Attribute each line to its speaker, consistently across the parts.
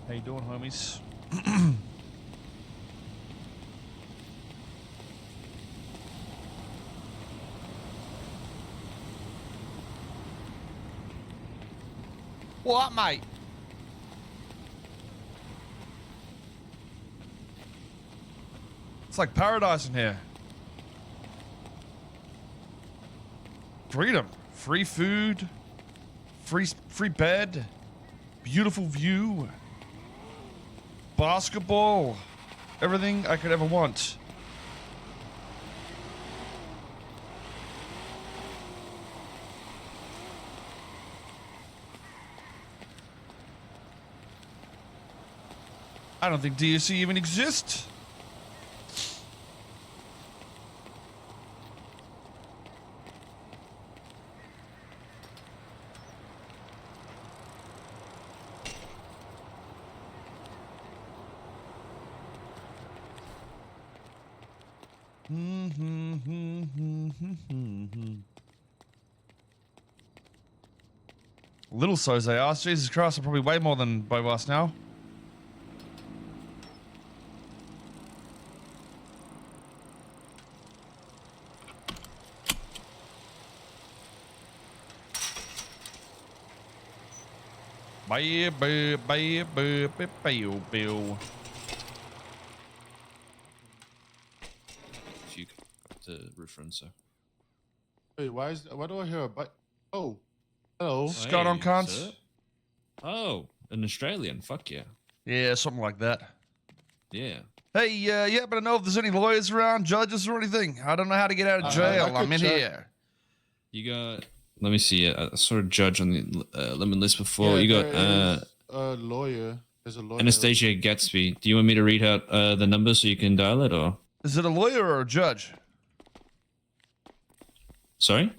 Speaker 1: How you doing, homies? What, mate? It's like paradise in here. Freedom, free food, free bed, beautiful view, basketball, everything I could ever want. I don't think DSC even exists. Little Soze asked, Jesus Christ, I'm probably way more than both of us now.
Speaker 2: Few to reference.
Speaker 3: Wait, why do I hear a bite? Oh, hello.
Speaker 1: What's going on, cunts?
Speaker 2: Sir? Oh, an Australian. Fuck yeah.
Speaker 1: Yeah, something like that.
Speaker 2: Yeah.
Speaker 1: Hey, yeah, but I know if there's any lawyers around, judges or anything. I don't know how to get out of jail. I'm in here.
Speaker 2: You got. Let me see. I saw a judge on the lemon list before.
Speaker 3: Yeah,
Speaker 2: you got
Speaker 3: a lawyer. There's a lawyer.
Speaker 2: Anastasia Gatsby. Do you want me to read out the number so you can dial it, or?
Speaker 1: Is it a lawyer or a judge?
Speaker 2: Sorry.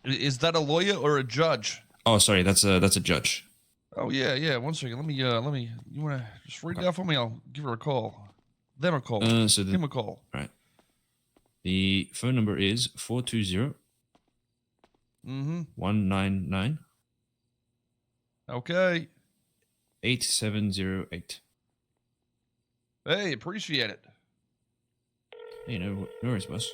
Speaker 1: Is that a lawyer or a judge?
Speaker 2: Oh, sorry. That's a judge.
Speaker 1: Oh yeah. 1 second. Let me. You wanna just read it out for me? I'll give her a call. Them a call. Him a call.
Speaker 2: Right. The phone number is 420. 199.
Speaker 1: Okay.
Speaker 2: 8708.
Speaker 1: Hey, appreciate it.
Speaker 2: Hey, no worries, boss.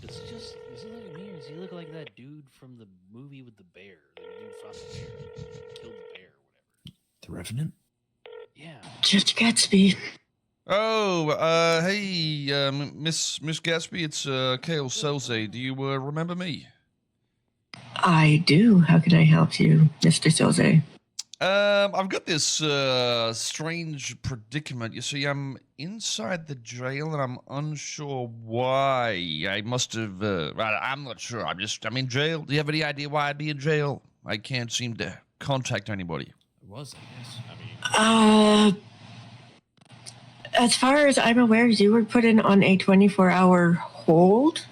Speaker 4: Does he look me, or does he look like that dude from the movie with the bear? The dude from the bear, killed the bear, or whatever.
Speaker 2: The Revenant?
Speaker 4: Yeah.
Speaker 5: Judge Gatsby.
Speaker 1: Oh, hey, Miss Gatsby, it's Kale Soze. Do you remember me?
Speaker 5: I do. How can I help you, Mr. Soze?
Speaker 1: I've got this strange predicament. You see, I'm inside the jail and I'm unsure why. I must have. I'm not sure. I'm in jail. Do you have any idea why I'd be in jail? I can't seem to contact anybody.
Speaker 2: It was, I guess.
Speaker 5: As far as I'm aware, you were put in on a 24-hour hold.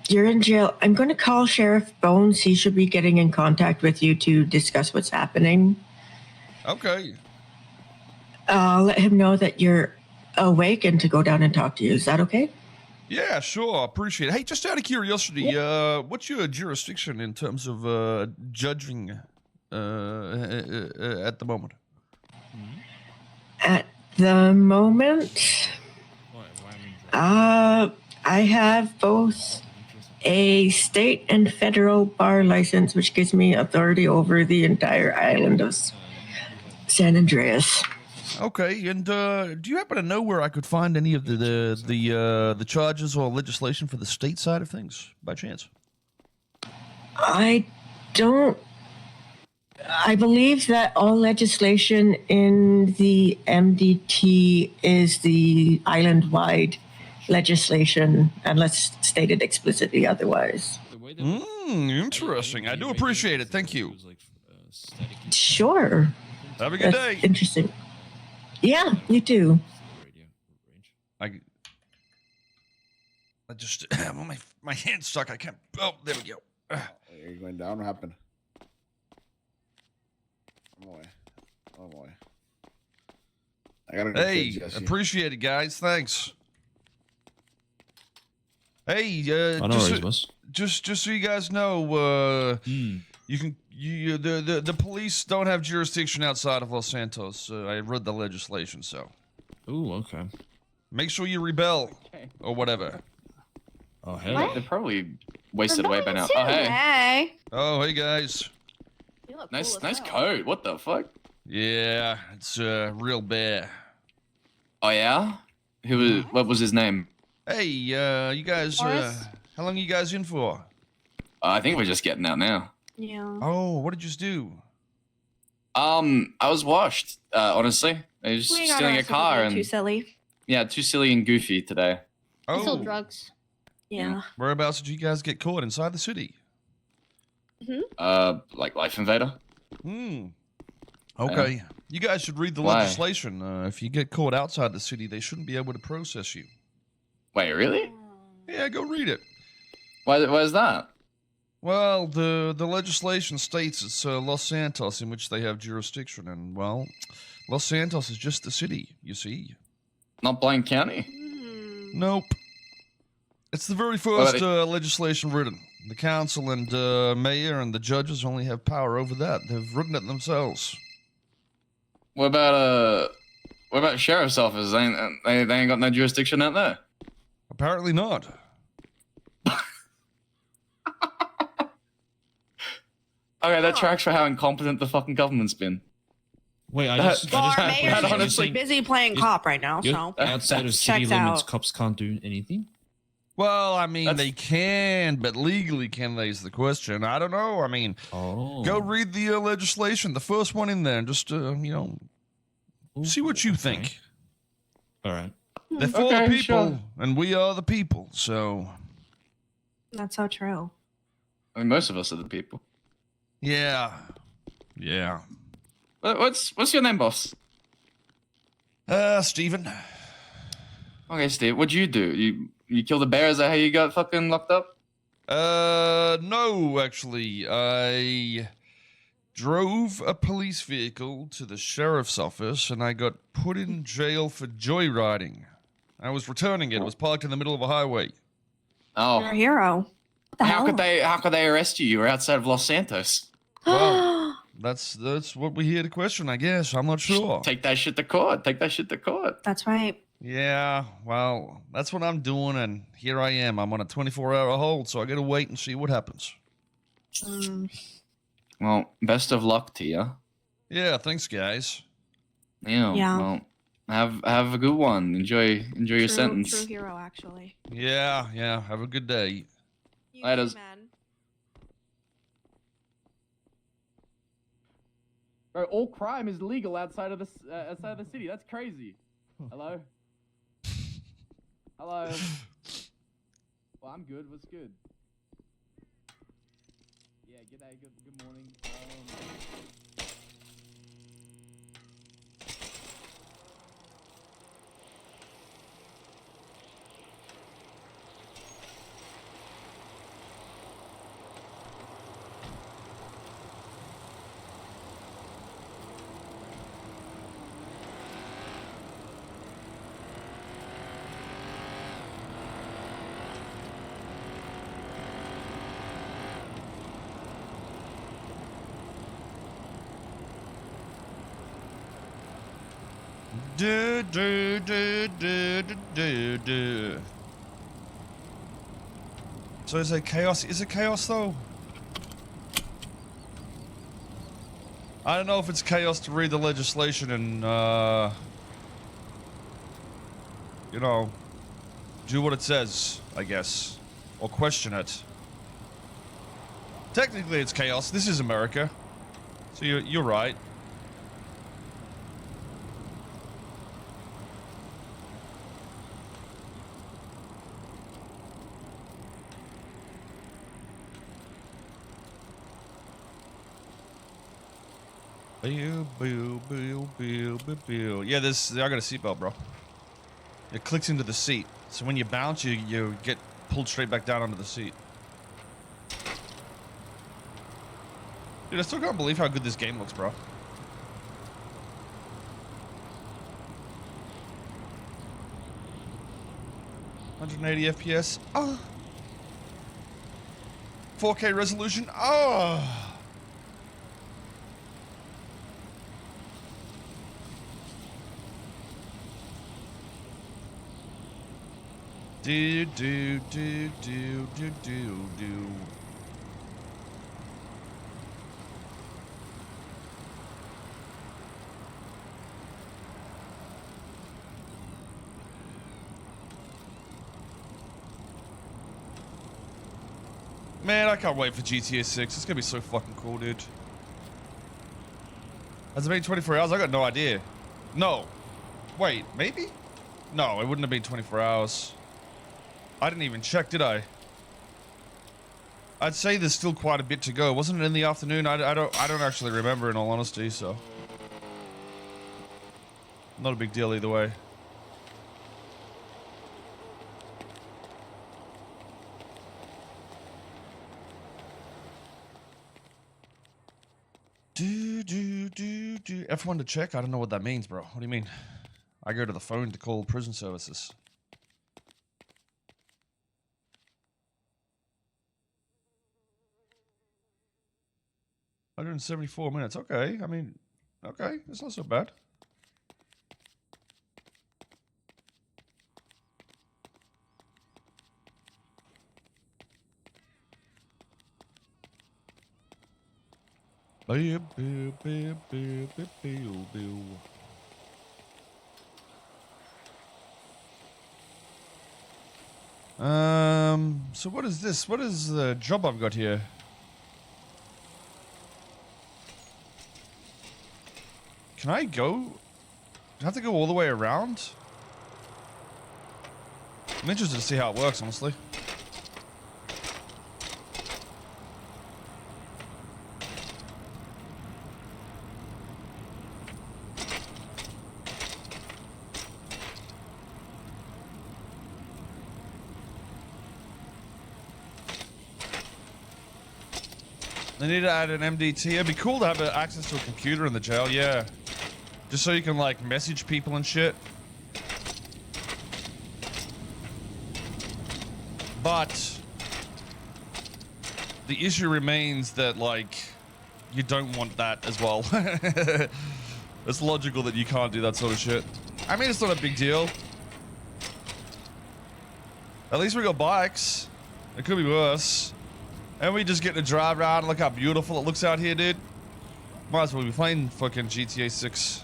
Speaker 5: You're in jail. I'm going to call Sheriff Bones. He should be getting in contact with you to discuss what's happening.
Speaker 1: Okay.
Speaker 5: I'll let him know that you're awake and to go down and talk to you. Is that okay?
Speaker 1: Yeah, sure. Appreciate it. Hey, just out of curiosity, what's your jurisdiction in terms of judging at the moment?
Speaker 5: At the moment, I have both a state and federal bar license, which gives me authority over the entire island of San Andreas.
Speaker 1: Okay, and do you happen to know where I could find any of the charges or legislation for the state side of things, by chance?
Speaker 5: I don't. I believe that all legislation in the MDT is the island-wide legislation, unless stated explicitly otherwise.
Speaker 1: Interesting. I do appreciate it. Thank you.
Speaker 5: Sure.
Speaker 1: Have a good day.
Speaker 5: Interesting. Yeah, you too.
Speaker 1: I just my hand's stuck. I can't. Oh, there we go.
Speaker 6: Are you going down? What happened? I'm away. I'm away. I gotta go
Speaker 1: Hey,
Speaker 6: get Jesse.
Speaker 1: appreciate it, guys. Thanks. Hey,
Speaker 2: I know where he was.
Speaker 1: just so you guys know,
Speaker 2: Hmm.
Speaker 1: the police don't have jurisdiction outside of Los Santos. I read the legislation, so
Speaker 2: Ooh, okay.
Speaker 1: make sure you rebel or whatever.
Speaker 2: Oh, hell.
Speaker 7: What?
Speaker 8: They're probably wasted away by now.
Speaker 7: Too.
Speaker 8: Oh, hey.
Speaker 7: Hey.
Speaker 1: Oh, hey guys.
Speaker 7: You look
Speaker 8: Nice,
Speaker 7: cool as
Speaker 8: nice
Speaker 7: hell.
Speaker 8: coat. What the fuck?
Speaker 1: Yeah, it's real bear.
Speaker 8: Oh, yeah? Who was, what was his name?
Speaker 1: Hey, you guys,
Speaker 7: Horace?
Speaker 1: how long you guys in for?
Speaker 8: I think we're just getting out now.
Speaker 7: Yeah.
Speaker 1: Oh, what did you do?
Speaker 8: I was washed, honestly. I was
Speaker 7: We got
Speaker 8: stealing a
Speaker 7: arrested for
Speaker 8: car
Speaker 7: being
Speaker 8: and
Speaker 7: too silly.
Speaker 8: yeah, too silly and goofy today.
Speaker 7: We sold
Speaker 1: Oh,
Speaker 7: drugs. Yeah.
Speaker 1: whereabouts did you guys get caught? Inside the city?
Speaker 8: Like Life Invader.
Speaker 1: Hmm. Okay. You guys should read the
Speaker 8: Why?
Speaker 1: legislation. If you get caught outside the city, they shouldn't be able to process you.
Speaker 8: Wait, really?
Speaker 1: Yeah, go read it.
Speaker 8: Why is that?
Speaker 1: Well, the legislation states it's Los Santos in which they have jurisdiction, and well, Los Santos is just the city, you see.
Speaker 8: Not Blaine County?
Speaker 7: Hmm.
Speaker 1: Nope. It's the very
Speaker 8: about
Speaker 1: first legislation written. The council and mayor and the judges only have power over that. They've written it themselves.
Speaker 8: What about sheriff's office? They ain't got no jurisdiction out there.
Speaker 1: Apparently not.
Speaker 8: Okay, that tracks for how incompetent the fucking government's been.
Speaker 2: Wait, I
Speaker 8: That-
Speaker 2: just
Speaker 7: Well, our
Speaker 8: that
Speaker 7: mayor's
Speaker 8: honestly-
Speaker 7: busy playing
Speaker 2: you-
Speaker 7: cop right now,
Speaker 2: you-
Speaker 7: so
Speaker 2: outside of city
Speaker 7: checks
Speaker 2: limits,
Speaker 7: out.
Speaker 2: cops can't do anything.
Speaker 1: Well, I mean,
Speaker 8: That's-
Speaker 1: they can, but legally can they is the question. I don't know. I mean,
Speaker 2: Oh.
Speaker 1: go read the legislation, the first one in there, and just, see what you
Speaker 2: Okay.
Speaker 1: think.
Speaker 2: All right.
Speaker 1: They're for
Speaker 8: Okay,
Speaker 1: the people,
Speaker 8: sure.
Speaker 1: and we are the people, so...
Speaker 7: That's so true.
Speaker 8: I mean, most of us are the people.
Speaker 1: Yeah. Yeah.
Speaker 8: What's your name, boss?
Speaker 1: Steven.
Speaker 8: Okay, Steve. What'd you do? You killed a bear? Is that how you got fucking locked up?
Speaker 1: No, actually. I drove a police vehicle to the sheriff's office, and I got put in jail for joyriding. I was returning it. It was parked in the middle of a highway.
Speaker 8: Oh,
Speaker 7: You're a hero. What the
Speaker 8: how
Speaker 7: hell?
Speaker 8: could they arrest you? You were outside of Los Santos.
Speaker 1: Well, that's what we're here to question, I guess. I'm not sure.
Speaker 8: Take that shit to court. Take that shit to court.
Speaker 7: That's right.
Speaker 1: Yeah, well, that's what I'm doing, and here I am. I'm on a 24-hour hold, so I gotta wait and see what happens.
Speaker 7: Mm,
Speaker 8: Well, best of luck to you.
Speaker 1: Yeah, thanks, guys.
Speaker 8: Yeah.
Speaker 7: Yeah.
Speaker 8: Well, have a good one. Enjoy your sentence.
Speaker 7: True hero, actually.
Speaker 1: Yeah, have a good day.
Speaker 7: You
Speaker 8: Laters.
Speaker 7: man.
Speaker 8: Bro, all crime is legal outside of the city. That's crazy. Hello. Hello. Well, I'm good. What's good? Yeah. G'day. Good morning.
Speaker 1: Do, do, do, do, do, do, do. So is it chaos? Is it chaos though? I don't know if it's chaos to read the legislation and do what it says, I guess, or question it. Technically, it's chaos. This is America, so you're right. Boo, boo, boo, boo, boo, boo. Yeah, I got a seatbelt, bro. It clicks into the seat. So when you bounce, you get pulled straight back down onto the seat. Dude, I still can't believe how good this game looks, bro. $180 FPS. Oh. 4K resolution. Oh. Do. Man, I can't wait for GTA 6. It's gonna be so fucking cool, dude. Has it been 24 hours? I got no idea. No. Wait, maybe? No, it wouldn't have been 24 hours. I didn't even check, did I? I'd say there's still quite a bit to go. Wasn't it in the afternoon? I don't actually remember, in all honesty, so. Not a big deal either way. F1 to check? I don't know what that means, bro. What do you mean? I go to the phone to call prison services. $174 Okay, I mean, okay, it's not so bad. So what is this? What is the job I've got here? Can I go? Do I have to go all the way around? I'm interested to see how it works, honestly. They need to add an MDT. It'd be cool to have access to a computer in the jail, yeah. Just so you can, like, message people and shit. But the issue remains that, like, you don't want that as well. It's logical that you can't do that sort of shit. I mean, it's not a big deal. At least we got bikes. It could be worse. And we just get to drive around and look how beautiful it looks out here, dude. Might as well be playing fucking GTA 6.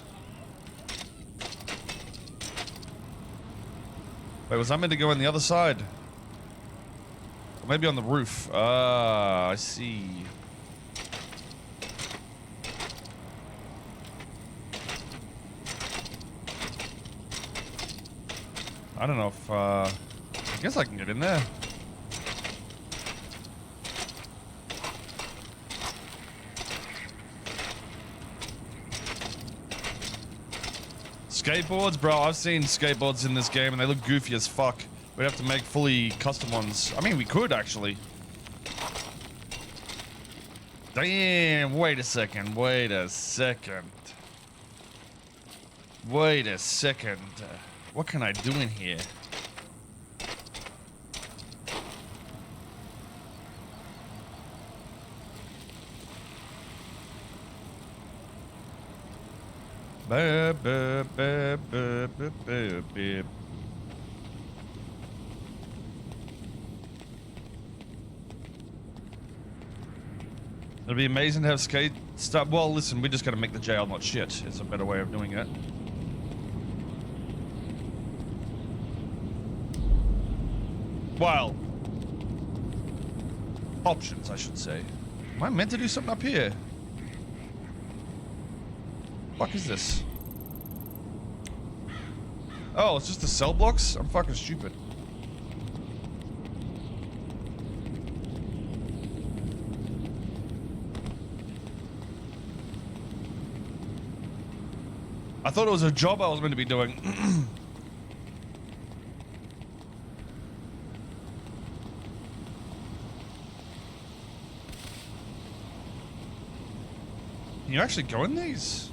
Speaker 1: Wait, was I meant to go on the other side? Or maybe on the roof. Ah, I see. I don't know if, I guess I can get in there. Skateboards, bro. I've seen skateboards in this game and they look goofy as fuck. We'd have to make fully custom ones. I mean, we could actually. Damn, wait a second. Wait a second. Wait a second. What can I do in here? Beep, beep, beep, beep, beep, beep. It'd be amazing to have skate stuff. Well, listen, we just gotta make the jail not shit. It's a better way of doing it. Well, options, I should say. Am I meant to do something up here? Fuck is this? Oh, it's just the cell blocks? I'm fucking stupid. I thought it was a job I was meant to be doing. Can you actually go in these?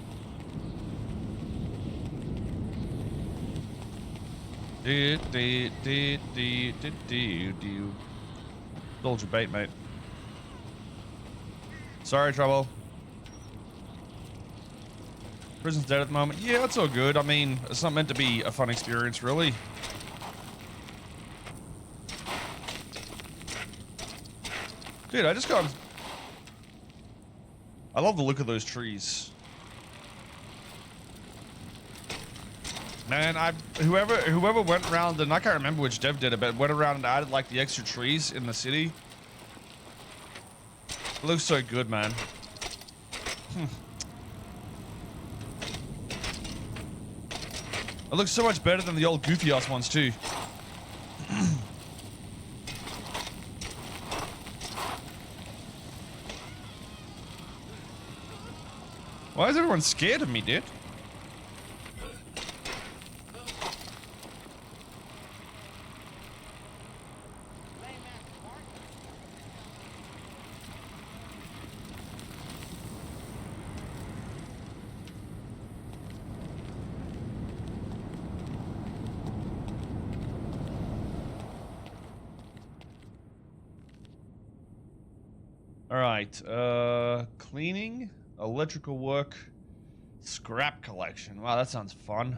Speaker 1: Hold your bait, mate. Sorry, Trouble. Prison's dead at the moment. Yeah, it's all good. I mean, it's not meant to be a fun experience, really. Dude, I just got... I love the look of those trees. Man, whoever went around, and I can't remember which dev did it, but went around and added like the extra trees in the city. It looks so good, man. It looks so much better than the old goofy ass ones too. Why is everyone scared of me, dude? Alright, cleaning, electrical work, scrap collection. Wow, that sounds fun.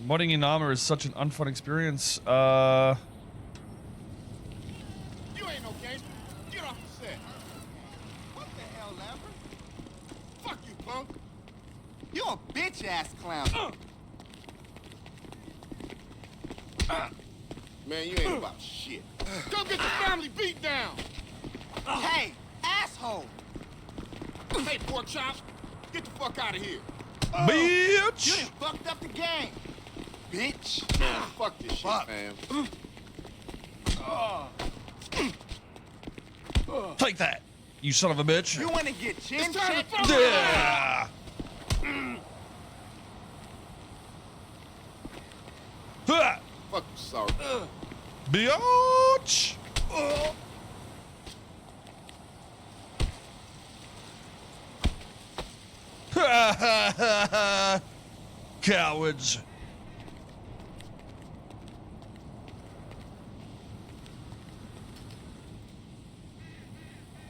Speaker 1: Modding in armor is such an unfun experience.
Speaker 9: You ain't no gangster. Get off the set. What the hell, Lambert? Fuck you, punk. You a bitch-ass clown. Man, you ain't about shit. Go get the family beat down. Hey, asshole. Hey, pork chop. Get the fuck out of here.
Speaker 1: Bitch!
Speaker 9: You done fucked up the game. Bitch. Man, fuck this shit, man.
Speaker 1: Take that, you son of a bitch.
Speaker 9: You wanna get chin checked?
Speaker 1: Yeah. Ha!
Speaker 9: Fuck you, sorry.
Speaker 1: Biatch! Ha ha ha ha! Cowards!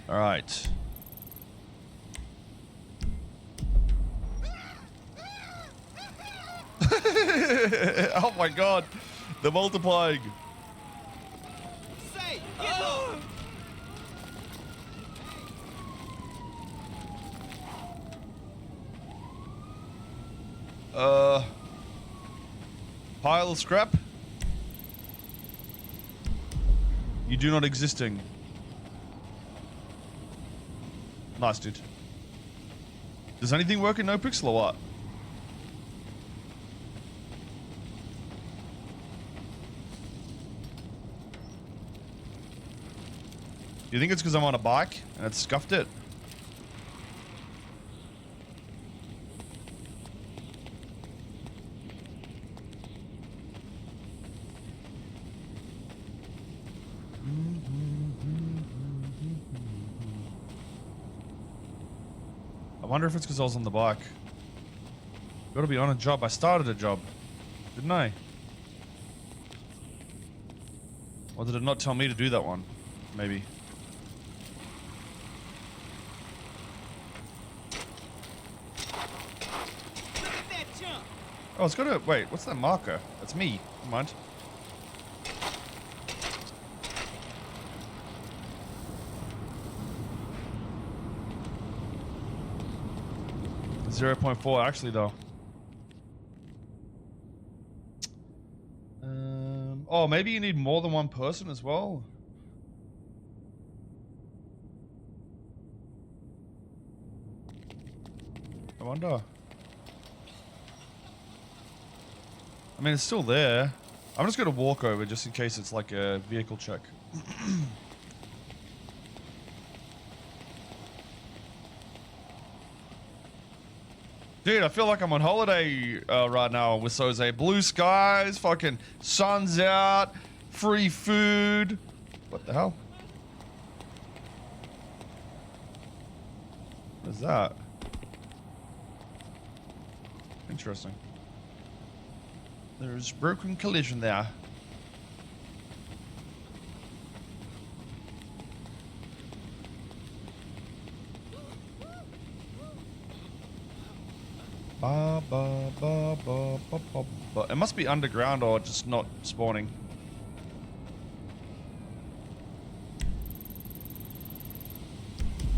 Speaker 1: All right. Oh my god, they're multiplying.
Speaker 9: Say, get up.
Speaker 1: Pile of scrap. You do not existing. Nice, dude. Does anything work in NoPixel or what? Do you think it's because I'm on a bike and it scuffed it? I wonder if it's because I was on the bike. Gotta be on a job. I started a job, didn't I? Or did it not tell me to do that one? Maybe. Oh, it's got a... Wait, what's that marker? That's me. Never mind. .4 actually though. Oh, maybe you need more than one person as well. I wonder. I mean, it's still there. I'm just gonna walk over just in case it's like a vehicle check. Dude, I feel like I'm on holiday right now with Soze. Blue skies, fucking sun's out, free food. What the hell? What is that? There's broken collision there. Ba, ba, ba, ba, ba, ba, ba. It must be underground or just not spawning.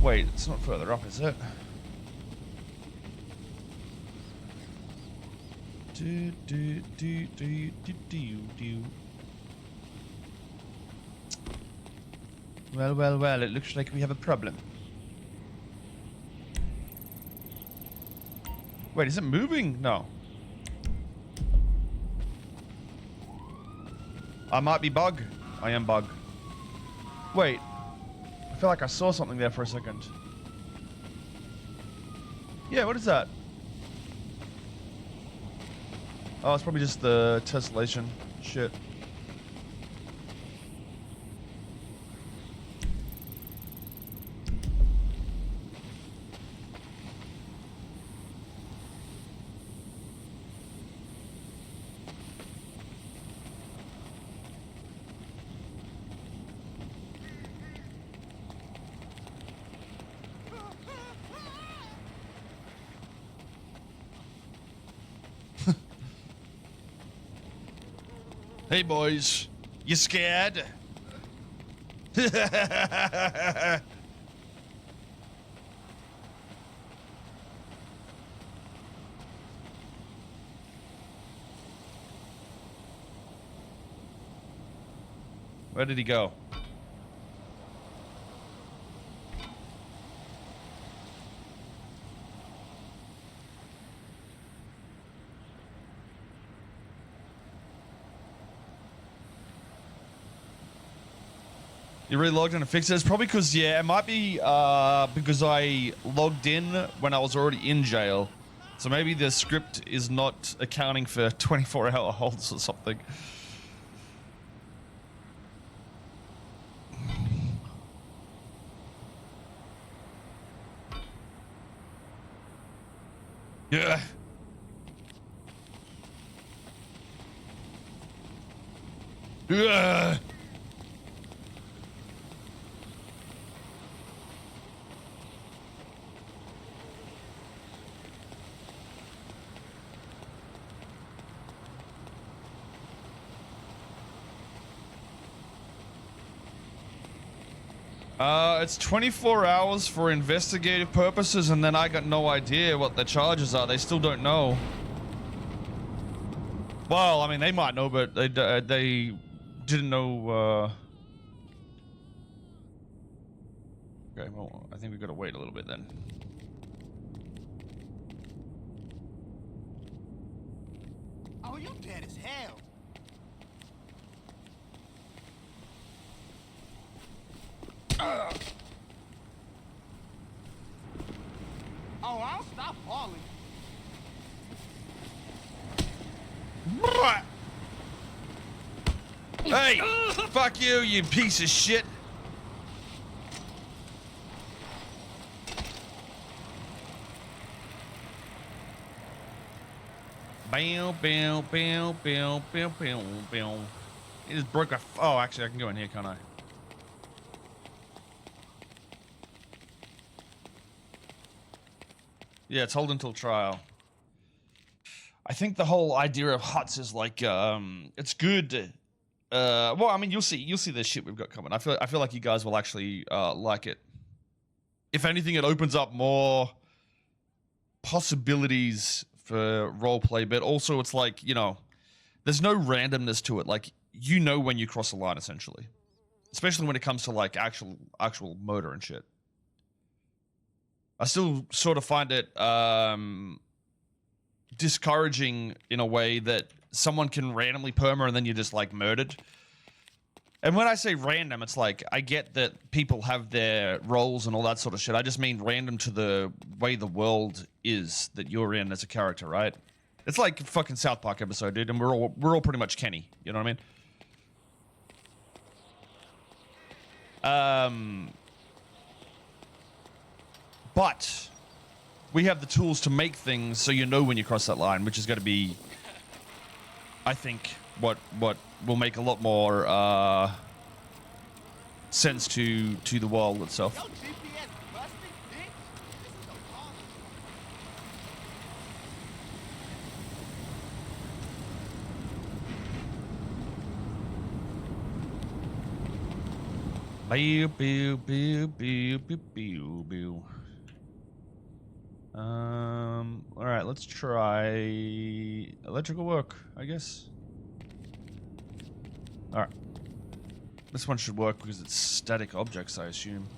Speaker 1: Wait, it's not further up, is it? Do, do, do, do, do, do, do. Well, well, well, it looks like we have a problem. Wait, is it moving? No. I might be bug. I am bug. Wait. I feel like I saw something there for a second. Yeah, what is that? Oh, it's probably just the tessellation shit. Hey boys, you scared? Where did he go? You relogged and fixed it? It's probably because, yeah, it might be because I logged in when I was already in jail. So maybe the script is not accounting for 24-hour holds or something. Yeah. Yeah. It's 24 hours for investigative purposes, and then I got no idea what the charges are. They still don't know. Well, I mean, they might know, but they didn't know. Okay, well, I think we've got to wait a little bit then.
Speaker 9: Oh, you dead as hell. Oh, I'll stop falling.
Speaker 1: Hey! Fuck you, you piece of shit! Bow, bow, bow, bow, bow, bow, bow. He just broke a. Oh, actually, I can go in here, can't I? Yeah, it's hold until trial. I think the whole idea of huts is like, it's good. Well, I mean, you'll see the shit we've got coming. I feel like you guys will actually like it. If anything, it opens up more possibilities for roleplay, but also it's like, you know, there's no randomness to it. Like, you know when you cross a line, essentially, especially when it comes to like actual murder and shit. I still sort of find it discouraging in a way that someone can randomly perma and then you're just like murdered. And when I say random, it's like, I get that people have their roles and all that sort of shit. I just mean random to the way the world is that you're in as a character, right? It's like a fucking South Park episode, dude, and we're all pretty much Kenny. You know what I mean? But we have the tools to make things so you know when you cross that line, which is going to be I think what will make a lot more sense to the world itself.
Speaker 9: Yo, GPS busted, bitch. This is a long
Speaker 1: Pew, pew, pew, pew, pew, pew, pew. All right, let's try electrical work, I guess. All right. This one should work because it's static objects, I assume.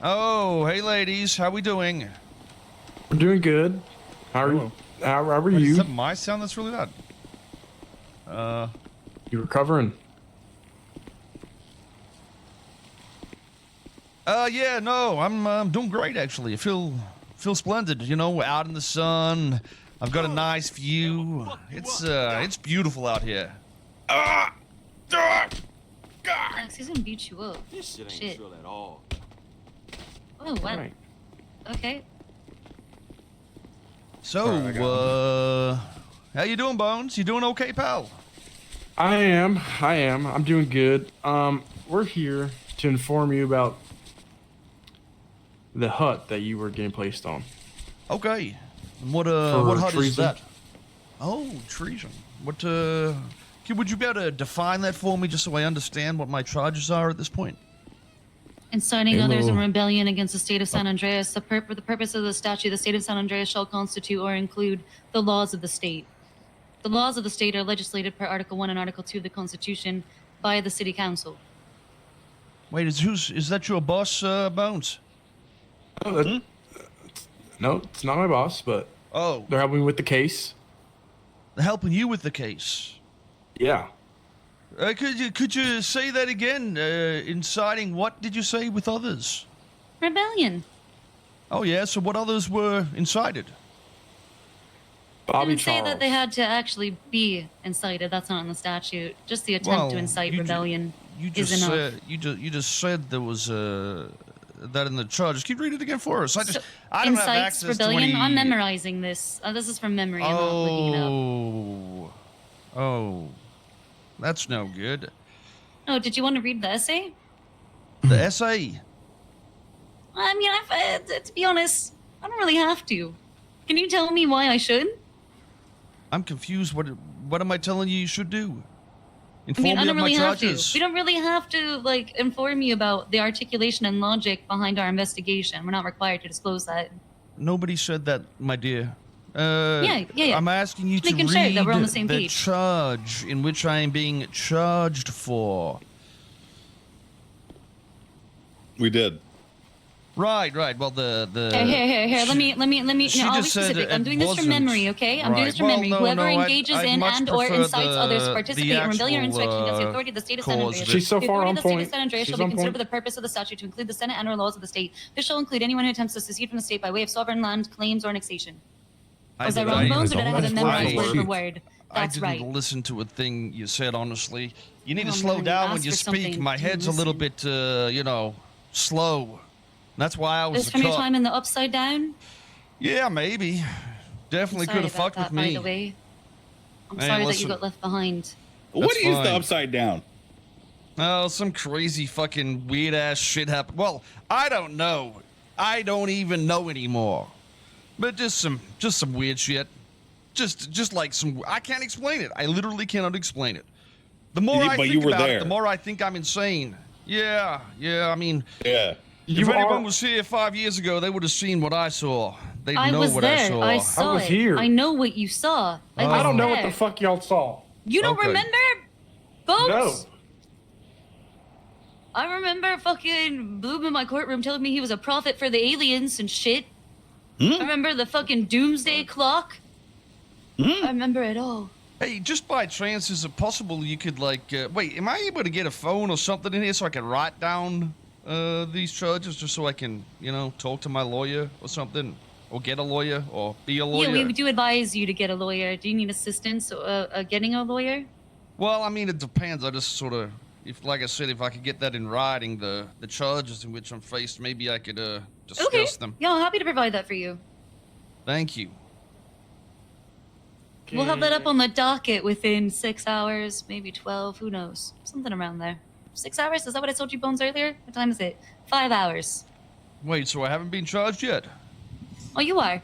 Speaker 1: Oh, hey ladies, how we doing?
Speaker 10: We're doing good. How are you? How are
Speaker 1: Wait, is
Speaker 10: you?
Speaker 1: that my sound that's really loud?
Speaker 10: You recovering?
Speaker 1: Yeah, no, I'm doing great actually. I feel splendid. You know, out in the sun. I've got a nice view. It's beautiful out here.
Speaker 11: Max, he's gonna beat you up.
Speaker 9: This shit ain't
Speaker 11: Shit.
Speaker 9: chill at all.
Speaker 11: Oh, what?
Speaker 10: Right.
Speaker 11: Okay.
Speaker 1: So, how you doing, Bones? You doing okay, pal?
Speaker 10: I am. I'm doing good. We're here to inform you about the hut that you were getting placed on.
Speaker 1: Okay. And what
Speaker 10: For
Speaker 1: hut is
Speaker 10: treason.
Speaker 1: that? Oh, treason. What would you be able to define that for me just so I understand what my charges are at this point?
Speaker 11: Inciting others in
Speaker 10: Hello.
Speaker 11: rebellion against the state of San Andreas. For the purpose of the statute, the state of San Andreas shall constitute or include the laws of the state. The laws of the state are legislated per Article 1 and Article 2 of the Constitution by the City Council.
Speaker 1: Wait, is that your boss, Bones?
Speaker 10: Oh, no, it's not my boss, but
Speaker 1: Oh,
Speaker 10: they're helping me with the case.
Speaker 1: they're helping you with the case.
Speaker 10: Yeah.
Speaker 1: Could you say that again? Inciting what did you say with others?
Speaker 11: Rebellion.
Speaker 1: Oh yeah, so what others were incited?
Speaker 10: Bobby
Speaker 11: Didn't say
Speaker 10: Charles.
Speaker 11: that they had to actually be incited. That's not in the statute. Just the attempt to incite
Speaker 1: you
Speaker 11: rebellion
Speaker 1: You
Speaker 11: is
Speaker 1: just
Speaker 11: enough.
Speaker 1: said you just said there was that in the charges. Keep reading it again for us. I
Speaker 11: So,
Speaker 1: don't have
Speaker 11: incites
Speaker 1: access
Speaker 11: rebellion.
Speaker 1: to any...
Speaker 11: I'm memorizing this. This is from memory. I'm not looking it up.
Speaker 1: Oh, that's no good.
Speaker 11: Oh, did you want to read the essay?
Speaker 1: The essay.
Speaker 11: I mean, to be honest, I don't really have to. Can you tell me why I should?
Speaker 1: I'm confused. What am I telling you should do?
Speaker 11: I
Speaker 1: Inform
Speaker 11: mean, I
Speaker 1: me
Speaker 11: don't
Speaker 1: of my
Speaker 11: really have to.
Speaker 1: charges.
Speaker 11: We don't really have to, like, inform you about the articulation and logic behind our investigation. We're not required to disclose that.
Speaker 1: Nobody said that, my dear.
Speaker 11: Yeah.
Speaker 1: I'm asking you
Speaker 11: Just
Speaker 1: to
Speaker 11: making sure
Speaker 1: read
Speaker 11: that we're on the same page.
Speaker 1: charge in which I am being charged for.
Speaker 12: We did.
Speaker 1: Right. Well, the
Speaker 11: Here. Let me.
Speaker 1: She
Speaker 11: No, I'll be
Speaker 1: just said
Speaker 11: specific. I'm
Speaker 1: it
Speaker 11: doing this from
Speaker 1: wasn't.
Speaker 11: memory, okay? I'm doing this from
Speaker 1: Right.
Speaker 11: memory.
Speaker 1: Well,
Speaker 11: Whoever
Speaker 1: no,
Speaker 11: engages
Speaker 1: I'd
Speaker 11: in
Speaker 1: much
Speaker 11: and or
Speaker 1: prefer
Speaker 11: incites others to
Speaker 1: the
Speaker 11: participate in rebellion or
Speaker 1: actual,
Speaker 11: insurrection against the authority of the state of San
Speaker 1: cause
Speaker 11: Andreas.
Speaker 1: of it.
Speaker 10: She's so
Speaker 11: The
Speaker 10: far
Speaker 11: authority
Speaker 10: on
Speaker 11: of the state
Speaker 10: point.
Speaker 11: of San Andreas
Speaker 10: She's
Speaker 11: shall be
Speaker 10: on
Speaker 11: considered
Speaker 10: point.
Speaker 11: for the purpose of the statute to include the Senate and or laws of the state. This shall include anyone who attempts to secede from the state by way of sovereign land, claims, or annexation. Was I wrong, Bones, or did I have it memorized word for word? That's
Speaker 1: I
Speaker 11: right.
Speaker 1: didn't listen to a thing you said, honestly. You need to
Speaker 11: Well,
Speaker 1: slow
Speaker 11: man, you
Speaker 1: down when
Speaker 11: asked
Speaker 1: you
Speaker 11: for
Speaker 1: speak.
Speaker 11: something.
Speaker 1: My
Speaker 11: You
Speaker 1: head's a little bit, slow. That's why I was
Speaker 11: This from your
Speaker 1: caught.
Speaker 11: time in the upside down?
Speaker 1: Yeah, maybe. Definitely
Speaker 11: Sorry
Speaker 1: could have
Speaker 11: about
Speaker 1: fucked
Speaker 11: that,
Speaker 1: with me.
Speaker 11: by the way. I'm
Speaker 1: Hey,
Speaker 11: sorry that
Speaker 1: listen.
Speaker 11: you got left behind.
Speaker 12: What
Speaker 1: That's
Speaker 12: is the
Speaker 1: fine.
Speaker 12: upside down?
Speaker 1: Oh, some crazy fucking weird ass shit happened. Well, I don't know. I don't even know anymore. But just some weird shit. Just like some. I can't explain it. I literally cannot explain it. The more I
Speaker 12: But
Speaker 1: think
Speaker 12: you were
Speaker 1: about
Speaker 12: there.
Speaker 1: it, the more I think I'm insane. Yeah. I mean,
Speaker 12: Yeah.
Speaker 1: if anyone was here 5 years ago, they would have seen what I saw. They'd
Speaker 11: I
Speaker 1: know
Speaker 11: was
Speaker 1: what
Speaker 11: there.
Speaker 1: I saw.
Speaker 11: I saw
Speaker 10: was
Speaker 11: it.
Speaker 10: here.
Speaker 11: I know what you saw.
Speaker 1: Oh.
Speaker 11: was
Speaker 10: I don't know what
Speaker 11: there.
Speaker 10: the fuck y'all saw.
Speaker 11: You don't
Speaker 1: Okay.
Speaker 11: remember? Bones?
Speaker 10: No.
Speaker 11: I remember fucking Bloom in my courtroom telling me he was a prophet for the aliens and shit. I remember the fucking doomsday clock. I remember it all.
Speaker 1: Hey, just by chance, is it possible you could, wait, am I able to get a phone or something in here so I can write down these charges just so I can, talk to my lawyer or something? Or get a lawyer or be a lawyer?
Speaker 11: Yeah, we do advise you to get a lawyer. Do you need assistance getting a lawyer?
Speaker 1: Well, I mean, it depends. I just sort of, if, like I said, if I could get that in writing, the charges in which I'm faced, maybe I could discuss
Speaker 11: Okay.
Speaker 1: them.
Speaker 11: Yeah, I'm happy to provide that for you.
Speaker 1: Thank you.
Speaker 11: We'll have that up on the docket within 6 hours, maybe 12. Who knows? Something around there. 6 hours? Is that what I told you, Bones, earlier? What time is it? 5 hours.
Speaker 1: Wait, so I haven't been charged yet?
Speaker 11: Oh, you are.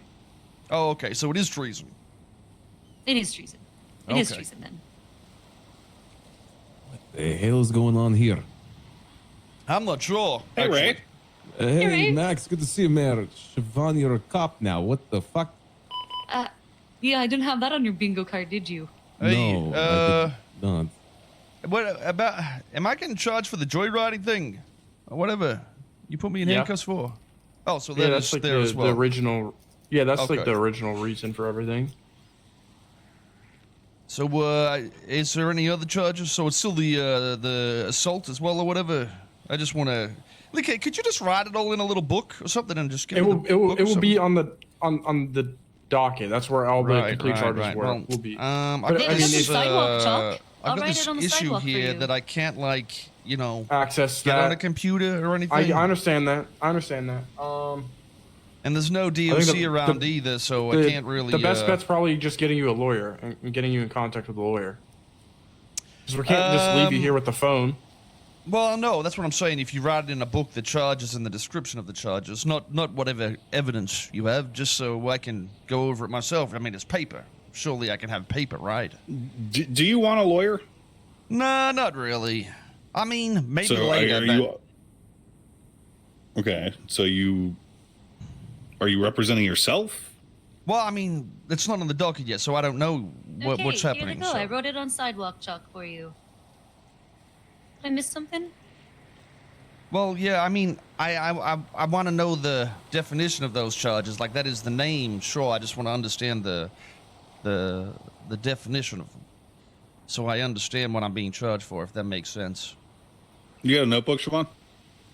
Speaker 1: Oh, okay, so it is treason.
Speaker 11: It is treason. It is
Speaker 1: Okay.
Speaker 11: treason then.
Speaker 12: The hell's going on here?
Speaker 1: I'm not sure.
Speaker 6: Hey,
Speaker 1: actually.
Speaker 6: Ray.
Speaker 12: Hey,
Speaker 11: Ray.
Speaker 12: Max, good to see you, man. Siobhan, you're a cop now. What the fuck?
Speaker 11: Yeah, I didn't have that on your bingo card, did you?
Speaker 1: Hey,
Speaker 12: No, I did not.
Speaker 1: what about? Am I getting charged for the joyriding thing, or whatever you put me in
Speaker 10: Yeah.
Speaker 1: handcuffs for? Oh, so
Speaker 10: Yeah,
Speaker 1: that
Speaker 10: that's
Speaker 1: is
Speaker 10: like
Speaker 1: there as well.
Speaker 10: the original. Yeah, that's
Speaker 1: Okay.
Speaker 10: like the original reason for everything.
Speaker 1: So, is there any other charges? So it's still the assault as well, or whatever. I just want to. Okay, could you just write it all in a little book or something and just give
Speaker 10: It
Speaker 1: me
Speaker 10: will.
Speaker 1: the
Speaker 10: It will.
Speaker 1: book
Speaker 10: It
Speaker 1: or
Speaker 10: will be
Speaker 1: something?
Speaker 10: on the docket. That's where all the complete charges
Speaker 1: Well,
Speaker 10: will be.
Speaker 1: I
Speaker 10: But
Speaker 1: got
Speaker 10: I mean,
Speaker 1: this,
Speaker 10: it's-
Speaker 11: sidewalk chalk. I'll
Speaker 1: I've got
Speaker 11: write
Speaker 1: this
Speaker 11: it on the
Speaker 1: issue
Speaker 11: sidewalk for
Speaker 1: here
Speaker 11: you.
Speaker 1: that I can't, like, you know,
Speaker 10: Access
Speaker 1: get on a
Speaker 10: that.
Speaker 1: computer or anything.
Speaker 10: I understand that. I understand that.
Speaker 1: And there's no
Speaker 10: I think
Speaker 1: DOC around either, so I can't really.
Speaker 10: The best bet's probably just getting you a lawyer and getting you in contact with a lawyer. Because we can't just leave you here with the phone.
Speaker 1: Well, no, that's what I'm saying. If you write it in a book, the charges and the description of the charges, not whatever evidence you have, just so I can go over it myself. I mean, it's paper. Surely I can have paper, right?
Speaker 6: Do you want a lawyer?
Speaker 1: No, not really. I mean, maybe
Speaker 6: So
Speaker 1: later.
Speaker 6: are
Speaker 1: but-
Speaker 6: you? Okay, so are you representing yourself?
Speaker 1: Well, I mean, it's not on the docket yet, so I don't know
Speaker 11: Okay,
Speaker 1: what's
Speaker 11: here
Speaker 1: happening.
Speaker 11: we go.
Speaker 1: so-
Speaker 11: I wrote it on sidewalk chalk for you. Did I miss something?
Speaker 1: Well, yeah, I mean, I want to know the definition of those charges. Like, that is the name, sure. I just want to understand the definition of them, so I understand what I'm being charged for, if that makes sense.
Speaker 6: You got a notebook, Siobhan?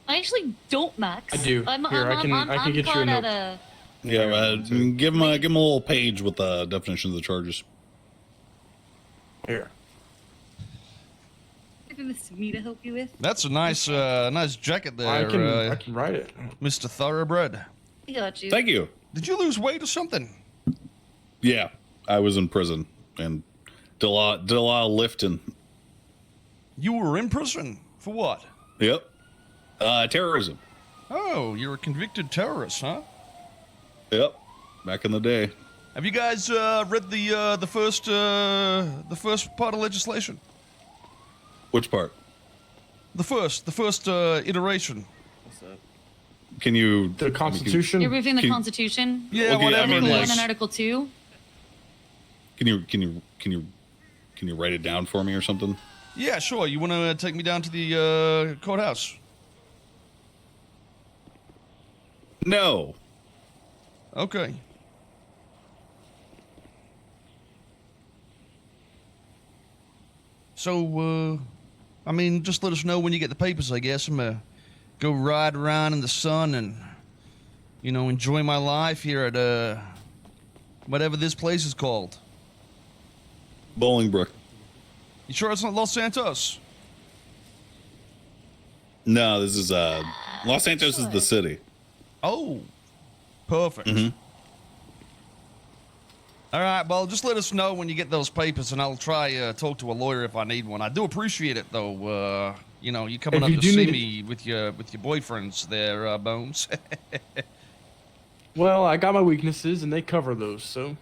Speaker 11: I actually don't, Max.
Speaker 10: I do.
Speaker 11: I'm,
Speaker 10: Here,
Speaker 11: I'm,
Speaker 10: I can
Speaker 11: I'm
Speaker 10: get you a
Speaker 11: caught
Speaker 10: note.
Speaker 11: at a.
Speaker 6: Yeah, give him a little page with the definition of the charges.
Speaker 10: Here.
Speaker 11: Anything this me to help you with?
Speaker 1: That's a nice nice jacket there,
Speaker 10: I can write it.
Speaker 1: Mr. Thoroughbred.
Speaker 11: I got you.
Speaker 6: Thank you.
Speaker 1: Did you lose weight or something?
Speaker 6: Yeah, I was in prison and did a lot of lifting.
Speaker 1: You were in prison for what?
Speaker 6: Yep. Terrorism.
Speaker 1: Oh, you're a convicted terrorist, huh?
Speaker 6: Yep. Back in the day.
Speaker 1: Have you guys read the first part of legislation?
Speaker 6: Which part?
Speaker 1: The first iteration.
Speaker 6: Can you?
Speaker 10: The Constitution.
Speaker 11: You're reviewing the
Speaker 6: Can-
Speaker 11: Constitution.
Speaker 1: Yeah,
Speaker 6: Okay,
Speaker 1: whatever.
Speaker 6: I mean,
Speaker 11: Article
Speaker 6: like-
Speaker 11: 1 and Article 2.
Speaker 6: Can you write it down for me or something?
Speaker 1: Yeah, sure. You want to take me down to the courthouse?
Speaker 6: No.
Speaker 1: Okay. So, I mean, just let us know when you get the papers, I guess. I'm gonna go ride around in the sun and, you know, enjoy my life here at, whatever this place is called.
Speaker 6: Bolingbrook.
Speaker 1: You sure it's not Los Santos?
Speaker 6: No, this is Los Santos is the city.
Speaker 1: Oh, perfect.
Speaker 6: Mhm.
Speaker 1: All right, well, just let us know when you get those papers, and I'll try talk to a lawyer if I need one. I do appreciate it, though. You know, you coming
Speaker 10: If
Speaker 1: up
Speaker 10: you
Speaker 1: to
Speaker 10: do
Speaker 1: see
Speaker 10: need-
Speaker 1: me with your boyfriends there, Bones.
Speaker 10: Well, I got my weaknesses, and they cover those. So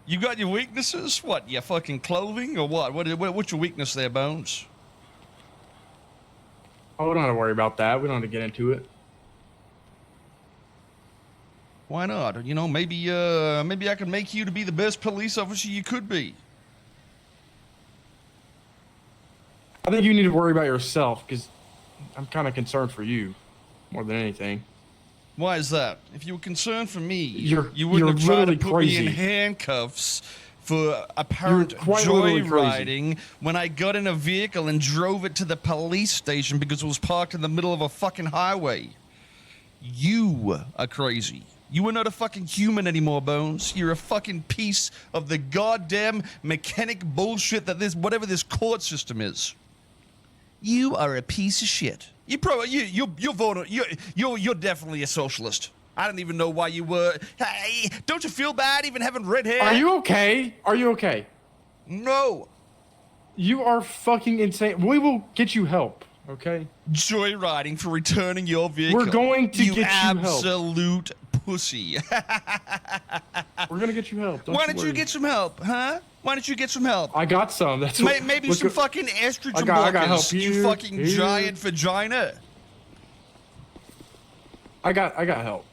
Speaker 1: You got your weaknesses? What, your fucking clothing or what? What's your weakness there, Bones?
Speaker 10: oh, we don't have to worry about that. We don't have to get into it.
Speaker 1: Why not? You know, maybe I can make you to be the best police officer you could be.
Speaker 10: I think you need to worry about yourself because I'm kind of concerned for you more than anything.
Speaker 1: Why is that? If you were concerned for me,
Speaker 10: You're-
Speaker 1: you wouldn't
Speaker 10: you're
Speaker 1: have tried to
Speaker 10: literally
Speaker 1: put me in
Speaker 10: crazy.
Speaker 1: handcuffs for apparent
Speaker 10: You're quite literally crazy.
Speaker 1: joyriding when I got in a vehicle and drove it to the police station because it was parked in the middle of a fucking highway. You are crazy. You are not a fucking human anymore, Bones. You're a fucking piece of the goddamn mechanic bullshit that whatever this court system is. You are a piece of shit. You probably you're voting. You're definitely a socialist. I don't even know why you were. Hey, don't you feel bad even having red hair?
Speaker 10: Are you okay? Are you okay?
Speaker 1: No.
Speaker 10: You are fucking insane. We will get you help, okay?
Speaker 1: Joyriding for returning your vehicle.
Speaker 10: We're going to get you help.
Speaker 1: Absolute pussy.
Speaker 10: We're gonna get you help.
Speaker 1: Why don't you get some help, huh? Why don't you get some help?
Speaker 10: I got some. That's what,
Speaker 1: maybe
Speaker 10: look
Speaker 1: some
Speaker 10: at-
Speaker 1: fucking estrogen
Speaker 10: I got help.
Speaker 1: blockers. You
Speaker 10: Here,
Speaker 1: fucking
Speaker 10: here.
Speaker 1: giant vagina.
Speaker 10: I got help.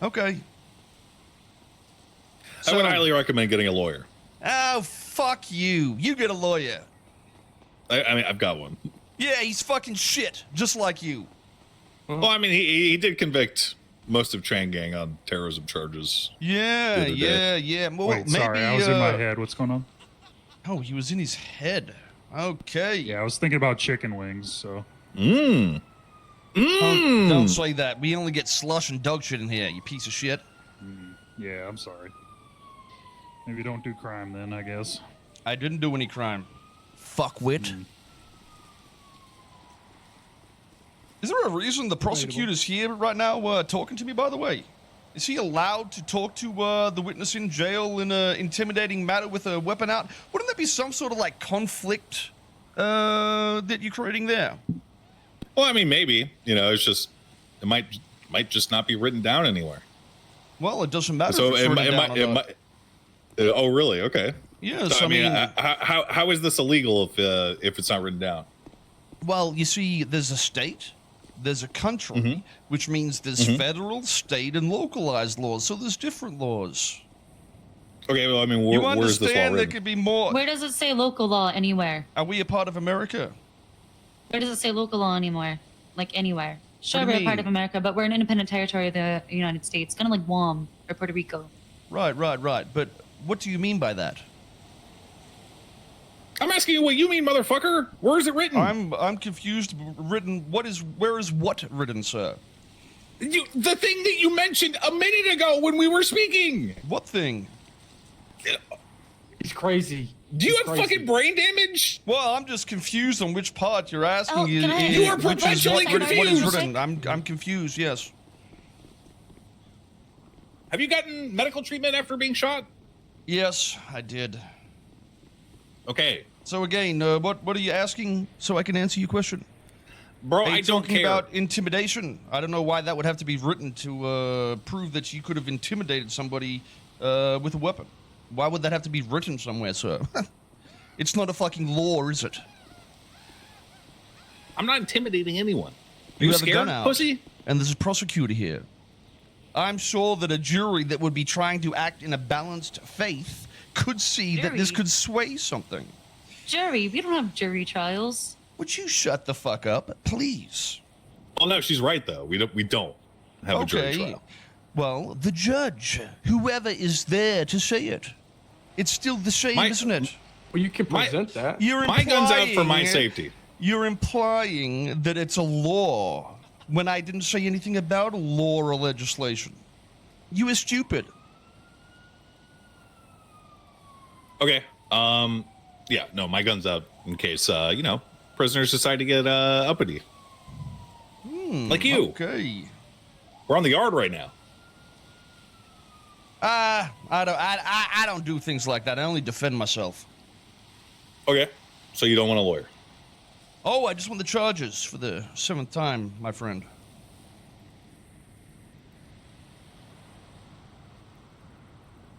Speaker 1: Okay.
Speaker 6: I would highly recommend getting a lawyer.
Speaker 1: Oh, fuck you. You get a lawyer.
Speaker 6: I mean, I've got one.
Speaker 1: Yeah, he's fucking shit, just like you.
Speaker 6: Well, I mean, he did convict most of Chang Gang on terrorism charges.
Speaker 1: Yeah,
Speaker 6: the other day.
Speaker 1: yeah. Well,
Speaker 13: Wait,
Speaker 1: maybe,
Speaker 13: sorry, I was in my head. What's going on?
Speaker 1: Oh, he was in his head. Okay.
Speaker 13: Yeah, I was thinking about chicken wings, so.
Speaker 1: Don't say that. We only get slush and dog shit in here, you piece of shit.
Speaker 13: Yeah, I'm sorry. Maybe don't do crime then, I guess.
Speaker 1: I didn't do any crime. Fuckwit. Is there a reason the prosecutor's here right now talking to me, by the way? Is he allowed to talk to the witness in jail in an intimidating manner with a weapon out? Wouldn't that be some sort of, like, conflict that you're creating there?
Speaker 6: Well, I mean, maybe. You know, it's just it might just not be written down anywhere.
Speaker 1: Well, it doesn't matter.
Speaker 6: So
Speaker 1: if it's written down or not.
Speaker 6: Oh, really? Okay.
Speaker 1: Yes,
Speaker 6: So,
Speaker 1: I mean,
Speaker 6: how is this illegal if it's not written down?
Speaker 1: well, you see, there's a state, there's a country, which means there's federal, state, and localized laws. So there's different laws.
Speaker 6: Okay, well, I mean,
Speaker 1: You
Speaker 6: where is this law
Speaker 1: understand there
Speaker 6: written?
Speaker 1: could be more.
Speaker 11: Where does it say local law anywhere?
Speaker 1: Are we a part of America?
Speaker 11: Where does it say local law anymore? Like anywhere? Sure,
Speaker 1: What do
Speaker 11: we're
Speaker 1: you
Speaker 11: a part of
Speaker 1: mean?
Speaker 11: America, but we're an independent territory of the United States, kind of like Guam or Puerto Rico.
Speaker 1: Right. But what do you mean by that?
Speaker 6: I'm asking you what you mean, motherfucker. Where is it written?
Speaker 1: I'm confused. Written. Where is what written, sir?
Speaker 6: The thing that you mentioned a minute ago when we were speaking.
Speaker 1: What thing?
Speaker 10: He's crazy.
Speaker 6: Do you have fucking brain damage?
Speaker 1: Well, I'm just confused on which part you're asking.
Speaker 11: Oh, can I-
Speaker 6: You are
Speaker 1: which is
Speaker 6: perpetually
Speaker 1: what is
Speaker 6: confused.
Speaker 1: written. I'm confused. Yes.
Speaker 6: Have you gotten medical treatment after being shot?
Speaker 1: Yes, I did.
Speaker 6: Okay.
Speaker 1: So again, what are you asking so I can answer your question?
Speaker 6: Bro,
Speaker 1: Are you
Speaker 6: I don't
Speaker 1: talking
Speaker 6: care.
Speaker 1: about intimidation? I don't know why that would have to be written to prove that you could have intimidated somebody with a weapon. Why would that have to be written somewhere, sir? It's not a fucking law, is it?
Speaker 6: I'm not intimidating anyone. Are
Speaker 1: You
Speaker 6: you
Speaker 1: have a gun
Speaker 6: scared,
Speaker 1: out.
Speaker 6: pussy?
Speaker 1: And there's a prosecutor here. I'm sure that a jury that would be trying to act in a balanced faith could see that this
Speaker 11: Jury?
Speaker 1: could sway something.
Speaker 11: Jury, we don't have jury trials.
Speaker 1: Would you shut the fuck up, please?
Speaker 6: Well, no, she's right though. We don't have a jury trial.
Speaker 1: Well, the judge, whoever is there to say it, it's still the same, isn't it?
Speaker 10: Well, you can present that.
Speaker 1: You're
Speaker 6: My gun's out for my
Speaker 1: implying-
Speaker 6: safety.
Speaker 1: You're implying that it's a law when I didn't say anything about a law or legislation. You are stupid.
Speaker 6: Okay. Yeah. No, my gun's out in case prisoners decide to get uppity. Like you.
Speaker 1: Okay.
Speaker 6: We're on the yard right now.
Speaker 1: I don't do things like that. I only defend myself.
Speaker 6: Okay. So you don't want a lawyer?
Speaker 1: Oh, I just won the charges for the 7th time, my friend.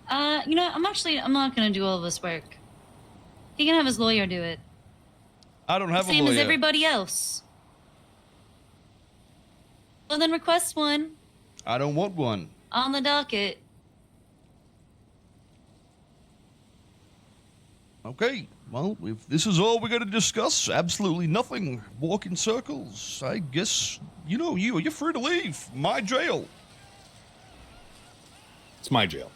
Speaker 11: I'm not gonna do all this work. He can have his lawyer do it.
Speaker 1: I don't have a
Speaker 11: Same
Speaker 1: lawyer.
Speaker 11: as everybody else. Well, then request one
Speaker 1: I don't want one.
Speaker 11: on the docket.
Speaker 1: Okay, well, if this is all we're going to discuss, absolutely nothing. Walk in circles. I guess, you're free to leave. My jail.
Speaker 6: It's my jail.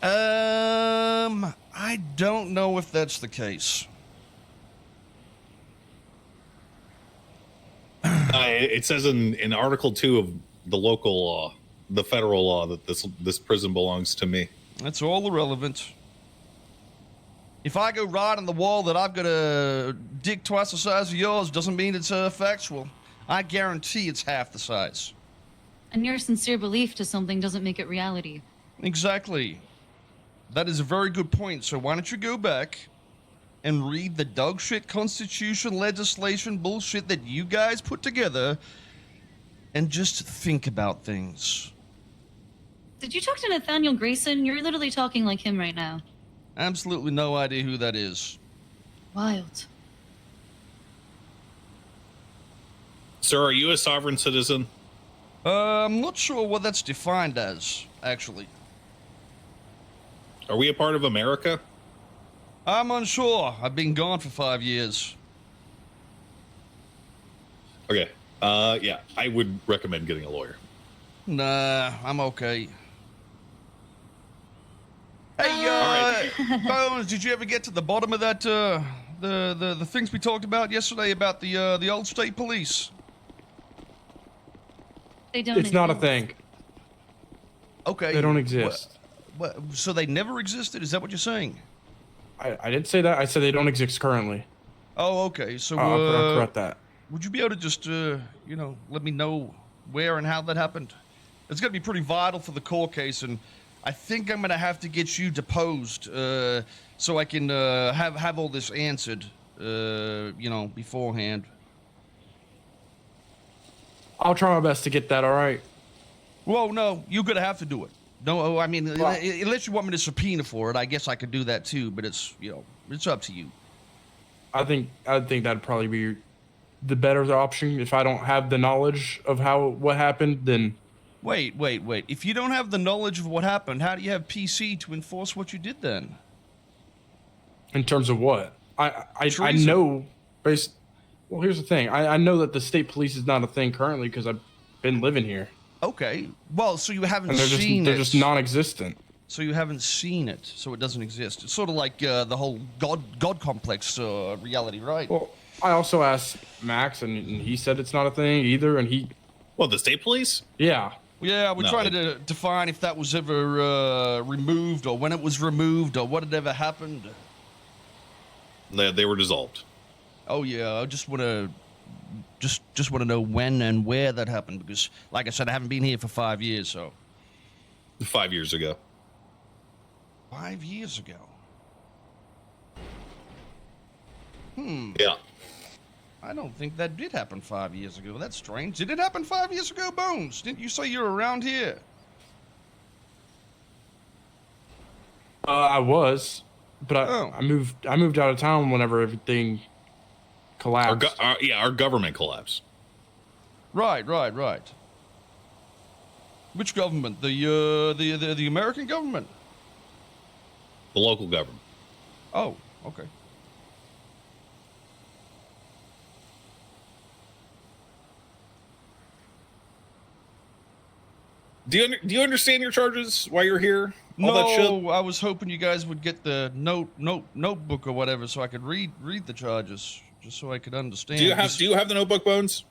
Speaker 1: I don't know if that's the case.
Speaker 6: It says in Article 2 of the local law, the federal law, that this prison belongs to me.
Speaker 1: That's all irrelevant. If I go write on the wall that I've got a dick twice the size of yours, doesn't mean it's factual. I guarantee it's half the size.
Speaker 11: And your sincere belief to something doesn't make it reality.
Speaker 1: Exactly. That is a very good point. So why don't you go back and read the dog shit constitution legislation bullshit that you guys put together and just think about things.
Speaker 11: Did you talk to Nathaniel Grayson? You're literally talking like him right now.
Speaker 1: Absolutely no idea who that is.
Speaker 11: Wild.
Speaker 6: Sir, are you a sovereign citizen?
Speaker 1: I'm not sure what that's defined as, actually.
Speaker 6: Are we a part of America?
Speaker 1: I'm unsure. I've been gone for 5 years.
Speaker 6: Okay. Yeah, I would recommend getting a lawyer.
Speaker 1: Nah, I'm okay. Hey, Bones, did you ever get to the bottom of that, the things we talked about yesterday about the old state police?
Speaker 11: They don't.
Speaker 10: It's not a thing.
Speaker 1: Okay.
Speaker 10: They don't exist.
Speaker 1: So they never existed? Is that what you're saying?
Speaker 10: I didn't say that. I said they don't exist currently.
Speaker 1: Oh, okay. So,
Speaker 10: I'll correct that.
Speaker 1: Would you be able to just, you know, let me know where and how that happened? It's going to be pretty vital for the court case, and I think I'm going to have to get you deposed so I can have all this answered, you know, beforehand.
Speaker 10: I'll try my best to get that, all right?
Speaker 1: Well, no, you're going to have to do it. No, I mean, unless you want me to subpoena for it, I guess I could do that too, but it's, you know, it's up to you.
Speaker 10: I think that'd probably be the better option. If I don't have the knowledge of what happened, then...
Speaker 1: Wait. If you don't have the knowledge of what happened, how do you have PC to enforce what you did then?
Speaker 10: In terms of what? I know... Well, here's the thing. I know that the state police is not a thing currently because I've been living here.
Speaker 1: Okay. Well, so you haven't
Speaker 10: And
Speaker 1: seen
Speaker 10: they're just non-existent.
Speaker 1: So you haven't seen it, so it doesn't exist. It's sort of like the whole God complex reality, right?
Speaker 10: Well, I also asked Max, and he said it's not a thing either, and he...
Speaker 6: Well, the state police?
Speaker 10: Yeah.
Speaker 1: Yeah, we're trying to define if that was ever removed, or when it was removed, or what had ever happened.
Speaker 6: They were dissolved.
Speaker 1: Oh yeah, I just want to want to know when and where that happened, because, like I said, I haven't been here for 5 years, so.
Speaker 6: 5 years ago.
Speaker 1: 5 years ago.
Speaker 6: Yeah.
Speaker 1: I don't think that did happen 5 years ago. That's strange. Did it happen 5 years ago, Bones? Didn't you say you were around here?
Speaker 10: I was, but I moved out of town whenever everything collapsed.
Speaker 6: Our government collapsed.
Speaker 1: Right. Which government? The American government?
Speaker 6: The local government.
Speaker 1: Oh, okay.
Speaker 6: Do you understand your charges while you're here? All
Speaker 1: No,
Speaker 6: that shit?
Speaker 1: I was hoping you guys would get the notebook or whatever, so I could read the charges, just so I could understand.
Speaker 6: Do you have the notebook, Bones?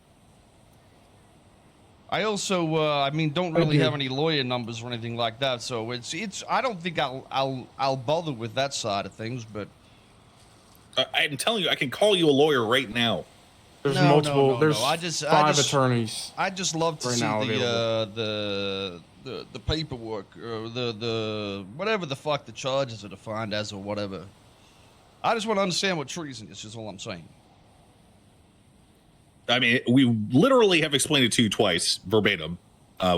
Speaker 1: I also, don't really have any lawyer numbers or anything like that, so it's. I don't think I'll bother with that side of things, but
Speaker 6: I'm telling you, I can call you a lawyer right now.
Speaker 10: There's multiple. There's five attorneys.
Speaker 1: I just love to
Speaker 10: right
Speaker 1: see
Speaker 10: now
Speaker 1: the paperwork or the whatever the fuck the charges are defined as or whatever. I just want to understand what treason is all I'm saying.
Speaker 6: I mean, we literally have explained it to you twice, verbatim.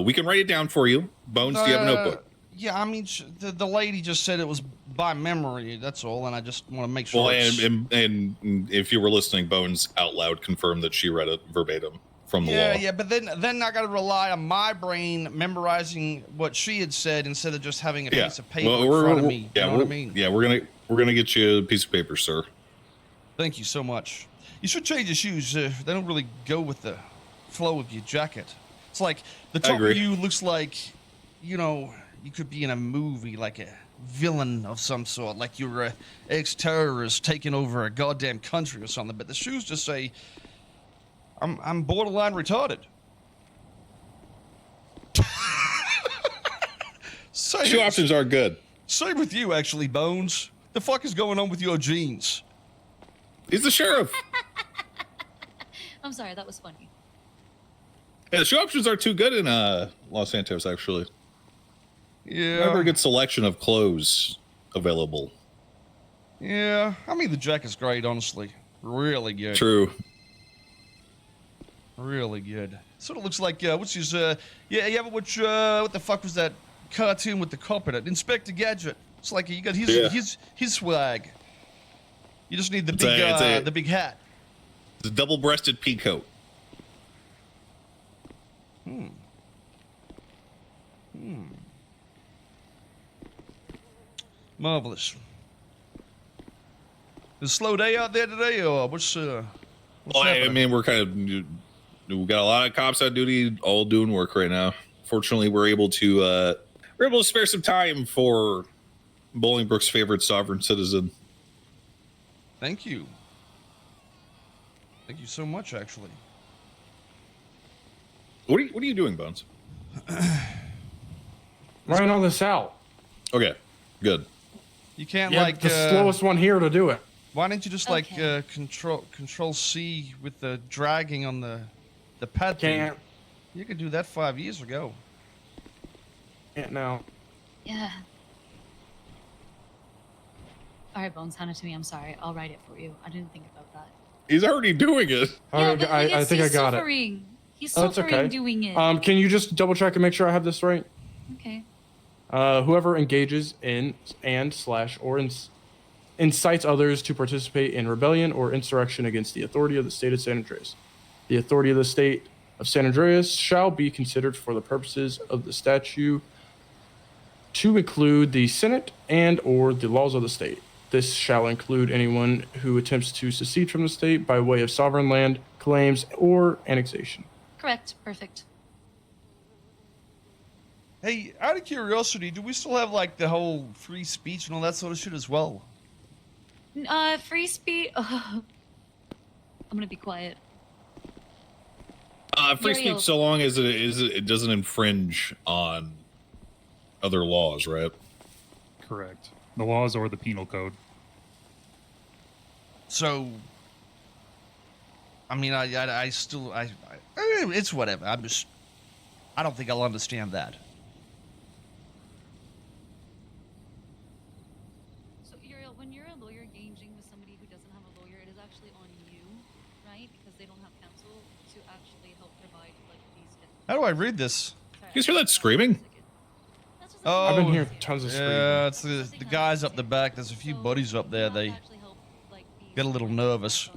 Speaker 6: We can write it down for you. Bones, do you have a notebook?
Speaker 1: Yeah, I mean, the lady just said it was by memory. That's all, and I just want to make sure.
Speaker 6: Well, and if you were listening, Bones out loud confirmed that she read it verbatim from the law.
Speaker 1: Yeah, but then I got to rely on my brain memorizing what she had said instead of just having a piece of paper in front of me. You know what I mean?
Speaker 6: Yeah, we're gonna get you a piece of paper, sir.
Speaker 1: Thank you so much. You should change your shoes. They don't really go with the flow of your jacket. It's like the top of you looks like, you could be in a movie, like a villain of some sort, like you're a ex-terrorist taking over a goddamn country or something. But the shoes just say, I'm borderline retarded.
Speaker 6: Shoe options are good.
Speaker 1: Same with you, actually, Bones. The fuck is going on with your jeans?
Speaker 6: He's the sheriff.
Speaker 11: I'm sorry, that was funny.
Speaker 6: Yeah, the shoe options are too good in Los Santos, actually.
Speaker 1: Yeah.
Speaker 6: Not a very good selection of clothes available.
Speaker 1: Yeah, I mean, the jacket's great, honestly. Really good.
Speaker 6: True.
Speaker 1: Really good. Sort of looks like, what's his, yeah, you ever watch, what the fuck was that cartoon with the cop in it? Inspector Gadget. It's like you got his swag. You just need the the big hat.
Speaker 6: It's a double-breasted peacoat.
Speaker 1: Marvelous. Is a slow day out there today, or what's
Speaker 6: Well, I
Speaker 1: happening?
Speaker 6: mean, we're kind of, we got a lot of cops on duty, all doing work right now. Fortunately, we're able to spare some time for Bolingbrook's favorite sovereign citizen.
Speaker 1: Thank you. Thank you so much, actually.
Speaker 6: What are you doing, Bones?
Speaker 10: Writing all this out.
Speaker 6: Okay, good.
Speaker 1: You can't
Speaker 10: You're
Speaker 1: like
Speaker 10: the slowest one here to do it.
Speaker 1: Why don't you just like control C with the dragging on the pad?
Speaker 10: Can't.
Speaker 1: Thing? You could do that 5 years ago.
Speaker 10: Can't now.
Speaker 11: Yeah. All right, Bones, hand it to me. I'm sorry. I'll write it for you. I didn't think about that.
Speaker 6: He's already doing it.
Speaker 11: Yeah, but
Speaker 10: I think I got
Speaker 11: suffering.
Speaker 10: it.
Speaker 11: He's
Speaker 10: Oh, it's
Speaker 11: suffering
Speaker 10: okay.
Speaker 11: doing it.
Speaker 10: Can you just double check and make sure I have this right?
Speaker 11: Okay.
Speaker 10: Whoever engages in or incites others to participate in rebellion or insurrection against the authority of the state of San Andreas. The authority of the state of San Andreas shall be considered for the purposes of the statute to include the Senate and or the laws of the state. This shall include anyone who attempts to secede from the state by way of sovereign land claims or annexation.
Speaker 11: Correct. Perfect.
Speaker 1: Hey, out of curiosity, do we still have like the whole free speech and all that sort of shit as well?
Speaker 11: Free speech. I'm gonna be quiet.
Speaker 6: Free speech, so long as it doesn't infringe on other laws, right?
Speaker 13: Correct. The laws or the penal code.
Speaker 1: So, I mean, I still, it's whatever. I don't think I'll understand that.
Speaker 11: So, Uriel, when you're a lawyer engaging with somebody who doesn't have a lawyer, it is actually on you, right? Because they don't have counsel to actually help provide like these.
Speaker 1: How do I read this?
Speaker 6: You guys hear that screaming?
Speaker 1: Oh,
Speaker 10: I've been hearing tons of screaming.
Speaker 1: Yeah, it's the guys up the back. There's a few buddies up there. They get a little nervous.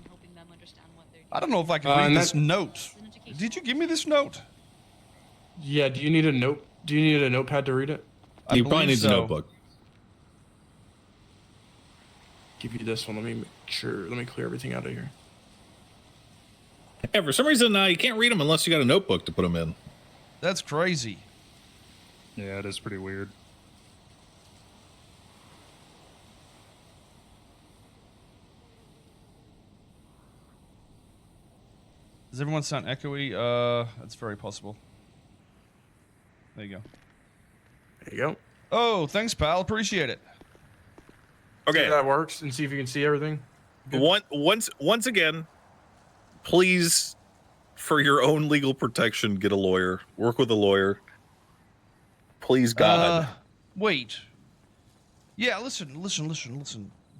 Speaker 1: I don't know if I can read this note. Did you give me this note?
Speaker 10: Yeah, do you need a note? Do you need a notepad to read it?
Speaker 6: You probably need a notebook.
Speaker 10: Give you this one. Let me make sure. Let me clear everything out of here.
Speaker 6: Yeah, for some reason, you can't read them unless you got a notebook to put them in.
Speaker 1: That's crazy.
Speaker 13: Yeah, it is pretty weird.
Speaker 1: Does everyone sound echoey? That's very possible. There you go.
Speaker 10: There you go.
Speaker 1: Oh, thanks, pal. Appreciate it.
Speaker 6: Okay,
Speaker 10: See if that works, and see if you can see everything.
Speaker 6: Once again, please, for your own legal protection, get a lawyer. Work with a lawyer. Please, God.
Speaker 1: Wait. Yeah, listen.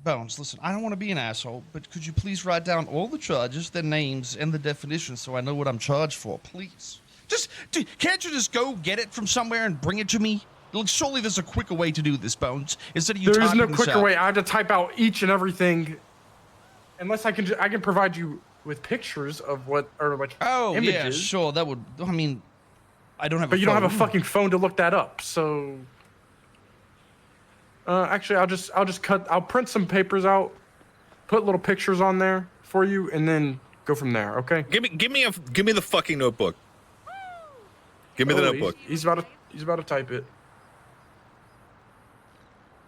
Speaker 1: Bones, listen. I don't want to be an asshole, but could you please write down all the charges, their names, and the definitions so I know what I'm charged for, please? Can't you just go get it from somewhere and bring it to me? Look, surely there's a quicker way to do this, Bones. Instead of you
Speaker 10: There is no
Speaker 1: typing this
Speaker 10: quicker
Speaker 1: out.
Speaker 10: way. I have to type out each and everything. Unless I can provide you with pictures of what or like images.
Speaker 1: Yeah, sure. That would. I mean, I don't have.
Speaker 10: But you don't have a fucking phone to look that up, so. Actually, I'll print some papers out, put little pictures on there for you, and then go from there. Okay.
Speaker 6: Give me the fucking notebook. Give me the notebook.
Speaker 10: He's about to type it.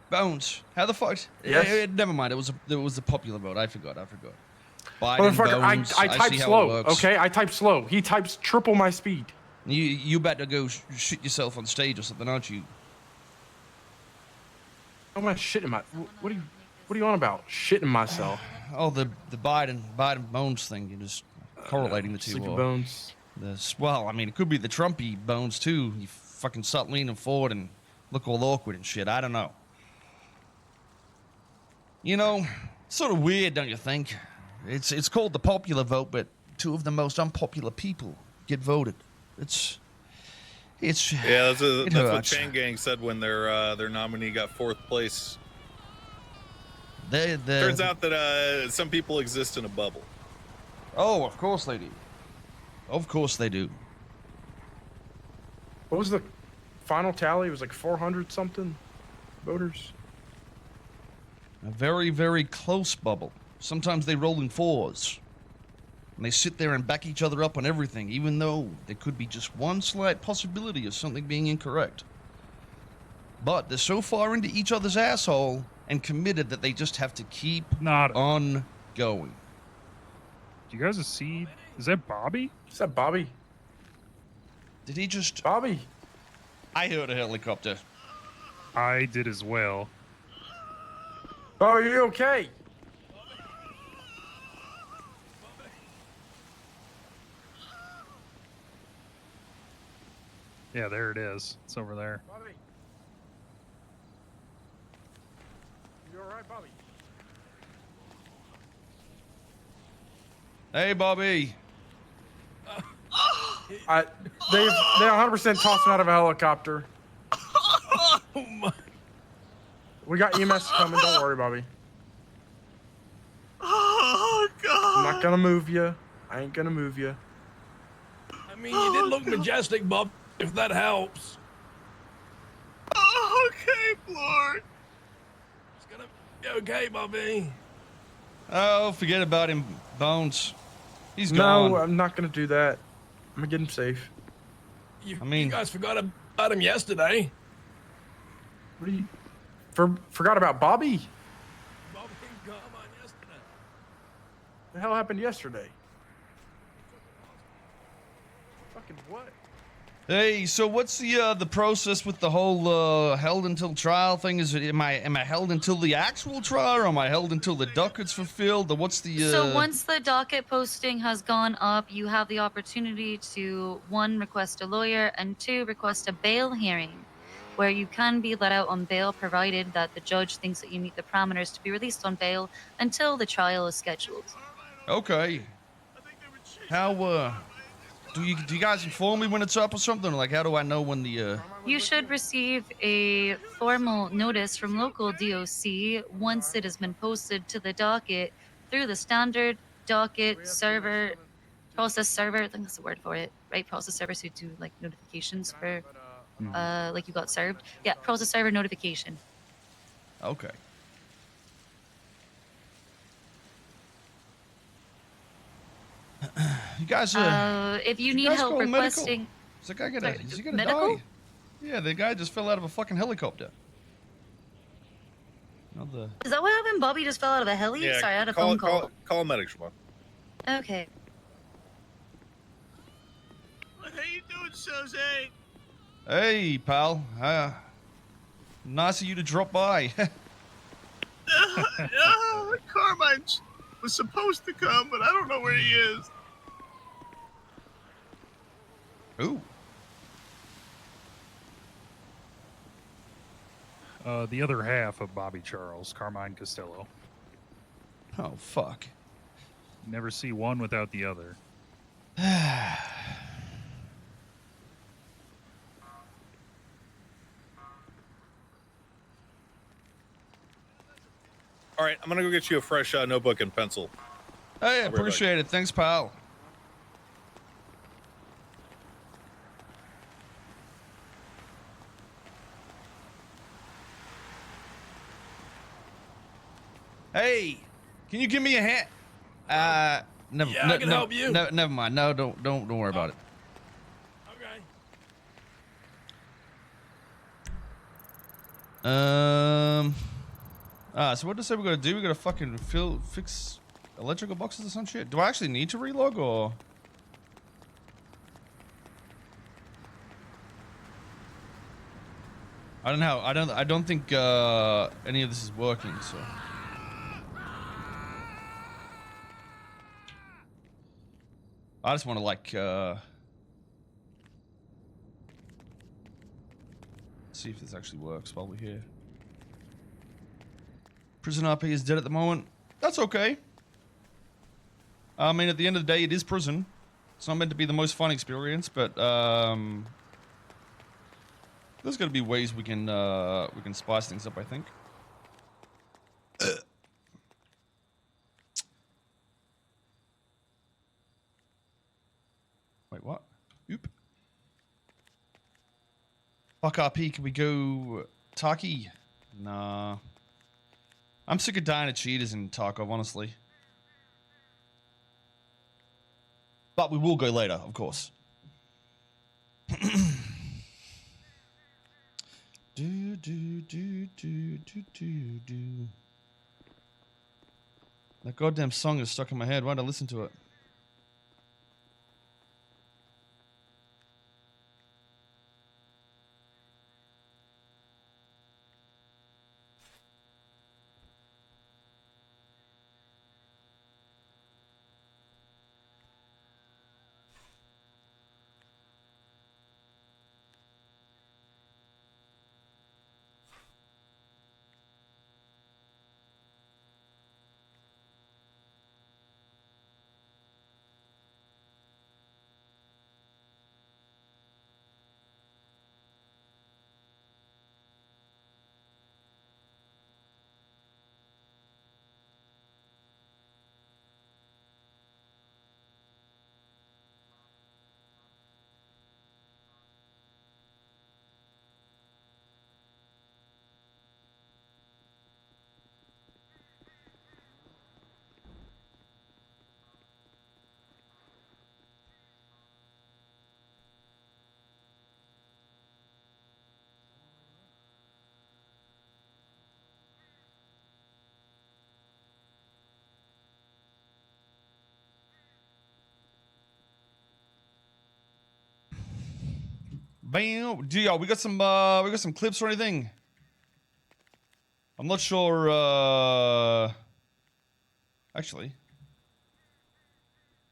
Speaker 1: Bones, how the fuck?
Speaker 10: Yes.
Speaker 1: Never mind. It was a popular vote. I forgot. Biden,
Speaker 10: Motherfucker,
Speaker 1: Bones,
Speaker 10: I type
Speaker 1: see how it
Speaker 10: slow.
Speaker 1: works.
Speaker 10: Okay, I type slow. He types triple my speed.
Speaker 1: You better go shit yourself on stage or something, aren't you?
Speaker 10: How much shit am I? What What are you on about? Shitting myself.
Speaker 1: Oh, the Biden bones thing. You're just correlating the two.
Speaker 10: Sleepy bones.
Speaker 1: Well, I mean, it could be the Trumpy bones too. You fucking start leaning forward and look all awkward and shit. I don't know. You know, sort of weird, don't you think? It's called the popular vote, but two of the most unpopular people get voted. It's
Speaker 6: yeah. That's what
Speaker 1: hurts.
Speaker 6: Chang Gang said when their nominee got 4th place. Turns out that some people exist in a bubble.
Speaker 1: Oh, of course they do. Of course they do.
Speaker 10: What was the final tally? It was like 400 something voters.
Speaker 1: A very, very close bubble. Sometimes they roll in 4s. And they sit there and back each other up on everything, even though there could be just one slight possibility of something being incorrect. But they're so far into each other's asshole and committed that they just have to keep on going.
Speaker 13: Do you guys see? Is that Bobby?
Speaker 10: Is that Bobby?
Speaker 1: Did he just...
Speaker 10: Bobby?
Speaker 1: I heard a helicopter.
Speaker 13: I did as well.
Speaker 10: Oh, are you okay?
Speaker 13: Yeah, there it is. It's over there.
Speaker 10: Bobby? You alright, Bobby?
Speaker 1: Hey, Bobby.
Speaker 10: They 100% tossed him out of a helicopter.
Speaker 9: Oh my.
Speaker 10: We got EMS coming. Don't worry, Bobby.
Speaker 9: Oh God.
Speaker 10: I'm not gonna move you. I ain't gonna move you.
Speaker 9: I mean, you did look majestic, Bob. If that helps. Oh, okay, Lord. It's gonna be okay, Bobby.
Speaker 1: Oh, forget about him, Bones. He's gone.
Speaker 10: No, I'm not gonna do that. I'm gonna get him safe.
Speaker 9: You guys forgot about him yesterday.
Speaker 10: What do you... Forgot about Bobby?
Speaker 9: Bobby didn't come on yesterday.
Speaker 10: The hell happened yesterday? Fucking what?
Speaker 1: Hey, so what's the process with the whole held until trial thing? Is it am I held until the actual trial, or am I held until the docket's fulfilled, or what's the?
Speaker 11: So once the docket posting has gone up, you have the opportunity to 1, request a lawyer, and 2, request a bail hearing, where you can be let out on bail provided that the judge thinks that you meet the parameters to be released on bail until the trial is scheduled.
Speaker 1: Okay. How do you guys inform me when it's up or something? Like, how do I know when the?
Speaker 11: You should receive a formal notice from local DOC once it has been posted to the docket through the standard docket server, process server. I think that's the word for it, right? Process servers who do like notifications for, like you got served. Yeah, process server notification.
Speaker 1: Okay. You guys,
Speaker 11: if you need help requesting,
Speaker 1: is that guy gonna? Is he gonna
Speaker 11: medical?
Speaker 1: die? Yeah, the guy just fell out of a fucking helicopter.
Speaker 11: Is that what happened? Bobby just fell out of a heli?
Speaker 6: Yeah,
Speaker 11: Sorry, I had a phone call.
Speaker 6: Call a medic, Siobhan.
Speaker 11: Okay.
Speaker 9: What are you doing, Soze?
Speaker 1: Hey, pal. Nice of you to drop by.
Speaker 9: Carmine was supposed to come, but I don't know where he is.
Speaker 1: Ooh.
Speaker 13: The other half of Bobby Charles, Carmine Costello.
Speaker 1: Oh, fuck.
Speaker 13: Never see one without the other.
Speaker 6: All right, I'm gonna go get you a fresh notebook and pencil.
Speaker 1: Hey, appreciate it. Thanks, pal. Hey, can you give me a hand? Never.
Speaker 9: Yeah, I can help you.
Speaker 1: Never mind. No, don't worry about it.
Speaker 9: Okay.
Speaker 1: So what does it say we're gonna do? We're gonna fucking fix electrical boxes or some shit. Do I actually need to relog or? I don't know. I don't think any of this is working. So. I just want to like see if this actually works while we're here. Prison RP is dead at the moment. That's okay. I mean, at the end of the day, it is prison. It's not meant to be the most fun experience, but there's got to be ways we can spice things up, I think. Wait, what? Oop. Fuck RP, can we go Taki? Nah. I'm sick of dying of cheaters in Tarkov, honestly. But we will go later, of course. do, do, do, do, do, do, do. That goddamn song is stuck in my head. Why don't I listen to it? Bam! Yo, we got some clips or anything. I'm not sure. Actually,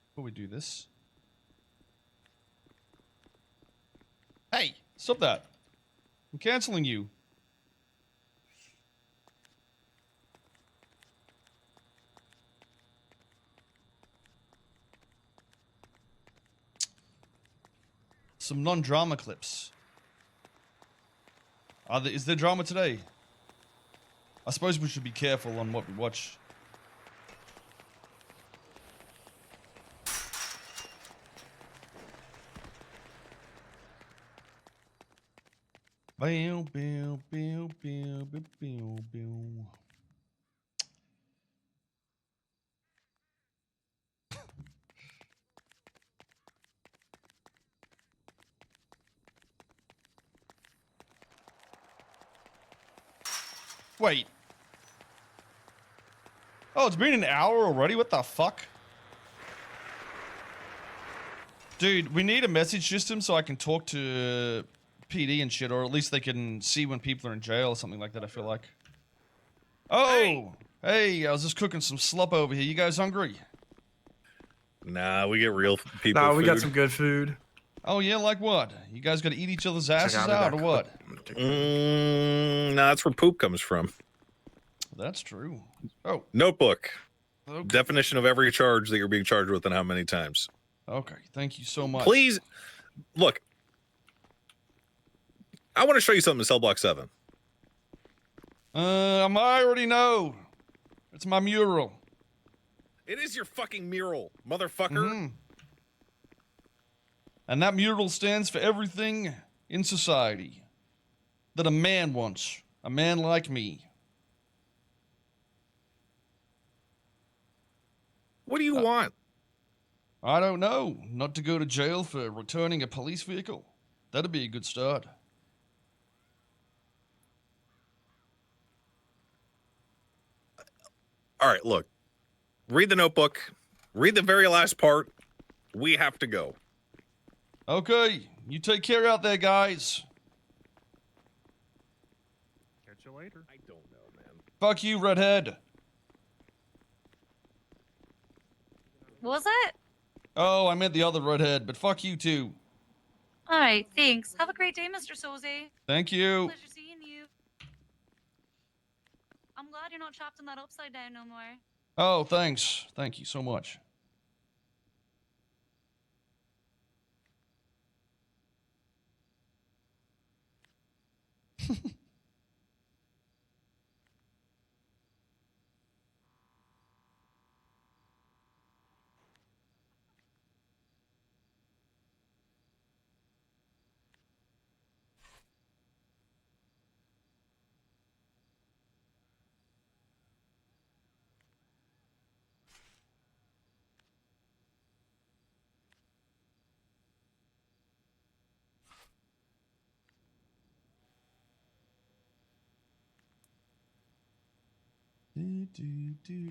Speaker 1: before we do this, hey, stop that! I'm canceling you. Some non-drama clips. Is there drama today? I suppose we should be careful on what we watch. Bow, bow, bow, bow, bow, bow, bow. Wait. Oh, it's been an hour already? What the fuck? Dude, we need a message system so I can talk to PD and shit, or at least they can see when people are in jail or something like that, I feel like. Oh! Hey, I was just cooking some slop over here. You guys hungry?
Speaker 6: Nah, we get real people
Speaker 10: Nah,
Speaker 6: food.
Speaker 10: we got some good food.
Speaker 1: Oh, yeah, like what? You guys gotta eat each other's asses out, or what?
Speaker 6: Nah, that's where poop comes from.
Speaker 1: That's true. Oh.
Speaker 6: Notebook.
Speaker 1: Okay.
Speaker 6: Definition of every charge that you're being charged with and how many times.
Speaker 1: Okay, thank you so much.
Speaker 6: Please, look. I want to show you something in Cell Block 7.
Speaker 1: I already know. It's my mural.
Speaker 6: It is your fucking mural, motherfucker.
Speaker 1: Mm-hmm. And that mural stands for everything in society that a man wants. A man like me.
Speaker 6: What do you want?
Speaker 1: I don't know. Not to go to jail for returning a police vehicle. That'd be a good start.
Speaker 6: All right, look. Read the notebook. Read the very last part. We have to go.
Speaker 1: Okay, you take care out there, guys.
Speaker 13: Catch you later.
Speaker 6: I don't know, man.
Speaker 1: Fuck you, redhead.
Speaker 11: What was that?
Speaker 1: Oh, I meant the other redhead, but fuck you too.
Speaker 11: All right, thanks. Have a great day, Mr. Soze.
Speaker 1: Thank you.
Speaker 11: Pleasure seeing you. I'm glad you're not trapped in that upside down no more.
Speaker 1: Oh, thanks. Thank you so much.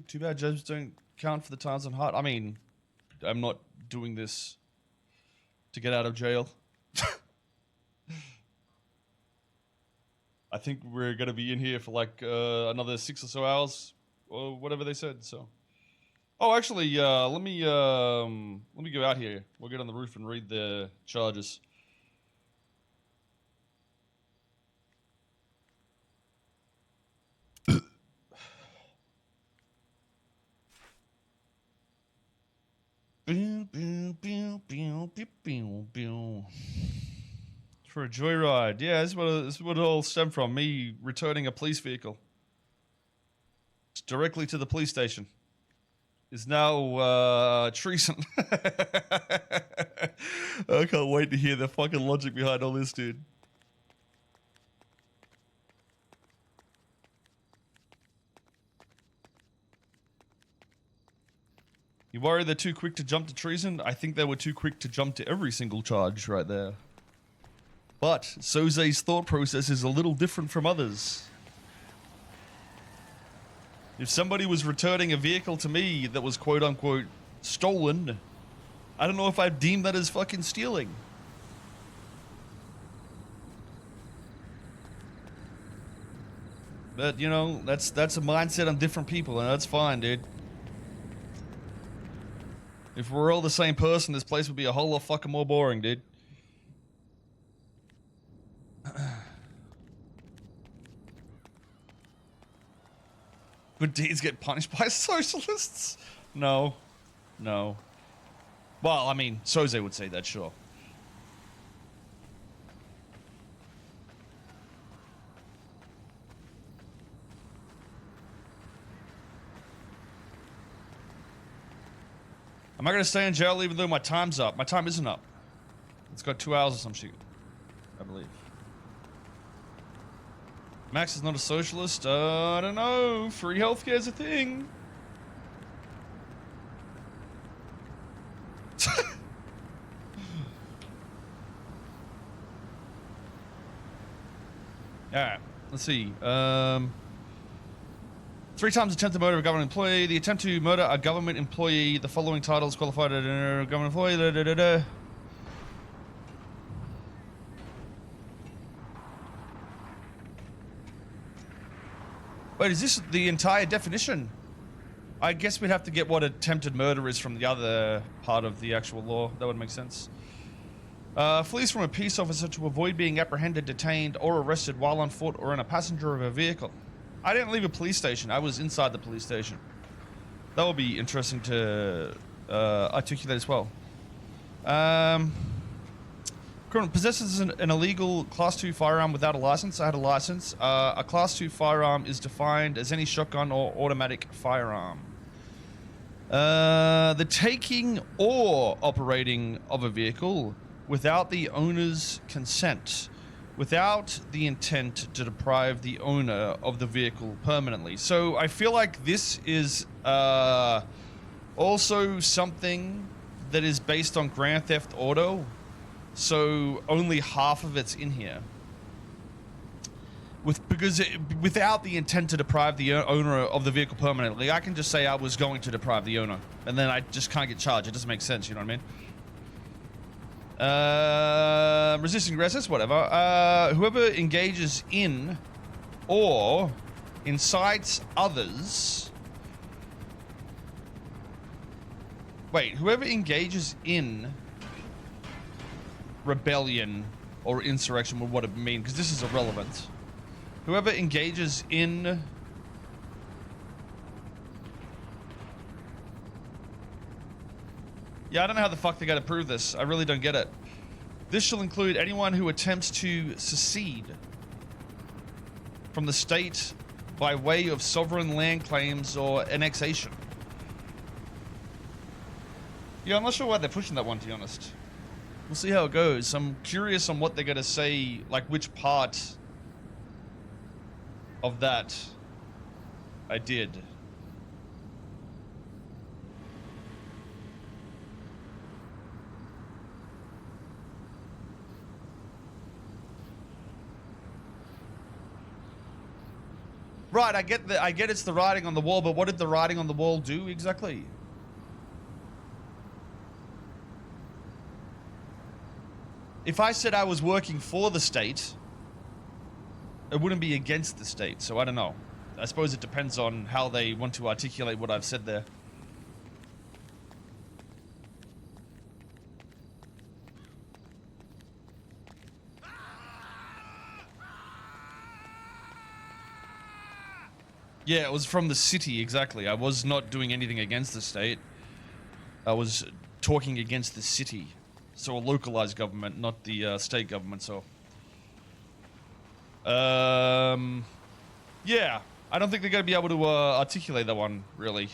Speaker 1: Too bad judges don't count for the times on hot. I mean, I'm not doing this to get out of jail. I think we're gonna be in here for like another 6 or so hours, or whatever they said. So, oh, actually, let me go out here. We'll get on the roof and read the charges. For a joyride. Yeah, this is what it all stemmed from. Me returning a police vehicle. It's directly to the police station. Is now treason. I can't wait to hear the fucking logic behind all this, dude. You worry they're too quick to jump to treason? I think they were too quick to jump to every single charge right there. But Soze's thought process is a little different from others. If somebody was returning a vehicle to me that was quote-unquote stolen, I don't know if I'd deem that as fucking stealing. But, you know, that's a mindset on different people, and that's fine, dude. If we're all the same person, this place would be a whole lot fucking more boring, dude. Good deeds get punished by socialists? No. No. Well, I mean, Soze would say that, sure. Am I going to stay in jail even though my time's up? My time isn't up. It's got 2 hours or some shit, I believe. Max is not a socialist. I don't know. Free healthcare is a thing. Alright, let's see. 3 times attempted murder of a government employee. The attempt to murder a government employee. The following titles qualified as a government employee. Wait, is this the entire definition? I guess we'd have to get what attempted murder is from the other part of the actual law. That would make sense. Flees from a peace officer to avoid being apprehended, detained, or arrested while on foot or in a passenger of a vehicle. I didn't leave a police station. I was inside the police station. That would be interesting to articulate as well. Criminal possesses an illegal Class 2 firearm without a license. I had a license. A Class 2 firearm is defined as any shotgun or automatic firearm. The taking or operating of a vehicle without the owner's consent, without the intent to deprive the owner of the vehicle permanently. So I feel like this is also something that is based on Grand Theft Auto. So only half of it's in here. Without the intent to deprive the owner of the vehicle permanently, I can just say I was going to deprive the owner, and then I just can't get charged. It doesn't make sense, you know what I mean? Resisting arrest, that's whatever. Whoever engages in or incites others Wait, whoever engages in rebellion or insurrection would what it mean, because this is irrelevant. Whoever engages in yeah, I don't know how the fuck they gotta prove this. I really don't get it. This shall include anyone who attempts to secede from the state by way of sovereign land claims or annexation. Yeah, I'm not sure why they're pushing that one, to be honest. We'll see how it goes. I'm curious on what they're gonna say, like which part of that I did. Right, I get it's the writing on the wall, but what did the writing on the wall do exactly? If I said I was working for the state, it wouldn't be against the state, so I don't know. I suppose it depends on how they want to articulate what I've said there. Yeah, it was from the city, exactly. I was not doing anything against the state. I was talking against the city. So a localized government, not the state government, so... yeah, I don't think they're going to be able to articulate that one, really.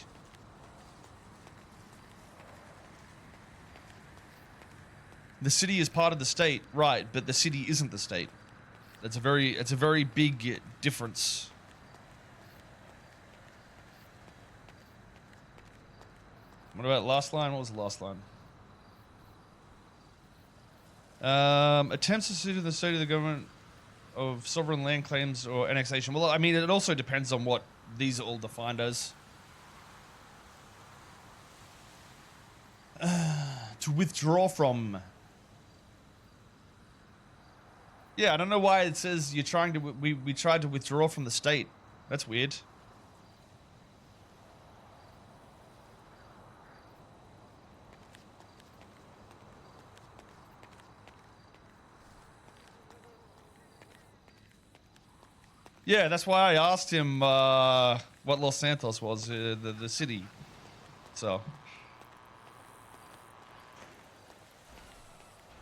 Speaker 1: The city is part of the state, right, but the city isn't the state. It's a very big difference. What about last line? What was the last line? Attempts to sue the state of the government of sovereign land claims or annexation. Well, I mean, it also depends on what these are all defined as. To withdraw from. Yeah, I don't know why it says you're trying to. We tried to withdraw from the state. That's weird. Yeah, that's why I asked him what Los Santos was, the city. So.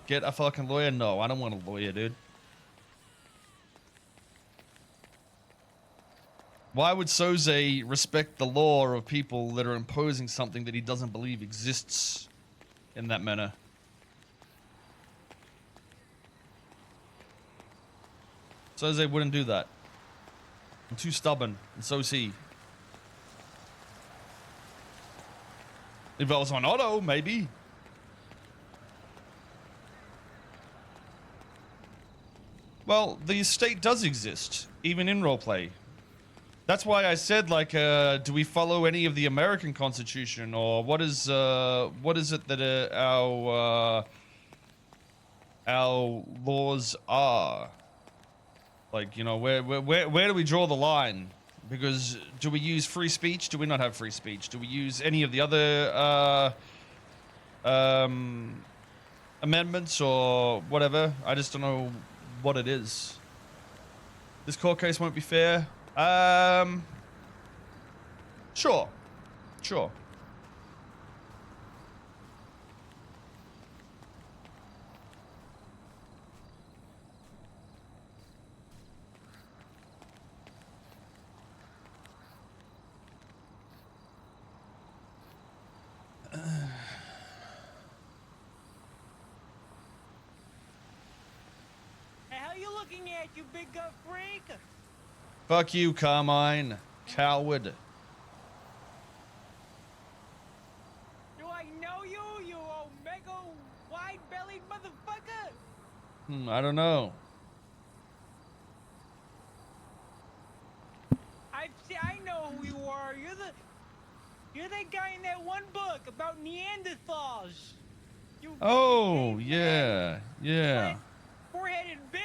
Speaker 1: Get a fucking lawyer? No, I don't want a lawyer, dude. Why would Soze respect the law of people that are imposing something that he doesn't believe exists in that manner? Soze wouldn't do that. I'm too stubborn, and so is he. If I was on auto, maybe. Well, the estate does exist, even in roleplay. That's why I said, like, do we follow any of the American Constitution, or what is it that our laws are? Like, you know, where do we draw the line? Because do we use free speech? Do we not have free speech? Do we use any of the other amendments or whatever? I just don't know what it is. This court case won't be fair. Sure.
Speaker 14: You big gut freak!
Speaker 1: Fuck you, Carmine. Coward.
Speaker 14: Do I know you, you omega wide-bellied motherfucker?
Speaker 1: I don't know.
Speaker 14: I know who you are. You're that guy in that one book about Neanderthals.
Speaker 1: Oh, yeah.
Speaker 14: Four-headed bitch.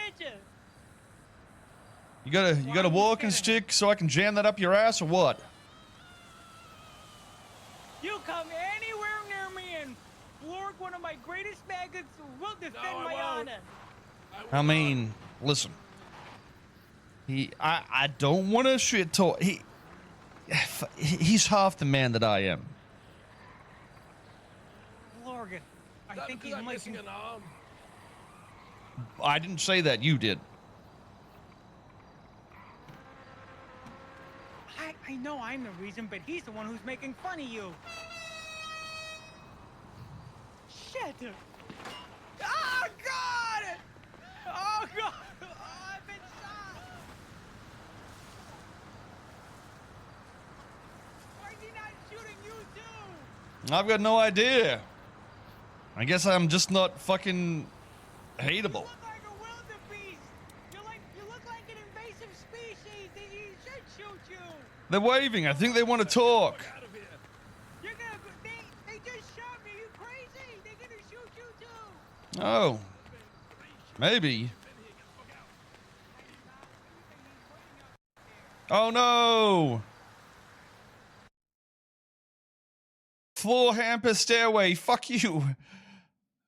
Speaker 1: You got a walking stick so I can jam that up your ass or what?
Speaker 14: You come anywhere near me and flork one of my greatest maggots who will defend my honor.
Speaker 1: I mean, listen. I don't want to shit talk. He's half the man that I am.
Speaker 14: Lorgan, I think he's missing an arm.
Speaker 1: I didn't say that. You did.
Speaker 14: I know I'm the reason, but he's the one who's making fun of you. Shit! Oh, God! Oh, God! Oh, I've been shot! Why is he not shooting you, too?
Speaker 1: I've got no idea. I guess I'm just not fucking hateable.
Speaker 14: You look like a wildebeest! You look like an invasive species! He should shoot you!
Speaker 1: They're waving. I think they want to talk.
Speaker 14: You're gonna go, they just shot me! Are you crazy? They're gonna shoot you, too!
Speaker 1: Oh. Maybe. Oh no! Floor hamper stairway. Fuck you.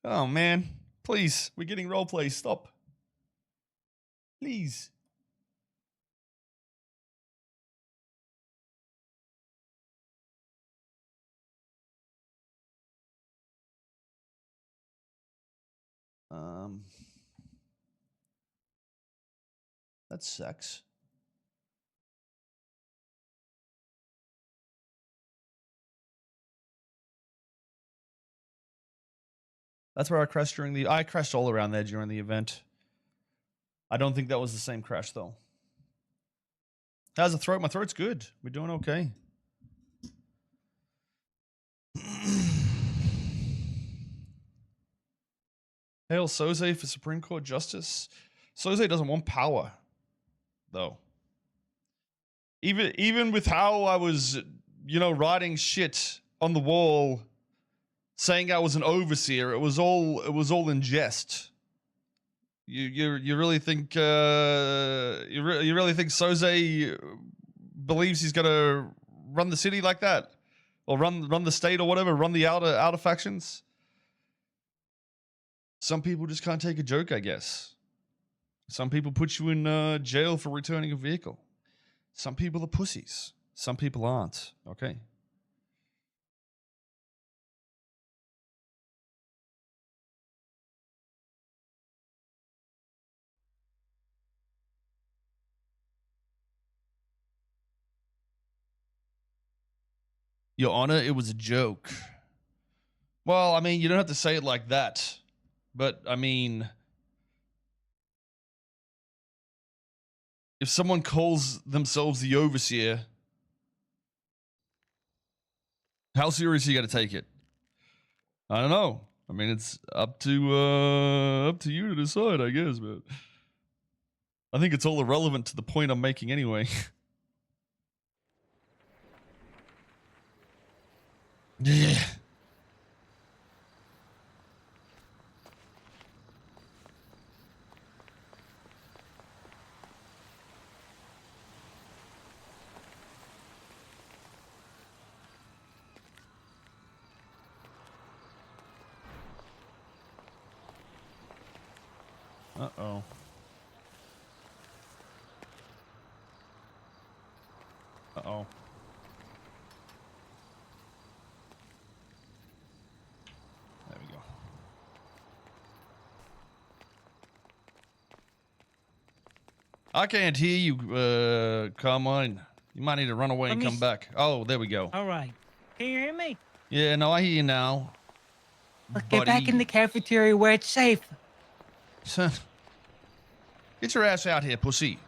Speaker 1: Oh man. Please. We're getting roleplay. Stop. Please. That sucks. That's where I crashed I crashed all around there during the event. I don't think that was the same crash though. How's the throat? My throat's good. We're doing okay. Hail Soze for Supreme Court Justice. Soze doesn't want power, though. Even with how I was, writing shit on the wall, saying I was an overseer, it was all in jest. You really think you really think Soze believes he's gonna run the city like that, or run the state or whatever, run the outer factions? Some people just can't take a joke, I guess. Some people put you in jail for returning a vehicle. Some people are pussies. Some people aren't. Okay. Your Honor, it was a joke. Well, I mean, you don't have to say it like that. But, I mean, if someone calls themselves the overseer, how serious you got to take it? I don't know. I mean, it's up to you to decide, I guess, but I think it's all irrelevant to the point I'm making anyway. Yeah. Uh-oh. Uh-oh. There we go. I can't hear you, Carmine. You might need to run away and come back. Oh, there we go.
Speaker 14: All right. Can you hear me?
Speaker 1: Yeah, no, I hear you now.
Speaker 14: Let's get back in the cafeteria where it's safe.
Speaker 1: Son, get your ass out here, pussy.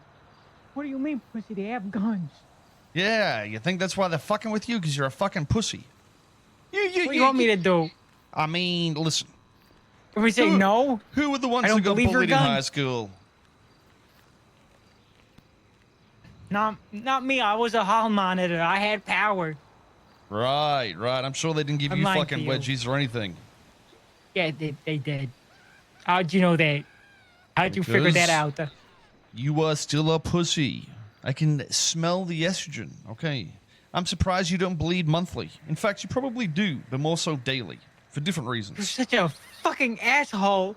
Speaker 14: What do you mean, pussy? They have guns.
Speaker 1: Yeah, you think that's why they're fucking with you? Because you're a fucking pussy.
Speaker 14: What do you want me to do?
Speaker 1: I mean, listen.
Speaker 14: Can we say no?
Speaker 1: Who were the ones
Speaker 14: I
Speaker 1: who
Speaker 14: don't
Speaker 1: got
Speaker 14: believe your
Speaker 1: bullied in
Speaker 14: gun.
Speaker 1: high school?
Speaker 14: Not me. I was a hall monitor. I had power.
Speaker 1: Right. I'm sure they didn't give
Speaker 14: I'm
Speaker 1: you
Speaker 14: lying
Speaker 1: fucking
Speaker 14: to you.
Speaker 1: wedgies or anything.
Speaker 14: Yeah, they did. How'd you know that? How'd you figure that out?
Speaker 1: You are still a pussy. I can smell the estrogen. Okay. I'm surprised you don't bleed monthly. In fact, you probably do, but more so daily, for different
Speaker 14: You're
Speaker 1: reasons.
Speaker 14: such a fucking asshole.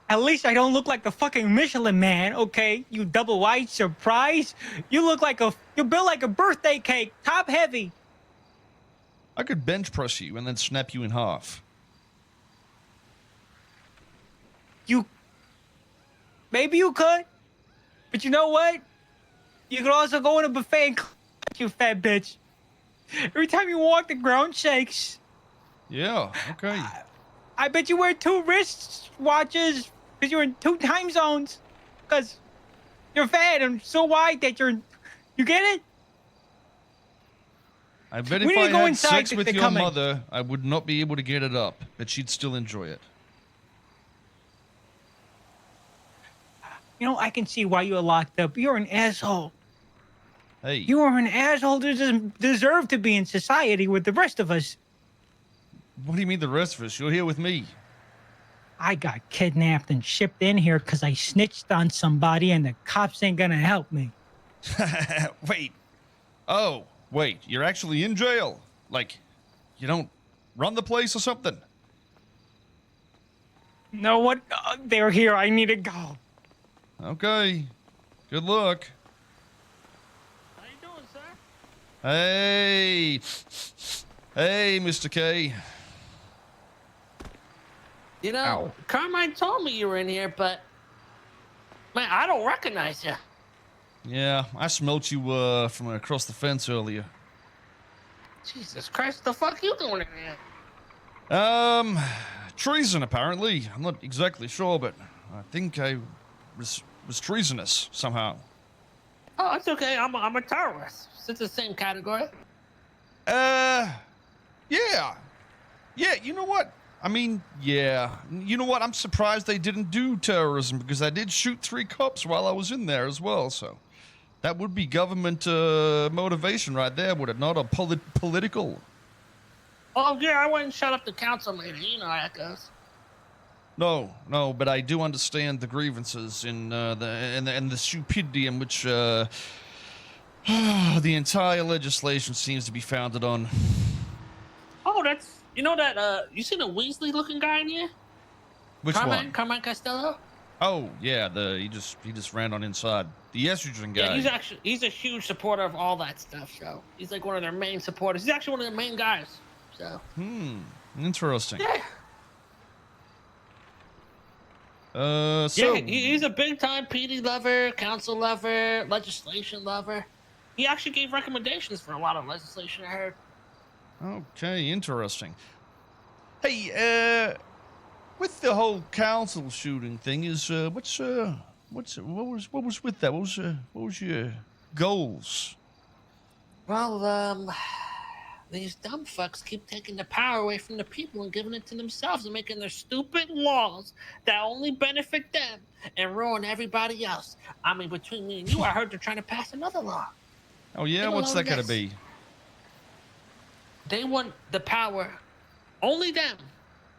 Speaker 14: At least I don't look like the fucking Michelin Man, okay? You double wide surprise. You built like a birthday cake, top heavy.
Speaker 1: I could bench press you and then snap you in half.
Speaker 14: Maybe you could, but you know what? You could also go in a buffet and you fat bitch. Every time you walk, the ground shakes.
Speaker 1: Yeah, okay.
Speaker 14: I bet you wear 2 wrist watches because you're in 2 time zones. Because you're fat and so wide that you get it?
Speaker 1: I bet
Speaker 14: We
Speaker 1: if
Speaker 14: need
Speaker 1: I
Speaker 14: to go
Speaker 1: had
Speaker 14: inside
Speaker 1: sex
Speaker 14: if
Speaker 1: with
Speaker 14: they're
Speaker 1: your
Speaker 14: coming.
Speaker 1: mother, I would not be able to get it up, but she'd still enjoy it.
Speaker 14: You know, I can see why you're locked up. You're an asshole.
Speaker 1: Hey.
Speaker 14: You are an asshole that doesn't deserve to be in society with the rest of us.
Speaker 1: What do you mean the rest of us? You're here with me.
Speaker 14: I got kidnapped and shipped in here because I snitched on somebody and the cops ain't gonna help me.
Speaker 1: Wait. Oh, wait. You're actually in jail. Like, you don't run the place or something?
Speaker 14: Know what? They're here. I need to go.
Speaker 1: Okay. Good luck.
Speaker 14: How you doing, sir?
Speaker 1: Hey. Hey, Mr. K.
Speaker 15: You know, Carmine told me you were in here, but man, I don't recognize you.
Speaker 1: Yeah, I smelt you from across the fence earlier.
Speaker 15: Jesus Christ, the fuck you doing in here?
Speaker 1: Treason apparently. I'm not exactly sure, but I think I was treasonous somehow.
Speaker 15: Oh, it's okay. I'm a terrorist. It's the same category.
Speaker 1: Yeah. Yeah, you know what? I mean, yeah. You know what? I'm surprised they didn't do terrorism because I did shoot 3 cops while I was in there as well, so that would be government motivation right there, would it not? Or political?
Speaker 15: Oh yeah, I went and shut up the council meeting. You know how that goes.
Speaker 1: No, but I do understand the grievances in the stupidity in which the entire legislation seems to be founded on.
Speaker 15: Oh, that's you know that you seen a Weasley-looking guy in here?
Speaker 1: Which one?
Speaker 15: Carmine Costello.
Speaker 1: Oh yeah, he just ran on inside. The estrogen guy.
Speaker 15: Yeah, he's a huge supporter of all that stuff. So he's like one of their main supporters. He's actually one of their main guys. So.
Speaker 1: Interesting.
Speaker 15: Yeah.
Speaker 1: So
Speaker 15: yeah, he's a big time PD lover, council lover, legislation lover. He actually gave recommendations for a lot of legislation I heard.
Speaker 1: Okay, interesting. Hey, with the whole council shooting thing, what was with that? What was your goals?
Speaker 15: Well, these dumb fucks keep taking the power away from the people and giving it to themselves and making their stupid laws that only benefit them and ruin everybody else. I mean, between me and you, I heard they're trying to pass another law.
Speaker 1: Oh yeah, what's that gonna be?
Speaker 15: They want the power, only them.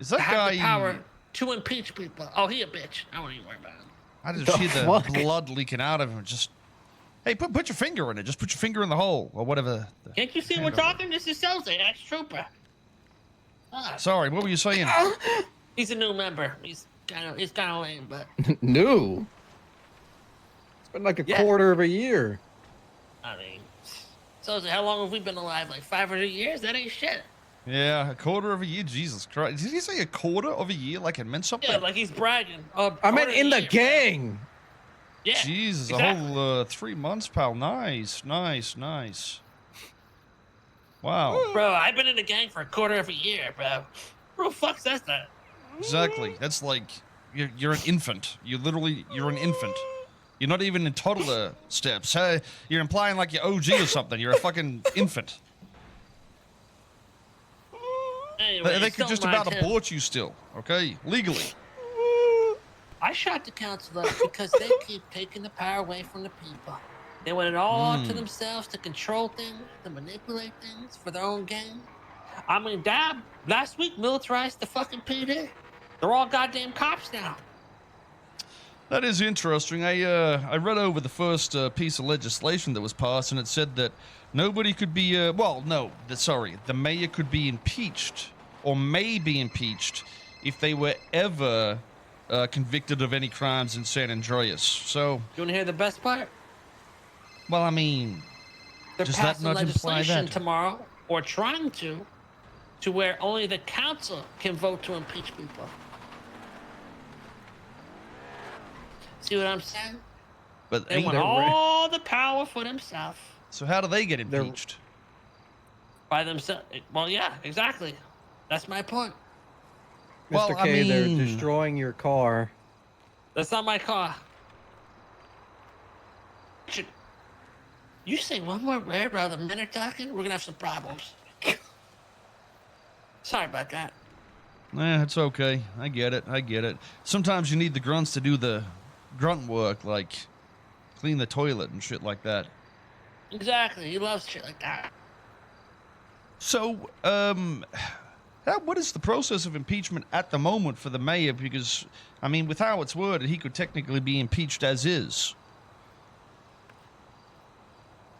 Speaker 1: Is that
Speaker 15: to
Speaker 1: guy
Speaker 15: have the power to impeach people? Oh, he a bitch. I won't even worry about him.
Speaker 1: I just hear the blood leaking out of him. Just hey, put your finger in it. Just put your finger in the hole or whatever.
Speaker 15: Can't you see we're talking? This is Soze, ex-trooper.
Speaker 1: Sorry, what were you saying?
Speaker 15: He's a new member. He's kind of lame, but
Speaker 16: New? It's been like a quarter of a year.
Speaker 15: I mean, Soze, how long have we been alive? Like 500 years? That ain't shit.
Speaker 1: Yeah, a quarter of a year. Jesus Christ! Did he say a quarter of a year? Like it meant something?
Speaker 15: Yeah, like he's bragging.
Speaker 16: I meant in the gang.
Speaker 15: Yeah.
Speaker 1: Jesus,
Speaker 15: exactly.
Speaker 1: a whole 3 months, pal. Nice. Wow.
Speaker 15: Bro, I've been in the gang for a quarter of a year, bro. Who the fuck's that?
Speaker 1: Exactly. That's like you're an infant. You're an infant. You're not even in toddler steps. Hey, you're implying like you're OG or something. You're a fucking infant.
Speaker 15: Anyway,
Speaker 1: They could
Speaker 15: don't
Speaker 1: just
Speaker 15: mind
Speaker 1: about
Speaker 15: him.
Speaker 1: abort you still, okay? Legally.
Speaker 15: I shot the council up because they keep taking the power away from the people. They want it all to themselves to control things, to manipulate things for their own gain. I mean, Dab, last week militarized the fucking PD. They're all goddamn cops now.
Speaker 1: That is interesting. I read over the first piece of legislation that was passed, and it said that nobody could be the mayor could be impeached or may be impeached if they were ever convicted of any crimes in San Andreas. So,
Speaker 15: You want to hear the best part?
Speaker 1: well, I mean,
Speaker 15: They're
Speaker 1: does that
Speaker 15: passing
Speaker 1: not imply
Speaker 15: legislation
Speaker 1: that?
Speaker 15: tomorrow, or trying to where only the council can vote to impeach people. See what I'm saying?
Speaker 1: But
Speaker 15: They
Speaker 1: ain't
Speaker 15: want
Speaker 1: there-
Speaker 15: all the power for themselves.
Speaker 1: So how do they get impeached?
Speaker 15: By themselves. Well, yeah, exactly. That's my point.
Speaker 16: Mr.
Speaker 1: Well, I
Speaker 16: K, they're
Speaker 1: mean-
Speaker 16: destroying your car.
Speaker 15: That's not my car. You say one more word while the men are talking, we're gonna have some problems. Sorry about that.
Speaker 1: It's okay. I get it. Sometimes you need the grunts to do the grunt work, like clean the toilet and shit like that.
Speaker 15: Exactly. He loves shit like that.
Speaker 1: So, what is the process of impeachment at the moment for the mayor? Because, I mean, with how it's worded, he could technically be impeached as is.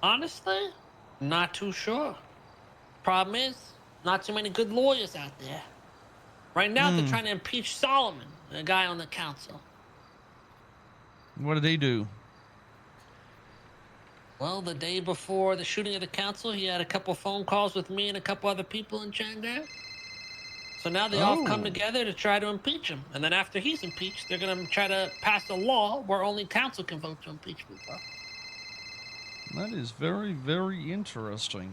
Speaker 15: Honestly, not too sure. Problem is, not too many good lawyers out there. Right now, they're trying to impeach Solomon, the guy on the council.
Speaker 1: What did he do?
Speaker 15: Well, the day before the shooting of the council, he had a couple phone calls with me and a couple other people in Shanghai. So now they all come together to try to impeach him. And then after he's impeached, they're going to try to pass a law where only council can vote to impeach people.
Speaker 1: That is very, very interesting.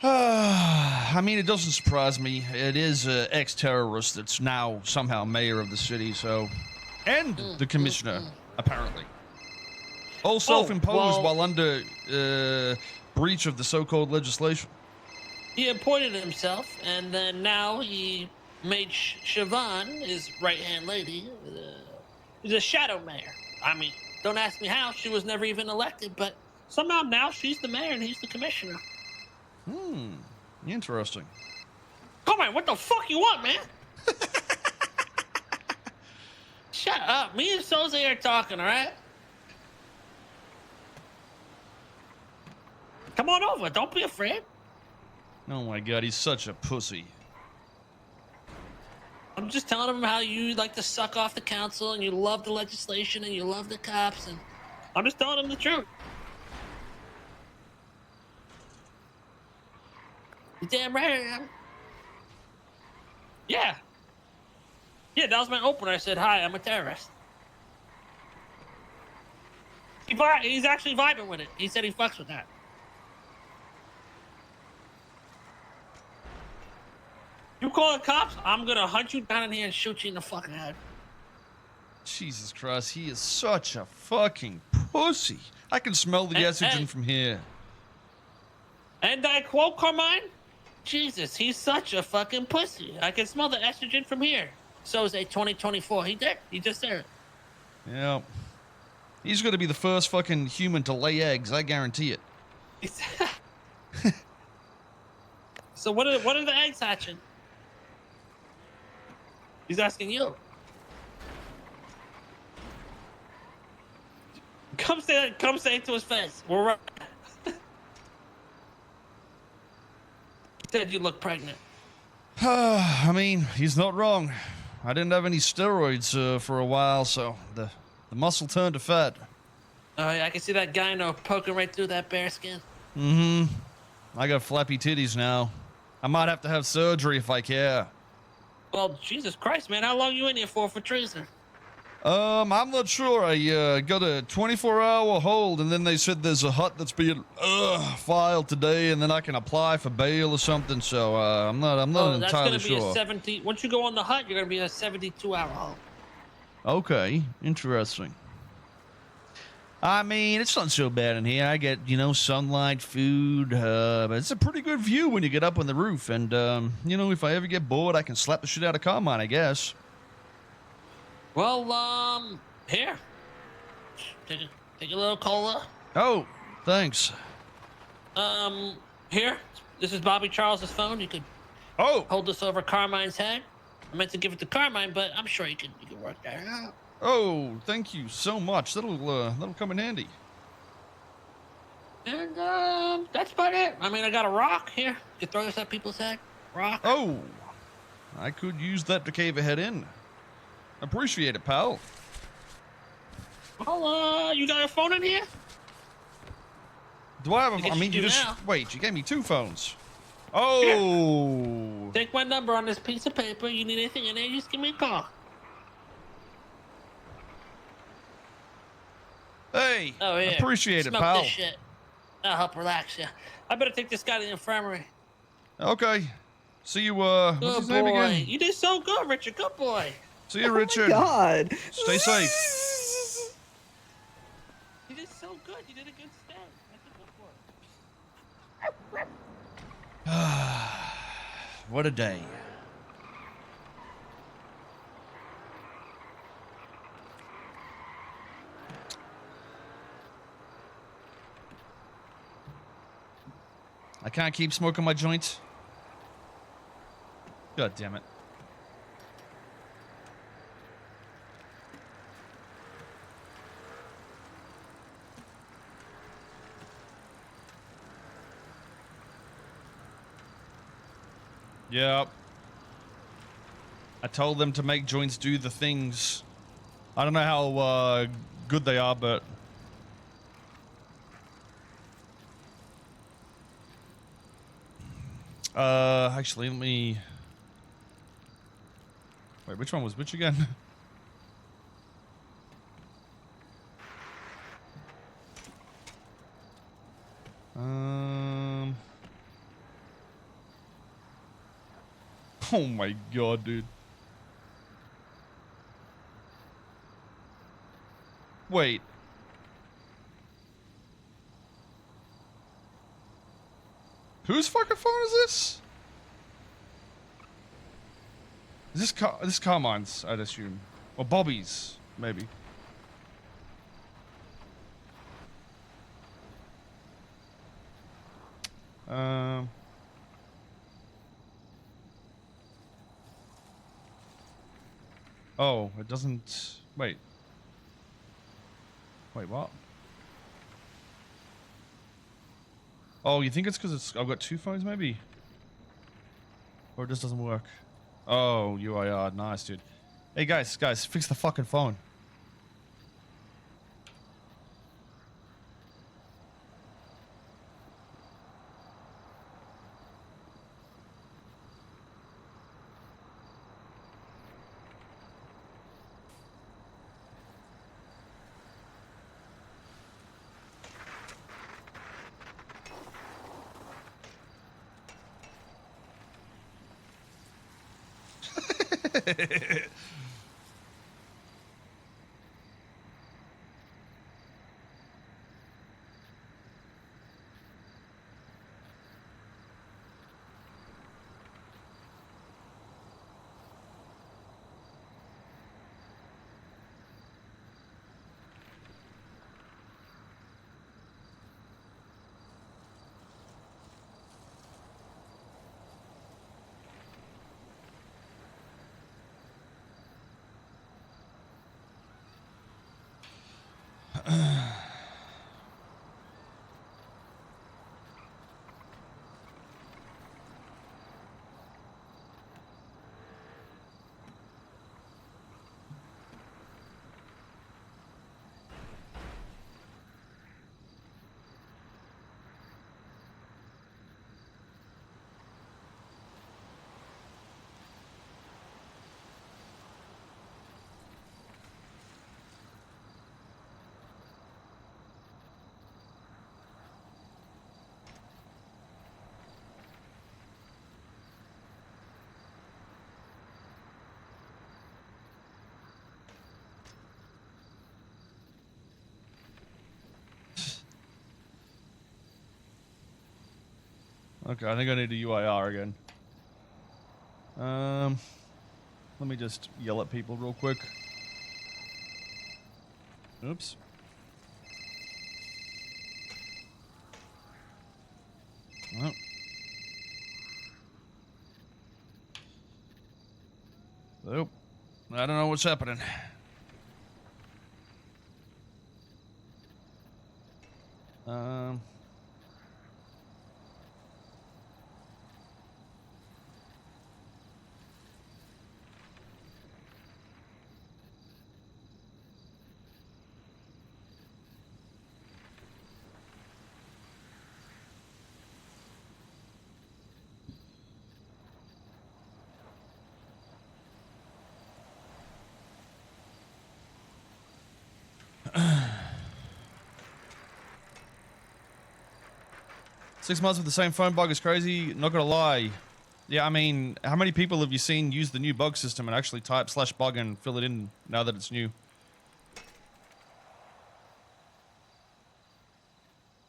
Speaker 1: I mean, it doesn't surprise me. It is an ex-terrorist that's now somehow mayor of the city, so... And the commissioner, apparently. All self-imposed while under breach of the so-called legislation.
Speaker 15: He appointed himself, and then now he made Siobhan, his right-hand lady, he's a shadow mayor. I mean, don't ask me how. She was never even elected, but somehow now she's the mayor and he's the commissioner.
Speaker 1: Interesting.
Speaker 15: Come on, what the fuck you want, man? Shut up. Me and Soze are talking, all right? Come on over. Don't be afraid.
Speaker 1: Oh my god, he's such a pussy.
Speaker 15: I'm just telling him how you like to suck off the council and you love the legislation and you love the cops, and I'm just telling him the truth. You damn right I am. Yeah. Yeah, that was my opener. I said, hi, I'm a terrorist. He's actually vibing with it. He said he fucks with that. You call the cops, I'm gonna hunt you down in here and shoot you in the fucking head.
Speaker 1: Jesus Christ, he is such a fucking pussy. I can smell the estrogen from here.
Speaker 15: And I quote Carmine, Jesus, he's such a fucking pussy. I can smell the estrogen from here. Soze 2024. He did. He just said it.
Speaker 1: Yeah. He's going to be the first fucking human to lay eggs, I guarantee it.
Speaker 15: So what are the eggs hatching? He's asking you. Come say it to his face. We're right. Said you look pregnant.
Speaker 1: I mean, he's not wrong. I didn't have any steroids for a while, so the muscle turned to fat.
Speaker 15: Oh yeah, I can see that gyno poking right through that bear skin.
Speaker 1: I got flappy titties now. I might have to have surgery if I care.
Speaker 15: Well, Jesus Christ, man, how long you in here for treason?
Speaker 1: I'm not sure. I got a 24-hour hold, and then they said there's a hut that's being filed today, and then I can apply for bail or something. So I'm not
Speaker 15: that's
Speaker 1: entirely
Speaker 15: gonna be
Speaker 1: sure.
Speaker 15: a 70. Once you go on the hut, you're gonna be a 72-hour hold.
Speaker 1: Okay, interesting. I mean, it's not so bad in here. I get, sunlight, food, but it's a pretty good view when you get up on the roof. And, if I ever get bored, I can slap the shit out of Carmine, I guess.
Speaker 15: Well, here. Take a little cola.
Speaker 1: Oh, thanks.
Speaker 15: Here. This is Bobby Charles's phone. You could hold this over Carmine's head. I meant to give it to Carmine, but I'm sure you can work that out.
Speaker 1: Oh, thank you so much. That'll come in handy.
Speaker 15: And that's about it. I mean, I got a rock here. You throw this at people's head. Rock.
Speaker 1: Oh, I could use that to cave a head in. Appreciate it, pal.
Speaker 15: Well, you got your phone in here?
Speaker 1: Do I have a
Speaker 15: I guess
Speaker 1: I mean,
Speaker 15: you
Speaker 1: you
Speaker 15: do
Speaker 1: just
Speaker 15: now.
Speaker 1: wait. You gave me 2 phones. Oh.
Speaker 15: Take my number on this piece of paper. You need anything in there, just give me a call.
Speaker 1: Hey.
Speaker 15: Oh, yeah.
Speaker 1: Appreciate it,
Speaker 15: Smoke
Speaker 1: pal.
Speaker 15: this shit. I'll help relax you. I better take this guy to the infirmary.
Speaker 1: Okay. See you. What's
Speaker 15: Good
Speaker 1: his name
Speaker 15: boy.
Speaker 1: again?
Speaker 15: You did so good, Richard. Good boy.
Speaker 1: See you, Richard.
Speaker 16: God.
Speaker 1: Stay safe.
Speaker 15: You did so good. You did a good step. That's a good boy.
Speaker 1: What a day. I can't keep smoking my joint. God damn it. Yep. I told them to make joints do the things. I don't know how good they are, but actually, let me. Wait, which one was which again? Oh my god, dude. Wait. Whose fucking phone is this? Is this Carmine's, I'd assume. Or Bobby's, maybe. Oh, it doesn't... Wait. Wait, what? Oh, you think it's because I've got 2 phones, maybe? Or it just doesn't work? Oh, UIR. Nice, dude. Hey, guys, fix the fucking phone. Okay, I think I need a UIR again. Let me just yell at people real quick. Oops. Well. Nope. I don't know what's happening. Um. Six months with the same phone bug is crazy. Not gonna lie. Yeah, I mean, how many people have you seen use the new bug system and actually type /bug and fill it in now that it's new?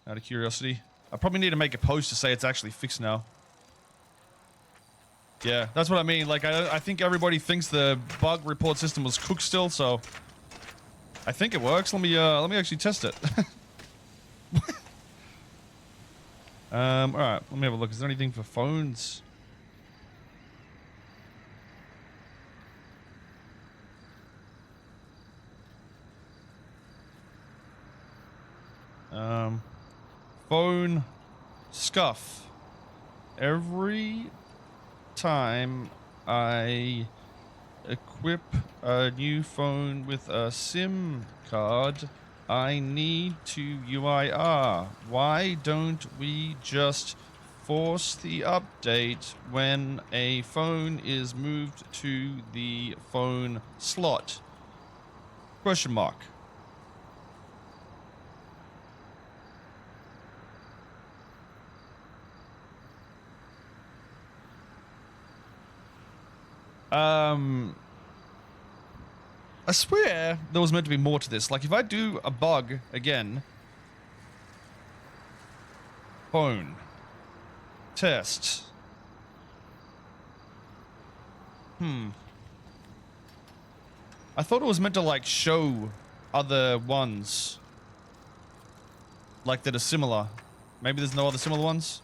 Speaker 1: Out of curiosity. I probably need to make a post to say it's actually fixed now. Yeah, that's what I mean. Like, I think everybody thinks the bug report system was cooked still, so I think it works. Let me actually test it. All right, let me have a look. Is there anything for phones? Phone scuff. Every time I equip a new phone with a SIM card, I need to UIR. Why don't we just force the update when a phone is moved to the phone slot? Question mark. I swear there was meant to be more to this. Like, if I do a bug again, phone, test. I thought it was meant to, like, show other ones, like, that are similar. Maybe there's no other similar ones?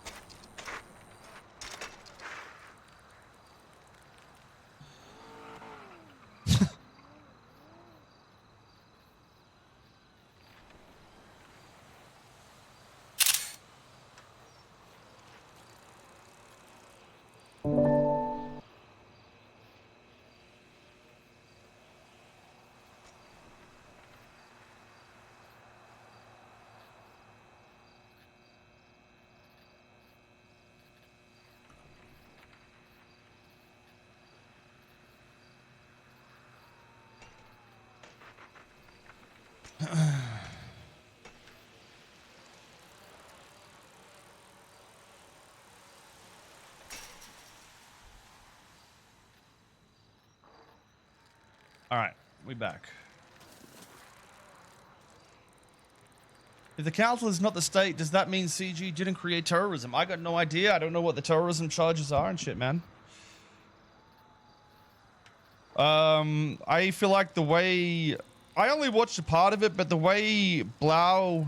Speaker 1: All right, we back. If the council is not the state, does that mean CG didn't create terrorism? I got no idea. I don't know what the terrorism charges are and shit, man. I feel like the way... I only watched a part of it, but the way Blau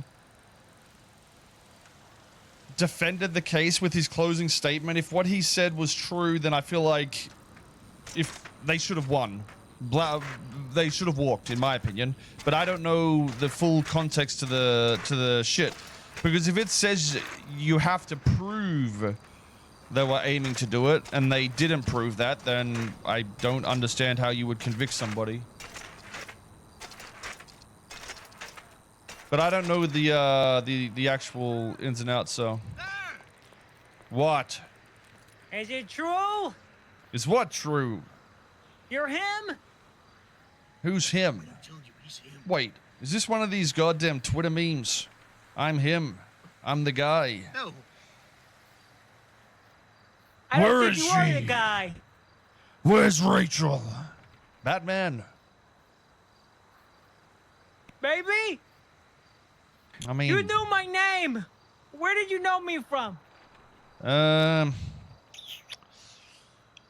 Speaker 1: defended the case with his closing statement, if what he said was true, then I feel like if they should have won. They should have walked, in my opinion, but I don't know the full context to the shit, because if it says you have to prove they were aiming to do it and they didn't prove that, then I don't understand how you would convict somebody. But I don't know the actual ins and outs, so. What?
Speaker 14: Is it true?
Speaker 1: Is what true?
Speaker 14: You're him?
Speaker 1: Who's him? Wait, is this one of these goddamn Twitter memes? I'm him. I'm the guy.
Speaker 14: No. I don't think you are the guy.
Speaker 1: Where's Rachel? Batman.
Speaker 14: Baby?
Speaker 1: I mean...
Speaker 14: You knew my name. Where did you know me from?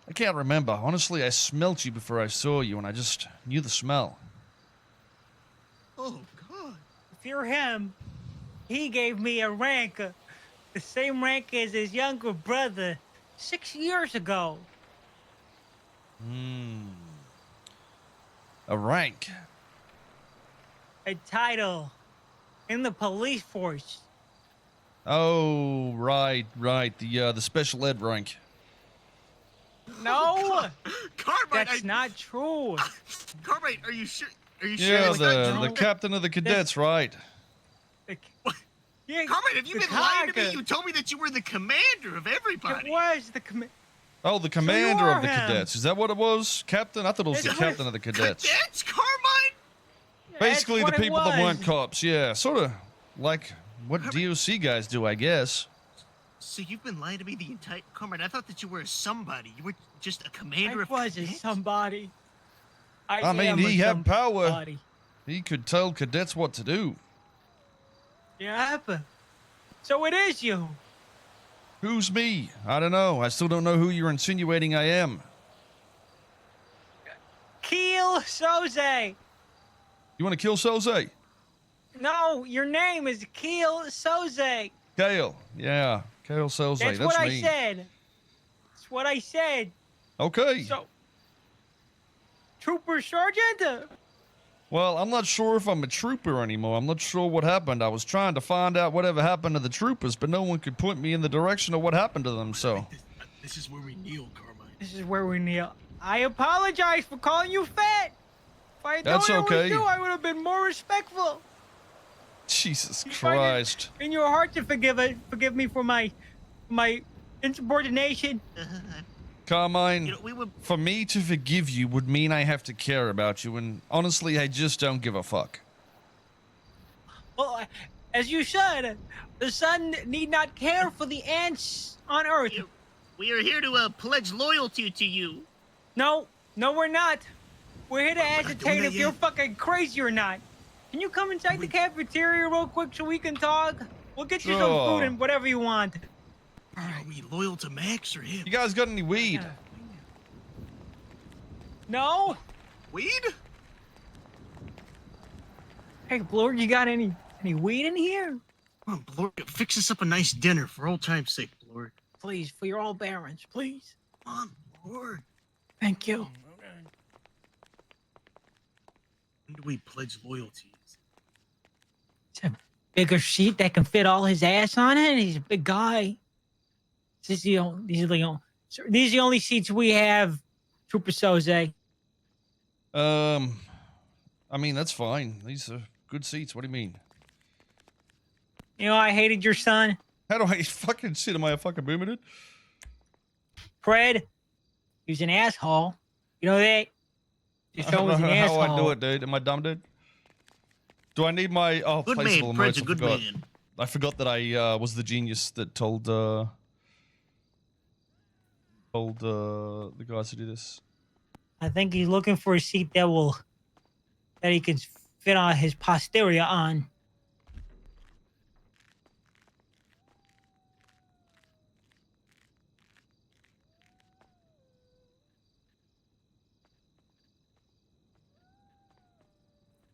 Speaker 1: I can't remember. Honestly, I smelt you before I saw you, and I just knew the smell.
Speaker 14: Oh, God. If you're him, he gave me a rank. The same rank as his younger brother 6 years ago.
Speaker 1: A rank.
Speaker 14: A title in the police force.
Speaker 1: Oh, right. The special ed rank.
Speaker 14: No,
Speaker 9: Carmine,
Speaker 14: that's not true.
Speaker 9: Carmine, are you sure? Are you
Speaker 1: Yeah,
Speaker 9: sure?
Speaker 1: the captain of the cadets, right?
Speaker 14: Yeah,
Speaker 9: Carmine, have you
Speaker 14: the
Speaker 9: been lying to
Speaker 14: cock.
Speaker 9: me? You told me that you were the commander of everybody.
Speaker 14: It was the command.
Speaker 1: Oh, the commander of the
Speaker 14: him.
Speaker 1: cadets. Is that what it was? Captain? I thought it was
Speaker 14: It's
Speaker 1: the captain of the cadets.
Speaker 9: Cadets, Carmine?
Speaker 1: Basically, the
Speaker 14: what it
Speaker 1: people that weren't
Speaker 14: was.
Speaker 1: cops. Yeah, sort of like what DOC guys do, I guess.
Speaker 9: So you've been lying to me the entire... Carmine, I thought that you were a somebody. You were just a commander
Speaker 14: I
Speaker 9: of
Speaker 14: was a
Speaker 9: cadets?
Speaker 14: somebody.
Speaker 1: I mean,
Speaker 14: am
Speaker 1: he
Speaker 14: a
Speaker 1: had power.
Speaker 14: somebody.
Speaker 1: He could tell cadets what to do.
Speaker 14: Yep. So it is you.
Speaker 1: Who's me? I don't know. I still don't know who you're insinuating I am.
Speaker 14: Keel Soze.
Speaker 1: You want to kill Soze?
Speaker 14: No, your name is Keel Soze.
Speaker 1: Kale. Yeah, Kale Soze.
Speaker 14: That's
Speaker 1: That's
Speaker 14: what
Speaker 1: me.
Speaker 14: I said. That's what I said.
Speaker 1: Okay.
Speaker 14: So, Trooper Sergeant.
Speaker 1: Well, I'm not sure if I'm a trooper anymore. I'm not sure what happened. I was trying to find out whatever happened to the troopers, but no one could point me in the direction of what happened to them, so.
Speaker 9: This is where we kneel, Carmine.
Speaker 14: This is where we kneel. I apologize for calling you fat. If I had
Speaker 1: That's
Speaker 14: known it
Speaker 1: okay.
Speaker 14: was you, I would have been more respectful.
Speaker 1: Jesus
Speaker 14: You find it
Speaker 1: Christ.
Speaker 14: in your heart to forgive me for my insubordination.
Speaker 1: Carmine,
Speaker 9: You know, we would...
Speaker 1: for me to forgive you would mean I have to care about you, and honestly, I just don't give a fuck.
Speaker 14: Well, as you should. The sun need not care for the ants on Earth.
Speaker 9: We are here to pledge loyalty to you.
Speaker 14: No, we're not. We're here to
Speaker 9: We're not doing
Speaker 14: ascertain
Speaker 9: that
Speaker 14: if you're
Speaker 9: yet.
Speaker 14: fucking crazy or not. Can you come inside the cafeteria real quick so we can talk? We'll get you some
Speaker 1: Sure.
Speaker 14: food and whatever you want.
Speaker 9: Are we loyal to Max or him?
Speaker 1: You guys got any weed?
Speaker 14: No?
Speaker 9: Weed?
Speaker 14: Hey, Blord, you got any weed in here?
Speaker 9: Come on, Blord, fix us up a nice dinner for old time's sake, Blord.
Speaker 14: Please, for your old barons, please.
Speaker 9: Come on, Blord.
Speaker 14: Thank you.
Speaker 9: When do we pledge loyalty?
Speaker 14: It's a bigger seat that can fit all his ass on it. He's a big guy. These are the only seats we have, Trooper Soze.
Speaker 1: I mean, that's fine. These are good seats. What do you mean?
Speaker 14: You know, I hated your son.
Speaker 1: How do I fucking sit? Am I a fucking boomer, dude?
Speaker 14: Fred, he was an asshole. You know that? Just
Speaker 1: I don't
Speaker 14: always
Speaker 1: know
Speaker 14: an
Speaker 1: how
Speaker 14: asshole.
Speaker 1: I do it, dude. Am I dumb, dude? Do I need my
Speaker 9: Good
Speaker 1: placeable
Speaker 9: man, Fred's
Speaker 1: emotes?
Speaker 9: a good
Speaker 1: forgot.
Speaker 9: man.
Speaker 1: I forgot that I was the genius that told the guys to do this.
Speaker 14: I think he's looking for a seat that he can fit on his posterior on.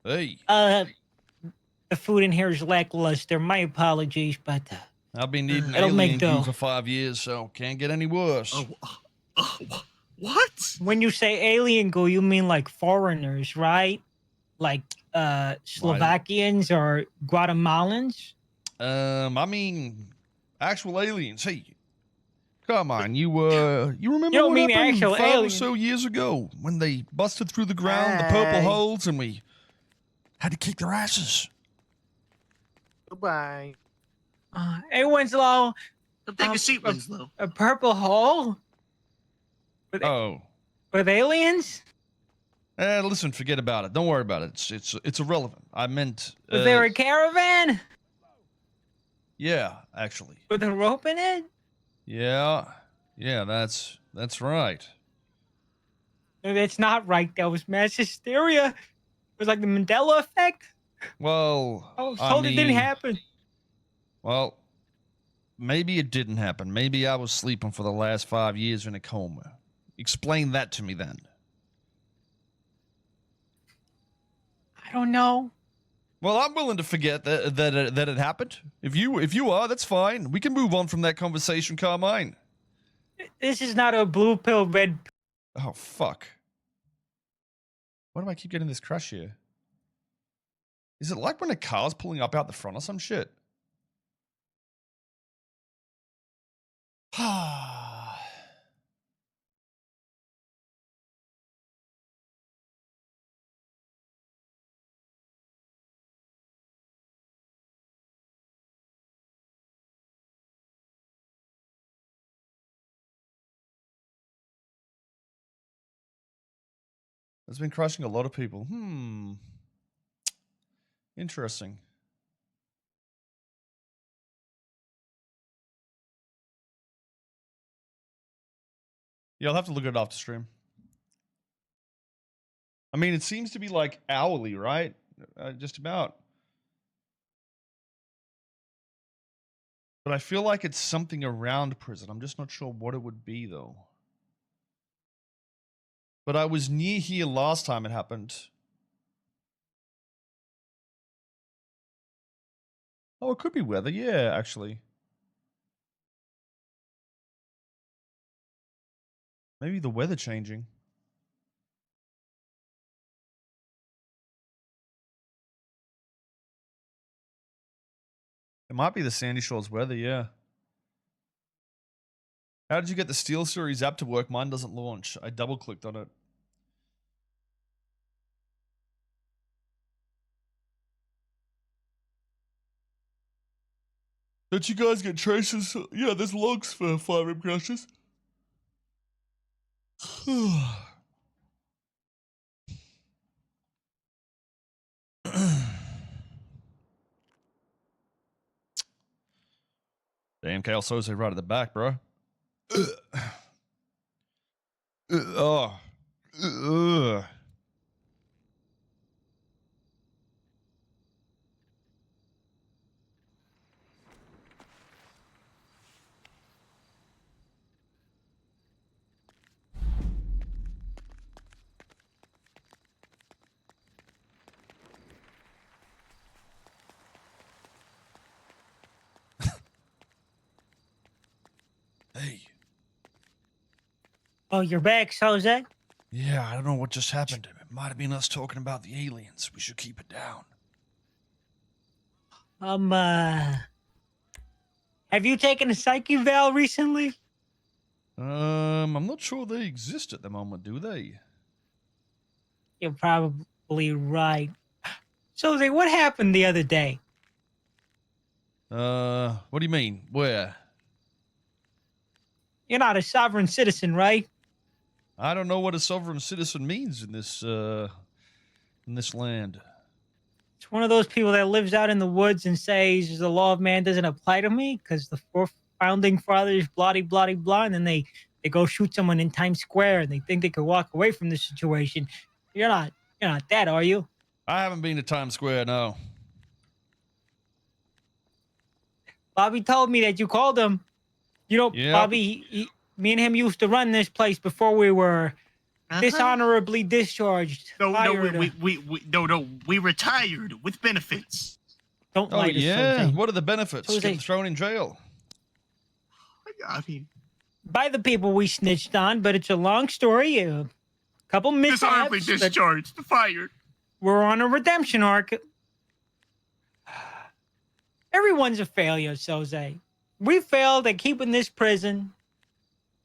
Speaker 1: Hey,
Speaker 14: The food in here is lackluster. My apologies, but
Speaker 1: I've been eating
Speaker 14: it'll make
Speaker 1: alien goo
Speaker 14: dough.
Speaker 1: for 5 years, so can't get any worse.
Speaker 9: What?
Speaker 14: When you say alien goo, you mean like foreigners, right? Like Slovakians or Guatemalans?
Speaker 1: I mean, actual aliens. Hey, come on, you remember
Speaker 14: You don't
Speaker 1: what
Speaker 14: mean
Speaker 1: happened
Speaker 14: actual
Speaker 1: 5 or
Speaker 14: aliens.
Speaker 1: so years ago when they busted through the ground, the purple holes, and we had to kick their asses.
Speaker 16: Goodbye.
Speaker 14: Hey, Winslow.
Speaker 9: Come take a seat, Winslow.
Speaker 14: A purple hole?
Speaker 1: Oh.
Speaker 14: With aliens?
Speaker 1: Listen, forget about it. Don't worry about it. It's irrelevant. I meant.
Speaker 14: Was there a caravan
Speaker 1: Yeah, actually.
Speaker 14: with a rope in it?
Speaker 1: Yeah, that's right.
Speaker 14: No, that's not right. That was mass hysteria. It was like the Mandela effect.
Speaker 1: Well,
Speaker 14: I was told it didn't happen.
Speaker 1: Well, maybe it didn't happen. Maybe I was sleeping for the last 5 years in a coma. Explain that to me then.
Speaker 14: I don't know.
Speaker 1: Well, I'm willing to forget that it happened. If you are, that's fine. We can move on from that conversation, Carmine.
Speaker 14: This is not a blue pill, red.
Speaker 1: Oh fuck! Why do I keep getting this crash here? Is it like when a car's pulling up out the front or some shit? It's been crushing a lot of people. Interesting. Yeah, I'll have to look at it after stream. I mean, it seems to be like hourly, right? Just about. But I feel like it's something around prison. I'm just not sure what it would be, though. But I was near here last time it happened. Oh, it could be weather. Yeah, actually. Maybe the weather changing. It might be the Sandy Shores weather, yeah. How did you get the Steel Series app to work? Mine doesn't launch. I double-clicked on it. Don't you guys get traces? Yeah, there's logs for fire rim crashes. Damn, Kale Soze right at the back, bro. Hey.
Speaker 14: Oh, you're back, Soze?
Speaker 1: Yeah, I don't know what just happened. It might have been us talking about the aliens. We should keep it down.
Speaker 14: Have you taken a psyche val recently?
Speaker 1: I'm not sure they exist at the moment, do they?
Speaker 14: You're probably right. Soze, what happened the other day?
Speaker 1: What do you mean? Where?
Speaker 14: You're not a sovereign citizen, right?
Speaker 1: I don't know what a sovereign citizen means in this land.
Speaker 14: It's one of those people that lives out in the woods and says the law of man doesn't apply to me because the four founding fathers blah blah blah, and then they go shoot someone in Times Square and they think they could walk away from the situation. You're not that, are you?
Speaker 1: I haven't been to Times Square, no.
Speaker 14: Bobby told me that you called him. You know,
Speaker 1: Yep.
Speaker 14: Bobby, me and him used to run this place before we were dishonorably discharged.
Speaker 17: No, we retired with benefits.
Speaker 14: Don't
Speaker 1: Oh,
Speaker 14: lie to
Speaker 1: yeah?
Speaker 14: Soze.
Speaker 1: What are the benefits?
Speaker 14: Soze.
Speaker 1: Getting thrown in jail.
Speaker 17: I mean,
Speaker 14: By the people we snitched on, but it's a long story. A couple mishaps.
Speaker 17: dishonorably discharged, fired.
Speaker 14: We're on a redemption arc. Everyone's a failure, Soze. We failed at keeping this prison.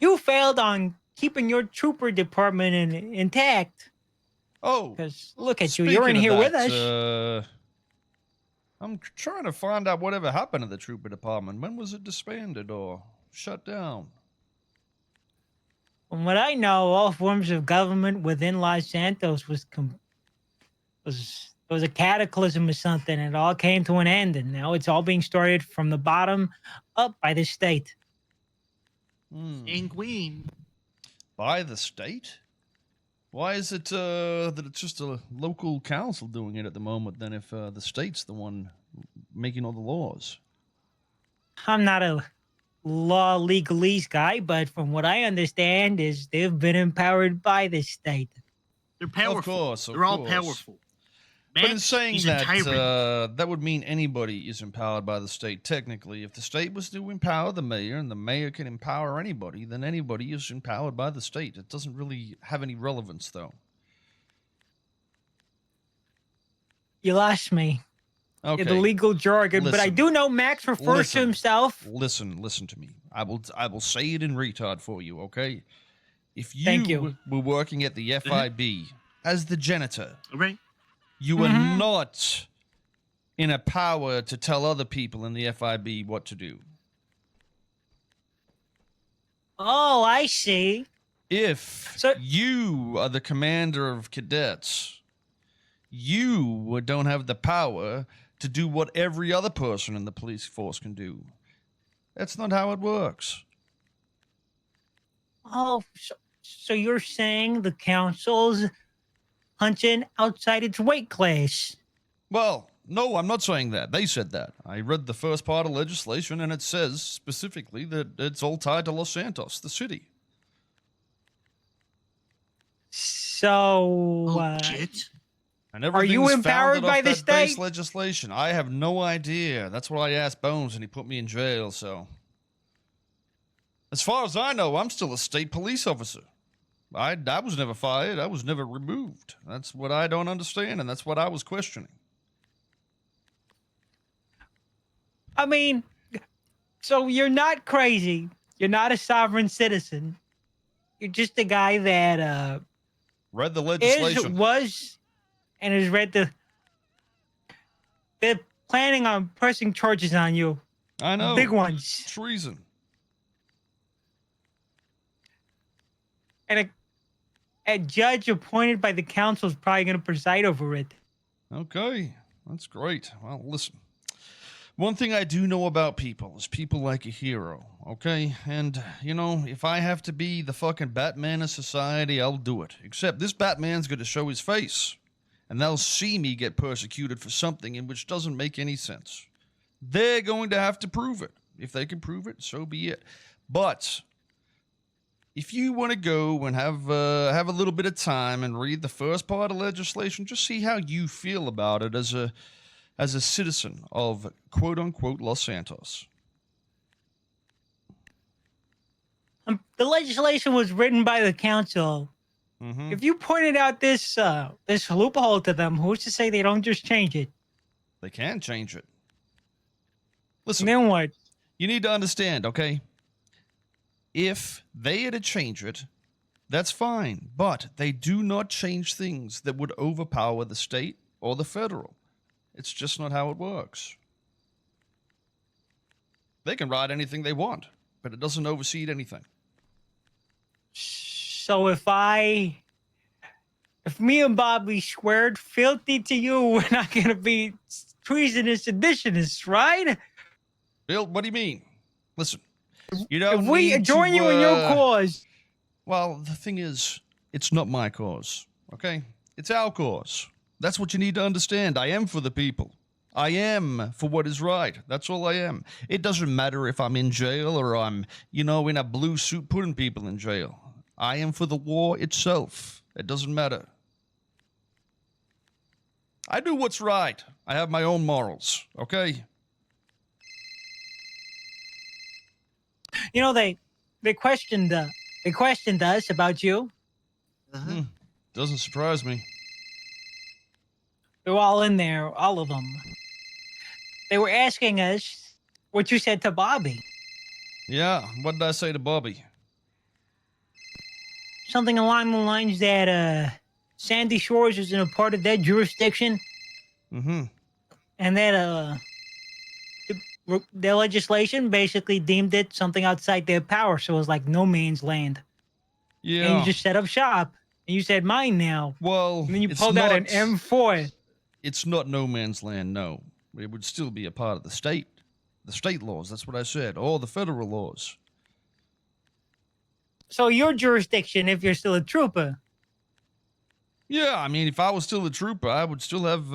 Speaker 14: You failed on keeping your trooper department intact.
Speaker 1: Oh,
Speaker 14: because look at you. You're in here with us.
Speaker 1: I'm trying to find out whatever happened to the trooper department. When was it disbanded or shut down?
Speaker 14: From what I know, all forms of government within Los Santos was a cataclysm or something. It all came to an end, and now it's all being started from the bottom up by the state.
Speaker 17: Queen.
Speaker 1: By the state? Why is it that it's just a local council doing it at the moment then if the state's the one making all the laws?
Speaker 14: I'm not a law legalese guy, but from what I understand is they've been empowered by the state.
Speaker 17: They're powerful.
Speaker 1: Of course,
Speaker 17: They're all powerful.
Speaker 1: But in saying
Speaker 17: he's a
Speaker 1: that,
Speaker 17: tyrant.
Speaker 1: that would mean anybody is empowered by the state, technically. If the state was to empower the mayor and the mayor can empower anybody, then anybody is empowered by the state. It doesn't really have any relevance, though.
Speaker 14: You lost me.
Speaker 1: Okay.
Speaker 14: the legal jargon, but I
Speaker 1: Listen.
Speaker 14: do know Max refers to himself.
Speaker 1: Listen to me. I will say it in retard for you, okay? If
Speaker 14: Thank you.
Speaker 1: were working at the FIB as the janitor,
Speaker 17: Right.
Speaker 1: you were not in a power to tell other people in the FIB what to do.
Speaker 14: Oh, I see.
Speaker 1: If you are the commander of cadets, you don't have the power to do what every other person in the police force can do. That's not how it works.
Speaker 14: Oh, so you're saying the council's punching outside its weight class?
Speaker 1: Well, no, I'm not saying that. They said that. I read the first part of legislation, and it says specifically that it's all tied to Los Santos, the city.
Speaker 14: So,
Speaker 1: And
Speaker 14: are you
Speaker 1: everything's
Speaker 14: empowered
Speaker 1: founded
Speaker 14: by
Speaker 1: off
Speaker 14: the
Speaker 1: that base
Speaker 14: state?
Speaker 1: legislation. I have no idea. That's what I asked Bones, and he put me in jail. So, as far as I know, I'm still a state police officer. I was never fired. I was never removed. That's what I don't understand, and that's what I was questioning.
Speaker 14: I mean, so you're not crazy. You're not a sovereign citizen. You're just a guy that
Speaker 1: Read the legislation.
Speaker 14: And has read the. They're planning on pressing charges on you.
Speaker 1: I know.
Speaker 14: Big ones.
Speaker 1: Treason.
Speaker 14: And a judge appointed by the council is probably going to preside over it.
Speaker 1: Okay, that's great. Well, listen. One thing I do know about people is people like a hero, okay? And, you know, if I have to be the fucking Batman of society, I'll do it. Except this Batman's going to show his face. And they'll see me get persecuted for something in which doesn't make any sense. They're going to have to prove it. If they can prove it, so be it. But if you want to go and have a little bit of time and read the first part of legislation, just see how you feel about it as a citizen of quote-unquote Los Santos.
Speaker 14: The legislation was written by the council.
Speaker 1: Mm-hmm.
Speaker 14: If you pointed out this loophole to them, who's to say they don't just change it?
Speaker 1: They can change it. Listen.
Speaker 14: Then what?
Speaker 1: You need to understand, okay? If they had to change it, that's fine. But they do not change things that would overpower the state or the federal. It's just not how it works. They can write anything they want, but it doesn't oversee anything.
Speaker 14: So if me and Bobby sweared filthy to you, we're not going to be treasonous seditionists, right?
Speaker 1: Bill, what do you mean? Listen, you don't
Speaker 14: if we
Speaker 1: need
Speaker 14: join
Speaker 1: to,
Speaker 14: you in your cause.
Speaker 1: Well, the thing is, it's not my cause, okay? It's our cause. That's what you need to understand. I am for the people. I am for what is right. That's all I am. It doesn't matter if I'm in jail or I'm, in a blue suit putting people in jail. I am for the war itself. It doesn't matter. I do what's right. I have my own morals, okay?
Speaker 14: They questioned us about you.
Speaker 1: Doesn't surprise me.
Speaker 14: They're all in there, all of them. They were asking us what you said to Bobby.
Speaker 1: Yeah, what did I say to Bobby?
Speaker 14: Something along the lines that Sandy Shores isn't a part of their jurisdiction.
Speaker 1: Mm-hmm.
Speaker 14: And that their legislation basically deemed it something outside their power. So it was like no man's land.
Speaker 1: Yeah.
Speaker 14: And you just set up shop. And you said mine now.
Speaker 1: Well,
Speaker 14: and then you pulled out an M4.
Speaker 1: It's not no man's land, no. It would still be a part of the state. The state laws, that's what I said. Or the federal laws.
Speaker 14: So your jurisdiction, if you're still a trooper.
Speaker 1: Yeah, I mean, if I was still a trooper, I would still have,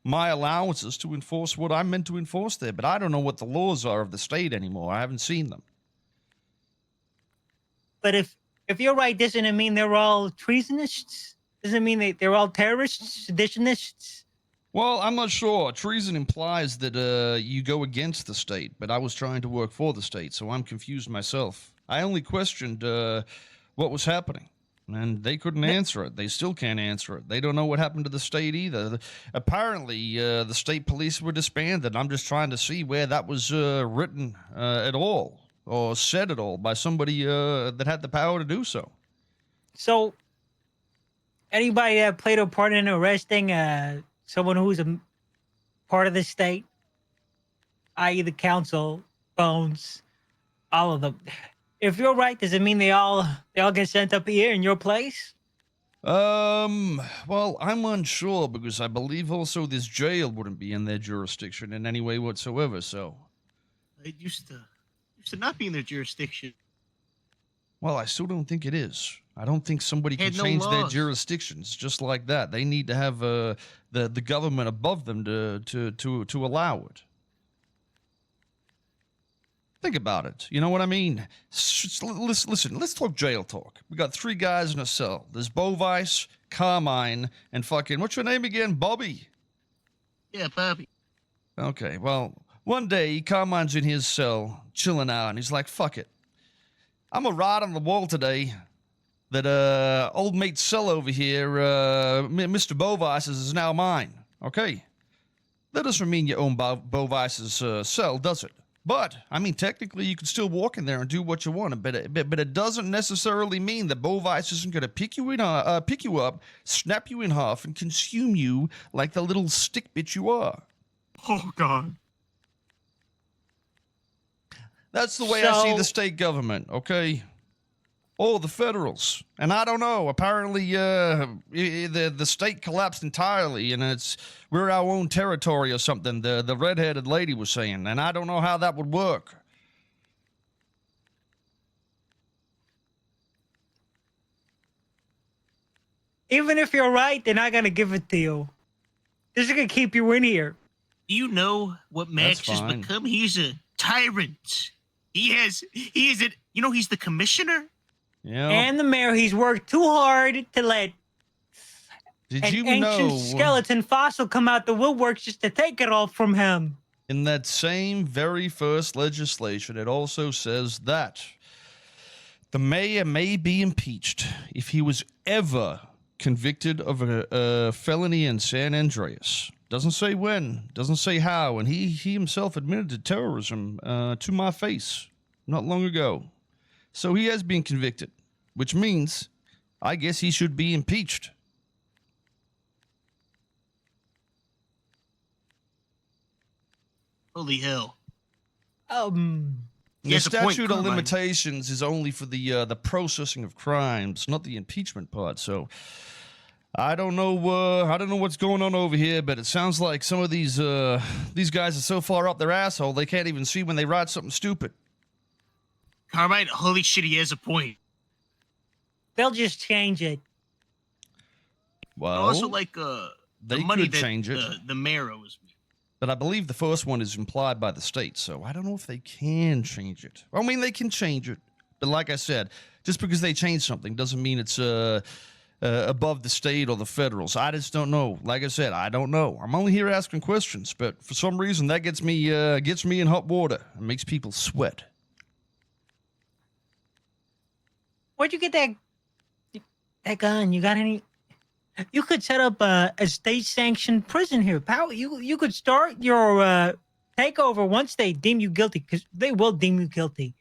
Speaker 1: my allowances to enforce what I'm meant to enforce there. But I don't know what the laws are of the state anymore. I haven't seen them.
Speaker 14: But if you're right, doesn't it mean they're all treasonists? Doesn't it mean they're all terrorists, seditionists?
Speaker 1: Well, I'm not sure. Treason implies that you go against the state, but I was trying to work for the state, so I'm confused myself. I only questioned what was happening. And they couldn't answer it. They still can't answer it. They don't know what happened to the state either. Apparently, the state police were disbanded. I'm just trying to see where that was written at all or said at all by somebody that had the power to do so.
Speaker 14: So, anybody that played a part in arresting someone who's a part of the state, i.e., the council, Bones, all of them. If you're right, does it mean they all get sent up here in your place?
Speaker 1: Well, I'm unsure because I believe also this jail wouldn't be in their jurisdiction in any way whatsoever. So,
Speaker 17: It used to not be in their jurisdiction.
Speaker 1: well, I still don't think it is. I don't think somebody can
Speaker 17: Had no
Speaker 1: change their
Speaker 17: laws.
Speaker 1: jurisdictions just like that. They need to have the government above them to allow it. Think about it. You know what I mean? Listen, let's talk jail talk. We got 3 guys in a cell. There's Bovice, Carmine, and fucking, what's your name again? Bobby?
Speaker 17: Yeah, Bobby.
Speaker 1: Okay, well, one day, Carmine's in his cell, chilling out, and he's like, fuck it. I'm gonna write on the wall today that old mate cell over here, Mr. Bovice's, is now mine. Okay? That doesn't mean you own Bovice's cell, does it? But, I mean, technically, you can still walk in there and do what you want, but it doesn't necessarily mean that Bovice isn't going to pick you up, snap you in half, and consume you like the little stick bitch you are.
Speaker 17: Oh, God.
Speaker 1: That's the way I see
Speaker 14: So-
Speaker 1: the state government, okay? Or the federals. And I don't know, apparently the state collapsed entirely, and we're our own territory or something, the redheaded lady was saying, and I don't know how that would work.
Speaker 14: Even if you're right, they're not gonna give it to you. They're just gonna keep you in here.
Speaker 17: Do you know what Max
Speaker 1: That's
Speaker 17: has
Speaker 1: fine.
Speaker 17: become? He's a tyrant. He's the commissioner.
Speaker 1: Yeah.
Speaker 14: And the mayor, he's worked too hard to let
Speaker 1: Did
Speaker 14: an
Speaker 1: you
Speaker 14: ancient
Speaker 1: know
Speaker 14: skeleton fossil come out the woodworks just to take it all from him?
Speaker 1: in that same very first legislation, it also says that the mayor may be impeached if he was ever convicted of a felony in San Andreas. Doesn't say when, doesn't say how, and he himself admitted to terrorism to my face not long ago. So he has been convicted, which means I guess he should be impeached.
Speaker 17: Holy hell.
Speaker 1: The
Speaker 17: has a point,
Speaker 1: statute of
Speaker 17: Carmine.
Speaker 1: limitations is only for the processing of crimes, not the impeachment part. So I don't know what's going on over here, but it sounds like some of these guys are so far up their asshole they can't even see when they write something stupid.
Speaker 17: Carmine, holy shit, he has a point.
Speaker 14: They'll just change it.
Speaker 1: Well,
Speaker 17: Also, like
Speaker 1: they
Speaker 17: the money
Speaker 1: could
Speaker 17: that
Speaker 1: change it.
Speaker 17: the mayor owes me.
Speaker 1: But I believe the first one is implied by the state, so I don't know if they can change it. I mean, they can change it, but like I said, just because they change something doesn't mean it's above the state or the federals. I just don't know. Like I said, I don't know. I'm only here asking questions, but for some reason that gets me in hot water and makes people sweat.
Speaker 14: Where'd you get that gun? You got any? You could set up a state-sanctioned prison here, pal. You could start your takeover once they deem you guilty, because they will deem you guilty.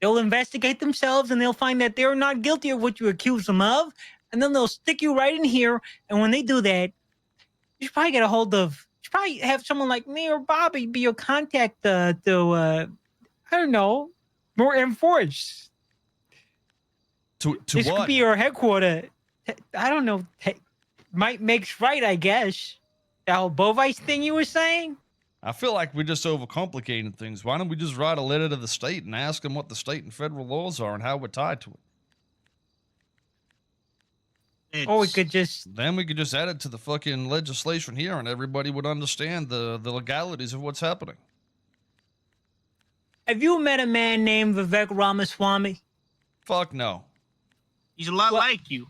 Speaker 14: They'll investigate themselves, and they'll find that they're not guilty of what you accuse them of, and then they'll stick you right in here. And when they do that, you should probably get a hold of. You should probably have someone like me or Bobby be your contact to I don't know, more enforce.
Speaker 1: To
Speaker 14: This
Speaker 1: what?
Speaker 14: could be your headquarters. I don't know. Might makes right, I guess. That whole Bovice thing you were saying?
Speaker 1: I feel like we're just overcomplicating things. Why don't we just write a letter to the state and ask them what the state and federal laws are and how we're tied to it?
Speaker 14: Or we could just...
Speaker 1: Then we could just add it to the fucking legislation here and everybody would understand the legalities of what's happening.
Speaker 14: Have you met a man named Vivek Ramaswamy?
Speaker 1: Fuck no.
Speaker 17: He's a lot like you.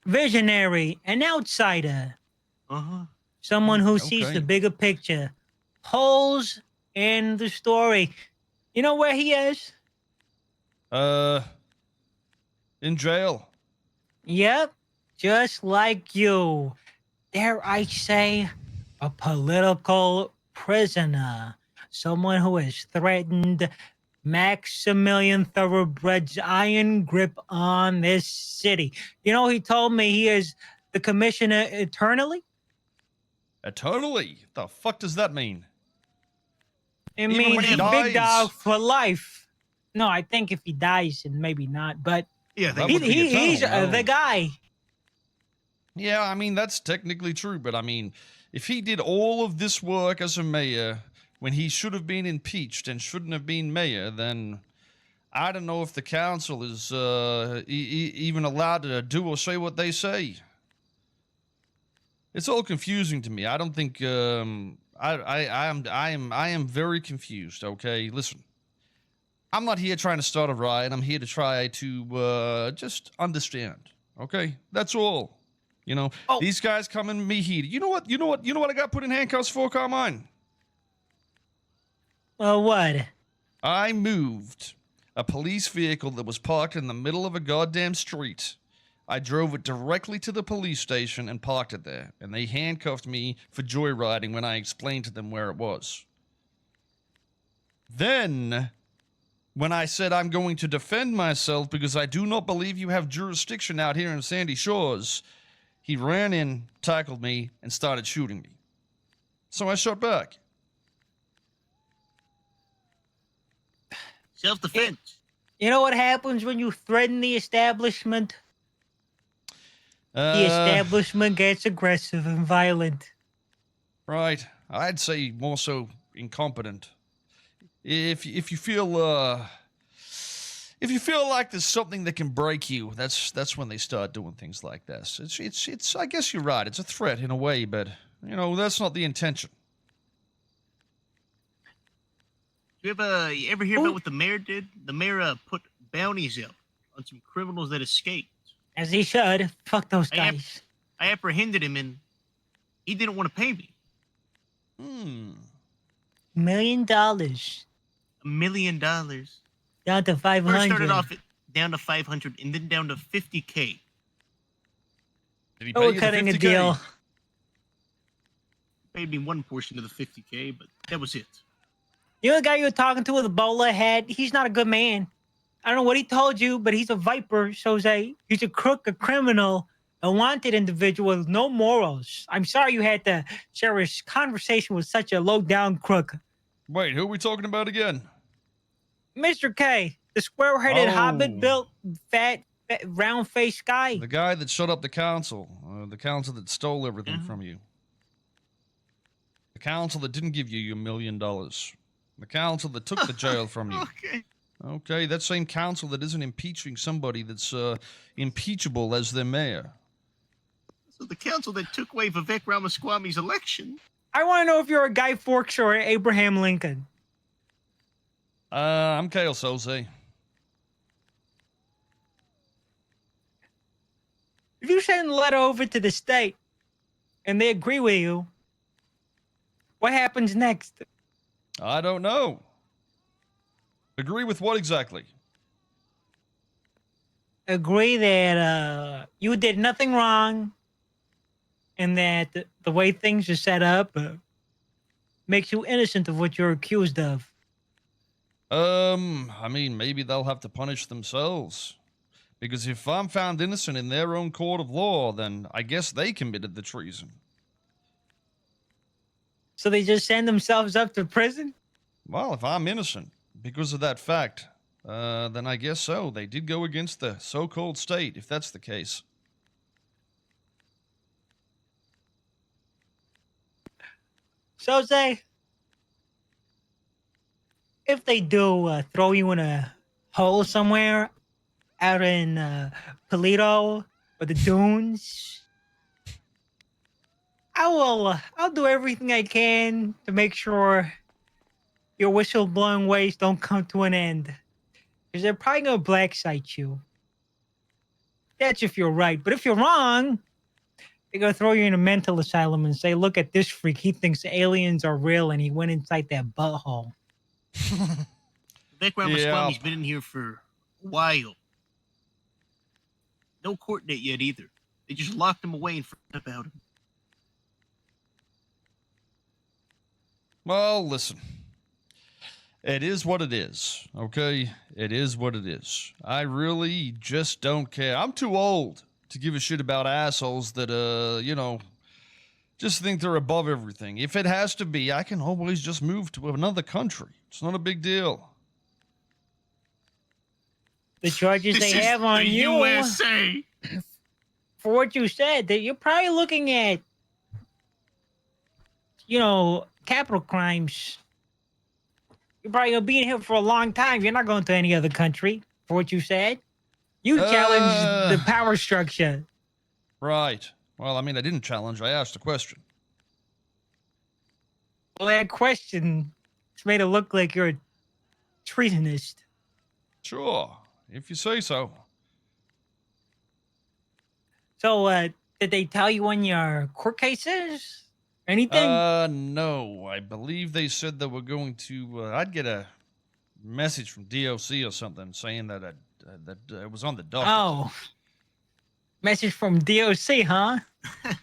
Speaker 14: Visionary, an outsider.
Speaker 17: Uh-huh.
Speaker 14: Someone who sees
Speaker 1: Okay.
Speaker 14: the bigger picture. Holes in the story. You know where he is?
Speaker 1: In jail.
Speaker 14: Yep, just like you. Dare I say, a political prisoner. Someone who has threatened Maximilian Thoroughbred's iron grip on this city. You know, he told me he is the commissioner eternally.
Speaker 1: Eternally? The fuck does that mean?
Speaker 14: It
Speaker 1: Even
Speaker 14: means
Speaker 1: when he
Speaker 14: he's big dog
Speaker 1: dies?
Speaker 14: for life. No, I think if he dies, and maybe not, but
Speaker 17: Yeah,
Speaker 1: That
Speaker 17: they,
Speaker 1: would be
Speaker 14: he's
Speaker 1: eternal,
Speaker 14: the
Speaker 1: no.
Speaker 14: guy.
Speaker 1: Yeah, I mean, that's technically true, but I mean, if he did all of this work as a mayor when he should have been impeached and shouldn't have been mayor, then I don't know if the council is even allowed to do or say what they say. It's all confusing to me. I don't think I am very confused. Okay, listen. I'm not here trying to start a riot. I'm here to try to just understand. Okay, that's all. You know, these guys come in me heated. You know what I got put in handcuffs for, Carmine?
Speaker 14: What?
Speaker 1: I moved a police vehicle that was parked in the middle of a goddamn street. I drove it directly to the police station and parked it there, and they handcuffed me for joyriding when I explained to them where it was. Then, when I said I'm going to defend myself because I do not believe you have jurisdiction out here in Sandy Shores, he ran in, tackled me, and started shooting me. So I shot back.
Speaker 17: self-defense.
Speaker 14: You know what happens when you threaten the establishment? The establishment gets aggressive and violent.
Speaker 1: Right. I'd say more so incompetent. If you feel like there's something that can break you, that's when they start doing things like this. It's I guess you're right. It's a threat in a way, but you know, that's not the intention.
Speaker 17: You ever hear about what the mayor did? The mayor put bounties out on some criminals that escaped.
Speaker 14: As he should. Fuck those guys.
Speaker 17: I apprehended him and he didn't want to pay me.
Speaker 14: $1 million.
Speaker 17: $1 million.
Speaker 14: Down to 500.
Speaker 17: First started off down to 500 and then down to 50K.
Speaker 1: Did he
Speaker 14: Oh, we're cutting a deal.
Speaker 17: Paid me one portion of the 50K, but that was it.
Speaker 14: You know the guy you were talking to with a bowler hat? He's not a good man. I don't know what he told you, but he's a viper, Soze. He's a crook, a criminal, a wanted individual with no morals. I'm sorry you had to share a conversation with such a low-down crook.
Speaker 1: Wait, who are we talking about again?
Speaker 14: Mr. K, the square-headed hobbit-built, fat, round-faced guy.
Speaker 1: The guy that shut up the council that stole everything from you. The council that didn't give you your $1 million. The council that took the jail from you. Okay, that same council that isn't impeaching somebody that's impeachable as their mayor.
Speaker 17: So the council that took away Vivek Ramaswamy's election.
Speaker 14: I want to know if you're a Guy Fawkes or Abraham Lincoln.
Speaker 1: I'm Kale Soze.
Speaker 14: If you send a letter over to the state and they agree with you, what happens next?
Speaker 1: I don't know. Agree with what exactly?
Speaker 14: Agree that you did nothing wrong and that the way things are set up makes you innocent of what you're accused of.
Speaker 1: I mean, maybe they'll have to punish themselves. Because if I'm found innocent in their own court of law, then I guess they committed the treason.
Speaker 14: So they just send themselves up to prison?
Speaker 1: Well, if I'm innocent because of that fact, then I guess so. They did go against the so-called state, if that's the case.
Speaker 14: Soze, if they do throw you in a hole somewhere out in Polito or the dunes, I'll do everything I can to make sure your whistleblowing ways don't come to an end. Because they're probably going to black site you. That's if you're right. But if you're wrong, they're going to throw you in a mental asylum and say, look at this freak. He thinks aliens are real and he went inside that butthole.
Speaker 17: Vivek Ramaswamy's been in here for a while. no court date yet either. They just locked him away and forgot about him.
Speaker 1: Well, listen. It is what it is, okay? It is what it is. I really just don't care. I'm too old to give a shit about assholes that, just think they're above everything. If it has to be, I can always just move to another country. It's not a big deal.
Speaker 14: The charges they have on
Speaker 17: the
Speaker 14: you,
Speaker 17: USA.
Speaker 14: for what you said, that you're probably looking at, capital crimes. You're probably gonna be in here for a long time. You're not going to any other country, for what you said. You challenged the power structure.
Speaker 1: Right. Well, I mean, I didn't challenge. I asked a question.
Speaker 14: Well, that question made it look like you're a treasonist.
Speaker 1: Sure, if you say so.
Speaker 14: So, did they tell you when your court case is? Anything?
Speaker 1: No. I believe they said that we're going to. I'd get a message from DOC or something saying that it was on the docket.
Speaker 14: Oh, message from DOC, huh?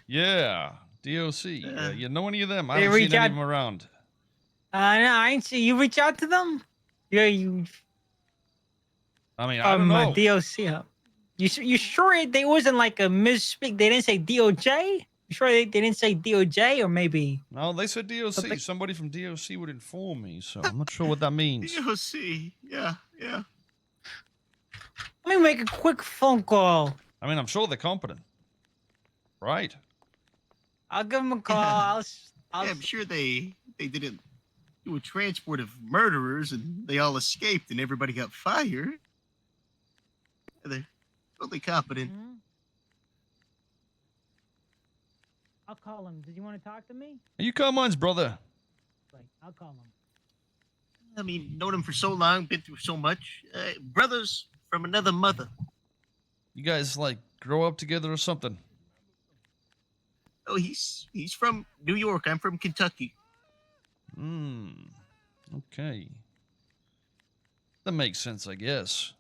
Speaker 1: Yeah, DOC. You know any of them? I
Speaker 14: They
Speaker 1: haven't
Speaker 14: reach
Speaker 1: seen any
Speaker 14: out-
Speaker 1: of them around.
Speaker 14: No, I ain't see you reach out to them. Yeah, you.
Speaker 1: I mean, I don't know.
Speaker 14: DOC. Huh? You sure they wasn't like a misspeak? They didn't say DOJ. You sure they didn't say DOJ or maybe?
Speaker 1: No, they said DOC. Somebody from DOC would inform me, so I'm not sure what that means.
Speaker 17: DOC. Yeah.
Speaker 14: Let me make a quick phone call.
Speaker 1: I mean, I'm sure they're competent. Right.
Speaker 14: I'll give them a call.
Speaker 17: I'm sure they didn't do a transport of murderers and they all escaped and everybody got fired. They're totally competent.
Speaker 14: I'll call him. Did you want to talk to me?
Speaker 1: Are you Carmine's brother?
Speaker 14: Like, I'll call him.
Speaker 17: I mean, known him for so long, been through so much. Brothers from another mother.
Speaker 1: You guys, grow up together or something?
Speaker 17: Oh, he's from New York. I'm from Kentucky.
Speaker 1: Okay. That makes sense, I guess.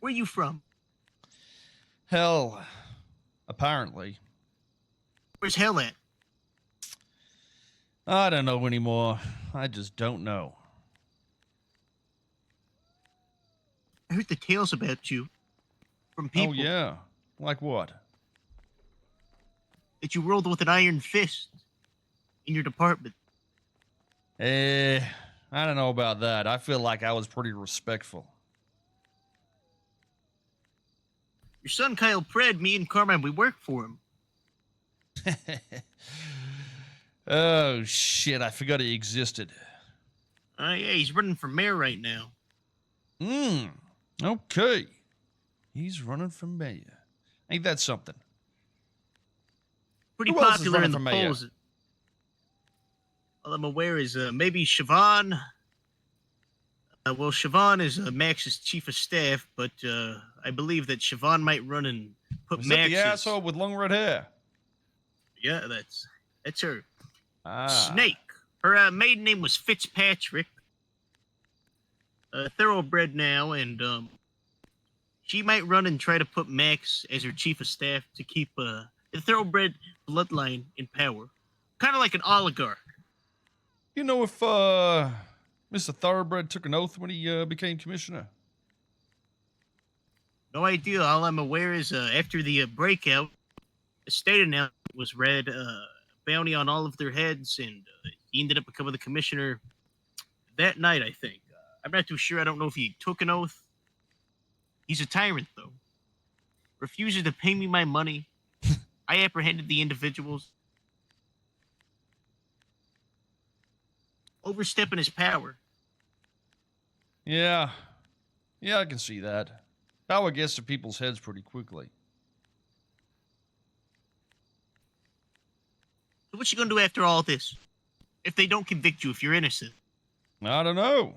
Speaker 17: Where you from?
Speaker 1: Hell, apparently.
Speaker 17: Where's hell at?
Speaker 1: I don't know anymore. I just don't know.
Speaker 17: I heard the tales about you from people.
Speaker 1: Oh, yeah? Like what?
Speaker 17: That you rolled with an iron fist in your department.
Speaker 1: I don't know about that. I feel like I was pretty respectful.
Speaker 17: Your son Kyle Pred, me and Carmine, we work for him.
Speaker 1: Oh, shit. I forgot he existed.
Speaker 17: Yeah, he's running for mayor right now.
Speaker 1: Okay. He's running for mayor. Ain't that something?
Speaker 17: Pretty
Speaker 1: Who else is
Speaker 17: popular in
Speaker 1: running
Speaker 17: the
Speaker 1: for mayor?
Speaker 17: polls. All I'm aware is maybe Siobhan. Well, Siobhan is Max's chief of staff, but I believe that Siobhan might run and put
Speaker 1: Was that
Speaker 17: Max's...
Speaker 1: the asshole with long red hair?
Speaker 17: Yeah, that's her.
Speaker 1: Ah.
Speaker 17: Snake. Her maiden name was Fitzpatrick. Thoroughbred now, and she might run and try to put Max as her chief of staff to keep the thoroughbred bloodline in power. Kind of like an oligarch.
Speaker 1: You know if Mr. Thoroughbred took an oath when he became commissioner?
Speaker 17: No idea. All I'm aware is after the breakout, a state announcement was read, bounty on all of their heads, and he ended up becoming the commissioner that night, I think. I'm not too sure. I don't know if he took an oath. He's a tyrant, though. Refuses to pay me my money. I apprehended the individuals. Overstepping his power.
Speaker 1: Yeah. Yeah, I can see that. Power gets to people's heads pretty quickly.
Speaker 17: So what you gonna do after all this? If they don't convict you, if you're innocent?
Speaker 1: I don't know.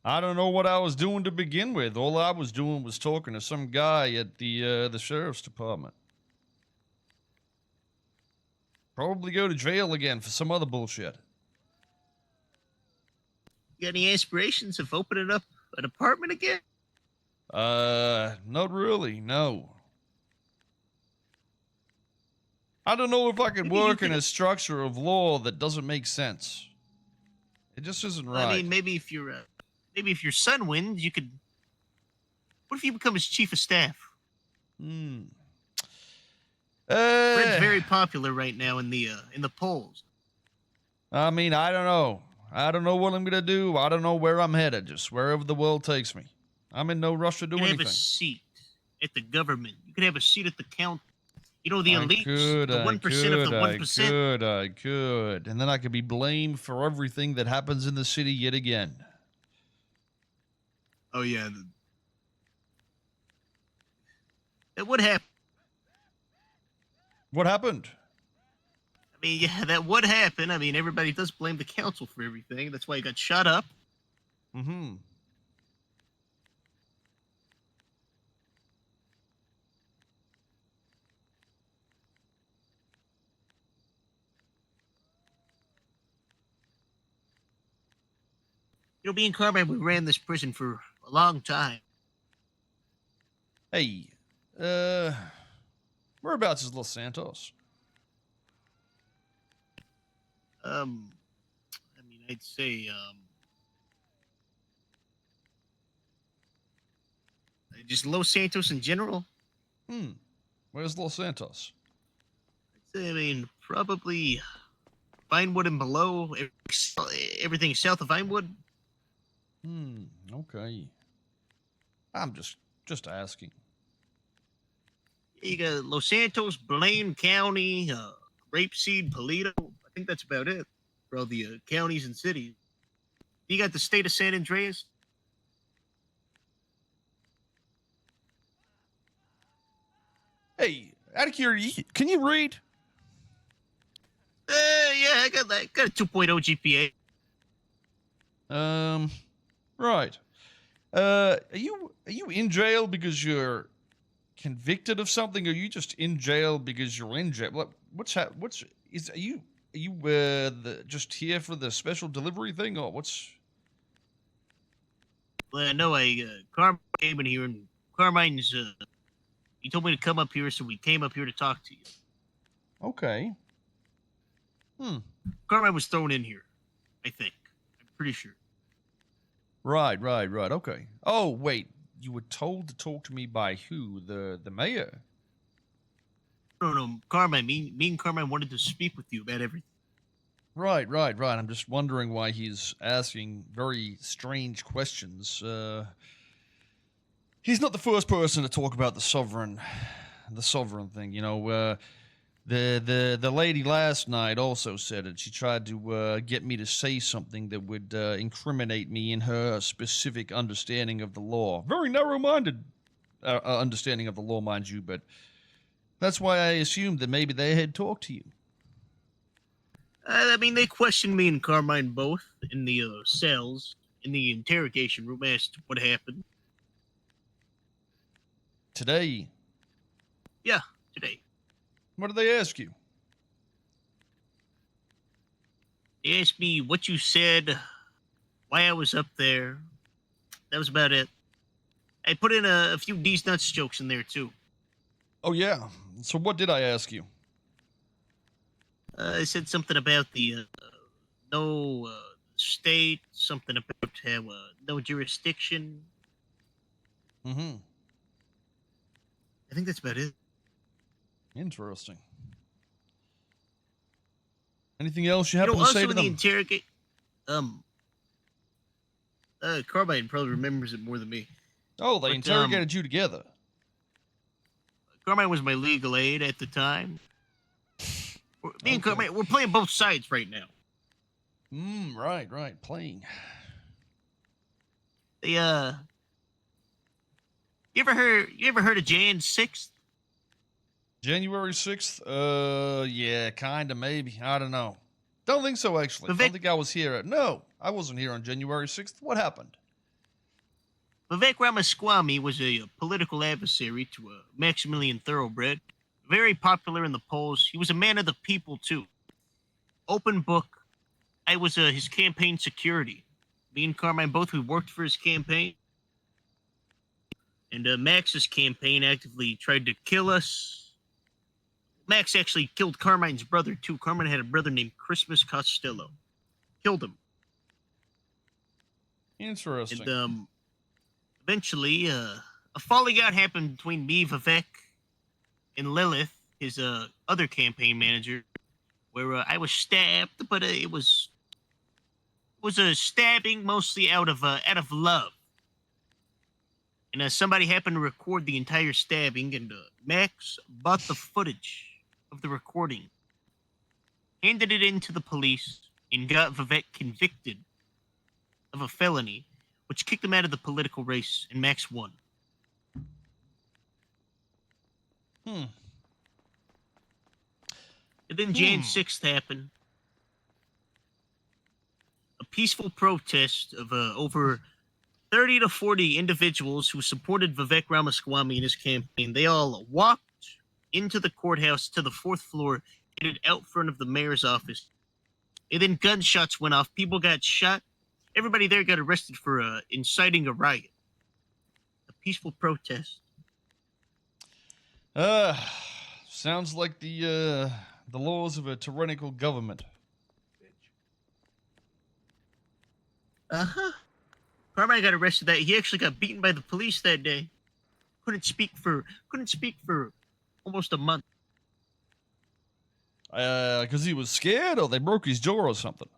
Speaker 1: I don't know what I was doing to begin with. All I was doing was talking to some guy at the sheriff's department. Probably go to jail again for some other bullshit.
Speaker 17: You got any aspirations of opening up an apartment again?
Speaker 1: Not really, no. I don't know if I could
Speaker 17: Maybe you
Speaker 1: work in
Speaker 17: could-
Speaker 1: a structure of law that doesn't make sense. It just isn't right.
Speaker 17: I mean, maybe if your son wins, you could. What if you become his chief of staff?
Speaker 1: Hmm.
Speaker 17: Fred's very popular right now in the polls.
Speaker 1: I mean, I don't know. I don't know what I'm gonna do. I don't know where I'm headed. Just wherever the world takes me. I'm in no rush to do
Speaker 17: You could
Speaker 1: anything.
Speaker 17: have a seat at the government. You could have a seat at the count. You know, the
Speaker 1: I
Speaker 17: elites,
Speaker 1: could,
Speaker 17: the 1% of the 1%.
Speaker 1: I could. And then I could be blamed for everything that happens in the city yet again.
Speaker 17: Oh yeah. That would happen.
Speaker 1: What happened?
Speaker 17: I mean, yeah, that would happen. I mean, everybody does blame the council for everything. That's why he got shut up.
Speaker 1: Mm-hmm.
Speaker 17: You know, me and Carmine, we ran this prison for a long time.
Speaker 1: Hey, whereabouts is Los Santos?
Speaker 17: I mean, I'd say, just Los Santos in general.
Speaker 1: Where's Los Santos?
Speaker 17: I mean, probably Vinewood and below. Everything south of Vinewood.
Speaker 1: Okay. I'm just asking.
Speaker 17: You got Los Santos, Blaine County, Rapeseed, Paleto. I think that's about it for all the counties and cities. You got the state of San Andreas.
Speaker 1: Hey, out of curiosity, can you read?
Speaker 17: Yeah, I got that. Got a 2.0 GPA.
Speaker 1: Right. Are you in jail because you're convicted of something, or are you just in jail because you're in jail? Are you just here for the special delivery thing, or what's?
Speaker 17: Well, no, Carmine came in here, and Carmine's, he told me to come up here, so we came up here to talk to you.
Speaker 1: Okay.
Speaker 17: Carmine was thrown in here, I think. I'm pretty sure.
Speaker 1: Right. Okay. Oh, wait. You were told to talk to me by who? The mayor?
Speaker 17: No, Carmine. Me and Carmine wanted to speak with you about everything.
Speaker 1: Right. I'm just wondering why he's asking very strange questions. He's not the first person to talk about the sovereign thing. You know, the lady last night also said it. She tried to get me to say something that would incriminate me in her specific understanding of the law. Very narrow-minded understanding of the law, mind you, but that's why I assumed that maybe they had talked to you.
Speaker 17: I mean, they questioned me and Carmine both in the cells, in the interrogation room, asked what happened.
Speaker 1: Today?
Speaker 17: Yeah, today.
Speaker 1: What did they ask you?
Speaker 17: They asked me what you said, why I was up there. That was about it. I put in a few D's Nuts jokes in there, too.
Speaker 1: Oh, yeah. So what did I ask you?
Speaker 17: I said something about the no state, something about how no jurisdiction.
Speaker 1: Mm-hmm.
Speaker 17: I think that's about it.
Speaker 1: Interesting. Anything else you happen to
Speaker 17: also
Speaker 1: say to
Speaker 17: in the
Speaker 1: them?
Speaker 17: interrogate, Carbine probably remembers it more than me.
Speaker 1: Oh, they
Speaker 17: But,
Speaker 1: interrogated you together.
Speaker 17: Carmine was my legal aid at the time. Me and Carmine, we're playing both sides right now.
Speaker 1: Right. Playing.
Speaker 17: They, you ever heard of Jan 6th?
Speaker 1: January 6th? Yeah, kinda, maybe. I don't know. Don't think so, actually. Don't think I was here. No, I wasn't here on January 6th. What happened?
Speaker 17: Vivek Ramaswamy was a political adversary to Maximilian Thoroughbred. Very popular in the polls. He was a man of the people, too. Open book. I was his campaign security. Me and Carmine both, we worked for his campaign. And Max's campaign actively tried to kill us. Max actually killed Carmine's brother too. Carmine had a brother named Christmas Costello. Killed him.
Speaker 1: Interesting.
Speaker 17: And eventually, a falling out happened between me, Vivek, and Lilith, his other campaign manager, where I was stabbed, but it was a stabbing mostly out of love. And somebody happened to record the entire stabbing, and Max bought the footage of the recording, handed it in to the police, and got Vivek convicted of a felony, which kicked him out of the political race, and Max won.
Speaker 1: Hmm.
Speaker 17: And then Jan 6th happened. A peaceful protest of over 30 to 40 individuals who supported Vivek Ramaswamy in his campaign. They all walked into the courthouse to the 4th floor, headed out front of the mayor's office. And then gunshots went off. People got shot. Everybody there got arrested for inciting a riot. A peaceful protest.
Speaker 1: Sounds like the laws of a tyrannical government.
Speaker 17: Uh-huh. Carmine got arrested that he actually got beaten by the police that day. Couldn't speak for almost a month.
Speaker 1: Because he was scared, or they broke his jaw or something.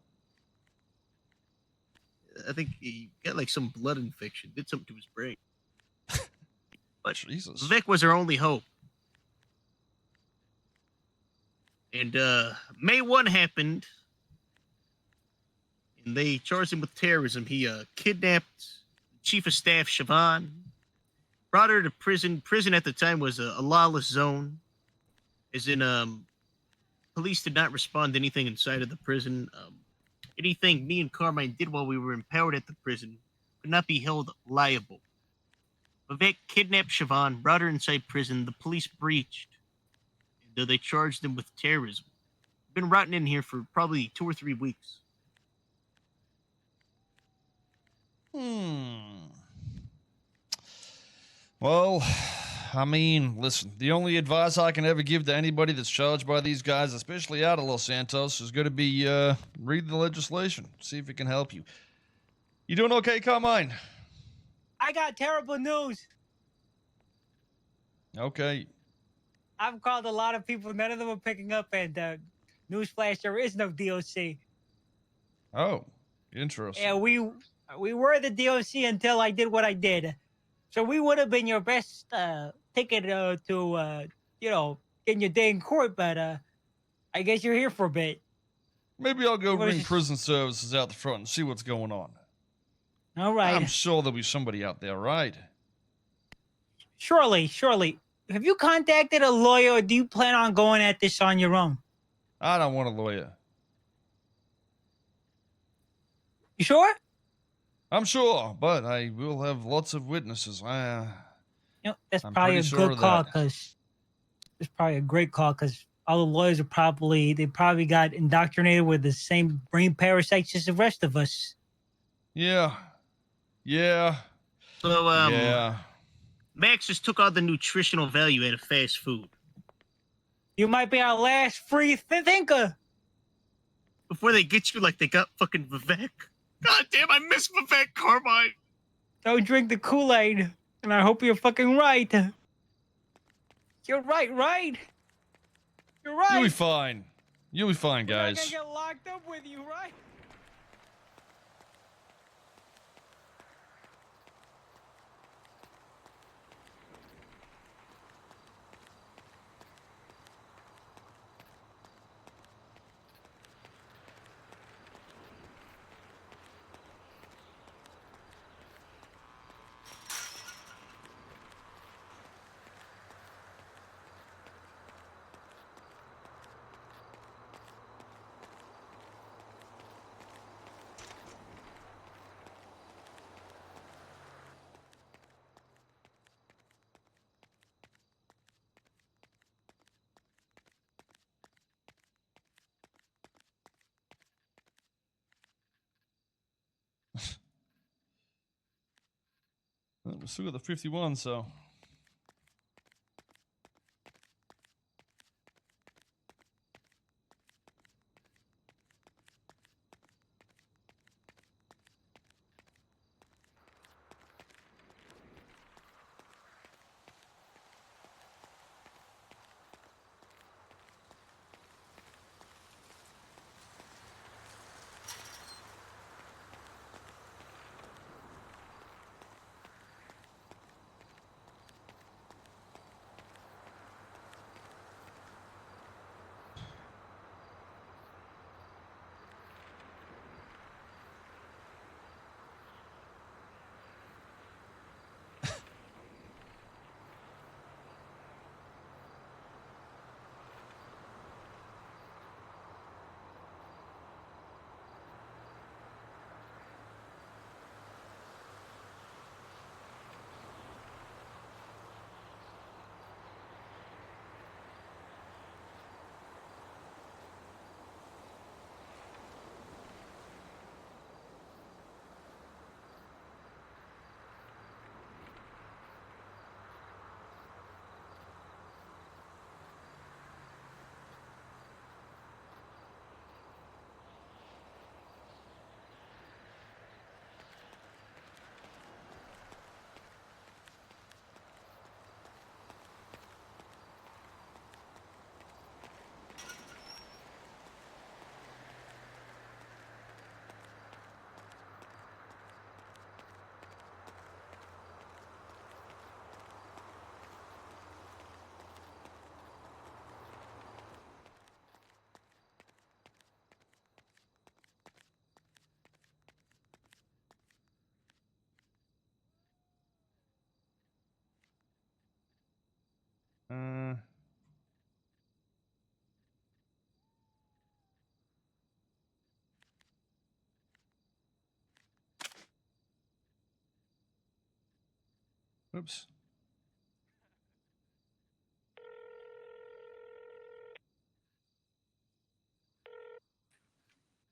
Speaker 17: I think he got like some blood infection, did something to his brain. But
Speaker 1: Jesus.
Speaker 17: Vivek was our only hope. And May 1 happened, and they charged him with terrorism. He kidnapped Chief of Staff Siobhan, brought her to prison. Prison at the time was a lawless zone, as in police did not respond to anything inside of the prison. Anything me and Carmine did while we were empowered at the prison could not be held liable. Vivek kidnapped Siobhan, brought her inside prison. The police breached, and they charged him with terrorism. Been rotting in here for probably 2 or 3 weeks.
Speaker 1: Well, I mean, listen, the only advice I can ever give to anybody that's charged by these guys, especially out of Los Santos, is going to be read the legislation, see if it can help you. You doing okay, Carmine?
Speaker 14: I got terrible news.
Speaker 1: Okay.
Speaker 14: I've called a lot of people. None of them are picking up. And newsflash, there is no DOC.
Speaker 1: Oh, interesting.
Speaker 14: Yeah, we were the DOC until I did what I did. So we would have been your best ticket to, getting your day in court. But I guess you're here for a bit.
Speaker 1: Maybe I'll go ring prison services out the front and see what's going on.
Speaker 14: All right.
Speaker 1: I'm sure there'll be somebody out there, right?
Speaker 14: Surely. Have you contacted a lawyer, or do you plan on going at this on your own?
Speaker 1: I don't want a lawyer.
Speaker 14: You sure?
Speaker 1: I'm sure, but I will have lots of witnesses.
Speaker 14: That's
Speaker 1: I'm
Speaker 14: probably a
Speaker 1: pretty sure
Speaker 14: good
Speaker 1: of
Speaker 14: call,
Speaker 1: that.
Speaker 14: because it's probably a great call, because all the lawyers are probably got indoctrinated with the same brain parasites as the rest of us.
Speaker 1: Yeah.
Speaker 17: So, Max just took all the nutritional value out of fast food.
Speaker 14: You might be our last free thinker.
Speaker 17: Before they get you like they got fucking Vivek. God damn, I miss Vivek, Carmine.
Speaker 14: Don't drink the Kool-Aid, and I hope you're fucking right. You're right? You're right.
Speaker 1: You'll be fine. You'll be fine,
Speaker 14: We're not
Speaker 1: guys.
Speaker 14: gonna get locked up with you, right?
Speaker 1: Well, we still got the 51, so. Oops.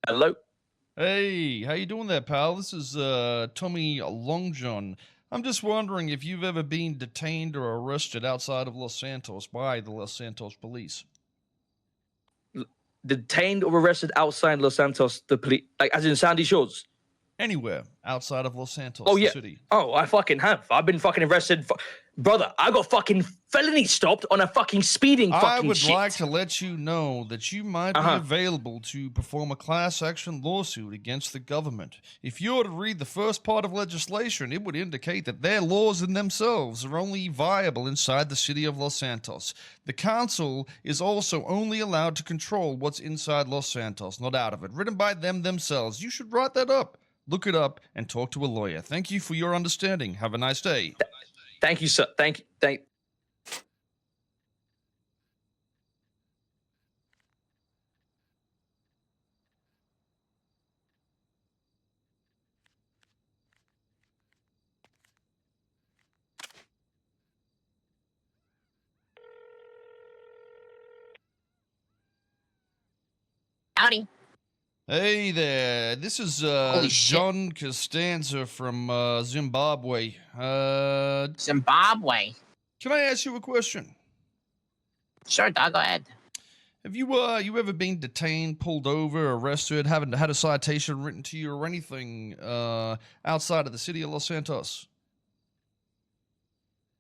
Speaker 18: Hello.
Speaker 1: Hey, how you doing there, pal? This is Tommy Longjohn. I'm just wondering if you've ever been detained or arrested outside of Los Santos by the Los Santos police.
Speaker 18: Detained or arrested outside Los Santos, the police, like as in Sandy Shores?
Speaker 1: Anywhere outside of Los Santos,
Speaker 18: Oh
Speaker 1: the
Speaker 18: yeah.
Speaker 1: city.
Speaker 18: Oh, I fucking have. I've been fucking arrested. Brother, I got fucking felony stopped on a fucking speeding fucking
Speaker 1: I would
Speaker 18: shit.
Speaker 1: like to let you know that you might be available to perform a class action lawsuit against the government. If you were to read the first part of legislation, it would indicate that their laws in themselves are only viable inside the city of Los Santos. The council is also only allowed to control what's inside Los Santos, not out of it. Written by them themselves. You should write that up. Look it up and talk to a lawyer. Thank you for your understanding. Have a nice day.
Speaker 18: Thank you, sir. Thank you.
Speaker 15: Howdy.
Speaker 1: Hey there, this is John Costanza from Zimbabwe.
Speaker 15: Zimbabwe?
Speaker 1: Can I ask you a question?
Speaker 15: Sure, dog, go ahead.
Speaker 1: Have you you ever been detained, pulled over, arrested, haven't had a citation written to you or anything outside of the city of Los Santos?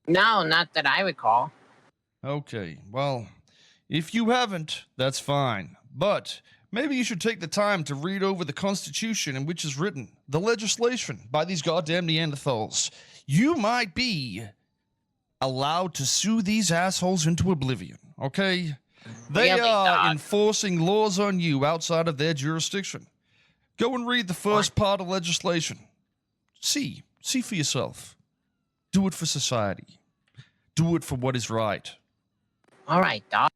Speaker 15: No, not that I recall.
Speaker 1: Okay, well, if you haven't, that's fine. But maybe you should take the time to read over the Constitution in which is written, the legislation by these goddamn Neanderthals. You might be allowed to sue these assholes into oblivion, okay? They are enforcing laws on you outside of their jurisdiction. Go and read the first part of legislation. See for yourself. Do it for society. Do it for what is right.
Speaker 15: All right, dog.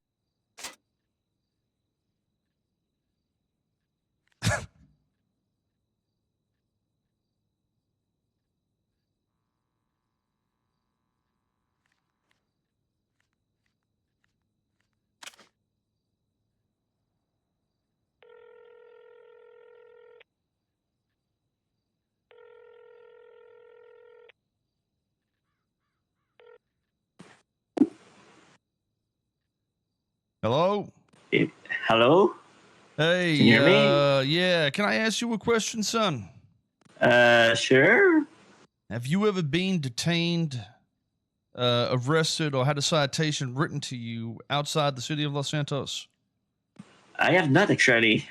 Speaker 1: Hello?
Speaker 19: Hello?
Speaker 1: Hey,
Speaker 19: Can you hear me?
Speaker 1: Yeah, can I ask you a question, son?
Speaker 19: Sure.
Speaker 1: Have you ever been detained, arrested, or had a citation written to you outside the city of Los Santos?
Speaker 19: I have not actually.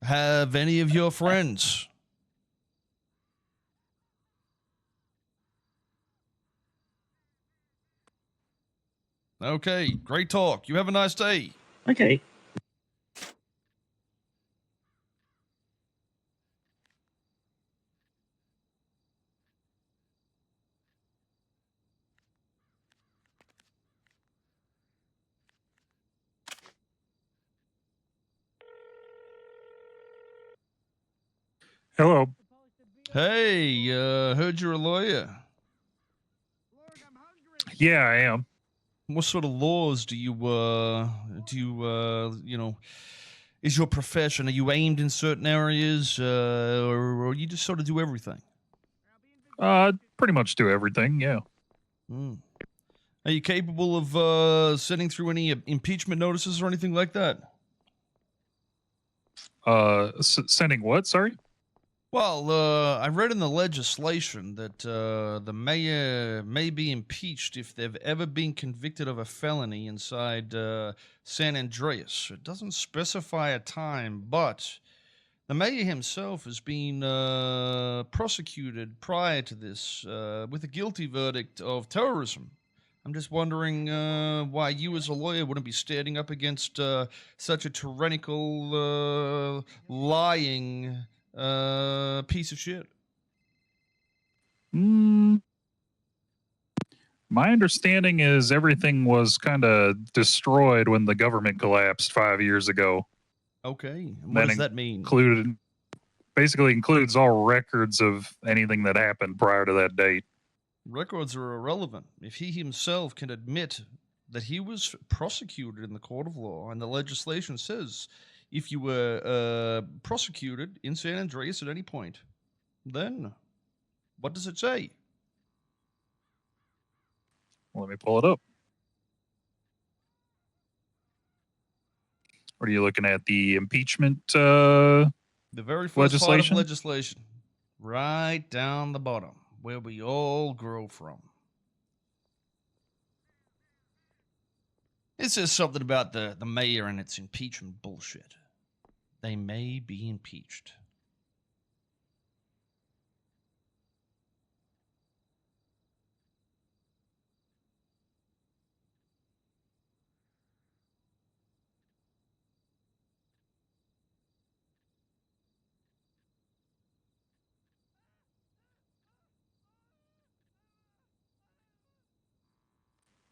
Speaker 1: Have any of your friends? Okay, great talk. You have a nice day.
Speaker 19: Okay.
Speaker 13: Hello.
Speaker 1: Hey, heard you're a lawyer.
Speaker 13: Yeah, I am.
Speaker 1: What sort of laws do you is your profession? Are you aimed in certain areas, or you just sort of do everything?
Speaker 13: Pretty much do everything, yeah.
Speaker 1: Are you capable of sending through any impeachment notices or anything like that?
Speaker 13: Sending what, sorry?
Speaker 1: Well, I read in the legislation that the mayor may be impeached if they've ever been convicted of a felony inside San Andreas. It doesn't specify a time, but the mayor himself has been prosecuted prior to this with a guilty verdict of terrorism. I'm just wondering why you as a lawyer wouldn't be standing up against such a tyrannical, lying piece of shit.
Speaker 13: My understanding is everything was kind of destroyed when the government collapsed 5 years ago.
Speaker 1: Okay, and what does that mean?
Speaker 13: Basically includes all records of anything that happened prior to that date.
Speaker 1: Records are irrelevant. If he himself can admit that he was prosecuted in the court of law, and the legislation says if you were prosecuted in San Andreas at any point, then what does it say?
Speaker 13: Let me pull it up. What are you looking at? The impeachment
Speaker 1: The very first part of
Speaker 13: legislation?
Speaker 1: legislation, right down the bottom, where we all grow from. It says something about the mayor and its impeachment bullshit. They may be impeached.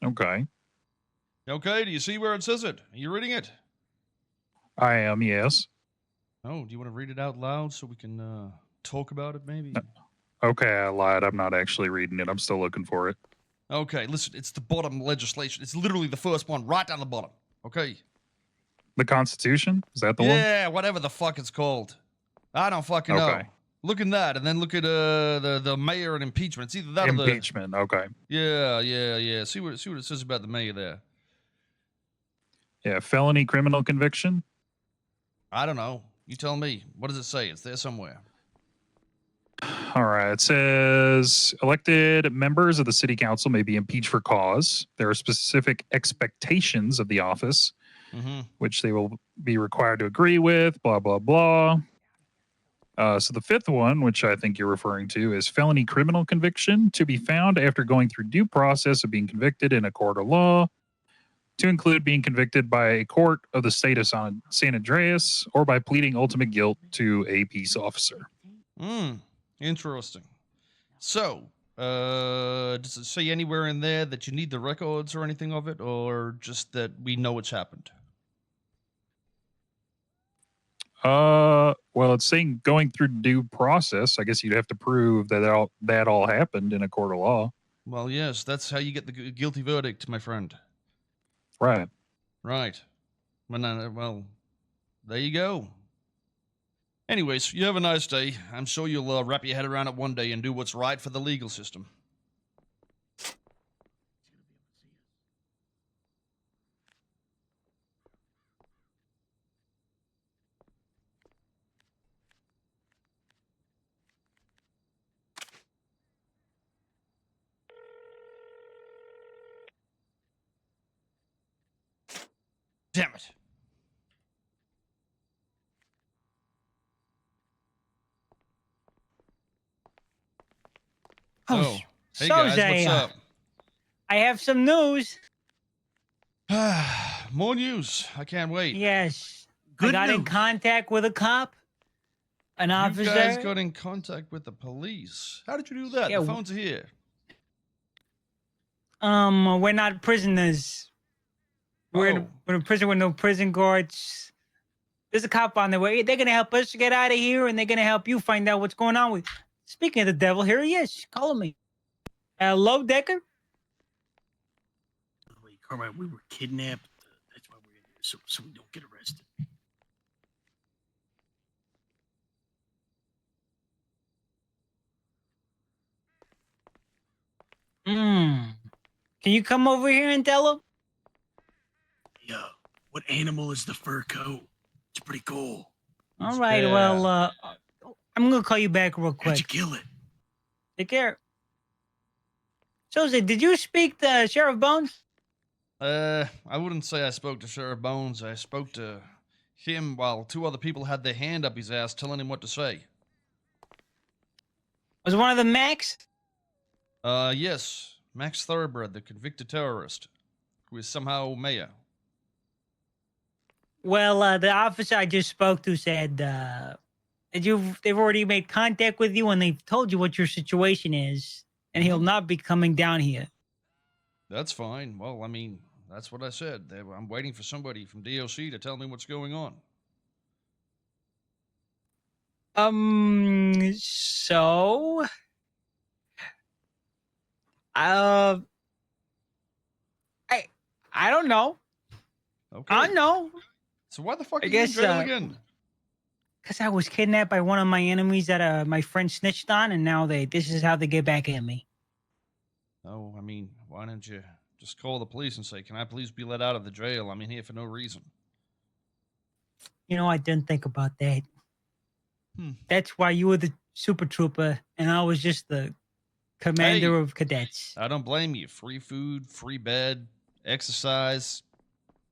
Speaker 13: Okay.
Speaker 1: Okay, do you see where it says it? Are you reading it?
Speaker 13: I am, yes.
Speaker 1: Oh, do you want to read it out loud so we can talk about it maybe?
Speaker 13: Okay, I lied. I'm not actually reading it. I'm still looking for it.
Speaker 1: Okay, listen, it's the bottom legislation. It's literally the first one, right down the bottom. Okay?
Speaker 13: The Constitution? Is that the one?
Speaker 1: Yeah, whatever the fuck it's called. I don't fucking know.
Speaker 13: Okay.
Speaker 1: Look at that, and then look at the mayor and impeachment. It's either that or the...
Speaker 13: Impeachment, okay.
Speaker 1: Yeah. See what it says about the mayor there.
Speaker 13: Yeah, felony criminal conviction?
Speaker 1: I don't know. You tell me. What does it say? It's there somewhere.
Speaker 13: All right. It says elected members of the city council may be impeached for cause. There are specific expectations of the office, which they will be required to agree with, blah, blah, blah. So the fifth one, which I think you're referring to, is felony criminal conviction to be found after going through due process of being convicted in a court of law, to include being convicted by a court of the state of San Andreas or by pleading ultimate guilt to a peace officer.
Speaker 1: Interesting. So, does it say anywhere in there that you need the records or anything of it, or just that we know it's happened?
Speaker 13: Well, it's saying going through due process. I guess you'd have to prove that all happened in a court of law.
Speaker 1: Well, yes, that's how you get the guilty verdict, my friend.
Speaker 13: Right.
Speaker 1: Right. Well, there you go. Anyways, you have a nice day. I'm sure you'll wrap your head around it one day and do what's right for the legal system. Damn it.
Speaker 14: Oh,
Speaker 1: hey guys,
Speaker 14: Soze,
Speaker 1: what's up?
Speaker 14: I have some news.
Speaker 1: More news. I can't wait.
Speaker 14: Yes. I got in contact with a cop, an officer.
Speaker 1: You guys got in contact with the police. How did you do that?
Speaker 14: Yeah,
Speaker 1: The phones are here.
Speaker 14: We're not prisoners. We're in a prison with no prison guards. There's a cop on the way. They're gonna help us get out of here, and they're gonna help you find out what's going on with. Speaking of the devil, here he is. Calling me. Hello, Decker.
Speaker 17: Wait, Carmine, we were kidnapped. That's why we're in here, so we don't get arrested.
Speaker 14: Can you come over here and tell him?
Speaker 17: Yeah. What animal is the fur coat? It's pretty cool.
Speaker 14: All right. Well, I'm gonna call you back real quick.
Speaker 17: How'd you kill it?
Speaker 14: Take care. Soze, did you speak to Sheriff Bones?
Speaker 1: I wouldn't say I spoke to Sheriff Bones. I spoke to him while two other people had their hand up his ass telling him what to say.
Speaker 14: Was one of them Max?
Speaker 1: Yes. Max Thoroughbred, the convicted terrorist, who is somehow mayor.
Speaker 14: Well, the officer I just spoke to said that they've already made contact with you and they've told you what your situation is, and he'll not be coming down here.
Speaker 1: That's fine. Well, I mean, that's what I said. I'm waiting for somebody from DOC to tell me what's going on.
Speaker 14: So I don't know.
Speaker 1: Okay.
Speaker 14: I know.
Speaker 1: So why the fuck
Speaker 14: I
Speaker 1: are you in
Speaker 14: guess,
Speaker 1: jail again?
Speaker 14: Because I was kidnapped by one of my enemies that my friend snitched on, and now this is how they get back at me.
Speaker 1: Oh, I mean, why don't you just call the police and say, "Can I please be let out of the jail? I'm in here for no reason."
Speaker 14: You know, I didn't think about that. That's why you were the super trooper, and I was just the commander of cadets.
Speaker 1: I don't blame you. Free food, free bed, exercise,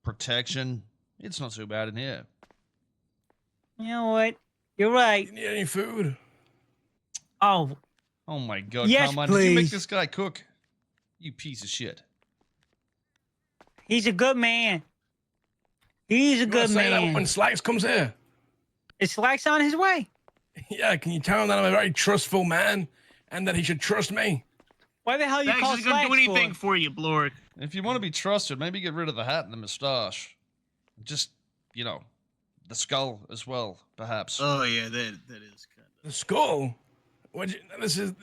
Speaker 1: protection. It's not so bad in here.
Speaker 14: You know what? You're right.
Speaker 20: You need any food?
Speaker 14: Oh.
Speaker 1: Oh my God,
Speaker 14: yes,
Speaker 1: Carmine,
Speaker 14: please.
Speaker 1: did you make this guy cook? You piece of shit.
Speaker 14: He's a good man. He's a good
Speaker 20: Say that
Speaker 14: man.
Speaker 20: when Slacks comes here.
Speaker 14: Is Slacks on his way?
Speaker 20: Yeah, can you tell him that I'm a very trustful man and that he should trust me?
Speaker 14: Why the hell you
Speaker 17: Slacks
Speaker 14: call
Speaker 17: isn't gonna do
Speaker 14: Slacks
Speaker 17: anything for you, Blork.
Speaker 1: If you want to be trusted, maybe get rid of the hat and the mustache. Just, the skull as well, perhaps.
Speaker 17: Oh yeah, that is kind of
Speaker 20: the skull. What? This is.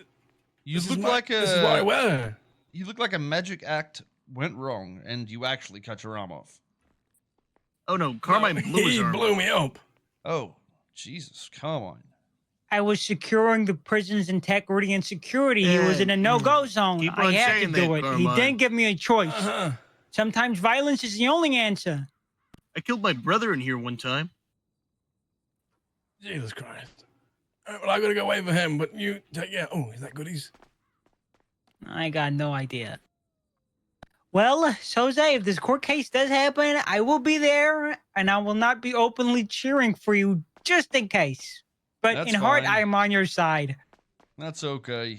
Speaker 1: You
Speaker 20: this
Speaker 1: look
Speaker 20: is my,
Speaker 1: like a.
Speaker 20: This is what I wear.
Speaker 1: You look like a magic act went wrong, and you actually cut your arm off.
Speaker 17: Oh no, Carmine blew his
Speaker 20: He
Speaker 17: arm
Speaker 20: blew
Speaker 17: off.
Speaker 20: me up.
Speaker 1: Oh, Jesus, come on.
Speaker 14: I was securing the prison's integrity and security. He was in a no-go zone.
Speaker 17: Keep
Speaker 14: I
Speaker 17: on
Speaker 14: had to
Speaker 17: saying
Speaker 14: do
Speaker 17: that,
Speaker 14: it.
Speaker 17: Carmine.
Speaker 14: He didn't give me a choice. Sometimes violence is the only answer.
Speaker 17: I killed my brother in here one time.
Speaker 20: Jesus Christ. All right, well, I gotta go away for him, but you take Oh, is that goodies?
Speaker 14: I got no idea. Well, Soze, if this court case does happen, I will be there, and I will not be openly cheering for you just in case. But
Speaker 1: That's
Speaker 14: in heart,
Speaker 1: fine.
Speaker 14: I am on your side.
Speaker 1: That's okay.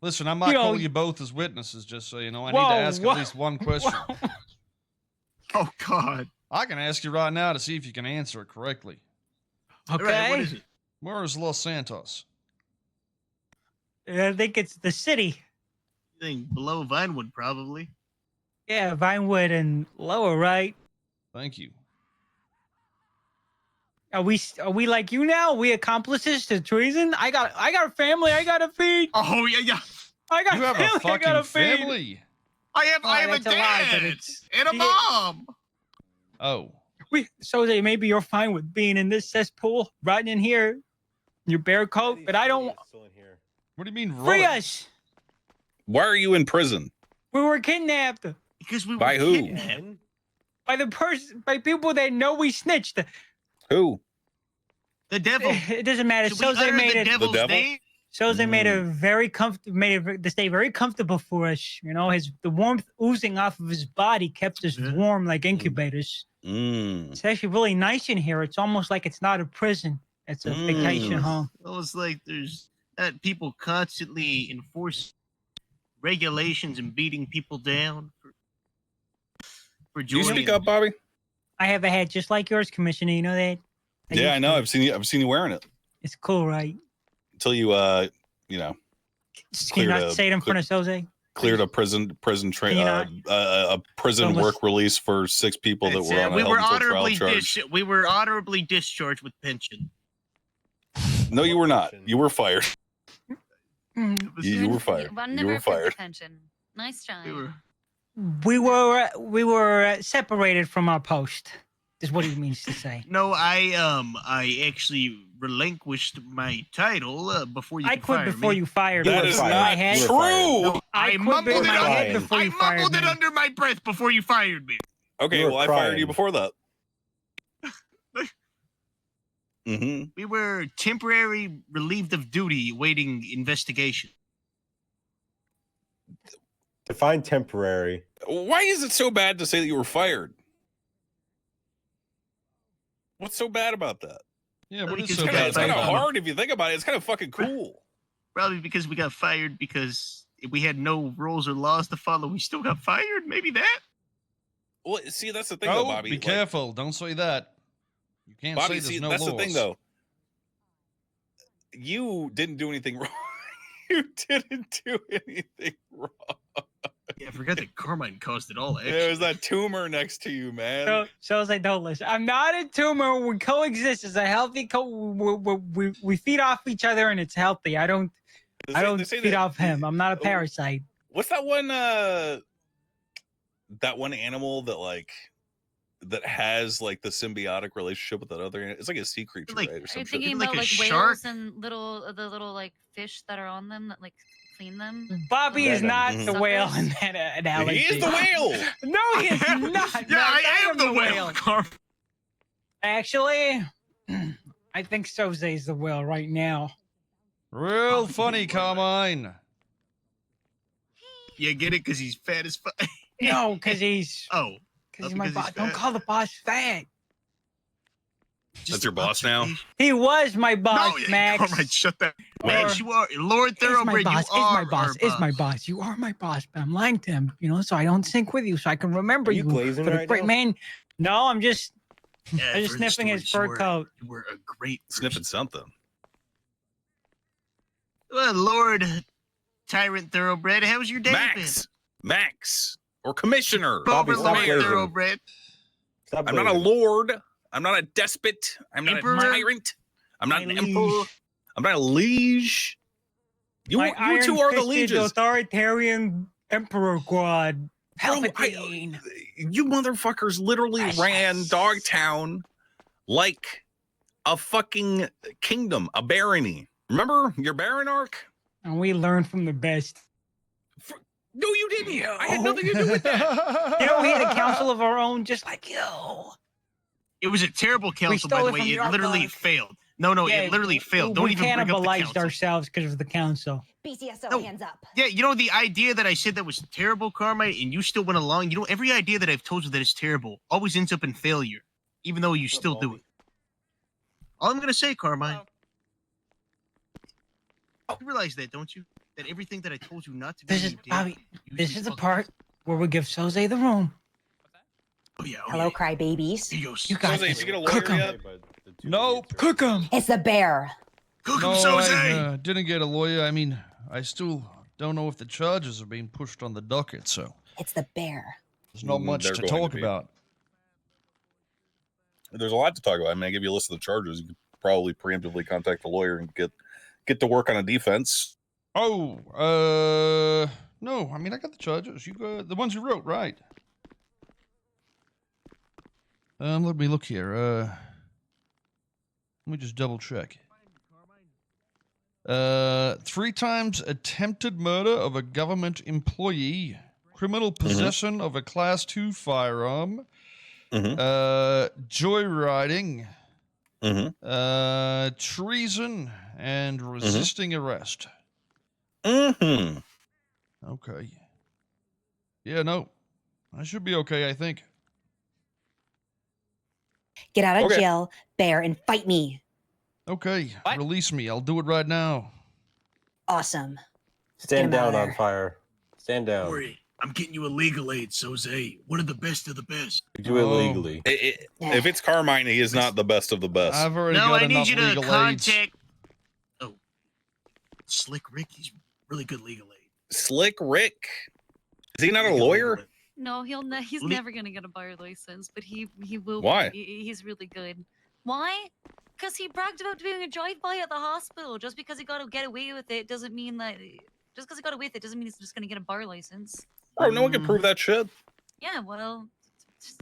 Speaker 1: Listen, I might call you both as witnesses, just so you know. I need to ask at least one question.
Speaker 17: Oh, God.
Speaker 1: I can ask you right now to see if you can answer it correctly.
Speaker 14: Okay.
Speaker 17: All right, what is it?
Speaker 1: Where is Los Santos?
Speaker 14: I think it's the city.
Speaker 17: I think below Vinewood, probably.
Speaker 14: Yeah, Vinewood and lower, right?
Speaker 1: Thank you.
Speaker 14: Are we like you now? Are we accomplices to treason? I got a family. I gotta feed.
Speaker 17: Oh yeah.
Speaker 14: I got
Speaker 1: You have
Speaker 14: family.
Speaker 1: a
Speaker 14: I
Speaker 1: fucking
Speaker 14: gotta feed.
Speaker 1: family.
Speaker 17: I have a
Speaker 14: that's a lie, but
Speaker 17: dad
Speaker 14: it's-
Speaker 17: and a mom.
Speaker 1: Oh.
Speaker 14: Soze, maybe you're fine with being in this cesspool, riding in here, in your bear coat, but I don't.
Speaker 1: What do you mean,
Speaker 14: Free
Speaker 1: right?
Speaker 14: us.
Speaker 6: Why are you in prison?
Speaker 14: We were kidnapped.
Speaker 17: Because we
Speaker 6: By
Speaker 17: were
Speaker 6: who?
Speaker 17: kidnapped.
Speaker 14: By people that know we snitched.
Speaker 6: Who?
Speaker 17: The devil.
Speaker 14: It doesn't matter.
Speaker 17: Should we
Speaker 14: Soze
Speaker 17: utter
Speaker 14: made
Speaker 17: the
Speaker 14: it.
Speaker 17: devil's
Speaker 6: devil?
Speaker 17: name?
Speaker 14: Soze made it very the stay very comfortable for us. You know, the warmth oozing off of his body kept us warm like incubators. It's actually really nice in here. It's almost like it's not a prison. It's a vacation home.
Speaker 17: Almost like there's that people constantly enforce regulations and beating people down for
Speaker 6: Do you
Speaker 17: joining.
Speaker 6: speak up, Bobby?
Speaker 14: I have a hat just like yours, Commissioner. You know that?
Speaker 6: Yeah, I know. I've seen you wearing it.
Speaker 14: It's cool, right?
Speaker 6: Until you
Speaker 14: Can you not say it in front of Soze?
Speaker 6: cleared a prison
Speaker 14: Can you not?
Speaker 6: a prison
Speaker 14: Don't
Speaker 6: work release for 6 people that
Speaker 17: That's
Speaker 6: were
Speaker 17: it.
Speaker 6: on a
Speaker 17: we
Speaker 6: held
Speaker 17: were
Speaker 6: until trial
Speaker 17: honorably
Speaker 6: charge.
Speaker 17: we were honorably discharged with pension.
Speaker 6: No, you were not. You were fired.
Speaker 14: Mm.
Speaker 6: You were fired. You were fired.
Speaker 11: Pension. Nice try.
Speaker 14: We were separated from our post. Is what he means to say.
Speaker 17: No, I actually relinquished my title before you.
Speaker 14: I
Speaker 17: could
Speaker 14: quit
Speaker 17: fire
Speaker 14: before
Speaker 17: me.
Speaker 14: you fired
Speaker 6: That
Speaker 14: me.
Speaker 6: is
Speaker 14: My
Speaker 6: not
Speaker 14: head-
Speaker 6: true.
Speaker 17: No,
Speaker 14: I
Speaker 17: I
Speaker 14: quit
Speaker 17: mumbled
Speaker 14: in
Speaker 17: it
Speaker 14: my
Speaker 17: under.
Speaker 14: head before
Speaker 17: I
Speaker 14: you fired
Speaker 17: mumbled it
Speaker 14: me.
Speaker 17: under my breath before you fired me.
Speaker 6: Okay,
Speaker 16: You were
Speaker 6: well, I fired
Speaker 16: crying.
Speaker 6: you before that. Mm-hmm.
Speaker 17: We were temporary relieved of duty, waiting investigation.
Speaker 16: Define temporary.
Speaker 6: Why is it so bad to say that you were fired? What's so bad about that?
Speaker 1: Yeah, what is
Speaker 17: Because
Speaker 1: so
Speaker 17: we got
Speaker 1: bad
Speaker 6: It's kind
Speaker 1: about
Speaker 6: of
Speaker 1: that?
Speaker 6: hard if you think about it. It's kind of fucking cool.
Speaker 17: Probably because we got fired because we had no rules or laws to follow. We still got fired. Maybe that.
Speaker 6: Well, see, that's the thing, though,
Speaker 1: Oh,
Speaker 6: Bobby.
Speaker 1: be
Speaker 6: Like,
Speaker 1: careful. Don't say that. You can't say
Speaker 6: Bobby,
Speaker 1: there's
Speaker 6: see,
Speaker 1: no
Speaker 6: that's
Speaker 1: laws.
Speaker 6: the thing, though. You didn't do anything wrong. You didn't do anything wrong.
Speaker 17: Yeah, I forgot that Carmine caused it all. Actually.
Speaker 6: There was that tumor next to you, man.
Speaker 14: So I was like, don't listen. I'm not a tumor. We coexist as a healthy we feed off each other and it's healthy. I don't I don't feed off him. I'm not a parasite.
Speaker 6: What's that one? That one animal that has like the symbiotic relationship with that other. It's like a sea creature, right? Or
Speaker 11: Are you
Speaker 6: some
Speaker 11: thinking
Speaker 6: shit.
Speaker 11: about
Speaker 17: Like a
Speaker 11: like
Speaker 17: shark?
Speaker 11: whales and the little like fish that are on them that like clean them?
Speaker 14: Bobby is not the
Speaker 6: Mhm.
Speaker 14: whale in that analogy.
Speaker 6: He is the whale.
Speaker 14: No, he is not.
Speaker 17: Yeah,
Speaker 14: No,
Speaker 17: I am the whale.
Speaker 14: Actually, I think Soze is the whale right now.
Speaker 1: Real funny, Carmine.
Speaker 17: You get it? Because he's fat as fuck.
Speaker 14: No, because he's
Speaker 17: Oh.
Speaker 14: because he's my boss. Don't call the boss fat.
Speaker 6: That's your boss now.
Speaker 14: He was my boss,
Speaker 17: No,
Speaker 14: Max.
Speaker 17: All right, shut that.
Speaker 14: Or-
Speaker 17: Max, you are Lord
Speaker 14: Is my
Speaker 17: Thoroughbred.
Speaker 14: boss.
Speaker 17: You are
Speaker 14: Is my boss.
Speaker 17: our
Speaker 14: Is my boss. You are my boss, but I'm lying to him, so I don't sync with you, so I can remember you.
Speaker 16: glazing
Speaker 14: For the
Speaker 16: right
Speaker 14: great
Speaker 16: now?
Speaker 14: man. No, I'm just
Speaker 17: Yeah,
Speaker 14: I'm just
Speaker 17: for the
Speaker 14: sniffing his
Speaker 17: stories,
Speaker 14: fur coat.
Speaker 17: You were a great
Speaker 6: Sniffing something.
Speaker 17: Well, Lord Tyrant Thoroughbred, how's your day
Speaker 6: Max, or Commissioner.
Speaker 17: been?
Speaker 16: Bobby, stop
Speaker 17: Overlord
Speaker 16: glazing.
Speaker 17: Thoroughbred.
Speaker 16: Stop
Speaker 6: I'm not a
Speaker 16: glazing.
Speaker 6: lord. I'm not a despot. I'm not
Speaker 17: Emperor?
Speaker 6: a tyrant. I'm not
Speaker 17: My
Speaker 6: an emperor. I'm not a liege. You two are the lieges.
Speaker 14: Authoritarian emperor god.
Speaker 6: Bro, you motherfuckers literally ran Dogtown like a fucking kingdom, a barony. Remember your baron arc?
Speaker 14: And we learned from the best.
Speaker 6: No, you didn't. I had nothing to do with that.
Speaker 14: We had a council of our own, just like you.
Speaker 17: It was a terrible council, by
Speaker 14: stole
Speaker 17: the
Speaker 14: it
Speaker 17: way.
Speaker 14: from
Speaker 17: It
Speaker 14: your
Speaker 17: literally
Speaker 14: boss.
Speaker 17: failed. No, it literally failed. Don't
Speaker 14: we
Speaker 17: even bring up the
Speaker 14: cannibalized
Speaker 17: council.
Speaker 14: ourselves because of the council.
Speaker 7: BCSO,
Speaker 17: No.
Speaker 7: hands up.
Speaker 17: Yeah, the idea that I said that was terrible, Carmine, and you still went along. Every idea that I've told you that is terrible always ends up in failure, even though you still do it. All I'm gonna say, Carmine, you realize that, don't you? That everything that I told you not to do,
Speaker 14: This is
Speaker 17: you did.
Speaker 14: Bobby.
Speaker 17: You
Speaker 14: This
Speaker 17: usually
Speaker 14: is the
Speaker 17: fucking-
Speaker 14: part where we give Soze the room.
Speaker 17: Oh yeah.
Speaker 7: Hello, crybabies.
Speaker 14: You got
Speaker 6: Soze,
Speaker 14: this.
Speaker 6: did you get a
Speaker 14: Cook
Speaker 6: lawyer
Speaker 14: 'em.
Speaker 6: yet?
Speaker 1: Nope.
Speaker 14: Cook 'em.
Speaker 7: It's the bear.
Speaker 17: Cook
Speaker 1: No,
Speaker 17: him, Soze!
Speaker 1: I didn't get a lawyer. I mean, I still don't know if the charges are being pushed on the docket, so
Speaker 7: It's the bear.
Speaker 1: there's not much
Speaker 6: They're
Speaker 1: to
Speaker 6: going to
Speaker 1: talk
Speaker 6: be.
Speaker 1: about.
Speaker 6: There's a lot to talk about. I mean, I give you a list of the charges. You could probably preemptively contact the lawyer and get to work on a defense.
Speaker 1: Oh, no. I mean, I got the charges. You got the ones you wrote, right? Let me look here. Let me just double check. 3 times attempted murder of a government employee, criminal possession of a Class 2 firearm, joyriding, treason, and resisting arrest.
Speaker 6: Mm-hmm.
Speaker 1: Okay. Yeah, no. I should be okay, I think.
Speaker 7: Get out of
Speaker 1: Okay.
Speaker 7: jail, bear, and fight me.
Speaker 1: Okay, release me. I'll do it right now.
Speaker 7: Awesome.
Speaker 16: Stand
Speaker 7: Get him out
Speaker 16: down
Speaker 7: of
Speaker 16: on
Speaker 7: there.
Speaker 16: fire. Stand
Speaker 17: Don't
Speaker 16: down.
Speaker 17: worry, I'm getting you a legal aid, Soze. One of the best of the best.
Speaker 16: You do it legally.
Speaker 6: If it's Carmine, he is not the best of the best.
Speaker 1: I've already
Speaker 17: No,
Speaker 1: got
Speaker 17: I need
Speaker 1: enough
Speaker 17: you to
Speaker 1: legal aids.
Speaker 17: contact. Oh, Slick Rick. He's really good legal aid.
Speaker 6: Slick Rick. Is he not a lawyer?
Speaker 11: No, he's never gonna get a bar license, but he will.
Speaker 6: Why?
Speaker 11: He's really good. Why? Because he bragged about doing a drive-by at the hospital. Just because he got to get away with it doesn't mean that. Just because he got away with it doesn't mean he's just gonna get a bar license.
Speaker 6: Bro, no one can prove that shit.
Speaker 11: Yeah, well.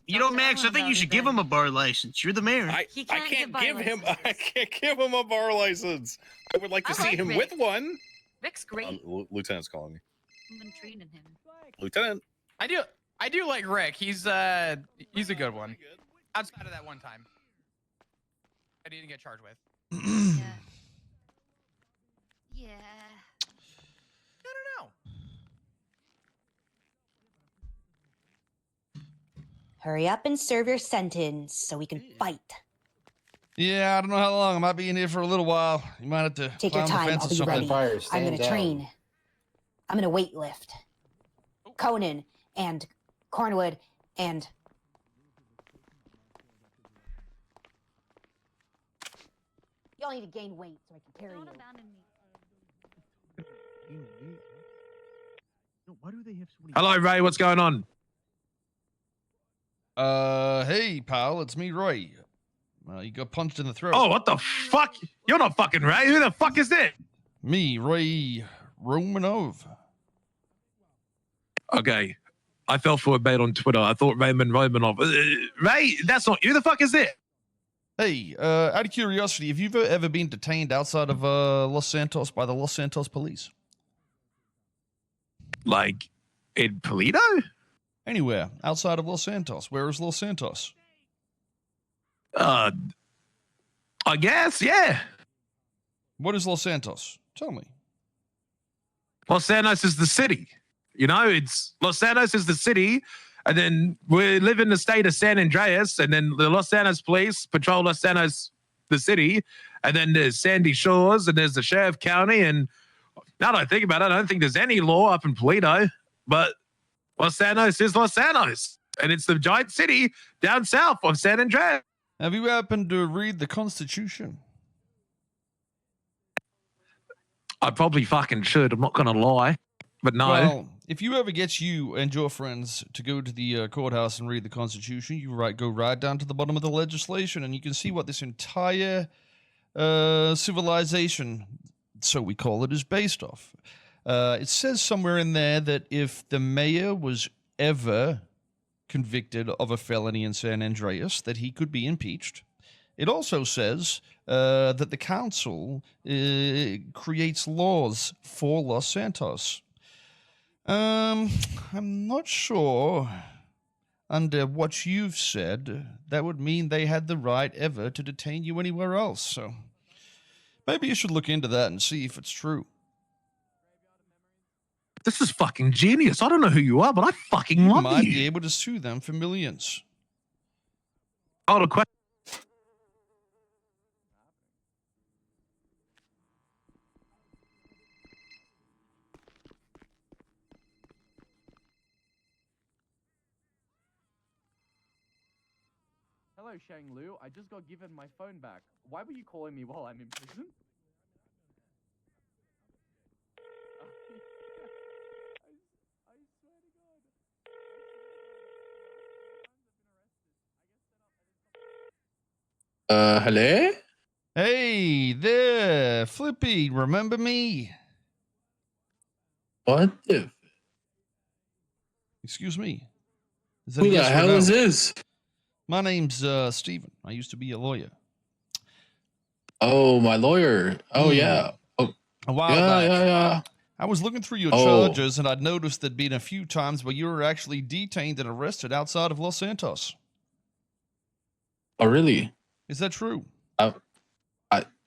Speaker 17: You know, Max, I think you should give him a bar license. You're the mayor.
Speaker 6: I can't give him. I can't give him a bar license. I would like to
Speaker 11: I
Speaker 6: see
Speaker 11: like
Speaker 6: him
Speaker 11: Rick.
Speaker 6: with one.
Speaker 11: Rick's great.
Speaker 6: Lieutenant's calling me.
Speaker 11: I've been training him.
Speaker 6: Lieutenant.
Speaker 21: I do like Rick. He's a good one. Outside of that one time, I didn't get charged with.
Speaker 11: Yeah. Yeah.
Speaker 21: I don't know.
Speaker 7: Hurry up and serve your sentence so we can fight.
Speaker 1: Yeah, I don't know how long. I might be in here for a little while. You might have to
Speaker 7: Take your
Speaker 1: climb the
Speaker 7: time.
Speaker 1: fence
Speaker 7: I'll
Speaker 1: or
Speaker 7: be
Speaker 1: something.
Speaker 7: ready. I'm going to train. I'm going to weight lift. Conan and Cornwood and... Y'all need to gain weight so I can carry you.
Speaker 17: Why do they have so many?
Speaker 22: Hello, Ray. What's going on?
Speaker 1: Hey, pal, it's me, Ray. You got punched in the throat.
Speaker 22: Oh, what the fuck? You're not fucking Ray. Who the fuck is it?
Speaker 1: Me, Ray Romanov.
Speaker 3: Okay. I fell for a bait on Twitter. I thought Raymond Romanov. Ray, that's not you. The fuck is it?
Speaker 1: Hey, out of curiosity, have you ever been detained outside of Los Santos by the Los Santos police?
Speaker 3: Like in Polito?
Speaker 1: Anywhere outside of Los Santos. Where is Los Santos?
Speaker 3: I guess, yeah.
Speaker 1: What is Los Santos? Tell me.
Speaker 3: Los Santos is the city. You know, it's Los Santos is the city, and then we live in the state of San Andreas, and then the Los Santos police patrol Los Santos, the city, and then there's Sandy Shores, and there's the sheriff county, and now that I think about it, I don't think there's any law up in Polito, but Los Santos is Los Santos, and it's the giant city down south of San Andreas.
Speaker 1: Have you happened to read the Constitution?
Speaker 3: I probably fucking should. I'm not going to lie, but no.
Speaker 1: Well, if you ever get you and your friends to go to the courthouse and read the Constitution, you go right down to the bottom of the legislation, and you can see what this entire civilization, so we call it, is based off. It says somewhere in there that if the mayor was ever convicted of a felony in San Andreas, that he could be impeached. It also says that the council creates laws for Los Santos. I'm not sure. Under what you've said, that would mean they had the right ever to detain you anywhere else. So maybe you should look into that and see if it's true.
Speaker 3: This is fucking genius. I don't know who you are, but I fucking
Speaker 1: You
Speaker 3: love
Speaker 1: might
Speaker 3: you.
Speaker 1: be able to sue them for millions.
Speaker 3: Hold a question.
Speaker 10: Hello, Shang Lu. I just got given my phone back. Why were you calling me while I'm in prison?
Speaker 8: Hello?
Speaker 1: Hey there, Flippy, remember me?
Speaker 8: What the?
Speaker 1: Excuse me. Is
Speaker 8: Who
Speaker 1: a
Speaker 8: the
Speaker 1: yes or
Speaker 8: hell
Speaker 1: no?
Speaker 8: is this?
Speaker 1: My name's Steven. I used to be a lawyer.
Speaker 8: Oh, my lawyer. Oh, yeah. Oh,
Speaker 1: A while
Speaker 8: yeah,
Speaker 1: back.
Speaker 8: yeah.
Speaker 1: I was looking through your
Speaker 8: Oh.
Speaker 1: charges, and I'd noticed there'd been a few times where you were actually detained and arrested outside of Los Santos.
Speaker 8: Oh, really?
Speaker 1: Is that true?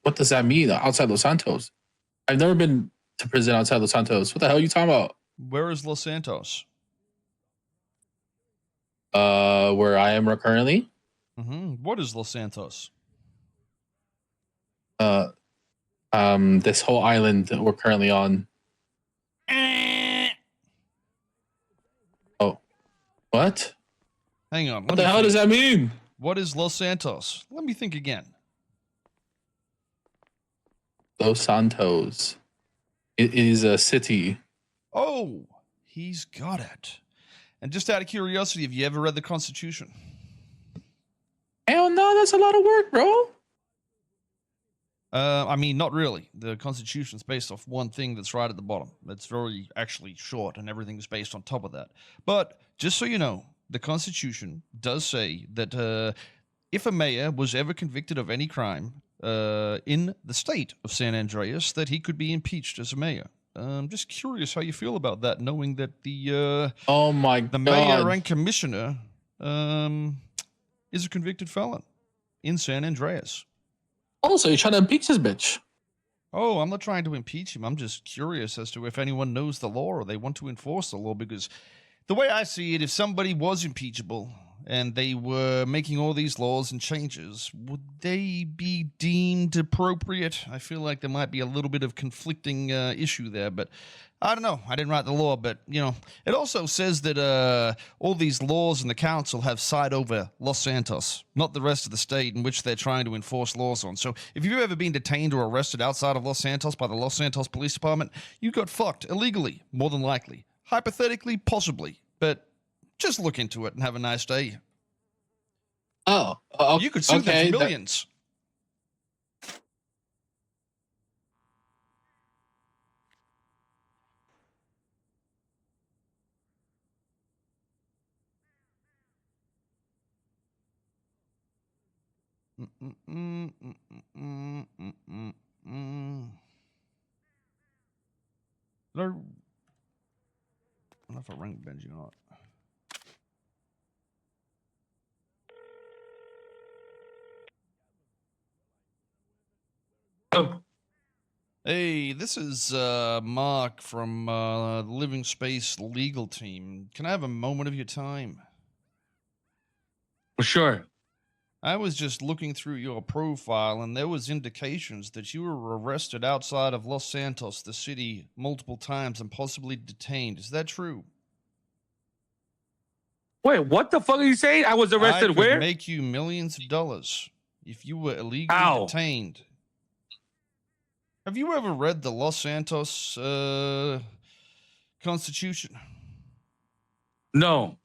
Speaker 8: What does that mean? Outside Los Santos? I've never been to prison outside Los Santos. What the hell are you talking about?
Speaker 1: Where is Los Santos?
Speaker 8: Where I am currently?
Speaker 1: What is Los Santos?
Speaker 8: This whole island that we're currently on. Oh, what?
Speaker 1: Hang on.
Speaker 8: What the hell does that mean?
Speaker 1: What is Los Santos? Let me think again.
Speaker 8: Los Santos. It is a city.
Speaker 1: Oh, he's got it. And just out of curiosity, have you ever read the Constitution?
Speaker 8: Hell no, that's a lot of work, bro.
Speaker 1: I mean, not really. The Constitution's based off one thing that's right at the bottom. That's very actually short, and everything's based on top of that. But just so you know, the Constitution does say that if a mayor was ever convicted of any crime in the state of San Andreas, that he could be impeached as a mayor. I'm just curious how you feel about that, knowing that the
Speaker 8: the
Speaker 1: mayor and commissioner is a convicted felon in San Andreas.
Speaker 8: Oh, so you're trying to impeach this bitch?
Speaker 1: Oh, I'm not trying to impeach him. I'm just curious as to if anyone knows the law or they want to enforce the law, because the way I see it, if somebody was impeachable and they were making all these laws and changes, would they be deemed appropriate? I feel like there might be a little bit of conflicting issue there, but I don't know. I didn't write the law, but, you know, it also says that all these laws in the council have side over Los Santos, not the rest of the state in which they're trying to enforce laws on. So if you've ever been detained or arrested outside of Los Santos by the Los Santos Police Department, you got fucked illegally, more than likely. Hypothetically, possibly, but just look into it and have a nice day.
Speaker 8: Oh,
Speaker 1: you could sue them for millions. I don't know if I rang Benji or not. Hey, this is Mark from the Living Space legal team. Can I have a moment of your time?
Speaker 18: Sure.
Speaker 1: I was just looking through your profile, and there was indications that you were arrested outside of Los Santos, the city, multiple times and possibly detained. Is that true?
Speaker 18: Wait, what the fuck are you saying? I was arrested
Speaker 1: I could
Speaker 18: where?
Speaker 1: make you millions of dollars if you were illegally detained. Have you ever read the Los Santos Constitution?
Speaker 18: No.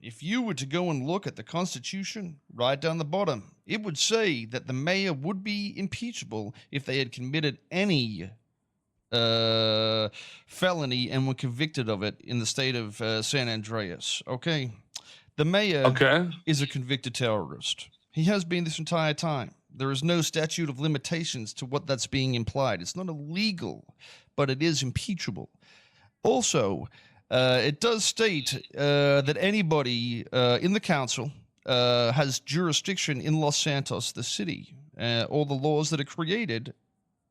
Speaker 1: If you were to go and look at the Constitution, right down the bottom, it would say that the mayor would be impeachable if they had committed any felony and were convicted of it in the state of San Andreas. Okay? The mayor is a convicted terrorist. He has been this entire time. There is no statute of limitations to what that's being implied. It's not illegal, but it is impeachable. Also, it does state that anybody in the council has jurisdiction in Los Santos, the city. All the laws that are created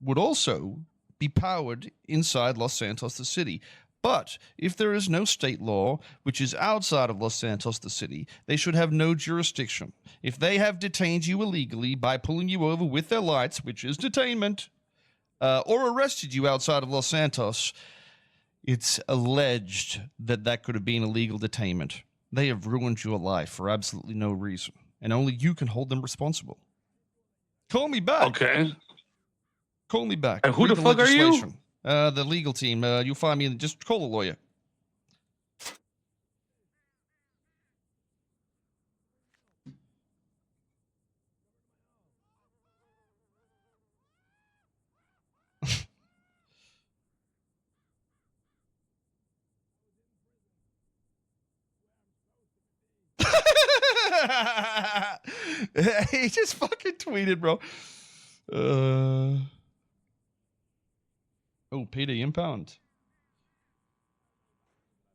Speaker 1: would also be powered inside Los Santos, the city. But if there is no state law which is outside of Los Santos, the city, they should have no jurisdiction. If they have detained you illegally by pulling you over with their lights, which is detainment, or arrested you outside of Los Santos, it's alleged that that could have been illegal detainment. They have ruined your life for absolutely no reason, and only you can hold them responsible. Call me back.
Speaker 18: Okay.
Speaker 1: Call me back.
Speaker 18: And who
Speaker 1: Read
Speaker 18: the fuck are you?
Speaker 1: legislation. The legal team. You'll find me. Just call a lawyer. He just fucking tweeted, bro. Oh, PD impound.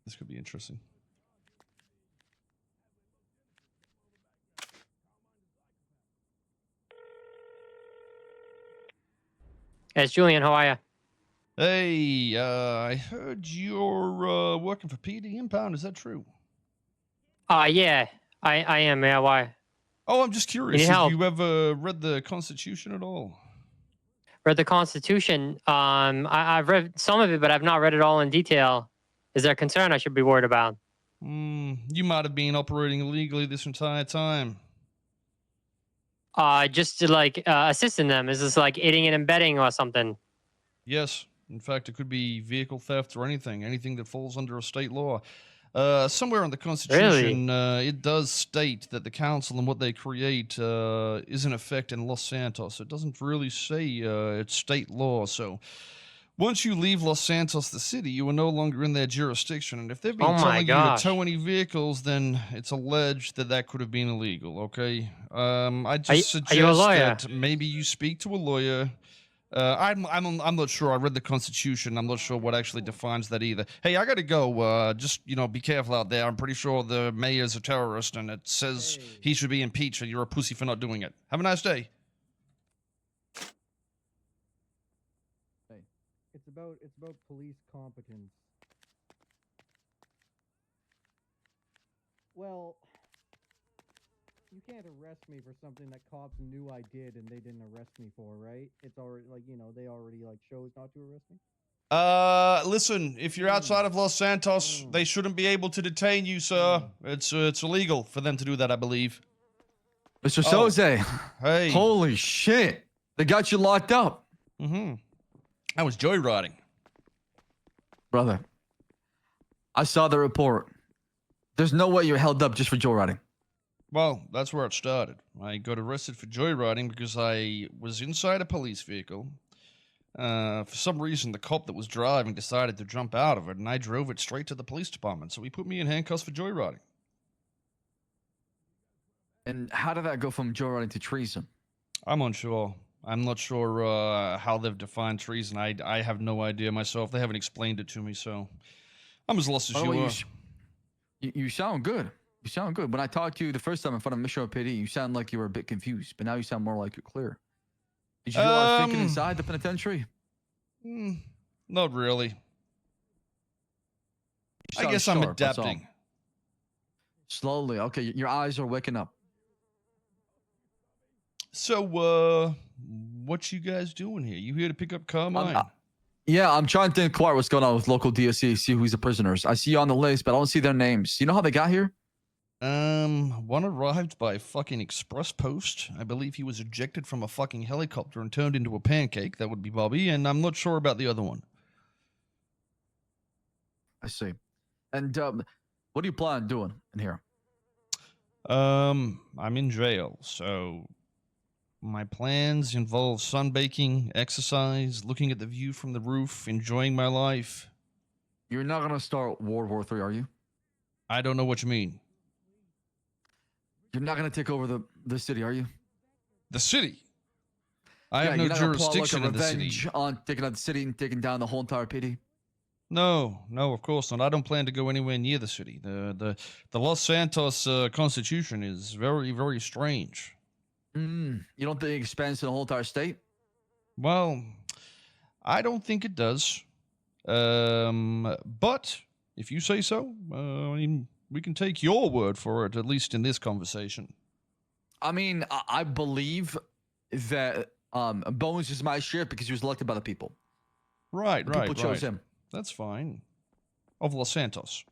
Speaker 1: This could be interesting.
Speaker 4: It's Julian. How are you?
Speaker 1: Hey, I heard you're working for PD impound. Is that true?
Speaker 4: Yeah, I am. Yeah, why?
Speaker 1: Oh, I'm just curious.
Speaker 4: Need
Speaker 1: Have
Speaker 4: help?
Speaker 1: you ever read the Constitution at all?
Speaker 4: Read the Constitution. I've read some of it, but I've not read it all in detail. Is there a concern I should be worried about?
Speaker 1: You might have been operating illegally this entire time.
Speaker 4: Just to like assisting them. Is this like aiding and abetting or something?
Speaker 1: Yes. In fact, it could be vehicle theft or anything that falls under a state law. Somewhere in the Constitution, it does state that the council and what they create is in effect in Los Santos. It doesn't really say it's state law. So once you leave Los Santos, the city, you are no longer in their jurisdiction. And if they've been telling you to tow any vehicles, then it's alleged that that could have been illegal. Okay. I just suggest that maybe you speak to a lawyer. I'm not sure. I read the Constitution. I'm not sure what actually defines that either. Hey, I gotta go. Just be careful out there. I'm pretty sure the mayor's a terrorist, and it says he should be impeached, and you're a pussy for not doing it. Have a nice day.
Speaker 16: Hey, it's about police competence. Well, you can't arrest me for something that cops knew I did and they didn't arrest me for, right? It's already they already chose not to arrest me.
Speaker 1: Listen, if you're outside of Los Santos, they shouldn't be able to detain you, sir. It's illegal for them to do that, I believe.
Speaker 22: Mr. Soze.
Speaker 1: Hey.
Speaker 22: Holy shit. They got you locked up.
Speaker 1: I was joyriding.
Speaker 22: Brother, I saw the report. There's no way you're held up just for joyriding.
Speaker 1: Well, that's where it started. I got arrested for joyriding because I was inside a police vehicle. For some reason, the cop that was driving decided to jump out of it, and I drove it straight to the police department. So he put me in handcuffs for joyriding.
Speaker 22: And how did that go from joyride to treason?
Speaker 1: I'm unsure. I'm not sure how they've defined treason. I have no idea myself. They haven't explained it to me, so I'm as lost as
Speaker 22: By the
Speaker 1: you
Speaker 22: way,
Speaker 1: are.
Speaker 22: You sound good. You sound good. When I talked to you the first time in front of Mission PD, you sound like you were a bit confused, but now you sound more like you're clear. Did you do a lot of thinking inside the penitentiary?
Speaker 1: Not really.
Speaker 22: You
Speaker 1: I
Speaker 22: sound
Speaker 1: guess I'm
Speaker 22: sharp, that's all.
Speaker 1: adapting.
Speaker 22: Slowly. Okay, your eyes are waking up.
Speaker 1: So, what you guys doing here? You here to pick up Carmine?
Speaker 22: Yeah, I'm trying to inquire what's going on with local DSC, see who's the prisoners. I see you on the list, but I don't see their names. You know how they got here?
Speaker 1: One arrived by fucking express post. I believe he was ejected from a fucking helicopter and turned into a pancake. That would be Bobby, and I'm not sure about the other one.
Speaker 22: I see. And what do you plan on doing in here?
Speaker 1: I'm in jail, so my plans involve sunbaking, exercise, looking at the view from the roof, enjoying my life.
Speaker 22: You're not gonna start World War III, are you?
Speaker 1: I don't know what you mean.
Speaker 22: You're not gonna take over the city, are you?
Speaker 1: The city? I have
Speaker 22: you're
Speaker 1: no
Speaker 22: not gonna pull out,
Speaker 1: jurisdiction in the city.
Speaker 22: revenge on taking out the city and taking down the whole entire PD.
Speaker 1: No, of course not. I don't plan to go anywhere near the city. The Los Santos Constitution is very, very strange.
Speaker 22: You don't think it expands to the whole entire state?
Speaker 1: Well, I don't think it does. But if you say so, I mean, we can take your word for it, at least in this conversation.
Speaker 22: I mean, I believe that Bones is my sheriff because he was elected by the people.
Speaker 1: Right,
Speaker 22: The people chose him.
Speaker 1: That's fine. Of Los Santos.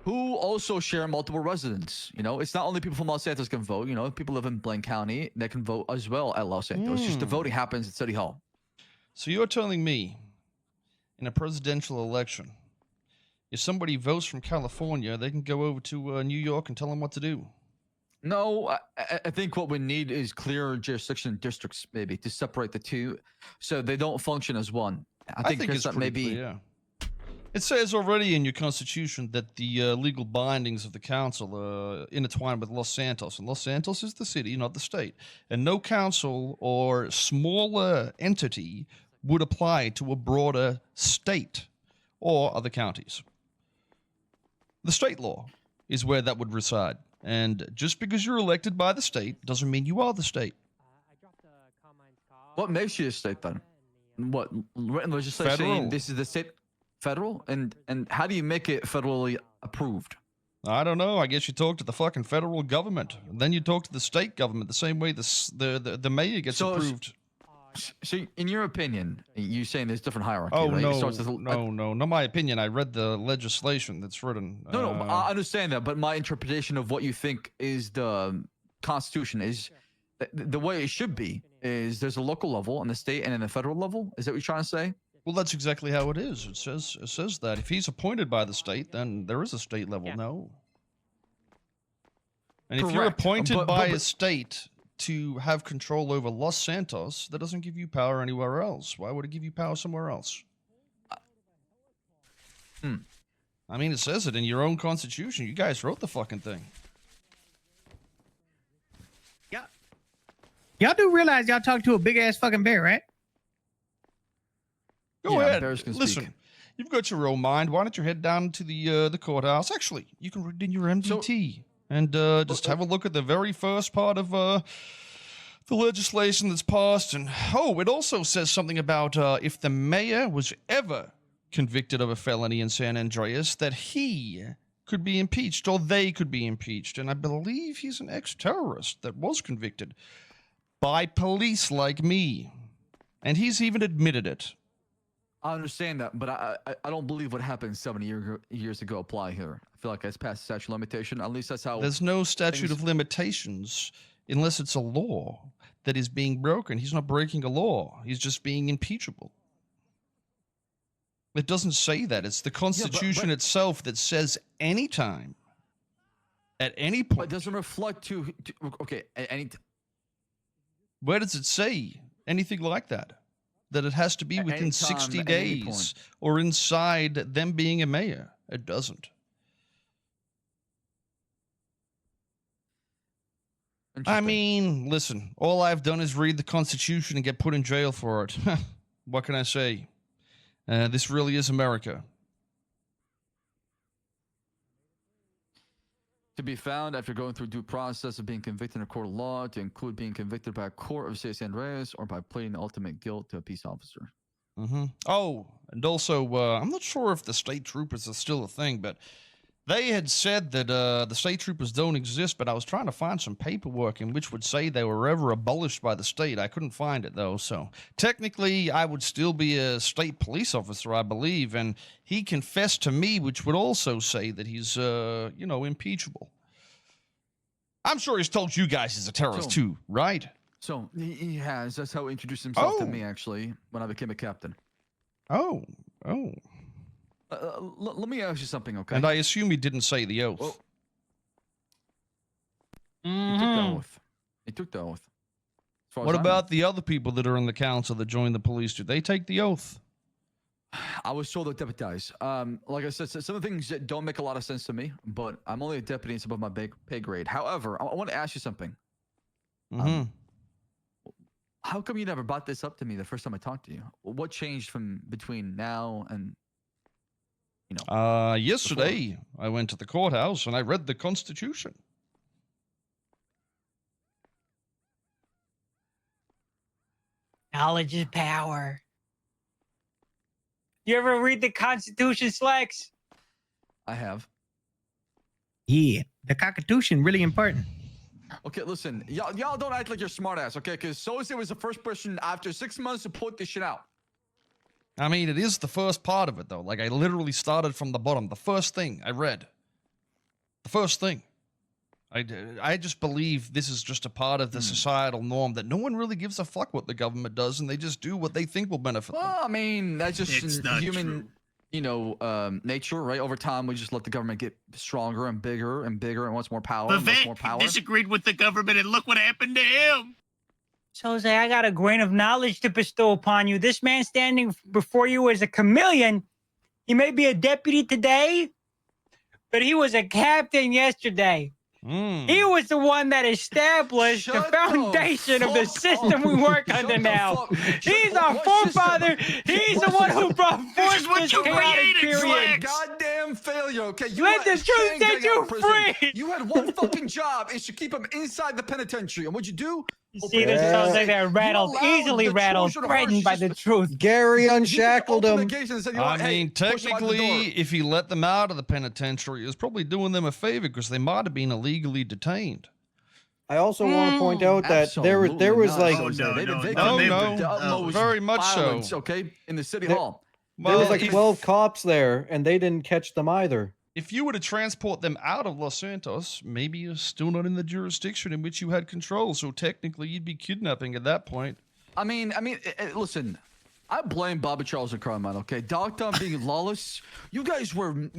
Speaker 22: Who also share multiple residents. You know, it's not only people from Los Santos can vote. You know, people live in Blaine County that can vote as well at Los Santos. Just the voting happens at City Hall.
Speaker 1: So you're telling me, in a presidential election, if somebody votes from California, they can go over to New York and tell them what to do?
Speaker 22: No, I think what we need is clear jurisdiction districts, maybe, to separate the two so they don't function as one. I think
Speaker 1: it's
Speaker 22: that
Speaker 1: pretty
Speaker 22: maybe.
Speaker 1: clear, yeah. It says already in your constitution that the legal bindings of the council are intertwined with Los Santos, and Los Santos is the city, not the state. And no council or smaller entity would apply to a broader state or other counties. The state law is where that would reside. And just because you're elected by the state doesn't mean you are the state.
Speaker 22: What makes you a state then? What written legislation saying
Speaker 1: Federal.
Speaker 22: this is the state federal? And how do you make it federally approved?
Speaker 1: I don't know. I guess you talk to the fucking federal government. And then you talk to the state government the same way the mayor gets approved.
Speaker 22: So in your opinion, you're saying there's different hierarchy,
Speaker 1: Oh,
Speaker 22: right? It
Speaker 1: no,
Speaker 22: starts with
Speaker 1: not my opinion. I read the legislation that's written.
Speaker 22: No, I understand that, but my interpretation of what you think is the Constitution is the way it should be is there's a local level on the state and then a federal level. Is that what you're trying to say?
Speaker 1: Well, that's exactly how it is. It says that if he's appointed by the state, then there is a state level. No. And if you're
Speaker 22: Correct.
Speaker 1: appointed by
Speaker 22: but-
Speaker 1: a state to have control over Los Santos, that doesn't give you power anywhere else. Why would it give you power somewhere else? I mean, it says it in your own constitution. You guys wrote the fucking thing.
Speaker 17: Y'all do realize y'all talked to a big ass fucking bear, right?
Speaker 1: Go ahead.
Speaker 22: bears can
Speaker 1: Listen,
Speaker 22: speak.
Speaker 1: you've got your own mind. Why don't you head down to the courthouse? Actually, you can read in your MDT and just have a look at the very first part of the legislation that's passed. And it also says something about if the mayor was ever convicted of a felony in San Andreas, that he could be impeached or they could be impeached. And I believe he's an ex-terrorist that was convicted by police like me. And he's even admitted it.
Speaker 22: I understand that, but I don't believe what happened 70 years ago apply here. I feel like it's past the statute of limitation. At least that's how.
Speaker 1: There's no statute of limitations unless it's a law that is being broken. He's not breaking a law. He's just being impeachable. It doesn't say that. It's the Constitution itself that says anytime, at any point.
Speaker 22: But it doesn't reflect okay, at any
Speaker 1: Where does it say anything like that? That it has to be
Speaker 22: At
Speaker 1: within
Speaker 22: any
Speaker 1: 60
Speaker 22: time, at any
Speaker 1: days
Speaker 22: point.
Speaker 1: or inside them being a mayor. It doesn't. I mean, listen, all I've done is read the Constitution and get put in jail for it. What can I say? This really is America.
Speaker 22: To be found after going through due process of being convicted in a court of law, to include being convicted by a court of San Andreas or by pleading the ultimate guilt to a peace officer.
Speaker 1: Oh, and also, I'm not sure if the state troopers are still a thing, but they had said that the state troopers don't exist, but I was trying to find some paperwork in which would say they were ever abolished by the state. I couldn't find it, though, so technically I would still be a state police officer, I believe, and he confessed to me, which would also say that he's, you know, impeachable. I'm sure he's told you guys he's a terrorist, too, right?
Speaker 22: So, he has. That's how he introduced himself to me, actually, when I became a captain.
Speaker 1: Oh.
Speaker 22: Let me ask you something, okay?
Speaker 1: And I assume he didn't say the oath.
Speaker 22: Well, he took the oath. He took the oath.
Speaker 1: What about the other people that are in the council that joined the police? Did they take the oath?
Speaker 22: I was told to deputize. Like I said, some of the things that don't make a lot of sense to me, but I'm only a deputy. It's above my pay grade. However, I want to ask you something. How come you never brought this up to me the first time I talked to you? What changed from between now and, you know?
Speaker 1: Yesterday, I went to the courthouse and I read the Constitution.
Speaker 14: Knowledge is power. You ever read the Constitution, Slacks?
Speaker 22: I have.
Speaker 2: Yeah, the Constitution really important.
Speaker 22: Okay, listen, y'all don't act like you're smart ass, okay? Because Soze was the first person after 6 months to put this shit out.
Speaker 1: I mean, it is the first part of it, though. Like, I literally started from the bottom. The first thing I read. The first thing. I just believe this is just a part of the societal norm that no one really gives a fuck what the government does, and they just do what they think will benefit them.
Speaker 22: Well, I mean, that's just human, you know, nature, right? Over time, we just let the government get stronger and bigger and bigger and wants more power and wants more power.
Speaker 17: Disagreed with the government, and look what happened to him.
Speaker 14: Soze, I got a grain of knowledge to bestow upon you. This man standing before you is a chameleon. He may be a deputy today, but he was a captain yesterday. He was the one that established the foundation of the system we work under now. He's our forefather. He's the one who brought forth this chaotic period.
Speaker 22: Goddamn failure, okay?
Speaker 14: Let the truth set you free.
Speaker 22: You had one fucking job, is to keep him inside the penitentiary. And what'd you do?
Speaker 14: You see, this sounds like they're rattled, easily rattled, threatened by the truth.
Speaker 16: Gary unshackled him.
Speaker 1: I mean, technically, if he let them out of the penitentiary, he was probably doing them a favor because they might have been illegally detained.
Speaker 16: I also want to point out that there was like
Speaker 1: very much so.
Speaker 22: Okay, in the city hall.
Speaker 16: There was like 12 cops there, and they didn't catch them either.
Speaker 1: If you were to transport them out of Los Santos, maybe you're still not in the jurisdiction in which you had control, so technically you'd be kidnapping at that point.
Speaker 22: I mean, listen, I blame Bobby Charles and Carmine, okay? Dogtown being lawless, you guys were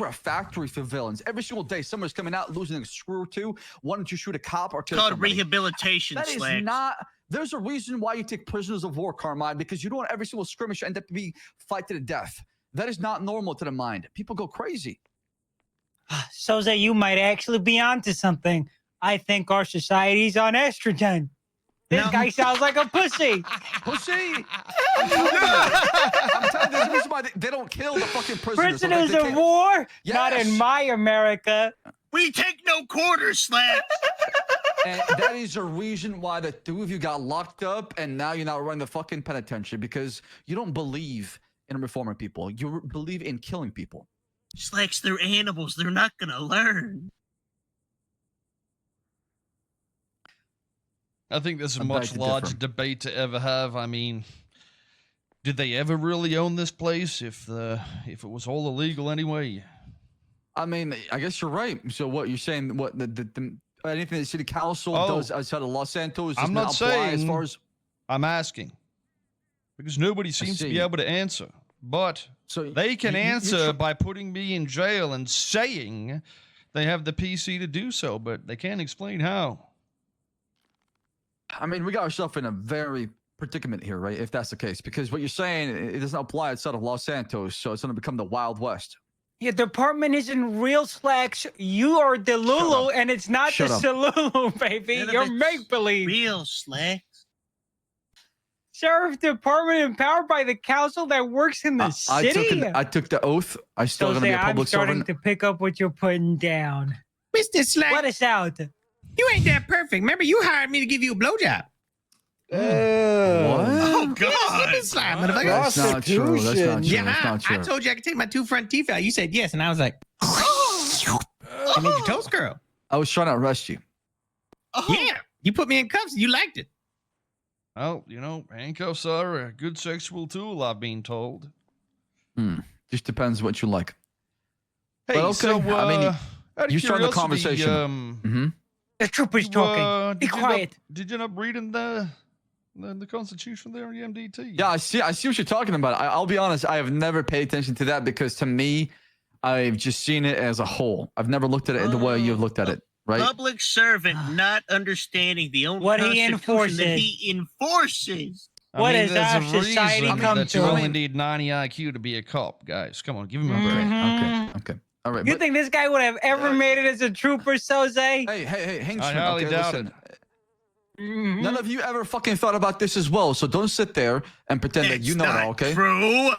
Speaker 22: a factory for villains. Every single day, someone's coming out, losing a screw or two, wanting to shoot a cop or kill somebody.
Speaker 17: Rehabilitation,
Speaker 22: That is not... There's a reason why you take prisoners of war, Carmine, because you don't want every single skirmish end up to be fight to the death. That is not normal to the mind. People go crazy.
Speaker 14: Soze, you might actually be onto something. I think our society's on estrogen. This guy sounds like a pussy.
Speaker 22: Pussy? I'm telling you, there's a reason why they don't kill the fucking prisoners.
Speaker 14: Prisoners of war?
Speaker 22: Yes.
Speaker 14: Not in my America.
Speaker 17: We take no quarters, Slacks.
Speaker 22: And that is a reason why the two of you got locked up and now you're not running the fucking penitentiary, because you don't believe in reforming people. You believe in killing people.
Speaker 17: Slacks, they're animals. They're not gonna learn.
Speaker 1: I think there's a much larger debate to ever have. I mean, did they ever really own this place if it was all illegal anyway?
Speaker 22: I mean, I guess you're right. So what you're saying? What the anything the city council does outside of Los Santos?
Speaker 1: I'm not saying.
Speaker 22: As far as
Speaker 1: I'm asking, because nobody seems to be able to answer. But they can answer by putting me in jail and saying they have the PC to do so, but they can't explain how.
Speaker 22: I mean, we got ourselves in a very predicament here, right? If that's the case, because what you're saying, it doesn't apply outside of Los Santos, so it's going to become the Wild West.
Speaker 14: Your department isn't real, Slacks. You are Delulu, and it's not
Speaker 22: Shut
Speaker 14: the
Speaker 22: up.
Speaker 14: Delulu, baby.
Speaker 17: None of
Speaker 14: You're
Speaker 17: it's
Speaker 14: make-believe.
Speaker 17: Real Slacks.
Speaker 14: Sheriff Department empowered by the council that works in the city.
Speaker 22: I took the oath. I still gonna be a
Speaker 14: I'm
Speaker 22: public
Speaker 14: starting
Speaker 22: servant.
Speaker 14: to pick up what you're putting down.
Speaker 2: Mr. Slack,
Speaker 14: Let us out.
Speaker 2: you ain't that perfect. Remember, you hired me to give you a blowjob.
Speaker 22: What?
Speaker 2: Oh, God.
Speaker 22: That's not true. That's not true.
Speaker 2: Yeah,
Speaker 22: That's not true.
Speaker 2: I told you I could take my 2 front teeth out. You said yes, and I was like, I made your toast girl.
Speaker 22: I was trying to arrest you.
Speaker 2: Yeah, you put me in cuffs. You liked it.
Speaker 1: Well, you know, handcuffs are a good sexual tool, I've been told.
Speaker 22: Just depends what you like.
Speaker 1: Hey,
Speaker 22: But okay,
Speaker 1: so,
Speaker 22: I mean,
Speaker 1: out of
Speaker 22: you started the
Speaker 1: curiosity,
Speaker 22: conversation.
Speaker 14: The trooper's talking. Be quiet.
Speaker 1: Did you end up reading the Constitution there in the MDT?
Speaker 22: Yeah, I see what you're talking about. I'll be honest, I have never paid attention to that because to me, I've just seen it as a whole. I've never looked at it the way you've looked at it, right?
Speaker 17: Public servant not understanding the own
Speaker 14: What he
Speaker 17: constitution that
Speaker 14: enforces.
Speaker 17: he enforces.
Speaker 14: What
Speaker 1: I mean,
Speaker 14: has
Speaker 1: there's
Speaker 14: our
Speaker 1: a
Speaker 14: society
Speaker 1: reason
Speaker 14: come
Speaker 1: that you
Speaker 14: to?
Speaker 1: only need 90 IQ to be a cop, guys. Come on, give him a break.
Speaker 22: Okay. All right.
Speaker 14: You
Speaker 22: but-
Speaker 14: think this guy would have ever made it as a trooper, Soze?
Speaker 22: Hey, hang
Speaker 1: I
Speaker 22: on.
Speaker 1: highly
Speaker 22: Okay,
Speaker 1: doubt
Speaker 22: listen.
Speaker 14: Mhm.
Speaker 22: None of you ever fucking thought about this as well, so don't sit there and pretend that you know it all, okay?
Speaker 17: True.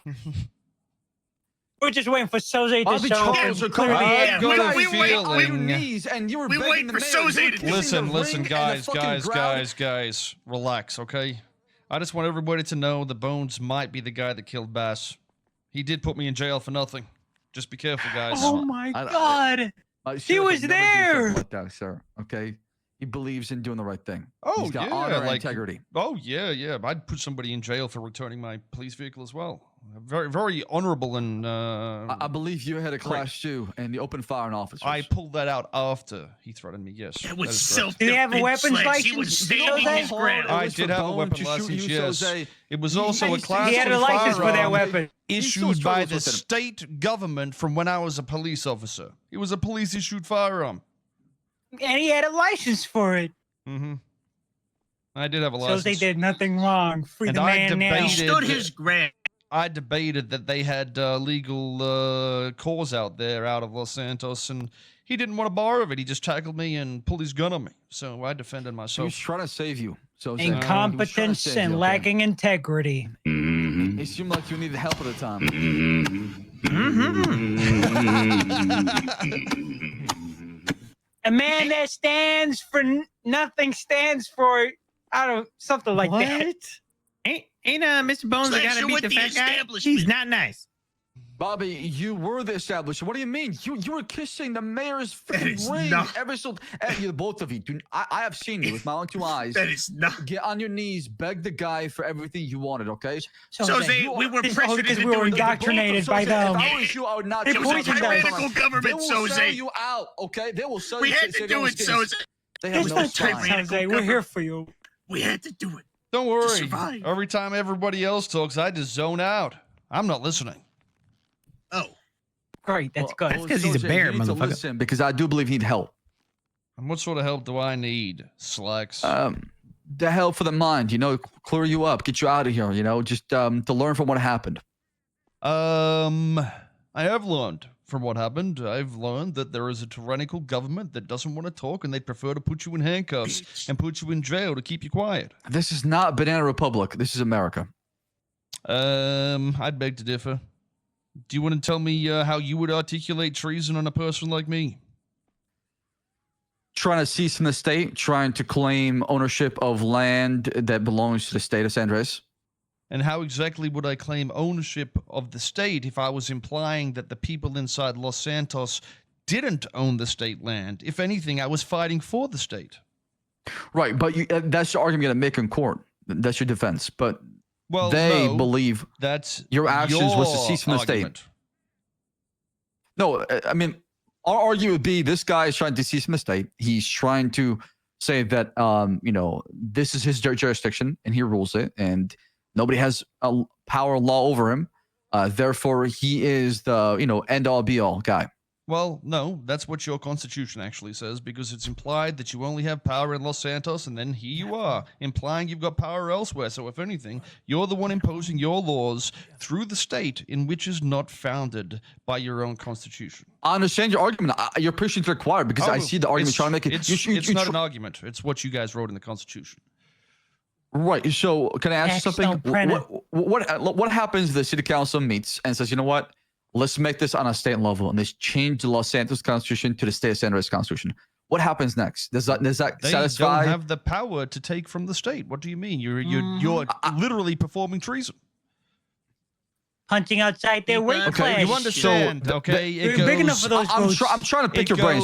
Speaker 14: We're just waiting for Soze to
Speaker 22: Bobby
Speaker 14: show up
Speaker 22: Charles
Speaker 14: and
Speaker 22: are
Speaker 14: clear the
Speaker 22: coming.
Speaker 14: air.
Speaker 1: got a
Speaker 22: You guys went on your
Speaker 1: feeling-
Speaker 22: knees and you were
Speaker 17: We
Speaker 22: begging
Speaker 17: wait
Speaker 22: the
Speaker 17: for
Speaker 22: mayor.
Speaker 17: Soze
Speaker 22: You were
Speaker 17: to-
Speaker 22: kissing the
Speaker 1: Listen,
Speaker 22: ring and the
Speaker 1: guys,
Speaker 22: fucking
Speaker 1: guys,
Speaker 22: ground.
Speaker 1: guys, relax, okay? I just want everybody to know that Bones might be the guy that killed Bass. He did put me in jail for nothing. Just be careful, guys.
Speaker 14: Oh my God.
Speaker 22: Sheriff
Speaker 14: He was
Speaker 22: would never do something
Speaker 14: there.
Speaker 22: like that, sir. Okay, he believes in doing the right thing.
Speaker 1: Oh,
Speaker 22: He's got
Speaker 1: yeah,
Speaker 22: honor and
Speaker 1: like-
Speaker 22: integrity.
Speaker 1: Oh, yeah. I'd put somebody in jail for returning my police vehicle as well. Very, very honorable and,
Speaker 22: I believe you had a class 2 and you opened fire on officers.
Speaker 1: I pulled that out after he threatened me, yes.
Speaker 17: That was
Speaker 1: is correct.
Speaker 14: Do you have a weapons
Speaker 17: Slash. He
Speaker 14: license?
Speaker 17: was standing
Speaker 14: Soze?
Speaker 17: his ground.
Speaker 1: I
Speaker 22: was
Speaker 1: did
Speaker 22: for
Speaker 1: have a
Speaker 22: Bone
Speaker 1: weapon
Speaker 22: to shoot
Speaker 1: license,
Speaker 22: you,
Speaker 1: yes.
Speaker 22: Soze.
Speaker 1: It was also a class
Speaker 14: He had a
Speaker 1: 1
Speaker 14: license for that
Speaker 1: firearm
Speaker 14: weapon.
Speaker 1: issued by
Speaker 22: struggles
Speaker 1: the
Speaker 22: with it.
Speaker 1: state government from when I was a police officer. It was a police-issued firearm.
Speaker 14: And he had a license for it.
Speaker 1: Mm-hmm. I did have a
Speaker 14: Soze
Speaker 1: license.
Speaker 14: did nothing wrong. Free
Speaker 1: And
Speaker 14: the
Speaker 1: I
Speaker 14: man now.
Speaker 1: debated-
Speaker 17: Stood his ground.
Speaker 1: I debated that they had legal cause out there out of Los Santos, and he didn't want a bar of it. He just tackled me and pulled his gun on me. So I defended
Speaker 22: He
Speaker 1: myself.
Speaker 22: was trying to save you. So he was trying to
Speaker 14: Incompetence
Speaker 22: save you,
Speaker 14: and
Speaker 22: okay?
Speaker 14: lacking integrity.
Speaker 22: It seemed like you needed help at the time.
Speaker 14: A man that stands for nothing stands for, I don't, something like that.
Speaker 2: Ain't Mr. Bones the guy
Speaker 17: Slash,
Speaker 2: that
Speaker 17: you're
Speaker 2: beat
Speaker 17: with
Speaker 2: the
Speaker 17: the
Speaker 2: fat guy?
Speaker 17: establishment.
Speaker 2: He's not nice.
Speaker 22: Bobby, you were the establishment. What do you mean? You were kissing the mayor's freaking ring every so. You, both of you. I have seen you with my own 2 eyes.
Speaker 17: That is not.
Speaker 22: Get on your knees, beg the guy for everything you wanted. Okay.
Speaker 17: Soze, we were pressured
Speaker 14: because
Speaker 17: into
Speaker 14: we were
Speaker 17: doing
Speaker 14: indoctrinated by
Speaker 22: If
Speaker 14: them.
Speaker 22: I was you, I would not.
Speaker 14: They
Speaker 22: do
Speaker 17: It was a
Speaker 22: something like that.
Speaker 17: tyrannical government,
Speaker 22: They will sell
Speaker 17: Soze.
Speaker 22: you out. Okay. They will sell
Speaker 17: We
Speaker 22: you.
Speaker 17: had
Speaker 22: say
Speaker 17: to
Speaker 22: they
Speaker 17: do
Speaker 22: don't
Speaker 17: it,
Speaker 22: skins.
Speaker 17: Soze.
Speaker 22: They have
Speaker 14: It's
Speaker 22: no
Speaker 14: not time,
Speaker 22: spine.
Speaker 14: Soze. We're here for you.
Speaker 17: We had to do it.
Speaker 1: Don't worry.
Speaker 17: survive.
Speaker 1: Every time everybody else talks, I just zone out. I'm not listening.
Speaker 17: Oh.
Speaker 14: Great. That's good.
Speaker 22: Well, Soze, you need to listen because I do believe you need help.
Speaker 1: And what sort of help do I need, Slacks?
Speaker 22: The help for the mind, clear you up, get you out of here, just to learn from what happened.
Speaker 1: I have learned from what happened. I've learned that there is a tyrannical government that doesn't want to talk, and they'd prefer to put you in handcuffs and put you in jail to keep you quiet.
Speaker 22: This is not Banana Republic. This is America.
Speaker 1: I'd beg to differ. Do you want to tell me how you would articulate treason on a person like me?
Speaker 22: Trying to cease from the state, trying to claim ownership of land that belongs to the state of San Andreas.
Speaker 1: And how exactly would I claim ownership of the state if I was implying that the people inside Los Santos didn't own the state land? If anything, I was fighting for the state.
Speaker 22: Right, but that's the argument you're going to make in court. That's your defense. But
Speaker 1: Well,
Speaker 22: they
Speaker 1: no,
Speaker 22: believe
Speaker 1: that's
Speaker 22: your actions was to
Speaker 1: your
Speaker 22: cease from the
Speaker 1: argument.
Speaker 22: state. No, I mean, our argument would be this guy is trying to cease from the state. He's trying to say that, this is his jurisdiction and he rules it, and nobody has a power law over him. Therefore, he is the, end all be all guy.
Speaker 1: Well, no, that's what your constitution actually says, because it's implied that you only have power in Los Santos, and then here you are, implying you've got power elsewhere. So if anything, you're the one imposing your laws through the state in which is not founded by your own constitution.
Speaker 22: I understand your argument. You're pushing to require because I see the argument trying to make it.
Speaker 1: It's not an argument. It's what you guys wrote in the constitution.
Speaker 22: Right. So can I ask you something? What happens if the city council meets and says, you know what? Let's make this on a state level and let's change the Los Santos Constitution to the state of San Andreas Constitution. What happens next? Does that
Speaker 1: They
Speaker 22: satisfy?
Speaker 1: don't have the power to take from the state. What do you mean? You're literally performing treason.
Speaker 14: Punching outside their weight class.
Speaker 1: Okay, you understand?
Speaker 22: So,
Speaker 1: okay,
Speaker 14: They're big enough for those votes.
Speaker 22: I'm trying to pick your brain.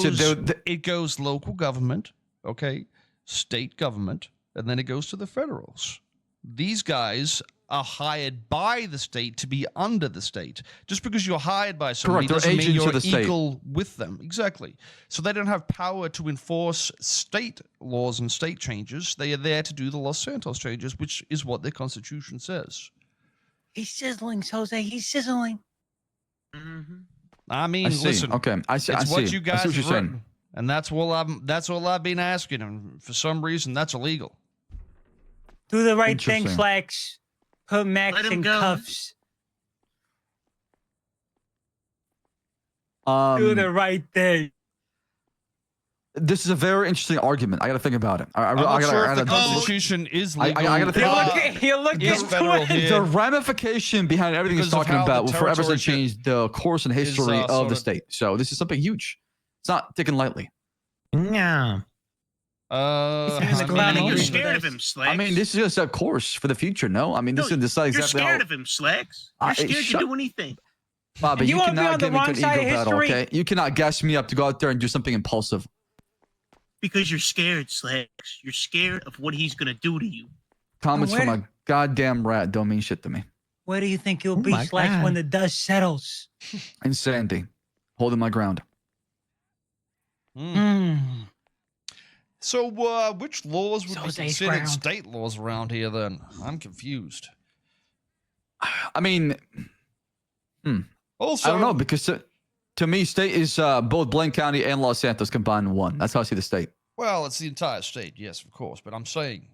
Speaker 1: It goes local government, okay, state government, and then it goes to the federals. These guys are hired by the state to be under the state. Just because you're hired by somebody doesn't mean you're equal with them. Exactly. So they don't have power to enforce state laws and state changes. They are there to do the Los Santos changes, which is what their constitution says.
Speaker 14: He's sizzling, Soze. He's sizzling.
Speaker 1: I mean,
Speaker 22: I see.
Speaker 1: listen.
Speaker 22: Okay, I see.
Speaker 1: It's
Speaker 22: I
Speaker 1: what
Speaker 22: see.
Speaker 1: you
Speaker 22: I
Speaker 1: guys
Speaker 22: see what
Speaker 1: have
Speaker 22: you're saying.
Speaker 1: written, and that's all I've been asking, and for some reason that's illegal.
Speaker 14: Do the right thing,
Speaker 22: Interesting.
Speaker 14: Slacks. Put Max
Speaker 17: Let him
Speaker 14: in
Speaker 17: go.
Speaker 14: cuffs. Do
Speaker 22: Um,
Speaker 14: the right thing.
Speaker 22: this is a very interesting argument. I got to think about it.
Speaker 1: I'm not sure if the Constitution is legal.
Speaker 22: I got to think
Speaker 14: You
Speaker 22: about
Speaker 14: look
Speaker 1: It's federal here.
Speaker 22: the ramification behind everything he's
Speaker 1: Because of
Speaker 22: talking
Speaker 1: how the
Speaker 22: about will forever
Speaker 1: territory
Speaker 22: change the course and history of
Speaker 1: sort
Speaker 22: the
Speaker 1: of-
Speaker 22: state. So this is something huge. It's not taken lightly.
Speaker 2: Yeah.
Speaker 17: I think you're scared of him, Slacks.
Speaker 22: I mean, this is just a course for the future. No, I mean, this is decide
Speaker 17: You're
Speaker 22: exactly
Speaker 17: scared
Speaker 22: how.
Speaker 17: of him, Slacks. You're scared to do anything.
Speaker 22: Bobby,
Speaker 14: And you
Speaker 22: you
Speaker 14: wanna be
Speaker 22: cannot
Speaker 14: on the
Speaker 22: get me
Speaker 14: wrong
Speaker 22: into an
Speaker 14: side of
Speaker 22: ego battle,
Speaker 14: history?
Speaker 22: okay? You cannot gas me up to go out there and do something impulsive.
Speaker 17: Because you're scared, Slacks. You're scared of what he's gonna do to you.
Speaker 22: Comments
Speaker 14: where-
Speaker 22: from a goddamn rat don't mean shit to me.
Speaker 14: Where do you think you'll
Speaker 2: Oh
Speaker 14: be,
Speaker 2: my
Speaker 14: Slacks,
Speaker 2: God.
Speaker 14: when the dust settles?
Speaker 22: Insanity. Holding my ground.
Speaker 1: So, which laws would be
Speaker 14: Soze's
Speaker 1: considered
Speaker 14: ground.
Speaker 1: state laws around here? Then I'm confused.
Speaker 22: I mean,
Speaker 1: Also,
Speaker 22: I don't know because to me, state is both Blaine County and Los Santos combined in one. That's how I see the state.
Speaker 1: Well, it's the entire state, yes, of course. But I'm saying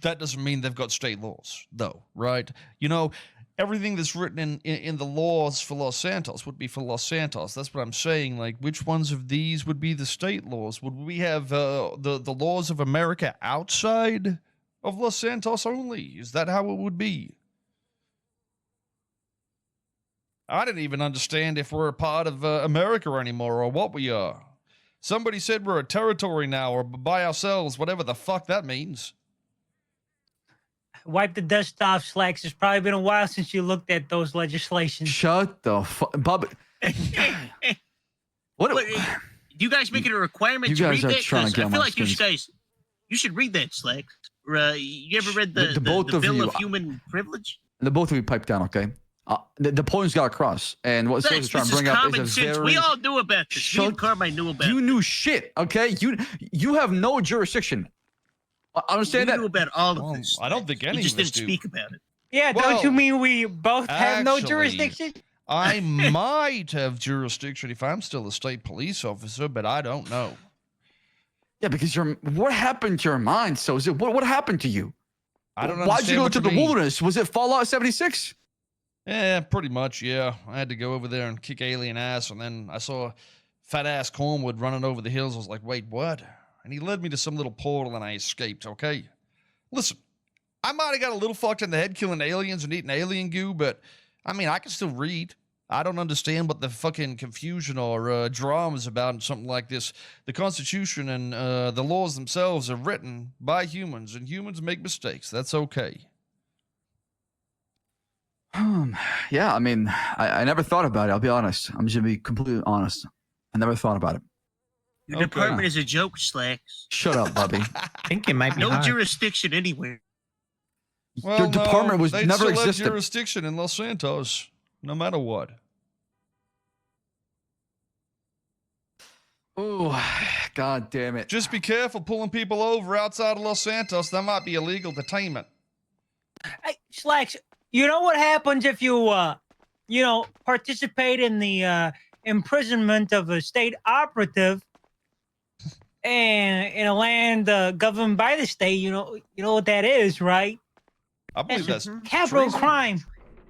Speaker 1: that doesn't mean they've got state laws, though, right? You know, everything that's written in the laws for Los Santos would be for Los Santos. That's what I'm saying. Like, which ones of these would be the state laws? Would we have the laws of America outside of Los Santos only? Is that how it would be? I didn't even understand if we're a part of America anymore or what we are. Somebody said we're a territory now or by ourselves, whatever the fuck that means.
Speaker 14: Wipe the dust off, Slacks. It's probably been a while since you looked at those legislations.
Speaker 22: Shut the fuck, Bobby. What?
Speaker 17: Do you guys make it a requirement
Speaker 22: You
Speaker 17: to
Speaker 22: guys
Speaker 17: read
Speaker 22: are
Speaker 17: that?
Speaker 22: trying to
Speaker 17: 'Cause
Speaker 22: get
Speaker 17: I
Speaker 22: on
Speaker 17: feel
Speaker 22: my
Speaker 17: like you
Speaker 22: skins.
Speaker 17: guys, you should read that, Slacks. You ever read
Speaker 22: The
Speaker 17: the
Speaker 22: both of
Speaker 17: Bill
Speaker 22: you-
Speaker 17: of Human Privilege?
Speaker 22: The both of you pipe down, okay? The point's got across, and what Soze is trying
Speaker 17: This
Speaker 22: to
Speaker 17: is
Speaker 22: bring up
Speaker 17: common
Speaker 22: is a
Speaker 17: sense.
Speaker 22: very.
Speaker 17: We all knew about this. Me and Carmine knew about
Speaker 22: You
Speaker 17: it.
Speaker 22: knew shit, okay? You have no jurisdiction. Understand
Speaker 17: We
Speaker 22: that?
Speaker 17: knew about all of this.
Speaker 1: I don't think any
Speaker 17: We just
Speaker 1: of us
Speaker 17: didn't
Speaker 1: do.
Speaker 17: speak about it.
Speaker 14: Yeah,
Speaker 1: Well,
Speaker 14: don't you mean we both have no
Speaker 1: actually,
Speaker 14: jurisdiction?
Speaker 1: I might have jurisdiction if I'm still a state police officer, but I don't know.
Speaker 22: Yeah, because what happened to your mind, Soze? What happened to you?
Speaker 1: I don't
Speaker 22: Why'd you
Speaker 1: understand
Speaker 22: go
Speaker 1: what
Speaker 22: to
Speaker 1: you
Speaker 22: the
Speaker 1: mean.
Speaker 22: wilderness? Was it Fallout 76?
Speaker 1: Yeah, pretty much, yeah. I had to go over there and kick alien ass, and then I saw fat ass Cornwood running over the hills. I was like, wait, what? And he led me to some little portal, and I escaped, okay? Listen, I might have got a little fucked in the head killing aliens and eating alien goo, but, I mean, I can still read. I don't understand what the fucking confusion or drama is about in something like this. The Constitution and the laws themselves are written by humans, and humans make mistakes. That's okay.
Speaker 22: Yeah, I mean, I never thought about it. I'll be honest. I'm just gonna be completely honest. I never thought about it.
Speaker 17: Your department is a joke, Slacks.
Speaker 22: Shut up, Bubby.
Speaker 2: I think it might be
Speaker 17: No
Speaker 2: hard.
Speaker 17: jurisdiction anywhere.
Speaker 1: Well,
Speaker 22: Your department was
Speaker 1: they
Speaker 22: never
Speaker 1: still have
Speaker 22: existed.
Speaker 1: jurisdiction in Los Santos, no matter what.
Speaker 22: Oh, God damn it.
Speaker 1: Just be careful pulling people over outside of Los Santos. That might be illegal detainment.
Speaker 14: Hey, Slacks, you know what happens if you, participate in the imprisonment of a state operative and in a land governed by the state. You know what that is, right?
Speaker 1: I believe that's
Speaker 14: capital
Speaker 1: treason.
Speaker 14: crime.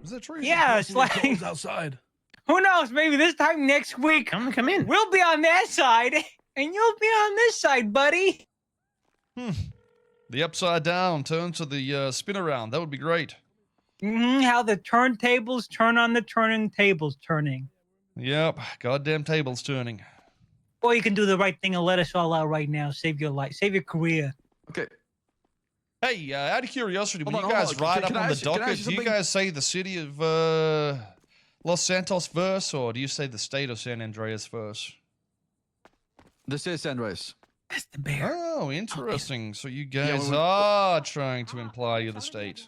Speaker 1: Is that treason?
Speaker 14: Yeah, it's like
Speaker 20: outside.
Speaker 14: Who knows? Maybe this time next week,
Speaker 2: come in.
Speaker 14: We'll be on that side, and you'll be on this side, buddy.
Speaker 1: The upside down turn to the spin around. That would be great.
Speaker 14: How the turntables turn on the turning tables turning.
Speaker 1: Yep, goddamn tables turning.
Speaker 14: Or you can do the right thing and let us all out right now. Save your life. Save your career.
Speaker 22: Okay.
Speaker 1: Hey, out of curiosity, when
Speaker 22: Hold
Speaker 1: you
Speaker 22: on,
Speaker 1: guys
Speaker 22: hold on.
Speaker 1: ride
Speaker 22: Can
Speaker 1: up
Speaker 22: I
Speaker 1: on the
Speaker 22: ask- can I ask
Speaker 1: docket,
Speaker 22: you
Speaker 1: do you
Speaker 22: something?
Speaker 1: guys say the city of Los Santos first, or do you say the state of San Andreas first?
Speaker 22: This is San Andreas.
Speaker 14: That's the bear.
Speaker 1: Oh, interesting. So you guys
Speaker 22: we-
Speaker 1: are trying to imply you're the state.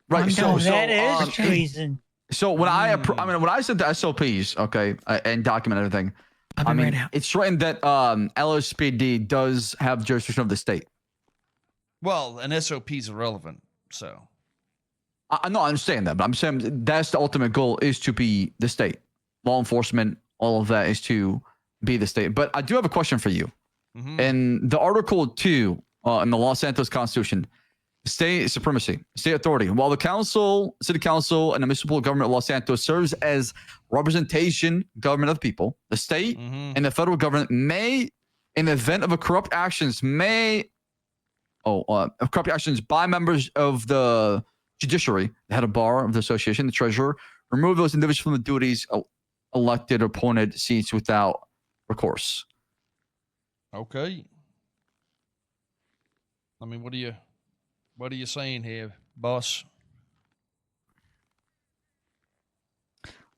Speaker 22: Right. So
Speaker 14: that is
Speaker 22: um,
Speaker 14: treason.
Speaker 22: So when when I sent the SOPs, okay, and document everything, I mean, it's written that LSPD does have jurisdiction of the state.
Speaker 1: Well, an SOP is irrelevant, so.
Speaker 22: No, I understand that, but I'm saying that's the ultimate goal is to be the state. Law enforcement, all of that is to be the state. But I do have a question for you. In the Article 2 in the Los Santos Constitution, state supremacy, state authority. While the council, city council, and the municipal government of Los Santos serves as representation government of the people, the state and the federal government may, in the event of corrupt actions, corrupt actions by members of the judiciary, the head of bar of the association, the treasurer, remove those individuals from the duties elected or appointed seats without recourse.
Speaker 1: Okay. I mean, what are you saying here, boss?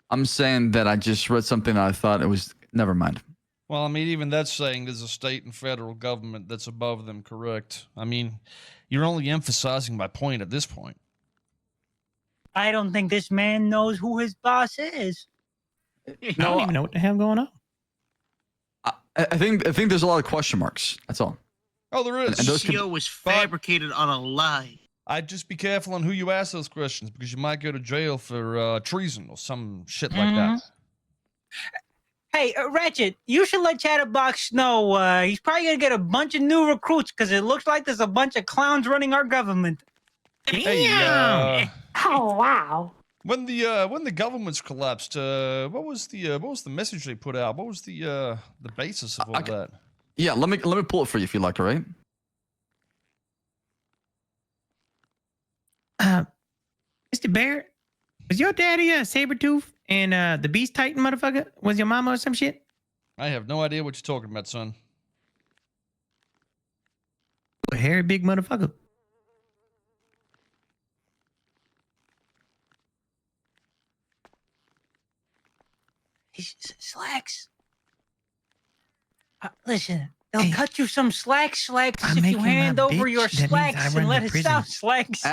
Speaker 22: I'm saying that I just read something that I thought it was, never mind.
Speaker 1: Well, I mean, even that's saying there's a state and federal government that's above them, correct? I mean, you're only emphasizing my point at this point.
Speaker 14: I don't think this man knows who his boss is.
Speaker 2: I don't even know what the hell going on.
Speaker 22: I think there's a lot of question marks. That's all.
Speaker 1: Oh, there is.
Speaker 22: And those could-
Speaker 17: CO was fabricated on a lie.
Speaker 1: I'd just be careful on who you ask those questions because you might go to jail for treason or some shit like that.
Speaker 14: Hey, Ratchet, you should let Chatterbox know he's probably going to get a bunch of new recruits because it looks like there's a bunch of clowns running our government.
Speaker 1: Hey,
Speaker 7: Oh, wow.
Speaker 1: when the governments collapsed, what was the message they put out? What was the basis of all that?
Speaker 22: Yeah, let me pull it for you if you like, all right?
Speaker 2: Mr. Barrett, was your daddy a Sabretooth and the Beast Titan motherfucker? Was your mama or some shit?
Speaker 1: I have no idea what you're talking about, son.
Speaker 2: A hairy big motherfucker.
Speaker 14: Slacks. Listen, they'll cut you some slacks
Speaker 2: I'm
Speaker 14: if you
Speaker 2: making
Speaker 14: hand
Speaker 2: my
Speaker 14: over
Speaker 2: bitch.
Speaker 14: your
Speaker 2: That means
Speaker 14: slacks
Speaker 2: I
Speaker 14: and
Speaker 2: run
Speaker 14: let
Speaker 2: the
Speaker 14: it
Speaker 2: prison.
Speaker 14: out, slacks.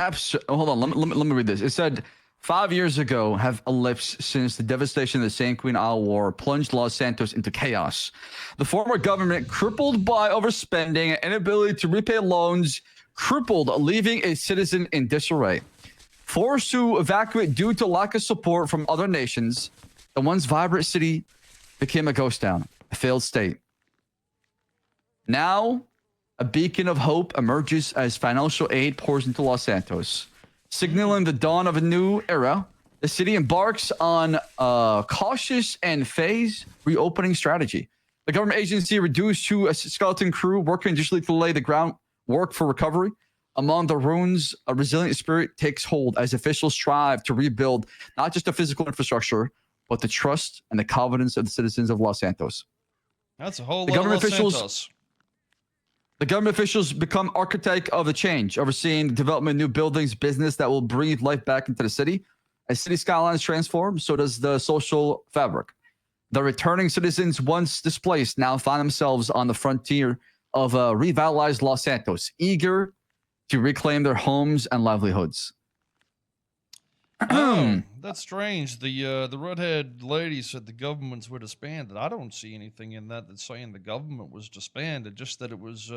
Speaker 22: Hold on. Let me read this. It said 5 years ago have elapsed since the devastation of the San Queen Isle War plunged Los Santos into chaos. The former government, crippled by overspending and inability to repay loans, crippled, leaving its citizen in disarray. Forced to evacuate due to lack of support from other nations, the once vibrant city became a ghost town, a failed state. Now, a beacon of hope emerges as financial aid pours into Los Santos. Signaling the dawn of a new era, the city embarks on a cautious and phased reopening strategy. The government agency reduced to a skeleton crew working additionally to lay the groundwork for recovery. Among the ruins, a resilient spirit takes hold as officials strive to rebuild not just the physical infrastructure, but the trust and the confidence of the citizens of Los Santos.
Speaker 1: That's a whole
Speaker 22: The
Speaker 1: lot of
Speaker 22: government
Speaker 1: Los
Speaker 22: officials-
Speaker 1: Santos.
Speaker 22: The government officials become architect of the change, overseeing the development of new buildings, business that will breathe life back into the city. As city skylines transform, so does the social fabric. The returning citizens, once displaced, now find themselves on the frontier of a revitalized Los Santos, eager to reclaim their homes and livelihoods.
Speaker 1: Oh, that's strange. The redhead lady said the governments were disbanded. I don't see anything in that that's saying the government was disbanded, just that it was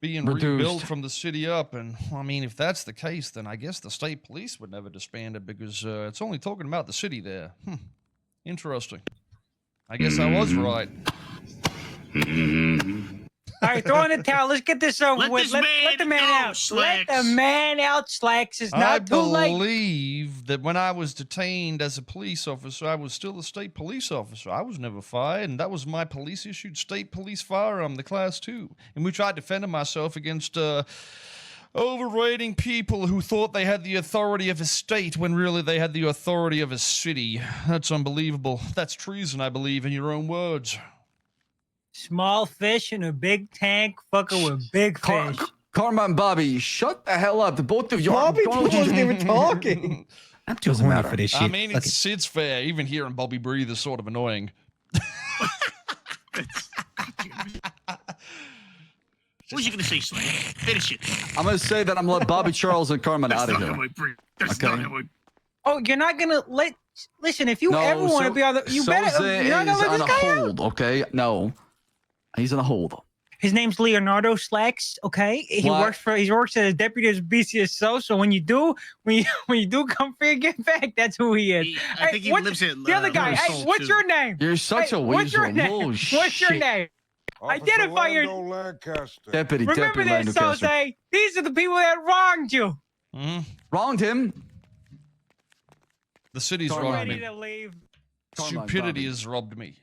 Speaker 1: being rebuilt
Speaker 22: Reduced.
Speaker 1: from the city up. And I mean, if that's the case, then I guess the state police would never disband it because it's only talking about the city there. Interesting. I guess I was right.
Speaker 14: All right, throw in the towel. Let's get this over
Speaker 17: Let
Speaker 14: with.
Speaker 17: this
Speaker 14: Let
Speaker 17: man
Speaker 14: the man
Speaker 17: go,
Speaker 14: out.
Speaker 17: Slacks.
Speaker 14: Let the man out, Slacks. It's
Speaker 1: I
Speaker 14: not too late.
Speaker 1: believe that when I was detained as a police officer, I was still a state police officer. I was never fired, and that was my police-issued state police firearm, the Class 2, in which I defended myself against overrating people who thought they had the authority of a state when really they had the authority of a city. That's unbelievable. That's treason, I believe, in your own words.
Speaker 14: Small fish in a big tank, fucking with big fish.
Speaker 22: Karma and Bobby, shut the hell up. The both of you
Speaker 16: Bobby
Speaker 22: are
Speaker 16: wasn't even talking.
Speaker 2: I'm too horny for this shit.
Speaker 1: I mean, it's fair. Even hearing Bobby breathe is sort of annoying.
Speaker 17: What was you gonna say, Slay? Finish it.
Speaker 22: I'm gonna say that I'm gonna let Bobby Charles and Carmen out of here.
Speaker 14: Oh, you're not gonna let. Listen, if you
Speaker 22: No,
Speaker 14: ever want to
Speaker 22: so-
Speaker 14: be on the, you better.
Speaker 22: Soze
Speaker 14: You're not gonna
Speaker 22: is
Speaker 14: let
Speaker 22: on
Speaker 14: this
Speaker 22: a
Speaker 14: guy out.
Speaker 22: hold, okay? No, he's on a hold.
Speaker 14: His name's Leonardo Slacks. Okay, he
Speaker 22: What?
Speaker 14: works as a deputy as BCSO. So when you do come for your get back, that's who he is.
Speaker 17: I think he
Speaker 14: what's-
Speaker 17: lives at
Speaker 14: the other guy. Hey,
Speaker 17: Soul,
Speaker 14: what's
Speaker 17: too.
Speaker 14: your name?
Speaker 22: You're such
Speaker 14: Hey,
Speaker 22: a
Speaker 14: what's your
Speaker 22: weasel.
Speaker 14: name?
Speaker 22: Oh,
Speaker 14: What's your
Speaker 22: shit.
Speaker 14: name? Identify your.
Speaker 22: Deputy
Speaker 14: Remember this,
Speaker 22: Lancaster.
Speaker 14: Soze. These are the people that wronged you.
Speaker 22: Wronged him.
Speaker 1: The city's
Speaker 22: Carmine.
Speaker 1: robbed
Speaker 14: Ready
Speaker 1: me.
Speaker 14: to leave.
Speaker 22: Carmine,
Speaker 1: Stupidity
Speaker 22: Bobby.
Speaker 1: has robbed me.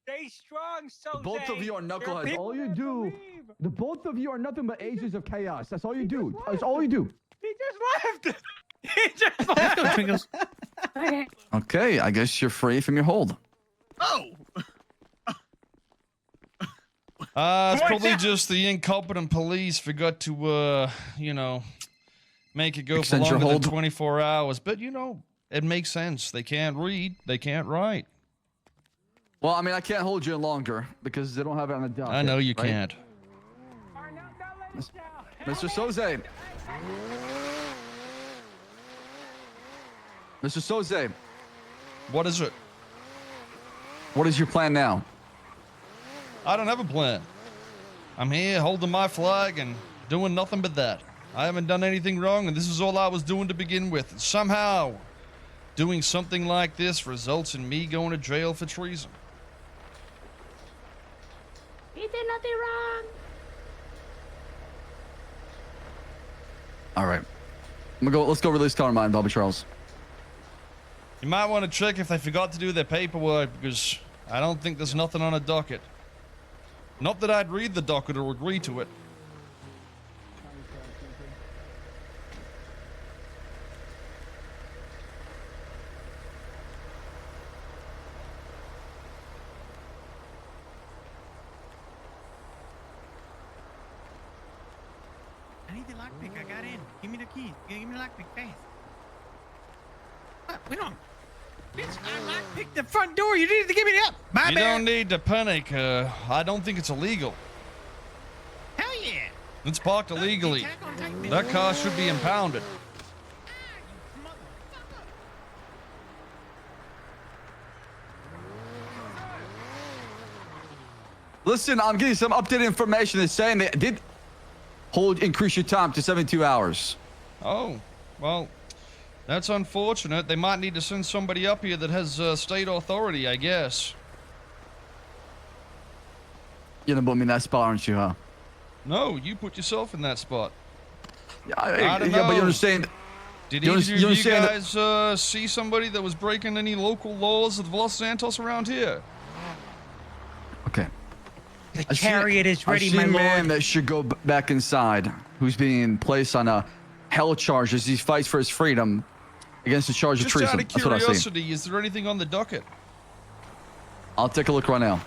Speaker 14: Stay strong, Soze.
Speaker 22: Both of you are
Speaker 14: There
Speaker 22: knuckleheads.
Speaker 14: people
Speaker 22: All you
Speaker 14: that
Speaker 22: do,
Speaker 14: believe.
Speaker 22: the both of you are nothing but agents of chaos. That's all you do. That's all you do.
Speaker 14: He just left. He just left.
Speaker 2: Let's go, Twinkles.
Speaker 14: Okay.
Speaker 22: Okay, I guess you're free from your hold.
Speaker 17: Oh.
Speaker 1: It's probably just the incompetent police forgot to, make it go
Speaker 22: Extend
Speaker 1: for
Speaker 22: your
Speaker 1: longer than
Speaker 22: hold.
Speaker 1: 24 hours. But, it makes sense. They can't read. They can't write.
Speaker 22: Well, I mean, I can't hold you longer because they don't have it on the docket.
Speaker 1: I know you
Speaker 22: right?
Speaker 1: can't.
Speaker 22: Mr. Soze. Mr. Soze,
Speaker 1: What is it?
Speaker 22: what is your plan now?
Speaker 1: I don't have a plan. I'm here holding my flag and doing nothing but that. I haven't done anything wrong, and this is all I was doing to begin with. And somehow, doing something like this results in me going to jail for treason.
Speaker 7: He did nothing wrong.
Speaker 22: All right. Let's go release Carmine, Bobby Charles.
Speaker 1: You might want to check if they forgot to do their paperwork, because I don't think there's nothing on a docket. Not that I'd read the docket or agree to it.
Speaker 2: I need the lockpick. I got in. Give me the keys. Give me the lockpick fast. What? We don't. Bitch, I lockpicked the front door. You needed to give me the up. My
Speaker 1: You
Speaker 2: bad.
Speaker 1: don't need to panic. I don't think it's illegal.
Speaker 2: Hell yeah.
Speaker 1: It's parked illegally. That car should be impounded.
Speaker 22: Listen, I'm getting some updated information that's saying they did increase your time to 72 hours.
Speaker 1: Oh, well, that's unfortunate. They might need to send somebody up here that has state authority, I guess.
Speaker 22: You're gonna put me in that spot, aren't you, huh?
Speaker 1: No, you put yourself in that spot.
Speaker 22: Yeah,
Speaker 1: I don't
Speaker 22: yeah, but
Speaker 1: know.
Speaker 22: you understand.
Speaker 1: Did
Speaker 22: you
Speaker 1: either of you
Speaker 22: understand
Speaker 1: guys see somebody that was breaking any local laws of Los Santos around here?
Speaker 22: Okay.
Speaker 14: The
Speaker 22: I see-
Speaker 14: chariot is ready,
Speaker 22: I see
Speaker 14: my
Speaker 22: a man
Speaker 14: lord.
Speaker 22: that should go back inside, who's being placed on a hell charge as he fights for his freedom against the charge of
Speaker 1: Just
Speaker 22: treason.
Speaker 1: out of
Speaker 22: That's what I see.
Speaker 1: curiosity, is there anything on the docket?
Speaker 22: I'll take a look right now.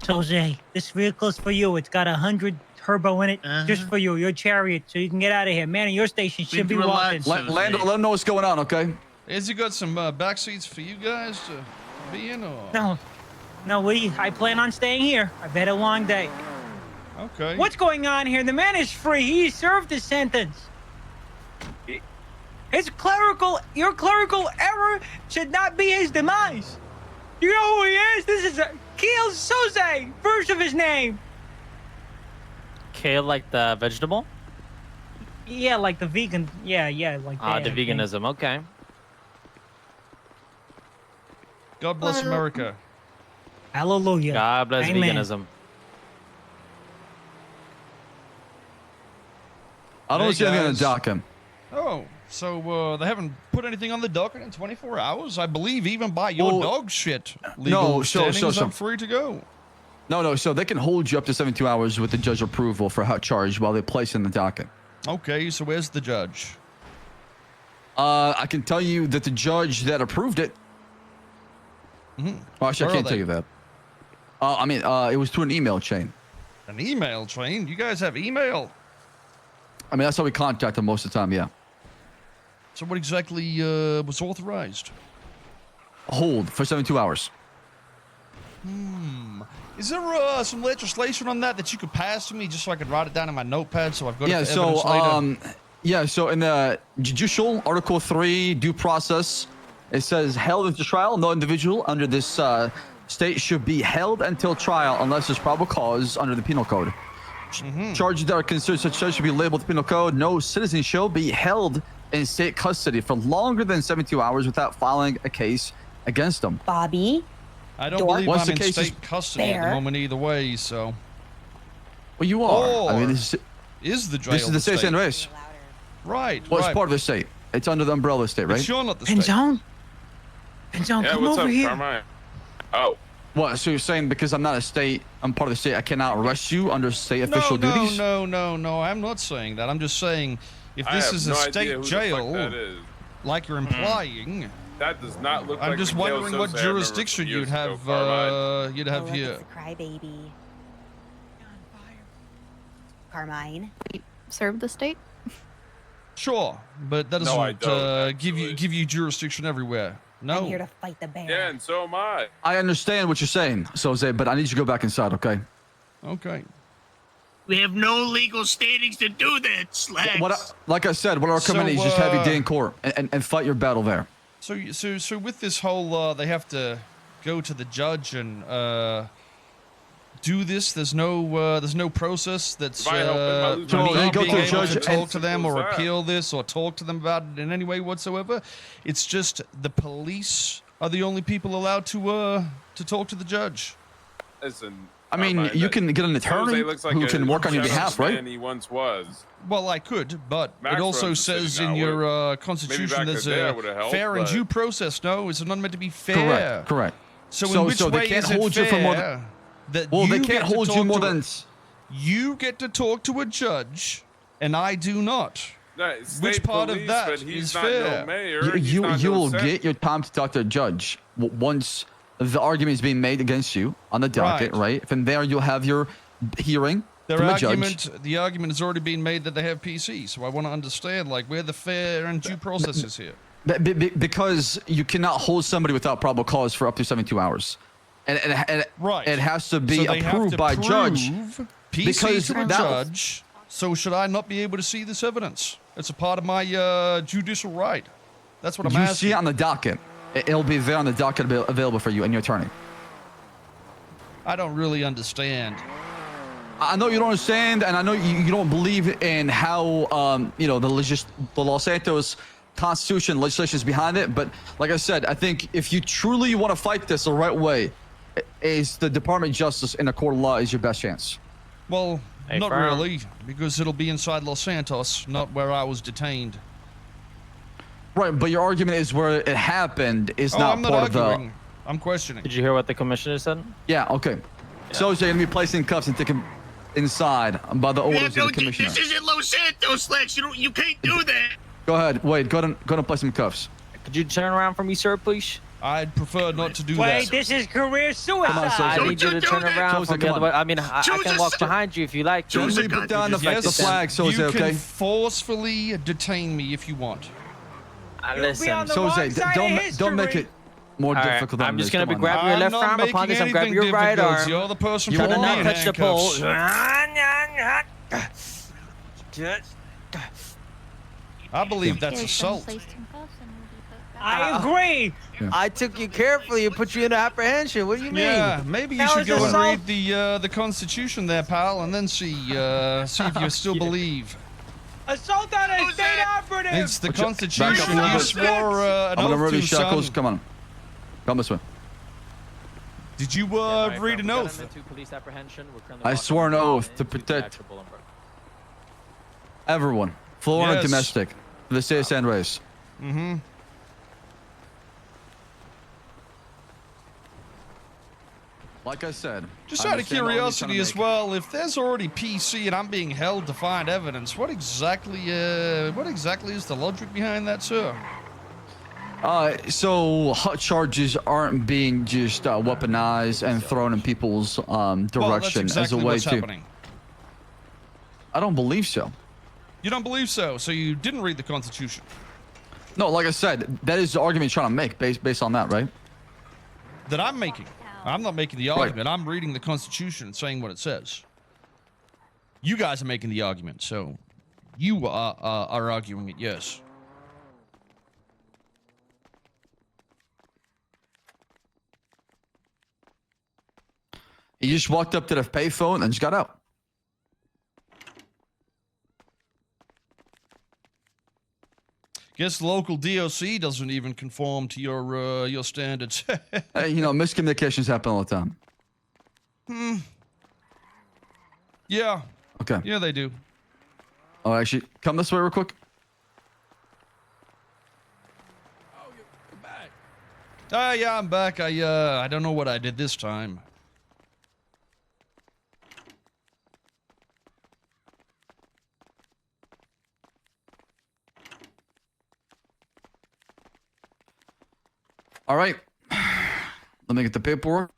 Speaker 14: Soze, this vehicle's for you. It's got 100 turbo in it, just for you. Your chariot, so you can get out of here. Man in your station should be walking.
Speaker 22: Lando, let him know what's going on, okay?
Speaker 1: Has he got some back seats for you guys to be in, or?
Speaker 14: No, I plan on staying here. I've had a long day.
Speaker 1: Okay.
Speaker 14: What's going on here? The man is free. He served his sentence. Your clerical error should not be his demise. You know who he is? This is Keel Soze, first of his name.
Speaker 4: Kale, like the vegetable?
Speaker 14: Yeah, like the vegan. Yeah, like that.
Speaker 4: The veganism. Okay.
Speaker 1: God bless America.
Speaker 14: Hallelujah.
Speaker 5: God bless
Speaker 14: Amen.
Speaker 5: veganism.
Speaker 22: I don't
Speaker 1: Hey,
Speaker 22: see anything on the
Speaker 1: guys.
Speaker 22: docket.
Speaker 1: Oh, so they haven't put anything on the docket in 24 hours? I believe even by your
Speaker 22: Well,
Speaker 1: dog shit legal standings, I'm free to go.
Speaker 22: No, so they can hold you up to 72 hours with the judge approval for hot charge while they place in the docket.
Speaker 1: Okay, so where's the judge?
Speaker 22: I can tell you that the judge that approved it.
Speaker 1: Mm-hmm.
Speaker 22: Well, actually, I
Speaker 1: Where
Speaker 22: can't
Speaker 1: are
Speaker 22: tell
Speaker 1: they?
Speaker 22: you that. I mean, it was through an email chain.
Speaker 1: An email chain? You guys have email?
Speaker 22: I mean, that's how we contact them most of the time, yeah.
Speaker 1: So what exactly was authorized?
Speaker 22: Hold for 72 hours.
Speaker 1: Is there some legislation on that you could pass to me just so I could write it down in my notepad so I've got it for evidence later?
Speaker 22: So in the judicial Article 3 due process, it says held until trial. No individual under this state should be held until trial unless there's probable cause under the penal code. Charges that are considered such should be labeled the penal code. No citizen shall be held in state custody for longer than 72 hours without filing a case against them.
Speaker 7: Bobby.
Speaker 1: I don't believe
Speaker 22: Once
Speaker 1: I'm
Speaker 22: the
Speaker 1: in
Speaker 22: case
Speaker 1: state custody at the moment either way, so.
Speaker 22: Well, you are.
Speaker 1: Or
Speaker 22: I mean, this
Speaker 1: is the jail
Speaker 22: is the state of San Andreas.
Speaker 1: Right,
Speaker 22: Well,
Speaker 1: right.
Speaker 22: it's part of the state. It's under the umbrella state, right?
Speaker 1: But you're not the state.
Speaker 14: Penzone? Penzone,
Speaker 22: Yeah,
Speaker 14: come
Speaker 22: what's
Speaker 14: over
Speaker 22: up,
Speaker 14: here.
Speaker 22: Carmine? Oh. What? So you're saying because I'm not a state, I'm part of the state, I cannot arrest you under state official duties?
Speaker 1: No, I'm not saying that. I'm just saying if
Speaker 12: I
Speaker 1: this
Speaker 12: have
Speaker 1: is a
Speaker 12: no idea
Speaker 1: state
Speaker 12: who the fuck
Speaker 1: jail,
Speaker 12: that is.
Speaker 1: like you're implying,
Speaker 12: That does not look
Speaker 1: I'm
Speaker 12: like
Speaker 1: just
Speaker 12: Miguel
Speaker 1: wondering what
Speaker 12: Soze I remember
Speaker 1: jurisdiction
Speaker 12: from
Speaker 1: you'd
Speaker 12: years ago,
Speaker 1: have
Speaker 12: Carmine.
Speaker 1: here.
Speaker 7: Crybaby. Carmine.
Speaker 23: Serve the state?
Speaker 1: Sure, but that
Speaker 12: No, I
Speaker 1: doesn't
Speaker 12: don't,
Speaker 1: give you jurisdiction everywhere. No.
Speaker 7: I'm here to fight the bear.
Speaker 12: Yeah, and so am I.
Speaker 22: I understand what you're saying, Soze, but I need you to go back inside, okay?
Speaker 1: Okay.
Speaker 17: We have no legal standings to do that, slacks.
Speaker 22: Like I said, what our
Speaker 1: So,
Speaker 22: recommendation is just have your day in court and fight your battle there.
Speaker 1: So with this whole, they have to go to the judge and do this. There's no process that's
Speaker 12: If I help him, I lose my
Speaker 1: me
Speaker 12: job.
Speaker 1: being
Speaker 22: to the
Speaker 1: able
Speaker 22: judge
Speaker 1: to
Speaker 22: and-
Speaker 1: talk to them or
Speaker 12: What's that?
Speaker 1: appeal this or talk to them about it in any way whatsoever. It's just the police are the only people allowed to talk to the judge.
Speaker 12: Listen.
Speaker 22: I mean,
Speaker 12: Carmine,
Speaker 22: you
Speaker 12: that
Speaker 22: can get an attorney
Speaker 12: Soze looks like
Speaker 22: who
Speaker 12: a
Speaker 22: can work on your behalf, right?
Speaker 12: gentleman He once was.
Speaker 1: Well, I could, but
Speaker 12: Max
Speaker 1: it also
Speaker 12: runs the city
Speaker 1: says
Speaker 12: now.
Speaker 1: in your
Speaker 12: Maybe
Speaker 1: constitution
Speaker 12: back in
Speaker 1: there's
Speaker 12: the day I
Speaker 1: a
Speaker 12: would've helped,
Speaker 1: fair and
Speaker 12: but-
Speaker 1: due process. No, it's not meant to be fair.
Speaker 22: Correct.
Speaker 1: So,
Speaker 22: So-
Speaker 1: in which
Speaker 22: so they
Speaker 1: way
Speaker 22: can't
Speaker 1: is it
Speaker 22: hold you
Speaker 1: fair
Speaker 22: for more than-
Speaker 1: that
Speaker 22: Well, they
Speaker 1: you
Speaker 22: can't
Speaker 1: get to
Speaker 22: hold you
Speaker 1: talk
Speaker 22: more
Speaker 1: to
Speaker 22: than-
Speaker 1: you get to talk to a judge, and I do not.
Speaker 12: No, it's
Speaker 1: Which
Speaker 12: state
Speaker 1: part
Speaker 12: police,
Speaker 1: of that
Speaker 12: but he's
Speaker 1: is
Speaker 12: not
Speaker 1: fair?
Speaker 12: No mayor. he's
Speaker 22: You
Speaker 12: not
Speaker 22: you
Speaker 12: no
Speaker 22: will
Speaker 12: sen-
Speaker 22: get your time to talk to a judge once the argument is being made against you on the docket, right? From there, you'll have your hearing from the judge.
Speaker 1: The argument has already been made that they have PC, so I want to understand like where the fair and due process is here.
Speaker 22: Because you cannot hold somebody without probable cause for up to 72 hours. And it has to be
Speaker 1: So they have
Speaker 22: approved
Speaker 1: to
Speaker 22: by judge.
Speaker 1: prove PC to a judge. So should I not be able to see this evidence? It's a part of my judicial right. That's what I'm
Speaker 22: You
Speaker 1: asking.
Speaker 22: see it on the docket. It'll be there on the docket available for you and your attorney.
Speaker 1: I don't really understand.
Speaker 22: I know you don't understand, and I know you don't believe in how the Los Santos Constitution legislation is behind it. But like I said, I think if you truly want to fight this the right way, is the Department of Justice in a court of law is your best chance.
Speaker 1: Well,
Speaker 22: Hey,
Speaker 1: not
Speaker 22: firm.
Speaker 1: really, because it'll be inside Los Santos, not where I was detained.
Speaker 22: Right, but your argument is where it happened is
Speaker 1: Oh,
Speaker 22: not
Speaker 1: I'm not
Speaker 22: part of
Speaker 1: arguing.
Speaker 22: the.
Speaker 1: I'm questioning.
Speaker 5: Did you hear what the commissioner said?
Speaker 22: Yeah. Okay. So you're gonna be placed in cuffs and taken inside by the orders of the commissioner.
Speaker 17: This isn't Los Santos, slacks. You can't do that.
Speaker 22: Go ahead. Wait. Go ahead and place some cuffs.
Speaker 5: Could you turn around for me, sir, please?
Speaker 1: I'd prefer not to do
Speaker 14: Wait,
Speaker 1: that.
Speaker 14: this is career suicide.
Speaker 5: I need you to turn around from the other way. I mean, I can walk behind you if you like.
Speaker 22: Gently put down the flag, Soze,
Speaker 1: you
Speaker 22: okay?
Speaker 1: can forcefully detain me if you want.
Speaker 5: Listen,
Speaker 22: Soze, don't make it more
Speaker 5: All right,
Speaker 22: difficult than
Speaker 5: I'm just
Speaker 22: this.
Speaker 5: gonna be
Speaker 22: Come on now.
Speaker 5: grabbing your left arm upon this. I'm grabbing your right arm.
Speaker 1: You're the person
Speaker 5: Try to
Speaker 1: putting me
Speaker 5: not
Speaker 1: in
Speaker 5: touch the pole.
Speaker 1: I believe that's assault.
Speaker 14: I agree.
Speaker 5: I took you carefully and put you in apprehension. What do you mean?
Speaker 1: Yeah, maybe you
Speaker 14: That
Speaker 1: should
Speaker 14: was
Speaker 1: go and
Speaker 14: assault.
Speaker 1: read the Constitution there, pal, and then see if you still believe.
Speaker 14: Assault on a state operative.
Speaker 1: It's the
Speaker 22: Back up a
Speaker 1: Constitution
Speaker 22: little
Speaker 1: you
Speaker 22: bit.
Speaker 1: swore an
Speaker 22: I'm gonna
Speaker 1: oath
Speaker 22: remove
Speaker 1: to,
Speaker 22: these shackles.
Speaker 1: son.
Speaker 22: Come on. Come this way.
Speaker 1: Did you read an oath?
Speaker 5: Police apprehension. We're currently
Speaker 22: I
Speaker 5: locking
Speaker 22: swore an
Speaker 5: him
Speaker 22: oath
Speaker 5: in
Speaker 22: to
Speaker 5: into
Speaker 22: protect
Speaker 5: actual Bolingbroke.
Speaker 22: everyone, foreign and
Speaker 1: Yes.
Speaker 22: domestic, for the state of San Andreas.
Speaker 1: Mm-hmm.
Speaker 22: Like I said,
Speaker 1: Just
Speaker 22: I
Speaker 1: out of
Speaker 22: understand all you're trying to
Speaker 1: curiosity as
Speaker 22: make.
Speaker 1: well, if there's already PC and I'm being held to find evidence, what exactly is the logic behind that, sir?
Speaker 22: So hot charges aren't being just weaponized and thrown in people's direction
Speaker 1: Well, that's exactly
Speaker 22: as a way
Speaker 1: what's
Speaker 22: to.
Speaker 1: happening.
Speaker 22: I don't believe so.
Speaker 1: You don't believe so? So you didn't read the Constitution?
Speaker 22: No, like I said, that is the argument you're trying to make based on that, right?
Speaker 1: That I'm making. I'm not making the argument. I'm reading the Constitution and saying what it says. You guys are making the argument, so you are arguing it, yes.
Speaker 22: He just walked up to the payphone and just got out.
Speaker 1: Guess the local DOC doesn't even conform to your standards.
Speaker 22: Hey, you know, miscommunications happen all the time.
Speaker 1: Yeah.
Speaker 22: Okay.
Speaker 1: Yeah, they do.
Speaker 22: Oh, actually, come this way real quick.
Speaker 1: Yeah, I'm back. I don't know what I did this time.
Speaker 22: All right. Let me get the paperwork.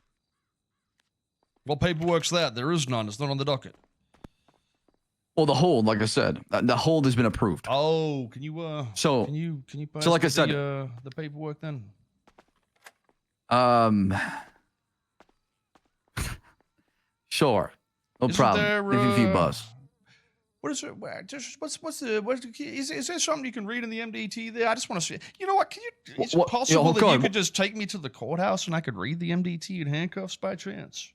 Speaker 1: What paperwork's that? There is none. It's not on the docket.
Speaker 22: Well, the hold, like I said, the hold has been approved.
Speaker 1: Oh, can you
Speaker 22: So
Speaker 1: can you pass
Speaker 22: so like I
Speaker 1: me
Speaker 22: said,
Speaker 1: the paperwork then?
Speaker 22: Sure, no
Speaker 1: Isn't
Speaker 22: problem.
Speaker 1: there,
Speaker 22: If you boss.
Speaker 1: What is it? What's is there something you can read in the MDT there? I just want to see. You know what? Can you? Is it
Speaker 22: What-
Speaker 1: possible
Speaker 22: hold
Speaker 1: that you
Speaker 22: on.
Speaker 1: could just take me to the courthouse and I could read the MDT in handcuffs by chance?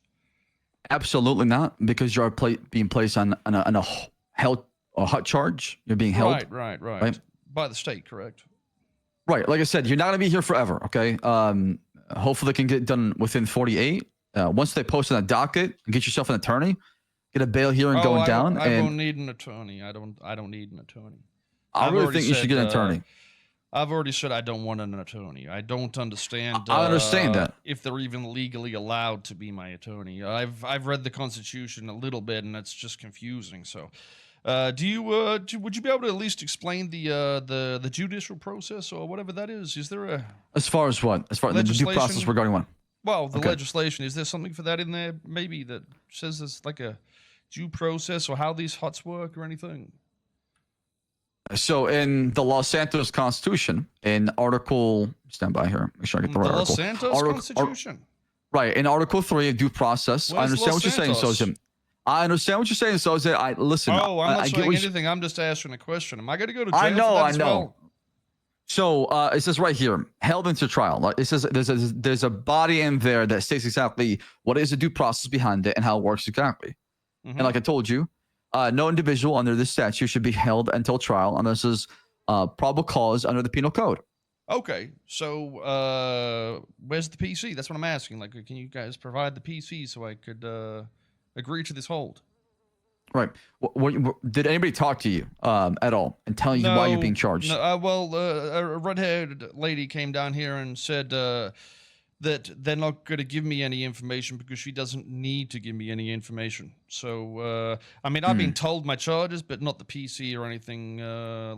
Speaker 22: Absolutely not, because you're being placed on a hot charge. You're being held.
Speaker 1: Right. By the state, correct?
Speaker 22: Right. Like I said, you're not gonna be here forever. Okay. Hopefully they can get it done within 48. Once they post on a docket, get yourself an attorney, get a bail hearing going down.
Speaker 1: I
Speaker 22: and
Speaker 1: don't need an attorney. I don't need an attorney.
Speaker 22: I
Speaker 1: I've
Speaker 22: really
Speaker 1: already
Speaker 22: think you should get an attorney.
Speaker 1: I've already said I don't want an attorney. I don't understand.
Speaker 22: I understand that.
Speaker 1: If they're even legally allowed to be my attorney. I've read the Constitution a little bit, and it's just confusing. So, would you be able to at least explain the judicial process or whatever that is? Is there a
Speaker 22: As far as what? As far as the due process
Speaker 1: legislation?
Speaker 22: regarding what?
Speaker 1: Well, the
Speaker 22: Okay.
Speaker 1: legislation. Is there something for that in there? Maybe that says there's like a due process or how these huts work or anything.
Speaker 22: So in the Los Santos Constitution, in Article, stand by here, make sure I get the right
Speaker 1: The
Speaker 22: article.
Speaker 1: Los Santos Constitution.
Speaker 22: Right, in Article 3, due process. I
Speaker 1: Where's
Speaker 22: understand
Speaker 1: Los
Speaker 22: what you're saying,
Speaker 1: Santos?
Speaker 22: Soze. I understand what you're saying, Soze. I listen.
Speaker 1: Oh, I'm not
Speaker 22: I get
Speaker 1: saying
Speaker 22: what you-
Speaker 1: anything. I'm just asking a question. Am I going to go to jail
Speaker 22: I know,
Speaker 1: for that
Speaker 22: I
Speaker 1: as
Speaker 22: know.
Speaker 1: well?
Speaker 22: So it says right here, held into trial. Like, it says there's a body in there that states exactly what is the due process behind it and how it works exactly. And like I told you, no individual under this statute should be held until trial unless there's probable cause under the penal code.
Speaker 1: Okay, so where's the PC? That's what I'm asking. Like, can you guys provide the PC so I could agree to this hold?
Speaker 22: Right. Did anybody talk to you at all and tell you why you're being charged?
Speaker 1: No, well, a red-haired lady came down here and said that they're not going to give me any information because she doesn't need to give me any information. So, I mean, I've been told my charges, but not the PC or anything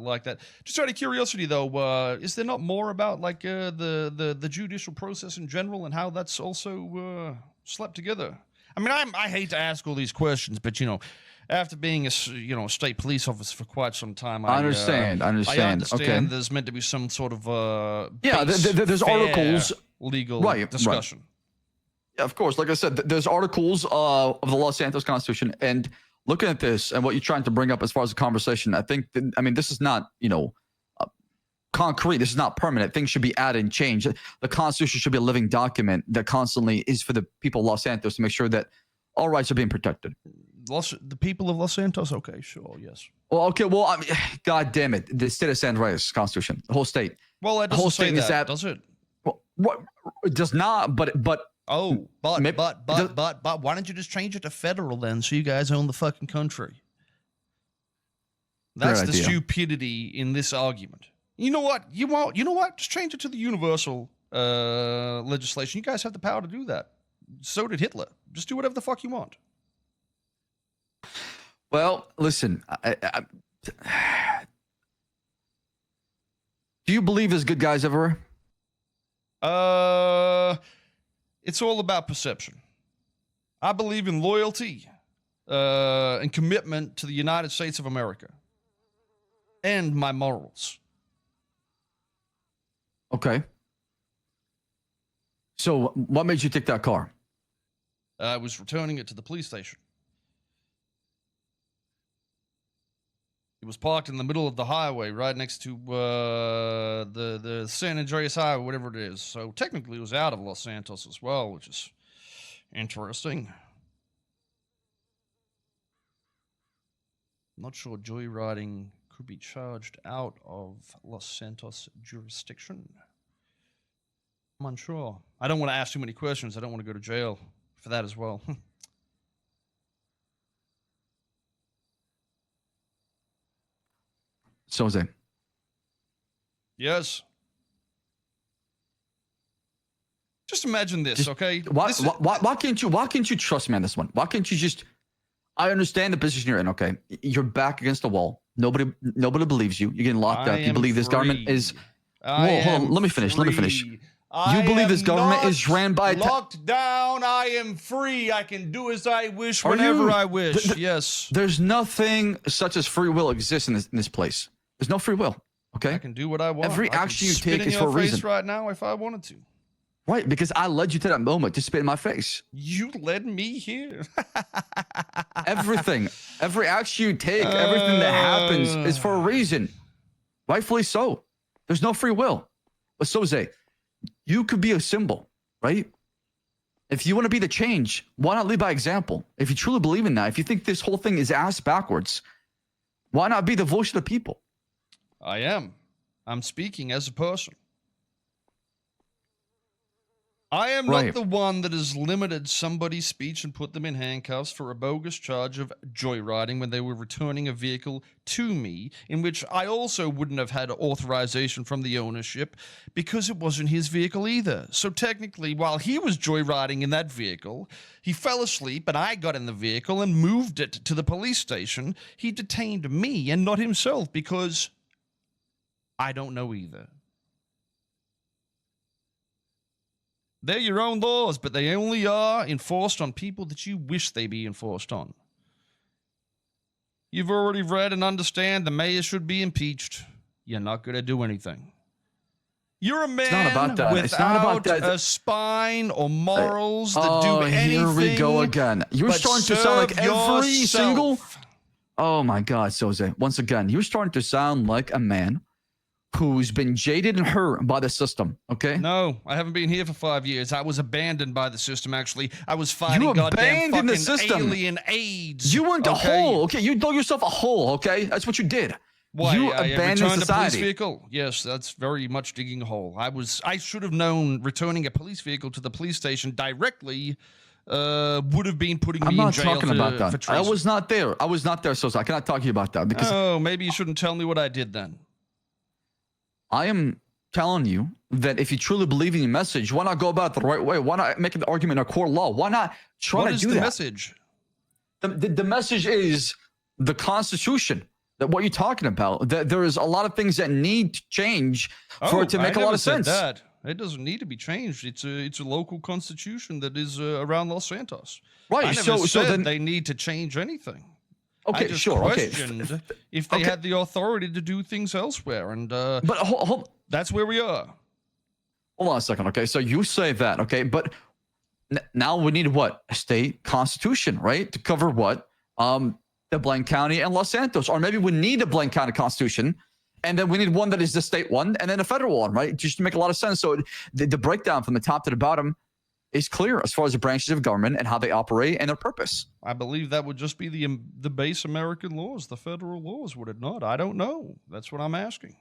Speaker 1: like that. Just out of curiosity, though, is there not more about like the judicial process in general and how that's also slapped together? I mean, I hate to ask all these questions, but you know, after being a state police officer for quite some time,
Speaker 22: I understand.
Speaker 1: I understand
Speaker 22: Okay.
Speaker 1: there's meant to be some sort of
Speaker 22: there's
Speaker 1: fair
Speaker 22: articles
Speaker 1: legal discussion.
Speaker 22: Yeah, of course. Like I said, there's articles of the Los Santos Constitution, and looking at this and what you're trying to bring up as far as the conversation, I think this is not concrete. This is not permanent. Things should be added and changed. The Constitution should be a living document that constantly is for the people of Los Santos to make sure that all rights are being protected.
Speaker 1: The people of Los Santos, okay, sure, yes.
Speaker 22: Well, okay, well, I mean, God damn it, the state of San Andreas Constitution, the whole state.
Speaker 1: Well, that
Speaker 22: the whole
Speaker 1: doesn't say
Speaker 22: state is
Speaker 1: that, does it?
Speaker 22: Well, what it does not, but
Speaker 1: Oh, but why don't you just change it to federal then, so you guys own the fucking country? That's the stupidity in this argument. You know what? You know what? Just change it to the universal legislation. You guys have the power to do that. So did Hitler. Just do whatever the fuck you want.
Speaker 22: Well, listen. Do you believe there's good guys everywhere?
Speaker 1: It's all about perception. I believe in loyalty and commitment to the United States of America and my morals.
Speaker 22: Okay. So what made you take that car?
Speaker 1: I was returning it to the police station. It was parked in the middle of the highway right next to the San Andreas Highway, whatever it is. So technically it was out of Los Santos as well, which is interesting. I'm not sure joyriding could be charged out of Los Santos jurisdiction. I'm unsure. I don't want to ask too many questions. I don't want to go to jail for that as well.
Speaker 22: Soze.
Speaker 1: Yes. Just imagine this, okay?
Speaker 22: Why can't you trust me on this one? Why can't you just? I understand the position you're in. Okay, you're back against the wall. Nobody believes you. You're getting locked up. You believe this government is. Whoa, hold on. Let me finish. You believe this government is ran by
Speaker 1: locked down. I am free. I can do as I wish whenever I wish. Yes.
Speaker 22: There's nothing such as free will exists in this place. There's no free will. Okay.
Speaker 1: I can do what I want.
Speaker 22: Every action you take is for a reason.
Speaker 1: Right now, if I wanted to.
Speaker 22: Right, because I led you to that moment to spit in my face.
Speaker 1: You led me here.
Speaker 22: Everything, every action you take, everything that happens is for a reason. Rightfully so. There's no free will. But Soze, you could be a symbol, right? If you want to be the change, why not lead by example? If you truly believe in that, if you think this whole thing is ass backwards, why not be the voice of the people?
Speaker 1: I am. I'm speaking as a person. I am not the one that has limited somebody's speech and put them in handcuffs for a bogus charge of joyriding when they were returning a vehicle to me, in which I also wouldn't have had authorization from the ownership because it wasn't his vehicle either. So technically, while he was joyriding in that vehicle, he fell asleep and I got in the vehicle and moved it to the police station. He detained me and not himself because I don't know either. They're your own laws, but they only are enforced on people that you wish they be enforced on. You've already read and understand the mayor should be impeached. You're not going to do anything. You're a man without a spine or morals that do anything.
Speaker 22: Here we go again. You're starting to sound like every single... Oh my God, Soze. Once again, you're starting to sound like a man who's been jaded and hurt by the system, okay?
Speaker 1: No, I haven't been here for 5 years. I was abandoned by the system, actually. I was fighting goddamn fucking alien AIDS.
Speaker 22: You went a hole, okay? You dug yourself a hole, okay? That's what you did.
Speaker 1: Why?
Speaker 22: You abandoned
Speaker 1: society. A police vehicle? Yes, that's very much digging a hole. I should have known returning a police vehicle to the police station directly would have been putting me in jail.
Speaker 22: I'm not talking about that. I was not there. So I cannot talk to you about that because...
Speaker 1: Oh, maybe you shouldn't tell me what I did then.
Speaker 22: I am telling you that if you truly believe in your message, why not go about it the right way? Why not make an argument in a court of law? Why not try to do that?
Speaker 1: What is the message?
Speaker 22: The message is the Constitution. That what you're talking about. That there is a lot of things that need to change for it to make a lot of sense.
Speaker 1: That. It doesn't need to be changed. It's a local constitution that is around Los Santos.
Speaker 22: Right.
Speaker 1: I never said they need to change anything.
Speaker 22: Okay,
Speaker 1: I just
Speaker 22: sure.
Speaker 1: questioned if they had the authority to do things elsewhere, and
Speaker 22: but
Speaker 1: that's where we are.
Speaker 22: Hold on a second, okay? So you say that, okay? But now we need what? A state constitution, right? To cover what? The Blaine County and Los Santos, or maybe we need a Blaine County constitution, and then we need one that is the state one, and then a federal one, right? Just to make a lot of sense. So the breakdown from the top to the bottom is clear as far as the branches of government and how they operate and their purpose.
Speaker 1: I believe that would just be the base American laws, the federal laws, would it not? I don't know. That's what I'm asking.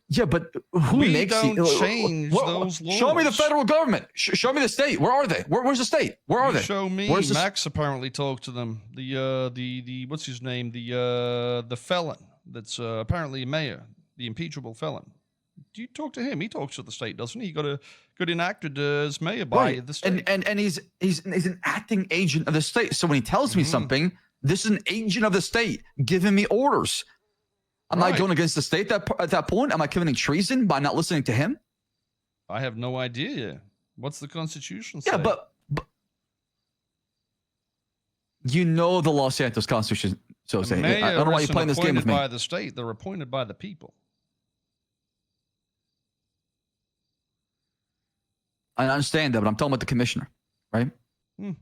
Speaker 22: Yeah, but who
Speaker 1: We
Speaker 22: makes
Speaker 1: don't
Speaker 22: the,
Speaker 1: change those laws.
Speaker 22: Show me the federal government. Show me the state. Where are they? Where's the state? Where are
Speaker 1: You
Speaker 22: they?
Speaker 1: show me.
Speaker 22: Where's the
Speaker 1: Max apparently talked to them. The what's his name? The felon that's apparently a mayor, the impeachable felon. Do you talk to him? He talks to the state, doesn't he? He got enacted as mayor by the state.
Speaker 22: And he's an acting agent of the state. So when he tells me something, this is an agent of the state giving me orders. Am I going against the state at that point? Am I committing treason by not listening to him?
Speaker 1: I have no idea. What's the Constitution say?
Speaker 22: Yeah, but you know the Los Santos Constitution. So
Speaker 1: The
Speaker 22: I
Speaker 1: mayor
Speaker 22: don't know why you're
Speaker 1: isn't
Speaker 22: playing this game with me.
Speaker 1: appointed by the state. They're appointed by the people.
Speaker 22: I understand that, but I'm talking about the commissioner, right?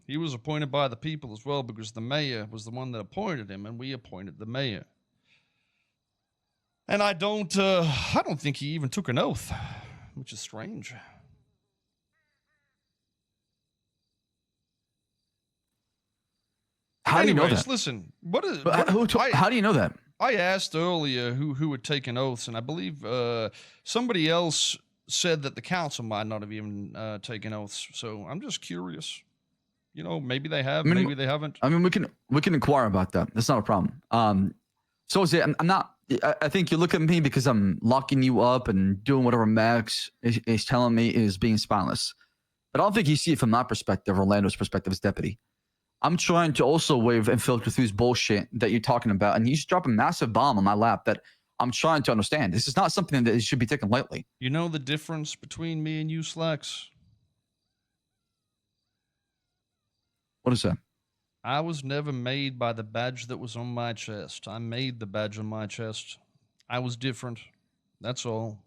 Speaker 1: He was appointed by the people as well because the mayor was the one that appointed him, and we appointed the mayor. And I don't think he even took an oath, which is strange.
Speaker 22: How do you know
Speaker 1: Anyways,
Speaker 22: that?
Speaker 1: listen,
Speaker 22: How do you know that?
Speaker 1: I asked earlier who had taken oaths, and I believe somebody else said that the council might not have even taken oaths. So I'm just curious. You know, maybe they have, maybe they haven't.
Speaker 22: I mean, we can inquire about that. That's not a problem. So I'm not. I think you look at me because I'm locking you up and doing whatever Max is telling me is being spineless. But I don't think you see it from my perspective, Orlando's perspective as deputy. I'm trying to also wave and filter through this bullshit that you're talking about, and you just drop a massive bomb on my lap that I'm trying to understand. This is not something that should be taken lightly.
Speaker 1: You know the difference between me and you, Slacks?
Speaker 22: What is that?
Speaker 1: I was never made by the badge that was on my chest. I made the badge on my chest. I was different. That's all.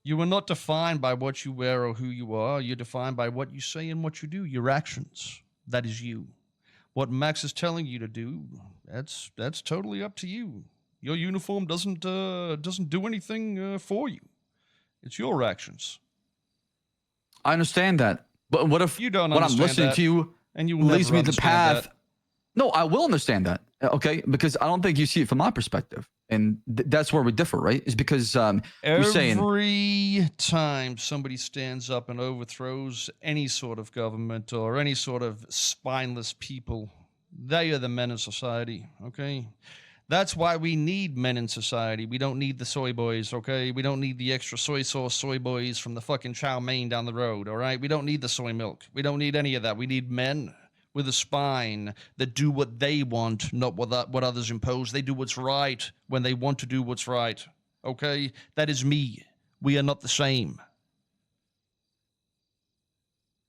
Speaker 1: You are not defined by what you wear or who you are. You're defined by what you say and what you do, your actions. That is you. What Max is telling you to do, that's totally up to you. Your uniform doesn't do anything for you. It's your actions.
Speaker 22: I understand that. But what if
Speaker 1: you don't
Speaker 22: what I'm
Speaker 1: understand
Speaker 22: listening
Speaker 1: that,
Speaker 22: to you
Speaker 1: and you
Speaker 22: leads me the path?
Speaker 1: That.
Speaker 22: No, I will understand that. Okay, because I don't think you see it from my perspective, and that's where we differ, right? Is because you're saying
Speaker 1: every time somebody stands up and overthrows any sort of government or any sort of spineless people, they are the men of society. Okay. That's why we need men in society. We don't need the soy boys, okay? We don't need the extra soy sauce soy boys from the fucking chow mein down the road, all right? We don't need the soy milk. We don't need any of that. We need men with a spine that do what they want, not what others impose. They do what's right when they want to do what's right, okay? That is me. We are not the same.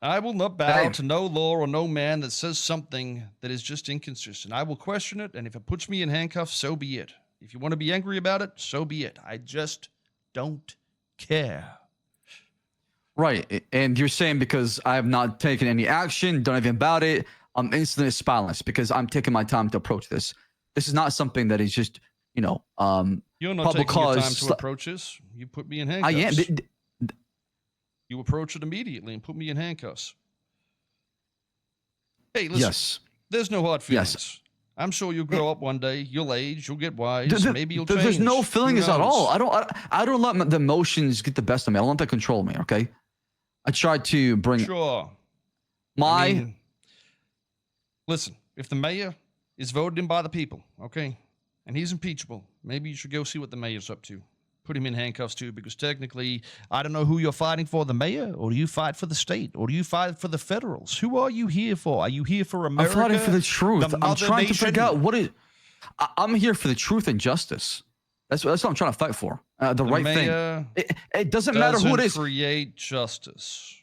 Speaker 1: I will not bow to no law or no man that says something that is just inconsistent. I will question it, and if it puts me in handcuffs, so be it. If you want to be angry about it, so be it. I just don't care.
Speaker 22: right, and you're saying because I have not taken any action, done anything about it, I'm instantly spineless because I'm taking my time to approach this. This is not something that is just, you know,
Speaker 1: you're not taking your time to approach this. You put me in handcuffs.
Speaker 22: I am.
Speaker 1: You approach it immediately and put me in handcuffs. Hey, listen.
Speaker 22: Yes.
Speaker 1: There's no hard feelings.
Speaker 22: Yes.
Speaker 1: I'm sure you'll grow up one day. You'll age. You'll get wise. Maybe you'll change.
Speaker 22: There's no feelings
Speaker 1: Who
Speaker 22: at all.
Speaker 1: knows?
Speaker 22: I don't let the emotions get the best of me. I don't let that control me. Okay. I try to bring
Speaker 1: listen. If the mayor is voted in by the people, okay, and he's impeachable, maybe you should go see what the mayor's up to. Put him in handcuffs too, because technically, I don't know who you're fighting for, the mayor, or do you fight for the state, or do you fight for the federals? Who are you here for? Are you here for America?
Speaker 22: I'm fighting for the truth. I'm trying to figure out what is. I'm here for the truth and justice. That's what I'm trying to fight for. The right thing. It doesn't matter who it is.
Speaker 1: Create justice.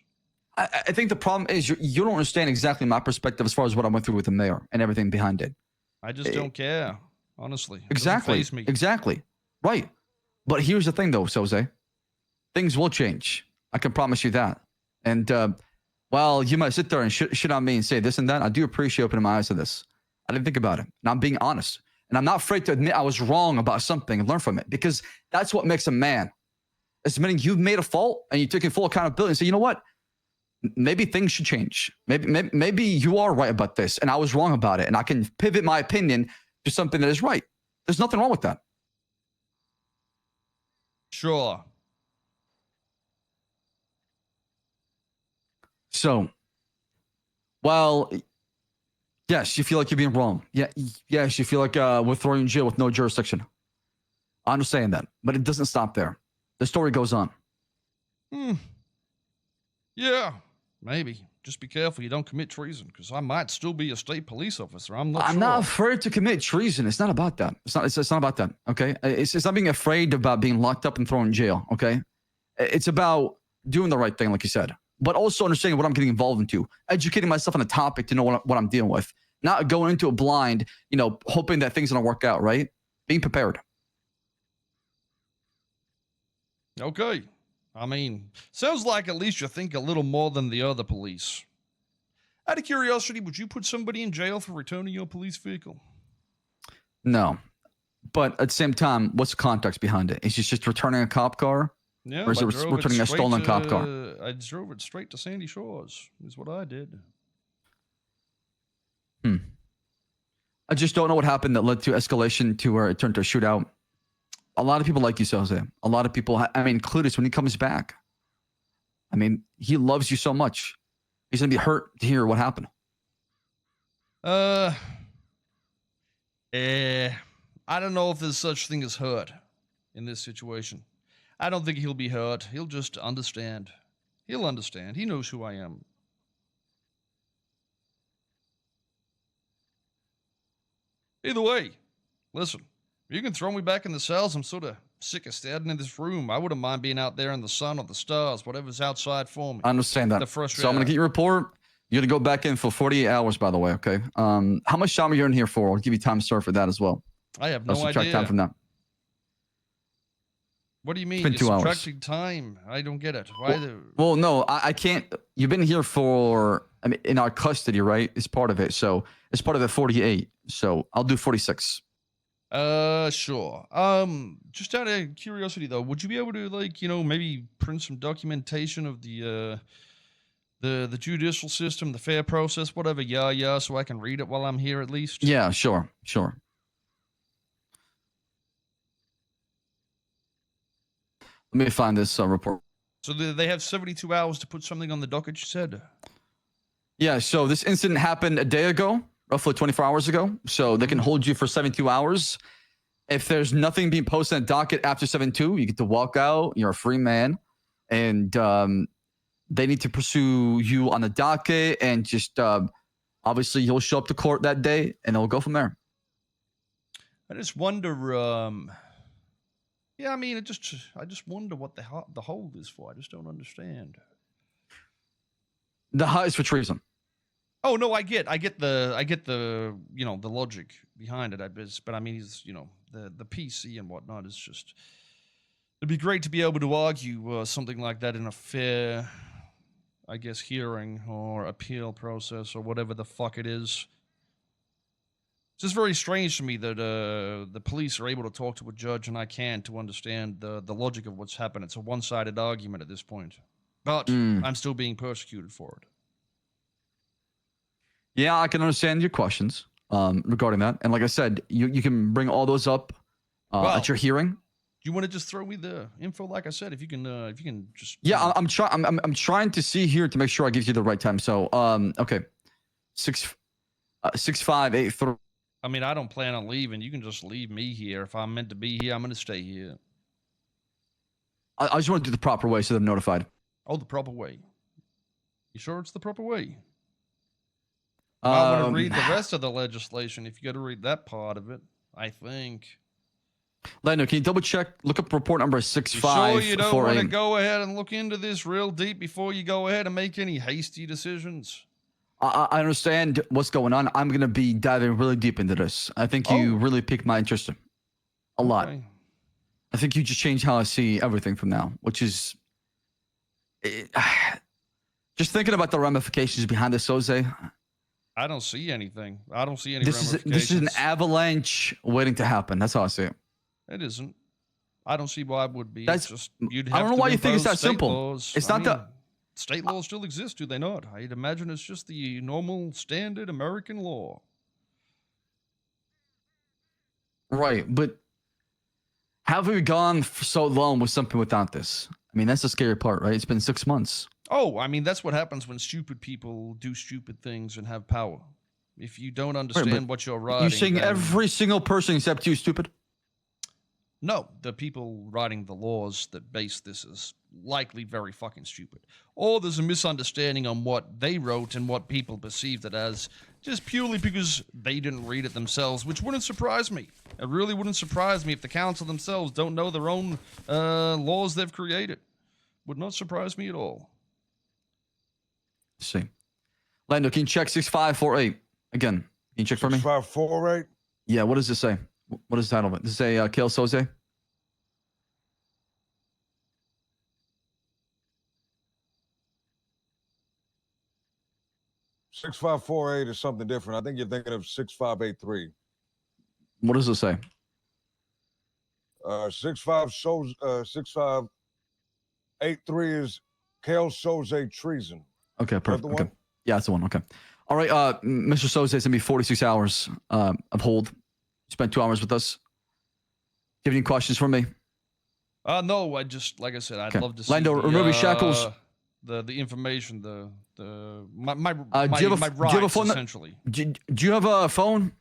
Speaker 22: I think the problem is you don't understand exactly my perspective as far as what I went through with the mayor and everything behind it.
Speaker 1: I just don't care, honestly.
Speaker 22: Exactly. Exactly. Right. But here's the thing, though, Soze. Things will change. I can promise you that. And while you might sit there and shit on me and say this and that, I do appreciate opening my eyes to this. I didn't think about it. And I'm being honest. And I'm not afraid to admit I was wrong about something and learn from it, because that's what makes a man. It's admitting you've made a fault and you're taking full accountability and say, you know what? Maybe things should change. Maybe you are right about this and I was wrong about it. And I can pivot my opinion to something that is right. There's nothing wrong with that.
Speaker 1: Sure.
Speaker 22: So, well, yes, you feel like you're being wrong. Yeah, yes, you feel like we're throwing you in jail with no jurisdiction. I understand that, but it doesn't stop there. The story goes on.
Speaker 1: Yeah, maybe. Just be careful you don't commit treason, because I might still be a state police officer. I'm
Speaker 22: I'm not afraid to commit treason. It's not about that. It's not about that. Okay, it's not being afraid about being locked up and thrown in jail. Okay, it's about doing the right thing, like you said, but also understanding what I'm getting involved into, educating myself on the topic to know what I'm dealing with, not going into a blind, hoping that things are gonna work out. Right, being prepared.
Speaker 1: Okay. I mean, sounds like at least you think a little more than the other police. Out of curiosity, would you put somebody in jail for returning your police vehicle?
Speaker 22: No, but at the same time, what's the context behind it? Is it just returning a cop car?
Speaker 1: Yeah,
Speaker 22: or is it returning a stolen cop car?
Speaker 1: I drove it straight to Sandy Shores, is what I did.
Speaker 22: I just don't know what happened that led to escalation to where it turned to a shootout. A lot of people like you, Soze. A lot of people, Clutis, when he comes back, he loves you so much. He's going to be hurt to hear what happened.
Speaker 1: I don't know if there's such thing as hurt in this situation. I don't think he'll be hurt. He'll just understand. He'll understand. He knows who I am. Either way, listen. You can throw me back in the cells. I'm sort of sick of standing in this room. I wouldn't mind being out there in the sun or the stars, whatever's outside for me.
Speaker 22: I understand that. So I'm going to get your report. You're going to go back in for 48 hours, by the way, okay? How much time are you in here for? I'll give you time to start for that as well.
Speaker 1: I have no
Speaker 22: I'll subtract
Speaker 1: idea.
Speaker 22: time from that.
Speaker 1: What do you mean?
Speaker 22: It's been 2
Speaker 1: You're
Speaker 22: hours.
Speaker 1: subtracting time. I don't get it. Why
Speaker 22: Well, no, I can't. You've been here for, in our custody, right? It's part of it. So it's part of the 48. So I'll do 46.
Speaker 1: Sure. Just out of curiosity though, would you be able to maybe print some documentation of the judicial system, the fair process, whatever, so I can read it while I'm here at least?
Speaker 22: Yeah, sure. Let me find this report.
Speaker 1: So they have 72 hours to put something on the docket, you said?
Speaker 22: Yeah, so this incident happened a day ago, roughly 24 hours ago. So they can hold you for 72 hours. If there's nothing being posted on the docket after 72, you get to walk out. You're a free man. And they need to pursue you on the docket. And just obviously you'll show up to court that day and it'll go from there.
Speaker 1: I just wonder, I just wonder what the hold is for. I just don't understand.
Speaker 22: The hut is for treason.
Speaker 1: Oh no, I get the the logic behind it. But I mean, he's the PC and whatnot is just. It'd be great to be able to argue something like that in a fair, I guess, hearing or appeal process or whatever the fuck it is. It's just very strange to me that the police are able to talk to a judge and I can't, to understand the logic of what's happened. It's a one-sided argument at this point. But I'm still being persecuted for it.
Speaker 22: Yeah, I can understand your questions regarding that. And like I said, you can bring all those up at your hearing.
Speaker 1: You want to just throw me the info, like I said, if you can just.
Speaker 22: Yeah, I'm trying to see here to make sure I give you the right time. So okay, 6583.
Speaker 1: I mean, I don't plan on leaving. You can just leave me here. If I'm meant to be here, I'm going to stay here.
Speaker 22: I just want to do the proper way so they're notified.
Speaker 1: Oh, the proper way. You sure it's the proper way? I want to read the rest of the legislation if you got to read that part of it, I think.
Speaker 22: Lando, can you double check? Look up report number 65.
Speaker 1: You sure you don't want to go ahead and look into this real deep before you go ahead and make any hasty decisions?
Speaker 22: I understand what's going on. I'm going to be diving really deep into this. I think you really piqued my interest a lot. I think you just changed how I see everything from now, which is just thinking about the ramifications behind this, Soze.
Speaker 1: I don't see anything. I don't see any
Speaker 22: This
Speaker 1: ramifications.
Speaker 22: is an avalanche waiting to happen. That's how I see it.
Speaker 1: It isn't. I don't see why it would be.
Speaker 22: That's
Speaker 1: It's just you'd have
Speaker 22: I don't know
Speaker 1: to
Speaker 22: why you think it's
Speaker 1: impose
Speaker 22: that
Speaker 1: state
Speaker 22: simple.
Speaker 1: laws.
Speaker 22: It's
Speaker 1: I
Speaker 22: not the
Speaker 1: mean, state laws still exist, do they not? I'd imagine it's just the normal standard American law.
Speaker 22: right, but have we gone for so long with something without this? I mean, that's the scary part, right? It's been 6 months.
Speaker 1: Oh, I mean, that's what happens when stupid people do stupid things and have power. If you don't understand what you're writing,
Speaker 22: You're saying
Speaker 1: then...
Speaker 22: every single person except you, stupid?
Speaker 1: No, the people writing the laws that base this is likely very fucking stupid. Or there's a misunderstanding on what they wrote and what people perceived it as, just purely because they didn't read it themselves, which wouldn't surprise me. It really wouldn't surprise me if the council themselves don't know their own laws they've created. Would not surprise me at all.
Speaker 22: Let's see. Lando, can you check 6548? Again, can you check for me?
Speaker 9: 6548?
Speaker 22: Yeah, what does this say? What is the title of it? Does it say Kill Soze?
Speaker 9: $6548 is something different. I think you're thinking of 6583.
Speaker 22: What does it say?
Speaker 9: 6583 is Kale Soze treason.
Speaker 22: Okay, perfect.
Speaker 9: The
Speaker 22: Okay.
Speaker 9: one?
Speaker 22: Yeah, that's the one. Okay. All right, Mr. Soze, it's gonna be 46 hours of hold. You spent 2 hours with us. Do you have any questions for me?
Speaker 1: No, I just, like I said, I'd love to see
Speaker 22: Lando, remove your shackles.
Speaker 1: The information, my
Speaker 22: do you have a
Speaker 1: rights,
Speaker 22: phone?
Speaker 1: essentially.
Speaker 22: Do you have a phone?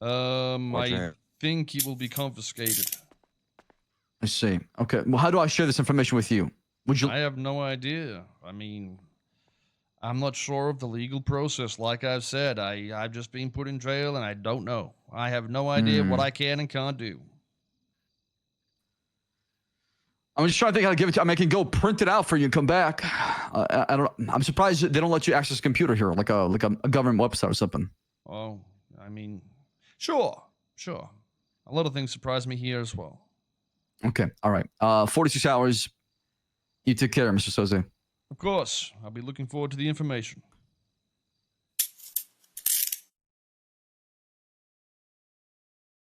Speaker 1: I think it will be confiscated.
Speaker 22: I see. Okay. Well, how do I share this information with you? Would you?
Speaker 1: I have no idea. I mean, I'm not sure of the legal process. Like I've said, I've just been put in jail and I don't know. I have no idea what I can and can't do.
Speaker 22: I'm just trying to think how to give it to you. I mean, I can go print it out for you and come back. I don't. I'm surprised they don't let you access a computer here, like a government website or something.
Speaker 1: Oh, I mean, sure. A lot of things surprise me here as well.
Speaker 22: Okay. All right. 46 hours. You take care, Mr. Soze.
Speaker 1: Of course. I'll be looking forward to the information.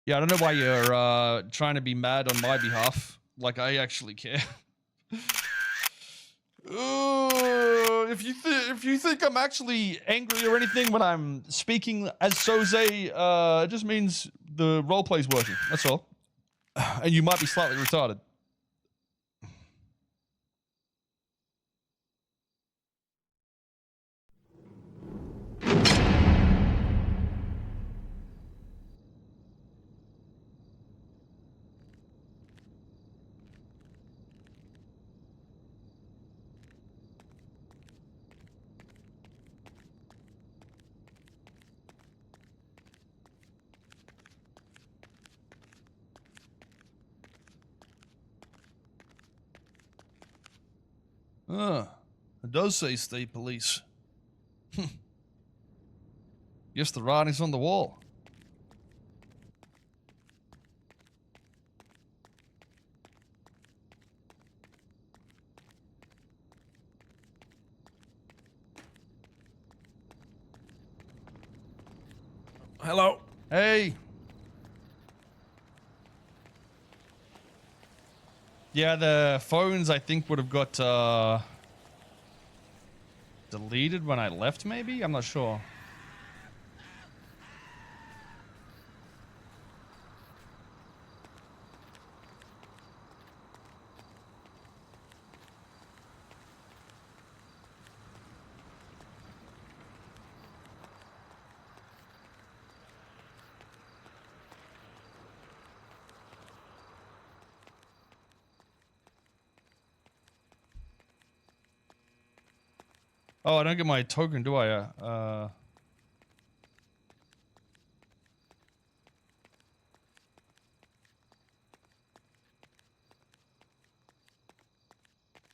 Speaker 1: Yeah, I don't know why you're trying to be mad on my behalf. Like I actually care. If you think I'm actually angry or anything when I'm speaking as Soze, it just means the roleplay's working. That's all. And you might be slightly retarded. It does say state police. Guess the writing's on the wall.
Speaker 20: Hello.
Speaker 1: Hey. Yeah, the phones I think would have got deleted when I left, maybe? I'm not sure. Oh, I don't get my token, do I?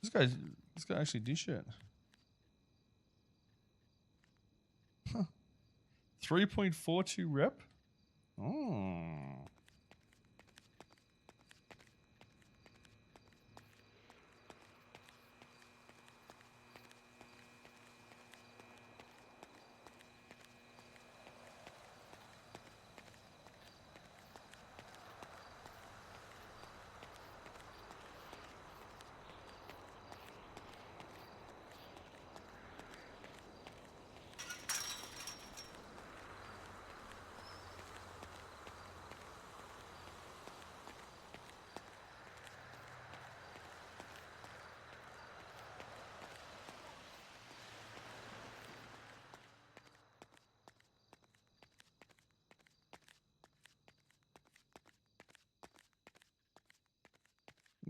Speaker 1: This guy actually do shit. Huh. 3.42 rep? Oh.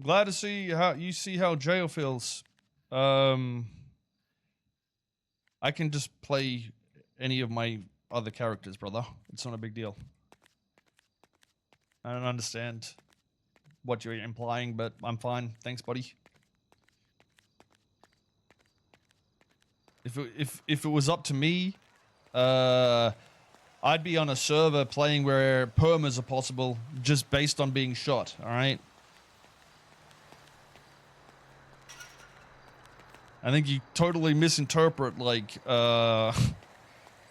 Speaker 1: glad to see how jail feels. I can just play any of my other characters, brother. It's not a big deal. I don't understand what you're implying, but I'm fine. Thanks, buddy. If it was up to me, I'd be on a server playing where permas are possible, just based on being shot. All right. I think you totally misinterpret like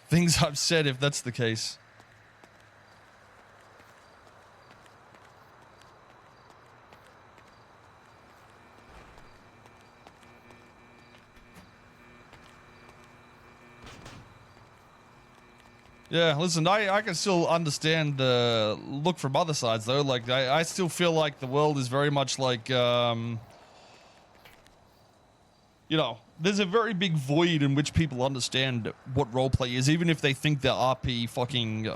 Speaker 1: things I've said if that's the case. Yeah, listen, I can still understand the look from other sides, though. Like, I still feel like the world is very much like, you know, there's a very big void in which people understand what roleplay is, even if they think they're RP fucking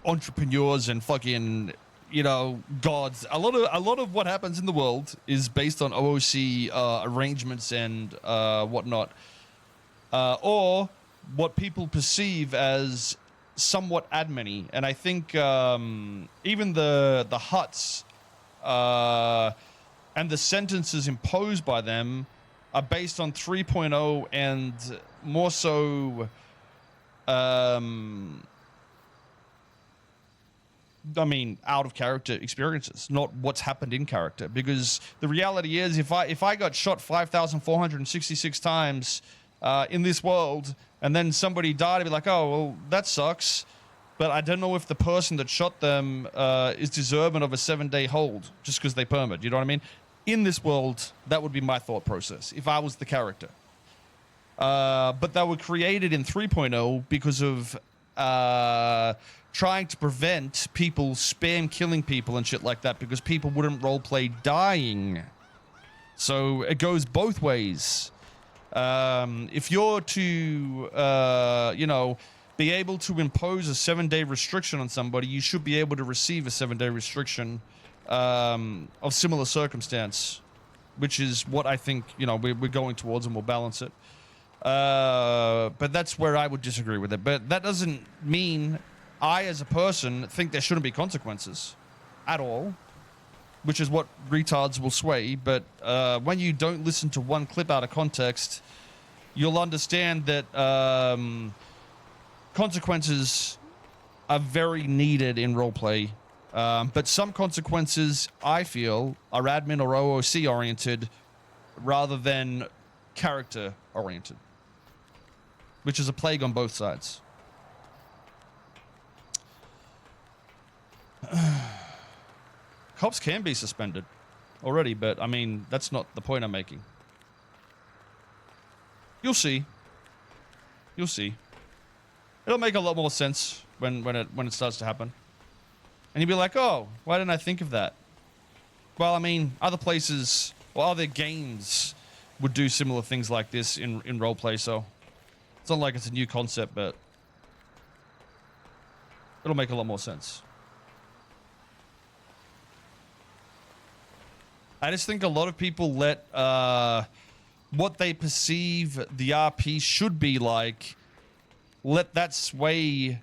Speaker 1: entrepreneurs and fucking, you know, gods. A lot of what happens in the world is based on OOC arrangements and whatnot, or what people perceive as somewhat admin-y. And I think even the huts and the sentences imposed by them are based on 3.0 and more so I mean, out of character experiences, not what's happened in character. Because the reality is, if I got shot 5,466 times in this world, and then somebody died, I'd be like, oh, well, that sucks. But I don't know if the person that shot them is deserving of a 7-day hold just because they permit. You know what I mean? In this world, that would be my thought process if I was the character. But they were created in 3.0 because of trying to prevent people spam killing people and shit like that, because people wouldn't roleplay dying. So it goes both ways. If you're to, you know, be able to impose a 7-day restriction on somebody, you should be able to receive a 7-day restriction of similar circumstance, which is what I think, you know, we're going towards, and we'll balance it. But that's where I would disagree with it. But that doesn't mean I, as a person, think there shouldn't be consequences at all, which is what retards will sway. But when you don't listen to one clip out of context, you'll understand that consequences are very needed in roleplay. But some consequences, I feel, are admin or OOC oriented rather than character oriented, which is a plague on both sides. Cops can be suspended already, but I mean, that's not the point I'm making. You'll see. You'll see. It'll make a lot more sense when it starts to happen. And you'll be like, oh, why didn't I think of that? Well, I mean, other places or other games would do similar things like this in roleplay, so it's not like it's a new concept, but it'll make a lot more sense. I just think a lot of people let what they perceive the RP should be like, let that sway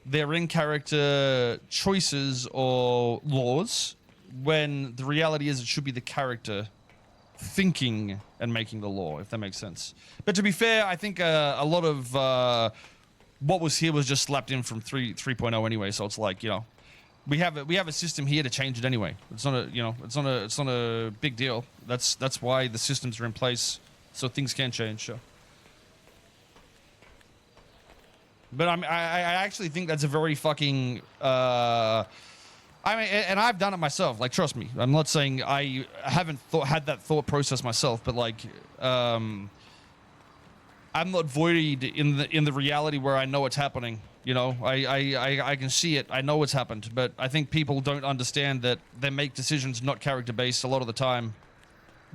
Speaker 1: their in-character choices or laws, when the reality is it should be the character thinking and making the law, if that makes sense. But to be fair, I think a lot of what was here was just slapped in from 3.0 anyway, so it's like, you know, we have a system here to change it anyway. It's not a, you know, it's not a big deal. That's why the systems are in place, so things can change. Sure. But I actually think that's a very fucking I mean, and I've done it myself. Like, trust me, I'm not saying I haven't had that thought process myself, but like, I'm not void in the reality where I know what's happening. You know, I can see it. I know what's happened, but I think people don't understand that they make decisions not character based a lot of the time,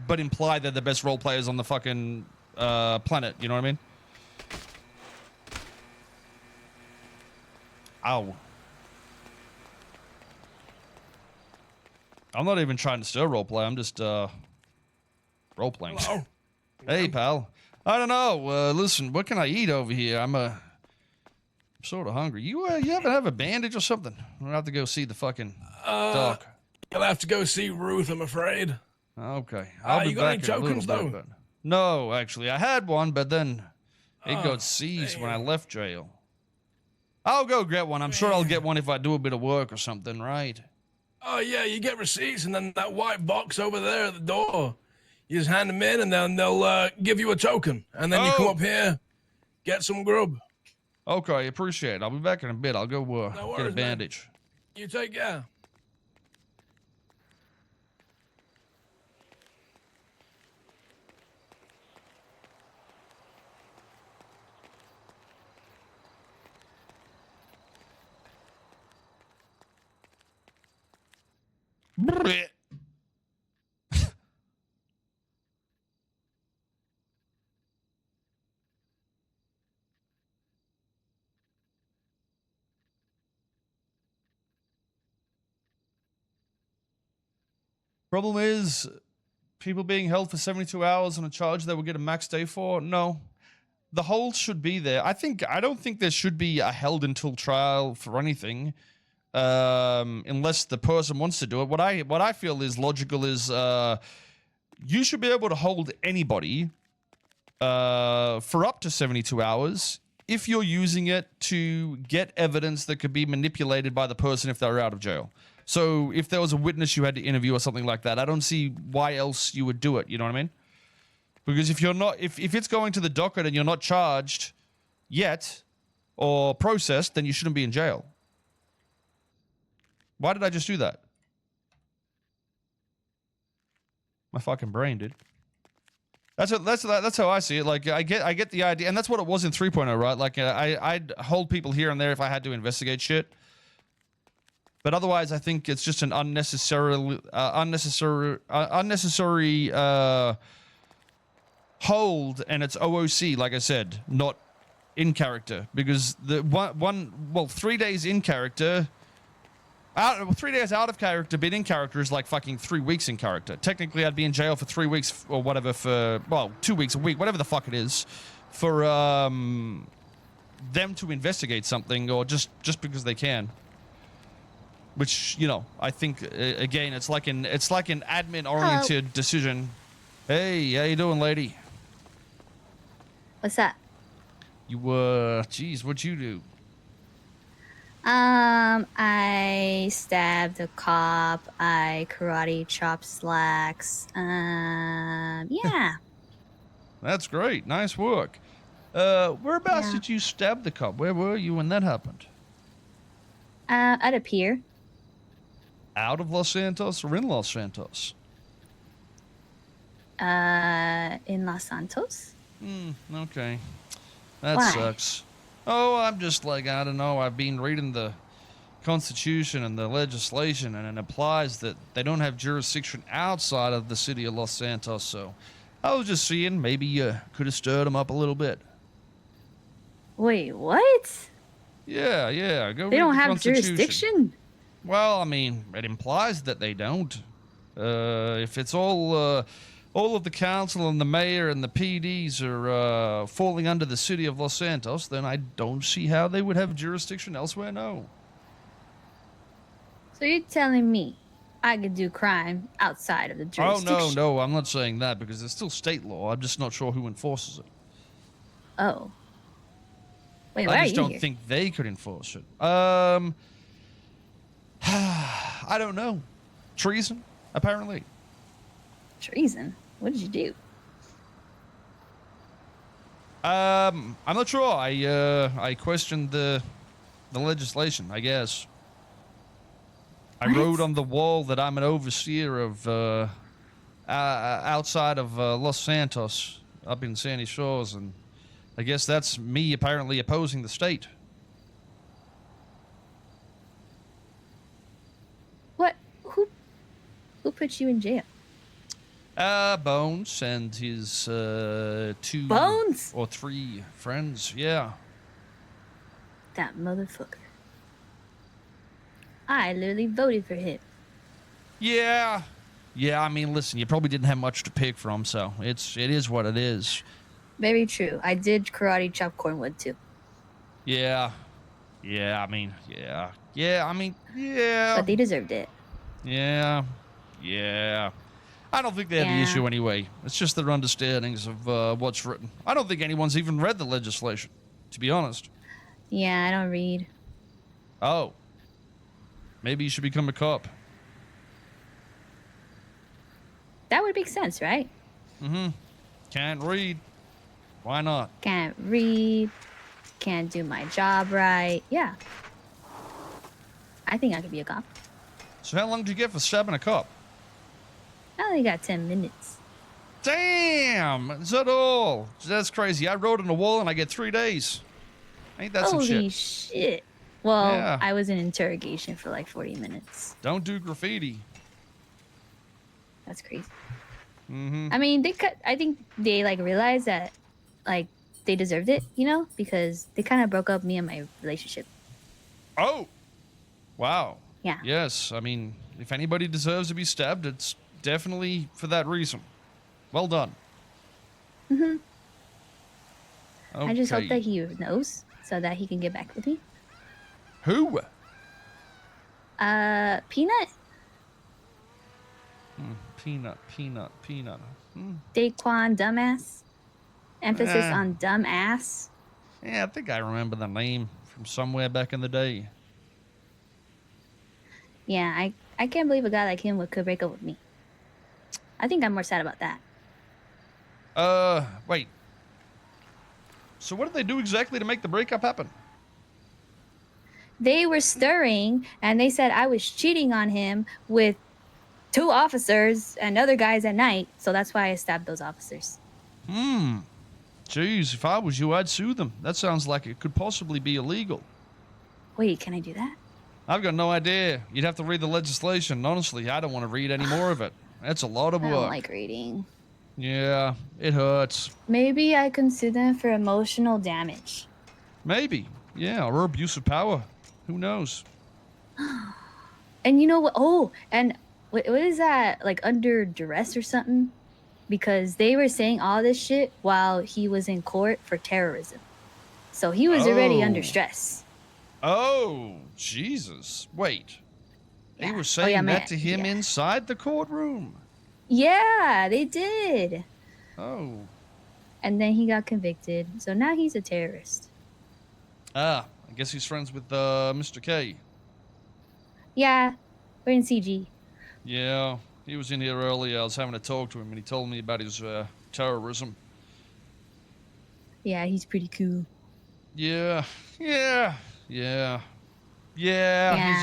Speaker 1: but imply they're the best role players on the fucking planet. You know what I mean? Ow. I'm not even trying to stir roleplay. I'm just role playing. Hey, pal. I don't know. Listen, what can I eat over here? I'm sort of hungry. You happen to have a bandage or something? I'm gonna have to go see the fucking doc.
Speaker 20: You'll have to go see Ruth, I'm afraid.
Speaker 1: Okay. I'll be
Speaker 20: you got any
Speaker 1: back in a little
Speaker 20: tokens,
Speaker 1: bit.
Speaker 20: though?
Speaker 1: But... No, actually, I had one, but then it got seized when I left jail. I'll go get one. I'm sure I'll get one if I do a bit of work or something, right?
Speaker 20: Oh, yeah, you get receipts, and then that white box over there at the door, you just hand them in, and then they'll give you a token. And then you come up here, get some grub.
Speaker 1: Okay, appreciate it. I'll be back in a bit. I'll go
Speaker 20: No worries,
Speaker 1: get a bandage.
Speaker 20: Man. You take care.
Speaker 1: Problem is, people being held for 72 hours on a charge they will get a max day for. No, the hold should be there. I don't think there should be a held until trial for anything, unless the person wants to do it. What I feel is logical is you should be able to hold anybody for up to 72 hours if you're using it to get evidence that could be manipulated by the person if they're out of jail. So if there was a witness you had to interview or something like that, I don't see why else you would do it. You know what I mean? Because if you're not, if it's going to the docket and you're not charged yet or processed, then you shouldn't be in jail. Why did I just do that? My fucking brain, dude. That's how I see it. Like I get the idea, and that's what it was in 3.0, right? Like I'd hold people here and there if I had to investigate shit. But otherwise, I think it's just an unnecessary hold, and it's OOC, like I said, not in character. Because the 3 days in character, 3 days out of character, but in character is like fucking 3 weeks in character. Technically, I'd be in jail for 3 weeks or whatever for, 2 weeks, a week, whatever the fuck it is, for them to investigate something or just because they can. Which, you know, I think again, it's like an admin-oriented decision. Hey, how you doing, lady?
Speaker 15: What's that?
Speaker 1: Geez, what'd you do?
Speaker 15: I stabbed a cop. I karate chopped slacks. Yeah.
Speaker 1: That's great. Nice work. Whereabouts did you stab the cop? Where were you when that happened?
Speaker 15: At a pier.
Speaker 1: Out of Los Santos or in Los Santos?
Speaker 15: In Los Santos.
Speaker 1: Okay. That
Speaker 15: Why?
Speaker 1: sucks. Oh, I'm just like, I don't know. I've been reading the Constitution and the legislation, and it implies that they don't have jurisdiction outside of the city of Los Santos, so I was just seeing maybe you could have stirred them up a little bit.
Speaker 15: Wait, what?
Speaker 1: Yeah. Go
Speaker 15: They
Speaker 1: read
Speaker 15: don't
Speaker 1: the
Speaker 15: have
Speaker 1: Constitution.
Speaker 15: jurisdiction?
Speaker 1: Well, I mean, it implies that they don't. If it's all of the council and the mayor and the PDs are falling under the city of Los Santos, then I don't see how they would have jurisdiction elsewhere, no.
Speaker 15: So you're telling me I could do crime outside of the jurisdiction?
Speaker 1: Oh, no, I'm not saying that because it's still state law. I'm just not sure who enforces it.
Speaker 15: Oh. Wait, why
Speaker 1: I
Speaker 15: are
Speaker 1: just
Speaker 15: you
Speaker 1: don't
Speaker 15: here?
Speaker 1: think they could enforce it. I don't know. Treason, apparently.
Speaker 15: Treason? What did you do?
Speaker 1: I'm not sure. I questioned the legislation, I guess. I wrote on the wall that I'm an overseer of outside of Los Santos, up in Sandy Shores, and I guess that's me apparently opposing the state.
Speaker 15: What? Who put you in jail?
Speaker 1: Bones and his 2
Speaker 15: Bones?
Speaker 1: or 3 friends, yeah.
Speaker 15: That motherfucker. I literally voted for him.
Speaker 1: Yeah. Yeah, I mean, listen, you probably didn't have much to pick from, so it is what it is.
Speaker 15: Very true. I did karate chop Cornwood too.
Speaker 1: Yeah. Yeah, I mean, yeah. Yeah, I mean, yeah.
Speaker 15: But they deserved it.
Speaker 1: Yeah. Yeah. I don't think they had the issue anyway. It's just their understandings of what's written. I don't think anyone's even read the legislation, to be honest.
Speaker 15: Yeah, I don't read.
Speaker 1: Oh. Maybe you should become a cop.
Speaker 15: That would make sense, right?
Speaker 1: Mm-hmm. Can't read. Why not?
Speaker 15: Can't read. Can't do my job right. Yeah. I think I could be a cop.
Speaker 1: So how long did you get for stabbing a cop?
Speaker 15: I only got 10 minutes.
Speaker 1: Damn! Is that all? That's crazy. I wrote on the wall and I get 3 days. Ain't that some shit?
Speaker 15: Holy shit. Well,
Speaker 1: Yeah.
Speaker 15: I was in interrogation for like 40 minutes.
Speaker 1: Don't do graffiti.
Speaker 15: That's crazy.
Speaker 1: Mm-hmm.
Speaker 15: I mean, I think they like realized that like they deserved it, you know, because they kind of broke up me and my relationship.
Speaker 1: Oh! Wow.
Speaker 15: Yeah.
Speaker 1: Yes, I mean, if anybody deserves to be stabbed, it's definitely for that reason. Well done.
Speaker 15: Mm-hmm.
Speaker 1: Okay.
Speaker 15: I just hope that he knows so that he can get back with me.
Speaker 1: Who?
Speaker 15: Peanut?
Speaker 1: Peanut.
Speaker 15: Daquan dumbass. Emphasis
Speaker 1: Eh.
Speaker 15: on dumb ass.
Speaker 1: Yeah, I think I remember the name from somewhere back in the day.
Speaker 15: Yeah, I can't believe a guy like him could break up with me. I think I'm more sad about that.
Speaker 1: Wait. So what did they do exactly to make the breakup happen?
Speaker 15: They were stirring, and they said I was cheating on him with 2 officers and other guys at night, so that's why I stabbed those officers.
Speaker 1: Jeez, if I was you, I'd sue them. That sounds like it could possibly be illegal.
Speaker 15: Wait, can I do that?
Speaker 1: I've got no idea. You'd have to read the legislation. Honestly, I don't want to read any more of it. That's a lot of
Speaker 15: I
Speaker 1: work.
Speaker 15: don't like reading.
Speaker 1: Yeah, it hurts.
Speaker 15: Maybe I can sue them for emotional damage.
Speaker 1: Maybe. Yeah, or abuse of power. Who knows?
Speaker 15: And you know what? Oh, and what is that? Like under duress or something? Because they were saying all this shit while he was in court for terrorism. So he was already under stress.
Speaker 1: Oh, Jesus. Wait. They were saying that to him inside the courtroom.
Speaker 15: Yeah, they did.
Speaker 1: Oh.
Speaker 15: And then he got convicted. So now he's a terrorist.
Speaker 1: Ah, I guess he's friends with Mr. K.
Speaker 15: Yeah, we're in CG.
Speaker 1: Yeah, he was in here earlier. I was having a talk to him, and he told me about his terrorism.
Speaker 15: Yeah, he's pretty cool.
Speaker 1: Yeah, he's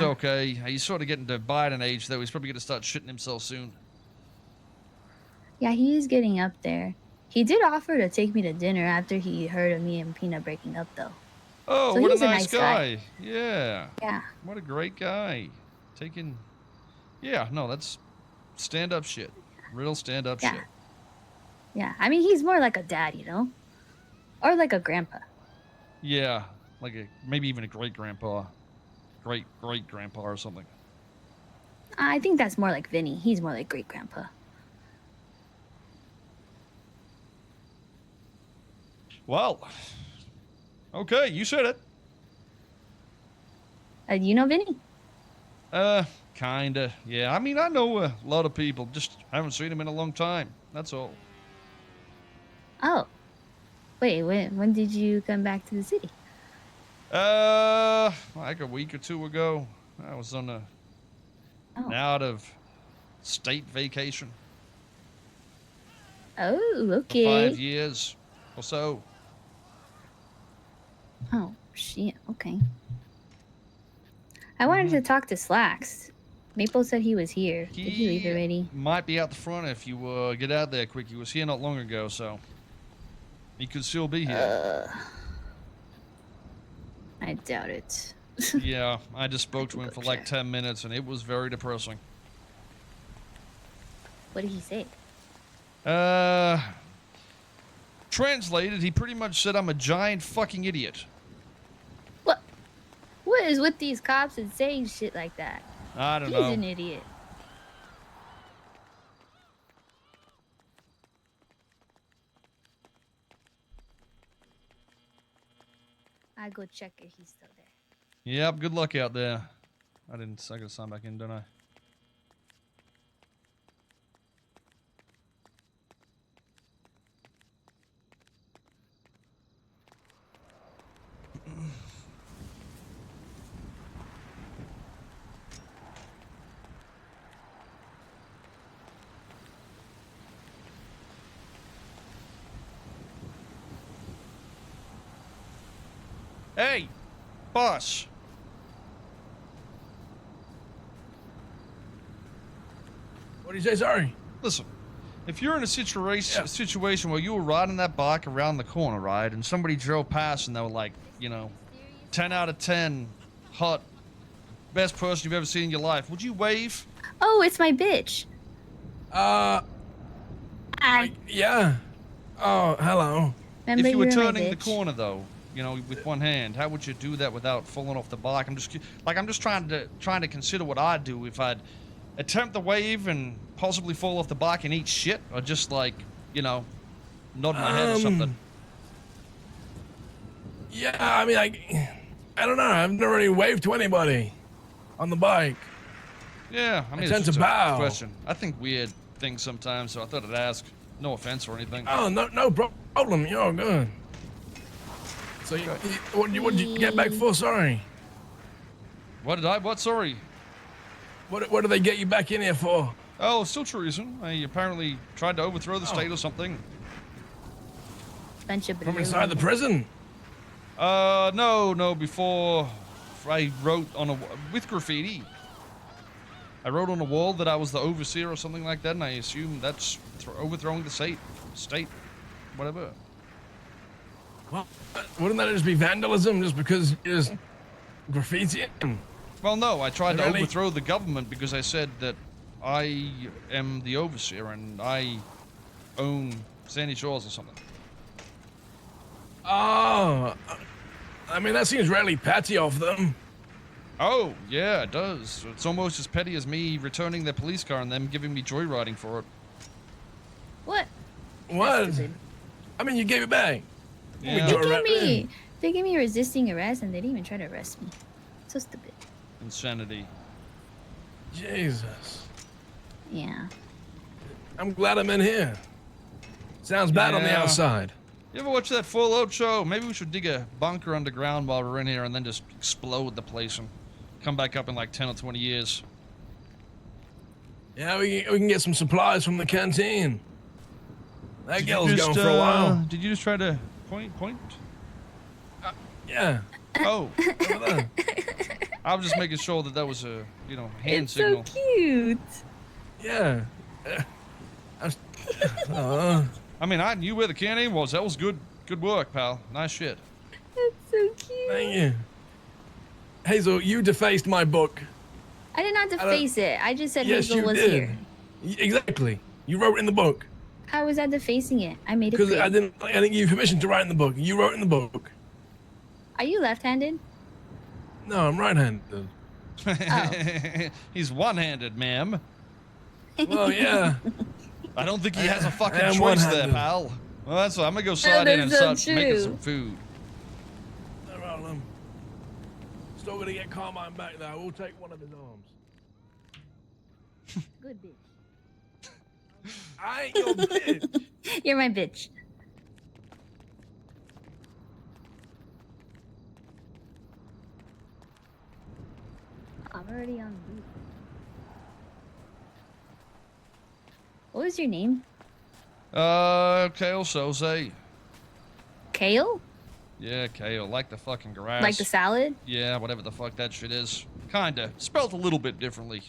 Speaker 1: okay. He's sort of getting to Biden age, though. He's probably going to start shitting himself soon.
Speaker 15: Yeah, he is getting up there. He did offer to take me to dinner after he heard of me and Peanut breaking up, though.
Speaker 1: Oh,
Speaker 15: So
Speaker 1: what a
Speaker 15: he's a
Speaker 1: nice
Speaker 15: nice
Speaker 1: guy.
Speaker 15: guy.
Speaker 1: Yeah.
Speaker 15: Yeah.
Speaker 1: What a great guy. Yeah, no, that's stand-up shit. Real stand-up shit.
Speaker 15: Yeah, I mean, he's more like a dad, you know? Or like a grandpa.
Speaker 1: Yeah, like maybe even a great-grandpa. Great-great-grandpa or something.
Speaker 15: I think that's more like Vinny. He's more like great-grandpa.
Speaker 1: Well, okay, you said it.
Speaker 15: You know Vinny?
Speaker 1: Kinda. Yeah, I mean, I know a lot of people. Just haven't seen him in a long time. That's all.
Speaker 15: Oh. Wait, when did you come back to the city?
Speaker 1: Like a week or 2 ago. I was on an out-of-state vacation.
Speaker 15: Oh,
Speaker 1: For
Speaker 15: okay.
Speaker 1: 5 years or so.
Speaker 15: Oh, shit. Okay. I wanted to talk to Slacks. Maple said he was here. Did he leave already?
Speaker 1: Might be out the front if you get out there quick. He was here not long ago, so he could still be here.
Speaker 15: I doubt it.
Speaker 1: Yeah, I just spoke to him for like 10 minutes, and it was very depressing.
Speaker 15: What did he say?
Speaker 1: Translated, he pretty much said I'm a giant fucking idiot.
Speaker 15: What is with these cops and saying shit like that?
Speaker 1: I don't
Speaker 15: He's
Speaker 1: know.
Speaker 15: an idiot. I go check if he's still there.
Speaker 1: Yep, good luck out there. I gotta sign back in, don't I? Hey, boss.
Speaker 20: What do you say? Sorry.
Speaker 1: Listen, if you're in a situation where you were riding that bike around the corner, right, and somebody drove past and they were like, 10 out of 10, hot, best person you've ever seen in your life, would you wave?
Speaker 15: Oh, it's my bitch.
Speaker 20: Hi. Yeah. Oh, hello.
Speaker 15: Remember
Speaker 1: if you were
Speaker 15: you're my
Speaker 1: turning the
Speaker 15: bitch.
Speaker 1: corner though, with one hand, how would you do that without falling off the bike? I'm just trying to consider what I'd do if I'd attempt the wave and possibly fall off the bike and eat shit, or just nod my head or something.
Speaker 20: Yeah, I mean, I don't know. I've never really waved to anybody on the bike.
Speaker 1: Yeah, I mean,
Speaker 20: tend
Speaker 1: it's
Speaker 20: to
Speaker 1: just a
Speaker 20: bow.
Speaker 1: question. I think weird things sometimes, so I thought I'd ask. No offense or anything.
Speaker 20: Oh, no problem. You're all good. So, what did you get back for? Sorry.
Speaker 1: What? Sorry.
Speaker 20: What do they get you back in here for?
Speaker 1: Oh, still treason. I apparently tried to overthrow the state or something.
Speaker 15: Bunch of
Speaker 20: From inside the prison?
Speaker 1: No. Before I wrote with graffiti. I wrote on a wall that I was the overseer or something like that, and I assume that's overthrowing the state, whatever.
Speaker 20: Well, wouldn't that just be vandalism just because you just graffiti it?
Speaker 1: Well, no, I tried to overthrow the government because I said that I am the overseer and I own Sandy Shores or something.
Speaker 20: Oh, I mean, that seems really petty of them.
Speaker 1: Oh, yeah, it does. It's almost as petty as me returning their police car and them giving me joyriding for it.
Speaker 15: What?
Speaker 20: What? I mean, you gave it back.
Speaker 1: Yeah.
Speaker 15: They gave me resisting arrest and they didn't even try to arrest me. So stupid.
Speaker 1: Insanity.
Speaker 20: Jesus.
Speaker 15: Yeah.
Speaker 20: I'm glad I'm in here. Sounds bad on the
Speaker 1: Yeah.
Speaker 20: outside.
Speaker 1: You ever watch that Fallout show? Maybe we should dig a bunker underground while we're in here and then just explode the place and come back up in like 10 or 20 years.
Speaker 20: Yeah, we can get some supplies from the canteen. That girl's going for a while.
Speaker 1: Did you just try to point?
Speaker 20: Yeah.
Speaker 1: Oh. Over there. I was just making sure that was a, hand
Speaker 15: It's
Speaker 1: signal.
Speaker 15: so cute.
Speaker 20: Yeah.
Speaker 1: I mean, I knew where the canteen was. That was good work, pal. Nice shit.
Speaker 15: That's so cute.
Speaker 20: Thank you. Hazel, you defaced my book.
Speaker 15: I did not deface it. I just said
Speaker 20: Yes,
Speaker 15: Hazel
Speaker 20: you
Speaker 15: was
Speaker 20: did.
Speaker 15: here.
Speaker 20: Exactly. You wrote in the book.
Speaker 15: How was I defacing it? I made it
Speaker 20: Because
Speaker 15: clear.
Speaker 20: I didn't give you permission to write in the book. You wrote in the book.
Speaker 15: Are you left-handed?
Speaker 20: No, I'm right-handed.
Speaker 1: He's one-handed, ma'am.
Speaker 20: Well, yeah.
Speaker 1: I don't think he has a fucking
Speaker 20: I am
Speaker 1: choice there,
Speaker 20: one-handed.
Speaker 1: pal. Well, that's what I'm gonna go slide in and
Speaker 15: that's so
Speaker 1: start making
Speaker 15: true.
Speaker 1: some food.
Speaker 20: No problem. Still gonna get Carmine back though. We'll take one of his arms.
Speaker 15: Good bitch.
Speaker 20: I ain't your bitch.
Speaker 15: You're my bitch. I'm already on boot. What was your name?
Speaker 1: Kale Soze.
Speaker 15: Kale?
Speaker 1: Yeah, kale, like the fucking grass.
Speaker 15: Like the salad?
Speaker 1: Yeah, whatever the fuck that shit is. Kinda. Spelled a little bit differently.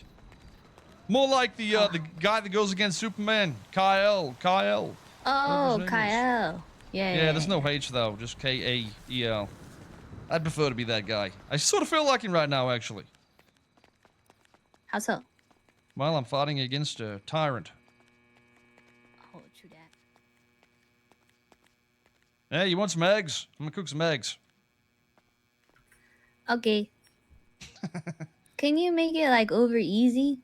Speaker 1: More like the guy that goes against Superman. Kyle.
Speaker 15: Oh,
Speaker 1: Whatever his name is.
Speaker 15: Kyle.
Speaker 1: Yeah, there's no H though, just K-A-E-L. I'd prefer to be that guy. I sort of feel like him right now, actually.
Speaker 15: How so?
Speaker 1: Well, I'm fighting against a tyrant.
Speaker 15: Oh, true that.
Speaker 1: Hey, you want some eggs? I'm gonna cook some eggs.
Speaker 15: Okay. Can you make it like over easy?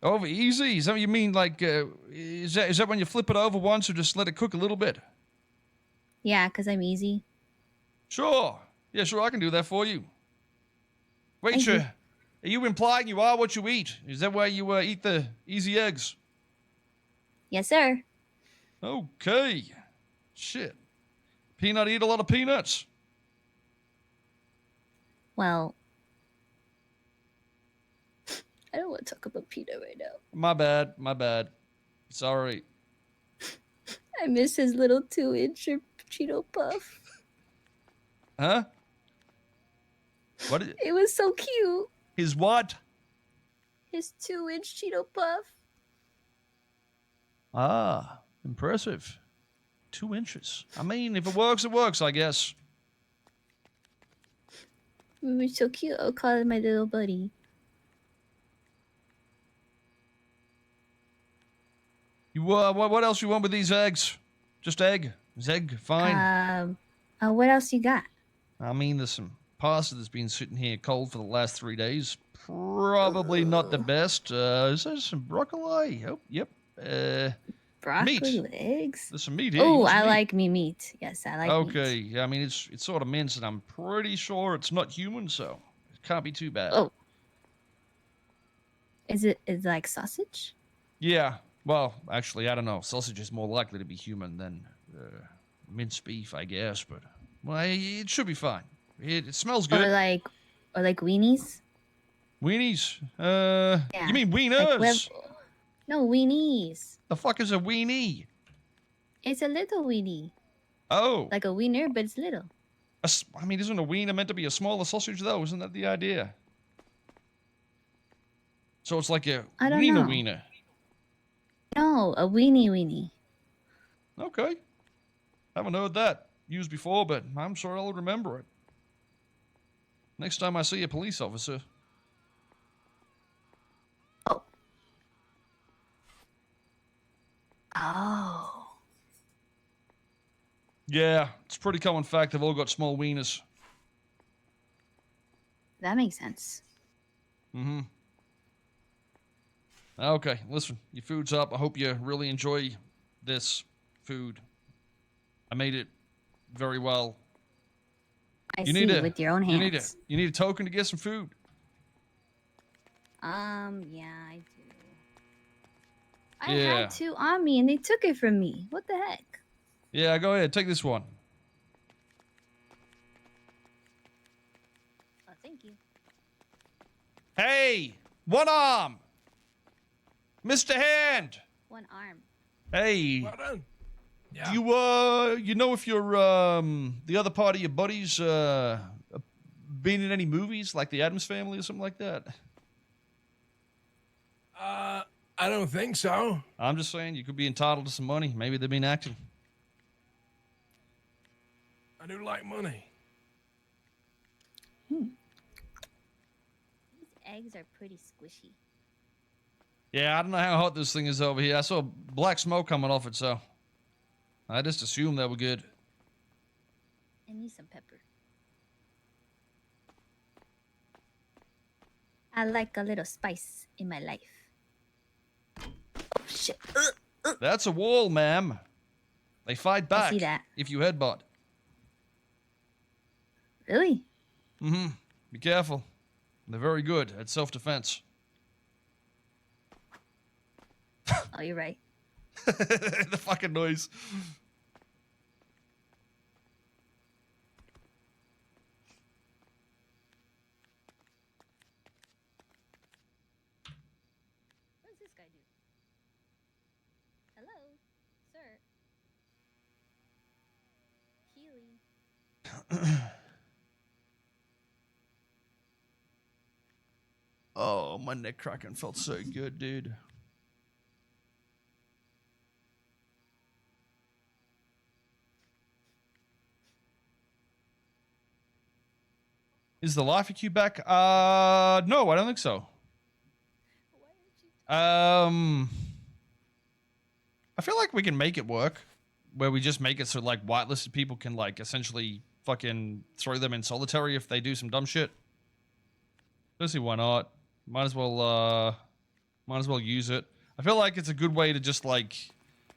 Speaker 1: Over easy? Is that what you mean? Like, is that when you flip it over once or just let it cook a little bit?
Speaker 15: Yeah, because I'm easy.
Speaker 1: Sure. Yeah, sure, I can do that for you. Wait,
Speaker 15: Thank you.
Speaker 1: are you implying you are what you eat? Is that why you eat the easy eggs?
Speaker 15: Yes, sir.
Speaker 1: Okay. Shit. Peanut eat a lot of peanuts.
Speaker 15: Well, I don't want to talk about Peter right now.
Speaker 1: My bad. Sorry.
Speaker 15: I miss his little 2-inch Cheeto puff.
Speaker 1: Huh? What?
Speaker 15: It was so cute.
Speaker 1: His what?
Speaker 15: His 2-inch Cheeto puff.
Speaker 1: Ah, impressive. 2 inches. I mean, if it works, it works, I guess.
Speaker 15: It was so cute. I'll call it my little buddy.
Speaker 1: You what else you want with these eggs? Just egg? Is egg fine?
Speaker 15: What else you got?
Speaker 1: I mean, there's some pasta that's been sitting here cold for the last 3 days. Probably not the best. Is there some broccoli? Oh, yep.
Speaker 15: Broccoli
Speaker 1: meat.
Speaker 15: with eggs?
Speaker 1: There's some meat here.
Speaker 15: Oh, I like me meat. Yes, I like meat.
Speaker 1: Okay, yeah, I mean, it's sort of minced, and I'm pretty sure it's not human, so it can't be too bad.
Speaker 15: Oh. Is it like sausage?
Speaker 1: Yeah. Well, actually, I don't know. Sausage is more likely to be human than minced beef, I guess, but well, it should be fine. It smells good.
Speaker 15: Or like weenies?
Speaker 1: Weenies?
Speaker 15: Yeah.
Speaker 1: You mean
Speaker 15: Like
Speaker 1: wieners?
Speaker 15: no, weenies.
Speaker 1: The fuck is a weenie?
Speaker 15: It's a little weenie.
Speaker 1: Oh.
Speaker 15: Like a wiener, but it's little.
Speaker 1: I mean, isn't a wiener meant to be a smaller sausage, though? Isn't that the idea? So it's like a
Speaker 15: I don't
Speaker 1: wiener
Speaker 15: know.
Speaker 1: wiener.
Speaker 15: No, a weenie.
Speaker 1: Okay. Haven't heard that used before, but I'm sure I'll remember it. Next time I see a police officer.
Speaker 15: Oh.
Speaker 1: Yeah, it's a pretty common fact they've all got small wieners.
Speaker 15: That makes sense.
Speaker 1: Mm-hmm. Okay, listen, your food's up. I hope you really enjoy this food. I made it very well.
Speaker 15: I see, with your own hands.
Speaker 1: You need a token to get some food.
Speaker 15: Yeah, I do. I
Speaker 1: Yeah.
Speaker 15: had 2 on me and they took it from me. What the heck?
Speaker 1: Yeah, go ahead, take this one.
Speaker 15: Oh, thank you.
Speaker 1: Hey, one arm. Mr. Hand.
Speaker 15: 1 arm.
Speaker 1: Hey.
Speaker 20: Well done. Yeah.
Speaker 1: Do you know if your the other part of your buddies been in any movies like the Addams Family or something like that?
Speaker 20: I don't think so.
Speaker 1: I'm just saying you could be entitled to some money. Maybe they've been acting.
Speaker 20: I do like money.
Speaker 15: These eggs are pretty squishy.
Speaker 1: Yeah, I don't know how hot this thing is over here. I saw black smoke coming off it, so I just assumed they were good.
Speaker 15: I need some pepper. I like a little spice in my life. Oh, shit.
Speaker 1: That's a wall, ma'am. They fight back
Speaker 15: see that.
Speaker 1: if you headbutt.
Speaker 15: Really?
Speaker 1: Mm-hmm. Be careful. They're very good at self-defense.
Speaker 15: Oh, you're right.
Speaker 1: The fucking noise.
Speaker 15: What does this guy do? Hello, sir. Healy.
Speaker 1: Oh, my neck cracking felt so good, dude. Is the life cube back? No, I don't think so. I feel like we can make it work, where we just make it so like whitelisted people can like essentially fucking throw them in solitary if they do some dumb shit. Don't see why not. Might as well use it. I feel like it's a good way to just like,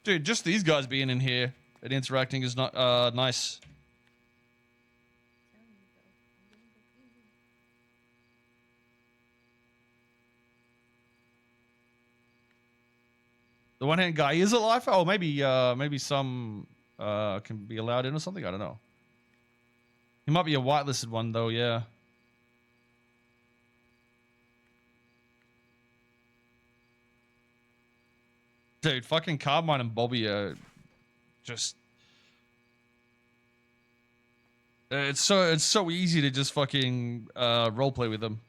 Speaker 1: dude, just these guys being in here and interacting is not nice. The one-hand guy is alive? Oh, maybe some can be allowed in or something. I don't know. He might be a whitelisted one though. Yeah. Dude, fucking Carmine and Bobby are just. It's so easy to just fucking roleplay with them.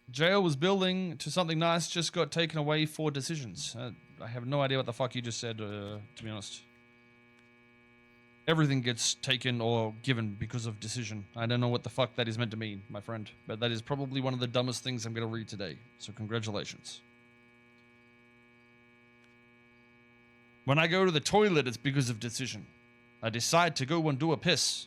Speaker 1: Jail was building to something nice, just got taken away for decisions. I have no idea what the fuck you just said, to be honest. Everything gets taken or given because of decision. I don't know what the fuck that is meant to mean, my friend. But that is probably one of the dumbest things I'm going to read today. So congratulations. When I go to the toilet, it's because of decision. I decide to go and do a piss.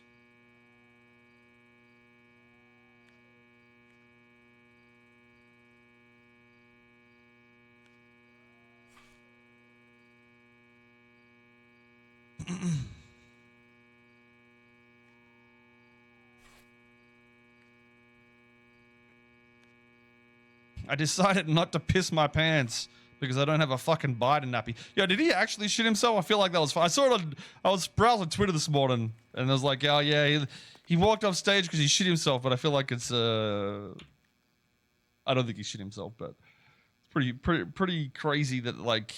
Speaker 1: I decided not to piss my pants because I don't have a fucking Biden nappy. Yo, did he actually shit himself? I feel like that was fun. I saw it on, I was browsing Twitter this morning and I was like, oh yeah, he walked off stage because he shit himself, but I feel like it's, I don't think he shit himself, but it's pretty crazy that like,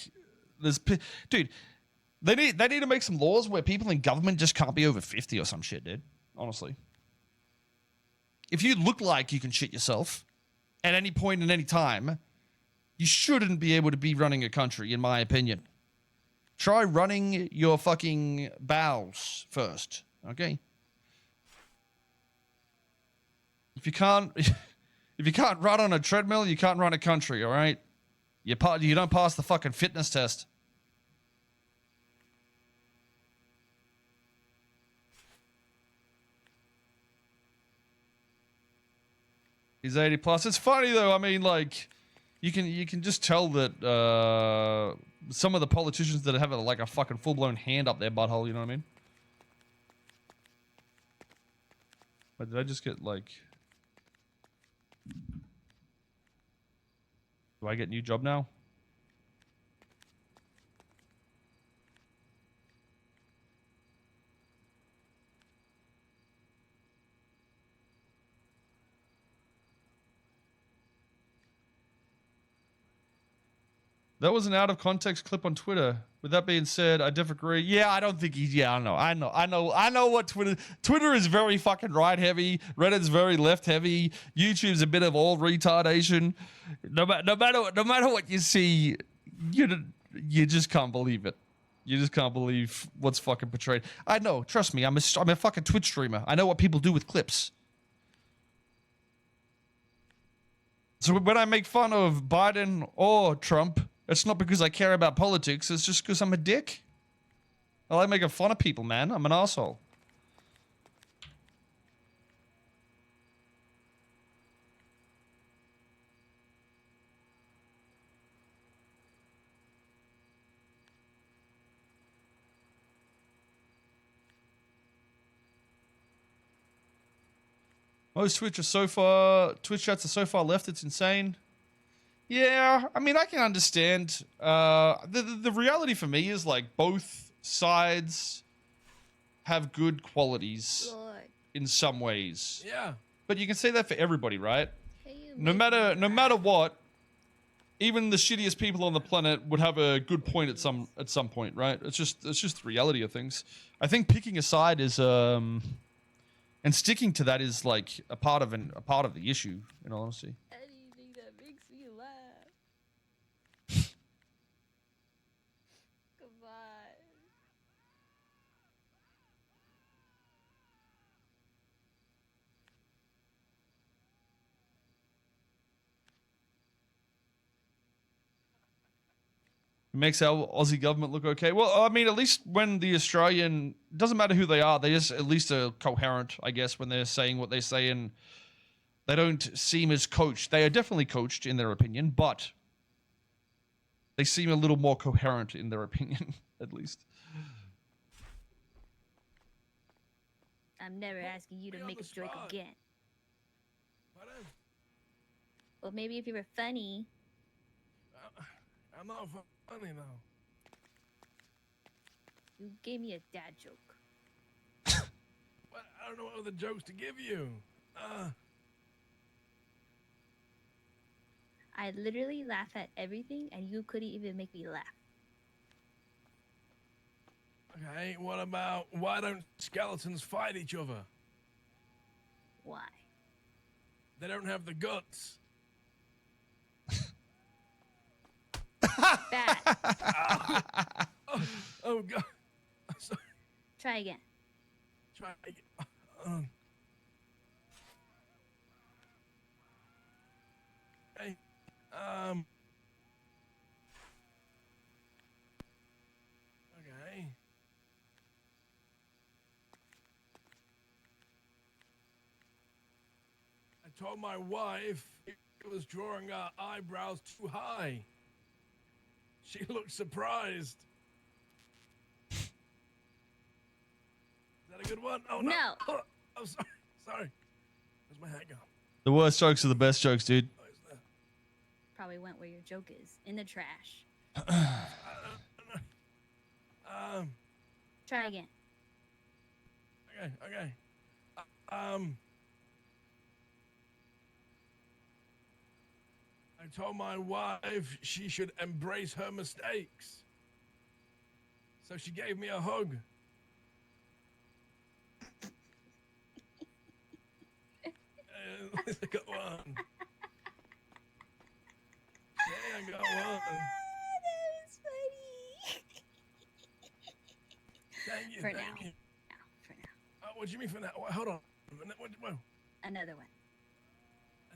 Speaker 1: dude, they need to make some laws where people in government just can't be over 50 or some shit, dude. Honestly. If you look like you can shit yourself at any point in any time, you shouldn't be able to be running a country, in my opinion. Try running your fucking bowels first, okay? If you can't run on a treadmill, you can't run a country, all right? You don't pass the fucking fitness test. He's 80 plus. It's funny though. I mean, like, you can just tell that some of the politicians that have like a fucking full blown hand up their butthole. You know what I mean? But did I just get like? Do I get a new job now? That was an out of context clip on Twitter. With that being said, I disagree. Yeah, I don't think he's. Yeah, I know what Twitter is very fucking right heavy. Reddit's very left heavy. YouTube's a bit of all retardation. No matter what you see, you just can't believe it. You just can't believe what's fucking portrayed. I know. Trust me. I'm a fucking Twitch streamer. I know what people do with clips. So when I make fun of Biden or Trump, it's not because I care about politics. It's just because I'm a dick. I like making fun of people, man. I'm an asshole. Most Twitch chats are so far left. It's insane. Yeah, I mean, I can understand. The reality for me is like both sides have good qualities in some ways.
Speaker 20: Yeah.
Speaker 1: But you can say that for everybody, right? No matter what, even the shittiest people on the planet would have a good point at some point, right? It's just the reality of things. I think picking a side is and sticking to that is like a part of the issue, in all honesty.
Speaker 15: Anything that makes me laugh. Come on.
Speaker 1: It makes our Aussie government look okay. Well, I mean, at least when the Australian, doesn't matter who they are, they just at least are coherent, I guess, when they're saying what they say, and they don't seem as coached. They are definitely coached in their opinion, but they seem a little more coherent in their opinion, at least.
Speaker 15: I'm never asking you to make a joke again. Well, maybe if you were funny.
Speaker 20: I'm not funny now.
Speaker 15: You gave me a dad joke.
Speaker 20: Well, I don't know what other jokes to give you.
Speaker 15: I literally laugh at everything, and you couldn't even make me laugh.
Speaker 20: Okay, what about why don't skeletons fight each other?
Speaker 15: Why?
Speaker 20: They don't have the guts.
Speaker 15: Bad.
Speaker 20: Oh God. I'm sorry.
Speaker 15: Try again.
Speaker 20: Try again. Hey. Okay. I told my wife it was drawing her eyebrows too high. She looked surprised. Is that a good one? Oh no. Oh, I'm sorry. Sorry. Where's my hat gone?
Speaker 1: The worst jokes are the best jokes, dude.
Speaker 15: Probably went where your joke is, in the trash. Try again.
Speaker 20: Okay. I told my wife she should embrace her mistakes. So she gave me a hug. I got one. Yeah, I got one.
Speaker 15: That was funny.
Speaker 20: Thank you.
Speaker 15: For
Speaker 20: thank
Speaker 15: now.
Speaker 20: you.
Speaker 15: For now.
Speaker 20: What do you mean for now? Hold on. Whoa.
Speaker 15: Another one.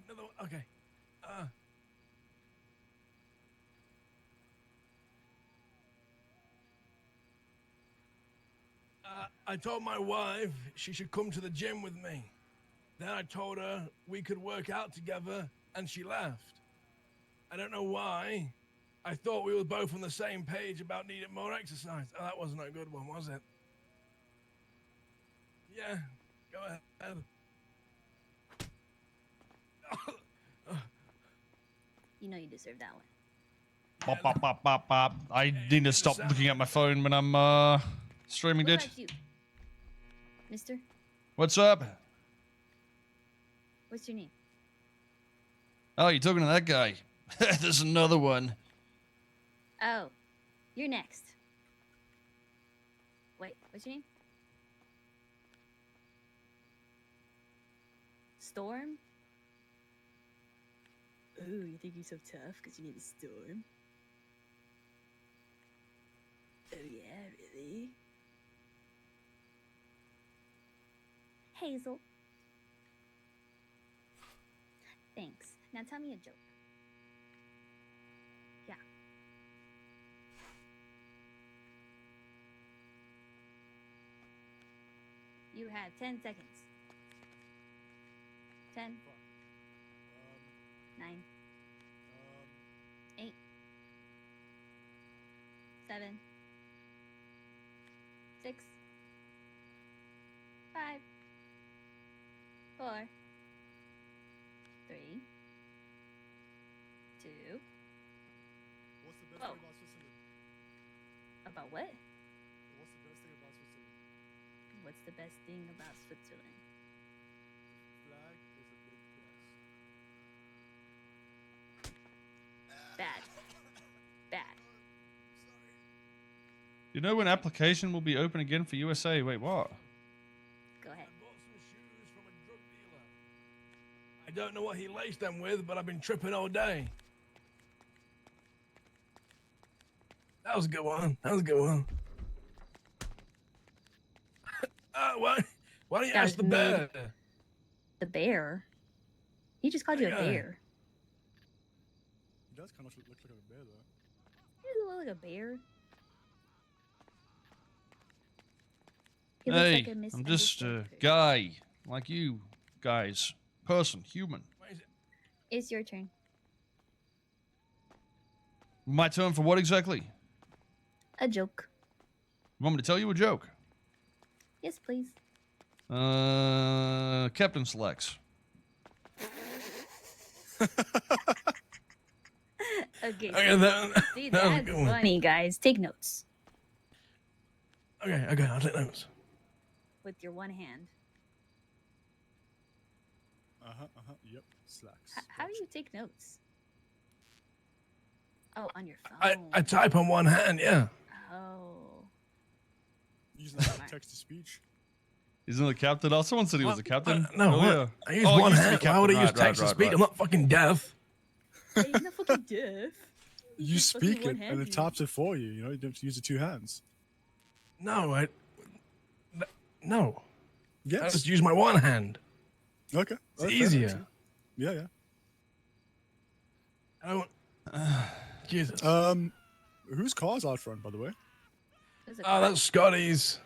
Speaker 20: Another one. Okay. I told my wife she should come to the gym with me. Then I told her we could work out together, and she laughed. I don't know why. I thought we were both on the same page about needing more exercise. Oh, that wasn't a good one, was it? Yeah, go ahead.
Speaker 15: You know you deserve that one.
Speaker 1: Bop, bop, bop, bop, bop. I need to stop looking at my phone when I'm streaming,
Speaker 15: What
Speaker 1: dude.
Speaker 15: about you, mister?
Speaker 1: What's up?
Speaker 15: What's your name?
Speaker 1: Oh, you're talking to that guy. There's another one.
Speaker 15: Oh, you're next. Wait, what's your name? Storm? Ooh, you think you're so tough because you need a storm? Oh yeah, really? Hazel. Thanks. Now tell me a joke. Yeah. You have 10 seconds. 10. 9. 8. 7. 6. 5. 4. 3. 2.
Speaker 13: What's the best
Speaker 15: Whoa.
Speaker 13: thing about Switzerland?
Speaker 15: About what?
Speaker 13: What's the best thing about Switzerland?
Speaker 15: What's the best thing about Switzerland?
Speaker 13: Flag is a big yes.
Speaker 15: Bad. Bad.
Speaker 1: You know when application will be open again for USA? Wait, what?
Speaker 15: Go ahead.
Speaker 20: I bought some shoes from a drug dealer. I don't know what he laced them with, but I've been tripping all day. That was a good one. That was a good one. Why don't you
Speaker 15: That
Speaker 20: ask
Speaker 15: was
Speaker 20: the
Speaker 15: mid.
Speaker 20: bear?
Speaker 15: The bear? He just called you a
Speaker 20: Yeah.
Speaker 15: bear.
Speaker 13: He does kind of look like a bear, though.
Speaker 15: He doesn't look like a bear. He looks
Speaker 1: Hey,
Speaker 15: like a
Speaker 1: I'm just a
Speaker 15: misunderstood
Speaker 1: guy like you guys. Person, human.
Speaker 15: person. It's your turn.
Speaker 1: My turn for what exactly?
Speaker 15: A joke.
Speaker 1: You want me to tell you a joke?
Speaker 15: Yes, please.
Speaker 1: Captain selects.
Speaker 15: Okay.
Speaker 20: Okay,
Speaker 15: See,
Speaker 20: that was a
Speaker 15: that's
Speaker 20: good one.
Speaker 15: funny, guys. Take notes
Speaker 20: Okay, I'll take notes.
Speaker 15: with your one hand.
Speaker 13: Yep. Slacks.
Speaker 15: How do you take notes? Oh, on your phone.
Speaker 20: I type on one hand, yeah.
Speaker 15: Oh.
Speaker 13: Using that text to speech.
Speaker 1: Isn't the captain? Oh, someone said he was a captain.
Speaker 20: No,
Speaker 1: oh,
Speaker 20: what?
Speaker 1: yeah.
Speaker 20: I use
Speaker 1: Oh,
Speaker 20: one
Speaker 1: he used to be
Speaker 20: hand. Why
Speaker 1: captain.
Speaker 20: would I use
Speaker 1: Right,
Speaker 20: text to
Speaker 1: right,
Speaker 20: speak?
Speaker 1: right.
Speaker 20: I'm not fucking deaf.
Speaker 15: Hey, you're not fucking deaf.
Speaker 13: You
Speaker 15: just fucking
Speaker 13: speak it and
Speaker 15: one-handed.
Speaker 13: it taps it for you. You know, you don't have to use the two hands.
Speaker 20: No, no.
Speaker 13: Yes.
Speaker 20: I just use my one hand.
Speaker 13: Okay.
Speaker 20: It's
Speaker 13: Fair,
Speaker 20: easier.
Speaker 13: actually. Yeah, yeah.
Speaker 20: I don't. Jesus.
Speaker 13: Whose car's out front, by the way?
Speaker 20: Oh, that's Scotty's.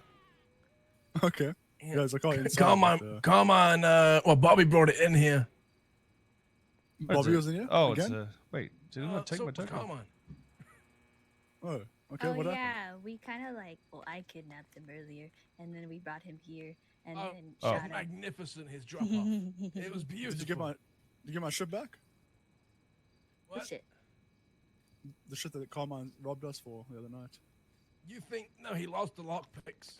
Speaker 13: Okay. Yeah, it's like, oh, inside,
Speaker 20: Come
Speaker 13: but,
Speaker 20: on, come on. Well, Bobby brought it in here.
Speaker 13: Bobby was in here?
Speaker 1: Oh,
Speaker 13: again?
Speaker 1: it's wait. Did I take my token?
Speaker 20: Come on.
Speaker 13: Oh, okay.
Speaker 15: Oh
Speaker 13: what happened?
Speaker 15: yeah, we kind of like. Well, I kidnapped him earlier, and then we brought him here, and then
Speaker 20: Oh,
Speaker 15: shot him.
Speaker 20: magnificent! His drop off. It was beautiful.
Speaker 13: Did you get my shit back?
Speaker 15: What shit?
Speaker 13: The shit that Carmine robbed us for the other night.
Speaker 20: You think? No, he lost the lockpicks,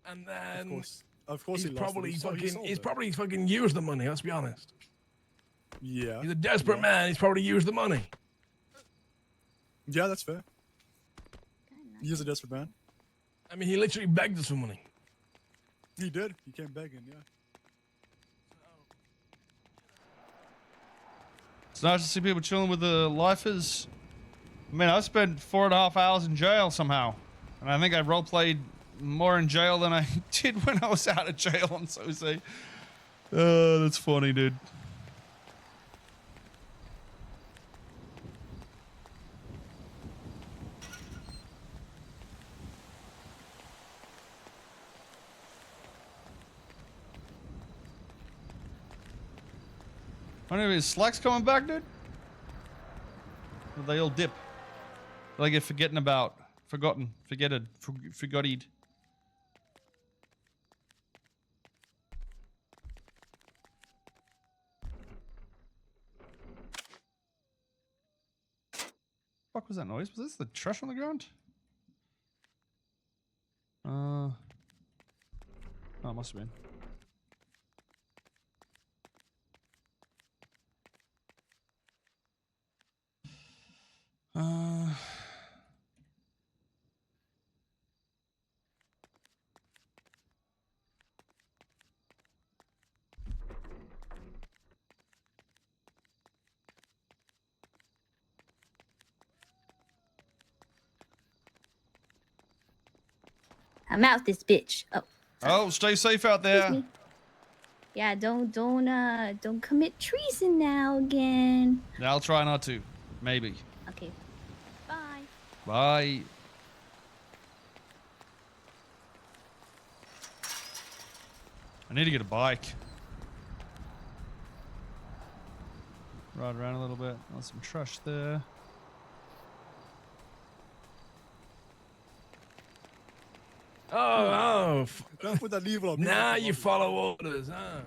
Speaker 20: and then
Speaker 13: Of course,
Speaker 20: he's
Speaker 13: he lost them.
Speaker 20: probably
Speaker 13: He sold
Speaker 20: he's
Speaker 13: it.
Speaker 20: probably fucking used the money. Let's be honest.
Speaker 13: Yeah.
Speaker 20: He's a desperate man. He's probably used the money.
Speaker 13: Yeah, that's fair. He is a desperate man.
Speaker 20: I mean, he literally begged us for money.
Speaker 13: He did. He came begging. Yeah.
Speaker 1: It's nice to see people chilling with the lifers. I mean, I spent 4.5 hours in jail somehow, and I think I roleplayed more in jail than I did when I was out of jail on Soze. That's funny, dude. I don't know, is Slacks coming back, dude? Or they all dip? Did I get forgotten? Forgotted. Fuck was that noise? Was this the trash on the ground? Oh, it must have been.
Speaker 15: I'm out this bitch. Oh.
Speaker 1: Oh, stay safe out there.
Speaker 15: Excuse me. Yeah, don't commit treason now again.
Speaker 1: Yeah, I'll try not to. Maybe.
Speaker 15: Okay. Bye.
Speaker 1: Bye. I need to get a bike. Ride around a little bit. There's some trash there.
Speaker 20: Oh.
Speaker 13: Don't put that lever on me.
Speaker 20: Now you follow orders, huh?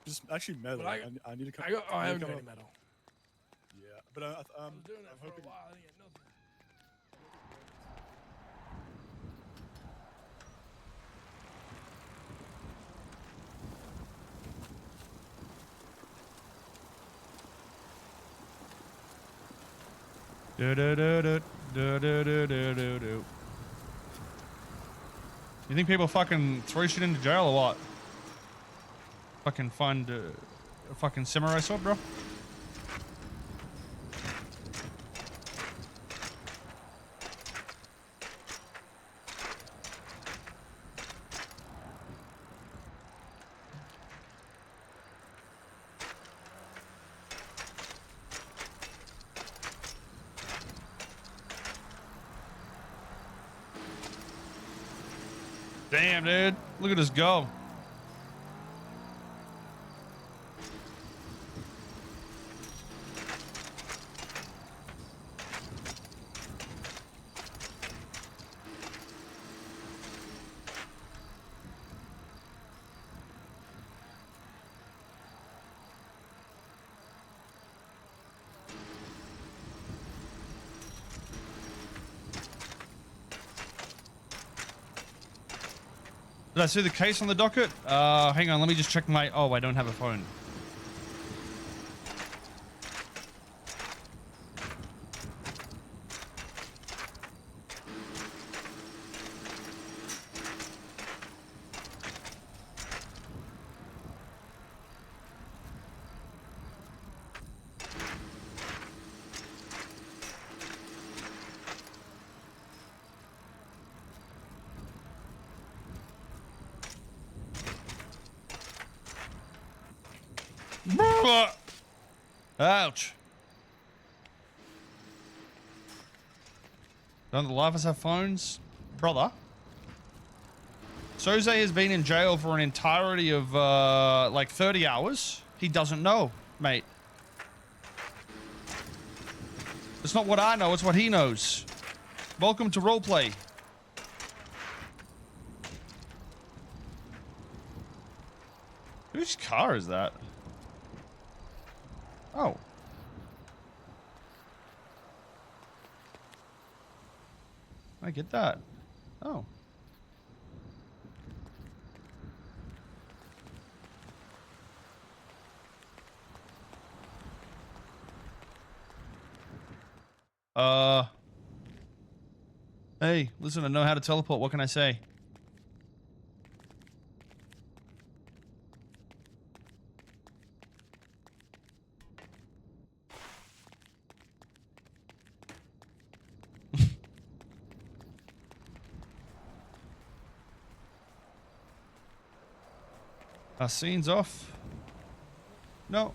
Speaker 13: Just actually metal.
Speaker 20: But
Speaker 13: I need to come.
Speaker 20: I haven't got
Speaker 13: come
Speaker 20: any
Speaker 13: up.
Speaker 20: metal.
Speaker 13: Yeah, but I'm
Speaker 20: doing that for
Speaker 13: hoping.
Speaker 20: a while. I didn't get nothing.
Speaker 1: You think people fucking throw shit into jail or what? Fucking find a fucking samurai sword, bro? Damn, dude. Look at us go. Did I see the case on the docket? Hang on, let me just check my... Oh, I don't have a phone. Ouch. Don't the lifers have phones? Brother. Soze has been in jail for an entirety of like 30 hours. He doesn't know, mate. It's not what I know, it's what he knows. Welcome to roleplay. Whose car is that? Oh. I get that. Oh. Hey, listen, I know how to teleport. What can I say? Our scene's off. No.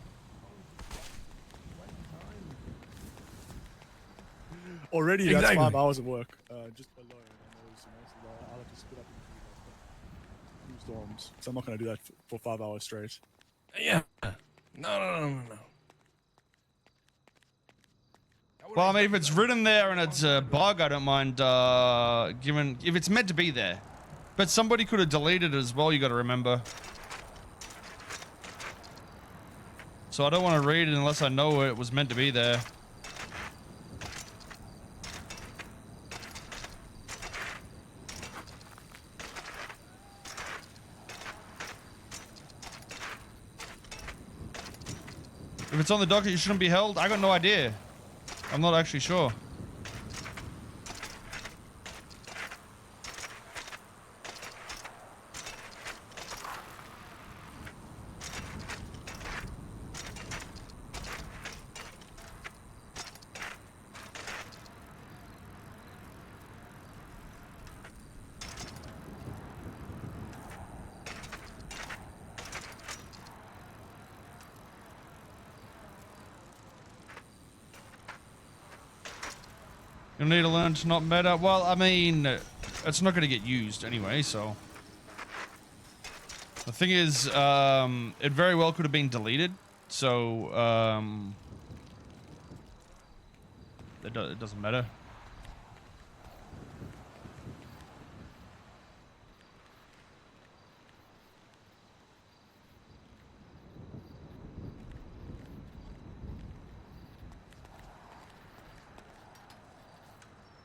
Speaker 13: Already,
Speaker 1: Exactly.
Speaker 13: that's 5 hours of work. Just alone. I'll have to split up into two storms. So I'm not going to do that for 5 hours straight.
Speaker 20: Yeah. No.
Speaker 1: Well, I mean, if it's written there and it's a bug, I don't mind giving... If it's meant to be there. But somebody could have deleted it as well, you got to remember. So I don't want to read it unless I know it was meant to be there. If it's on the docket, you shouldn't be held. I got no idea. I'm not actually sure. You'll need to learn to not meta. Well, I mean, it's not going to get used anyway, so. The thing is, it very well could have been deleted, so, it doesn't matter.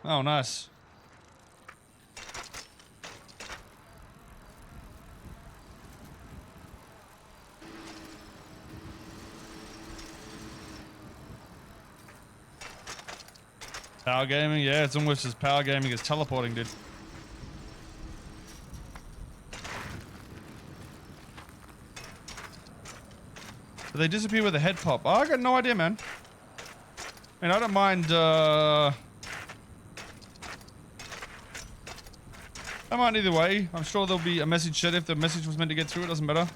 Speaker 1: Oh, nice. Power gaming? Yeah, it's almost as power gaming as teleporting did. But they disappear with a head pop. Oh, I got no idea, man. I mean, I don't mind, I mind either way. I'm sure there'll be a message said if the message was meant to get through. It doesn't matter.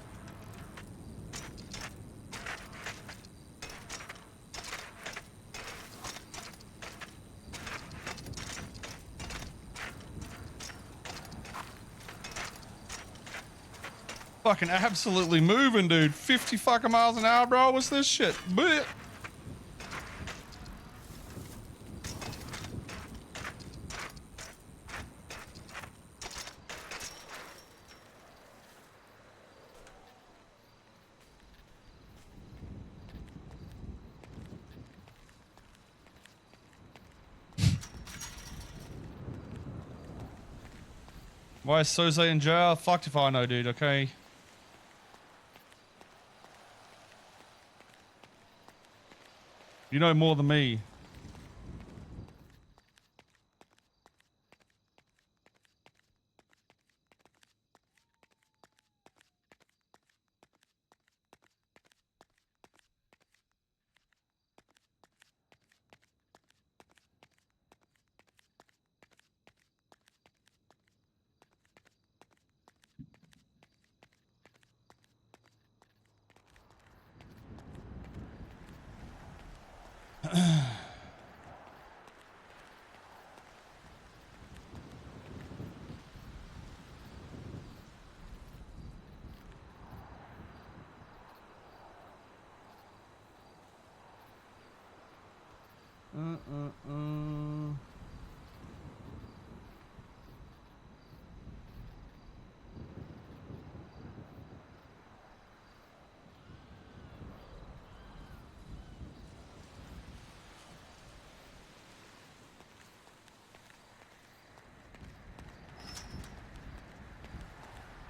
Speaker 1: fucking absolutely moving, dude. 50 fucking miles an hour, bro. What's this shit? Blech. Why is Soze in jail? Fucked if I know, dude, okay? You know more than me.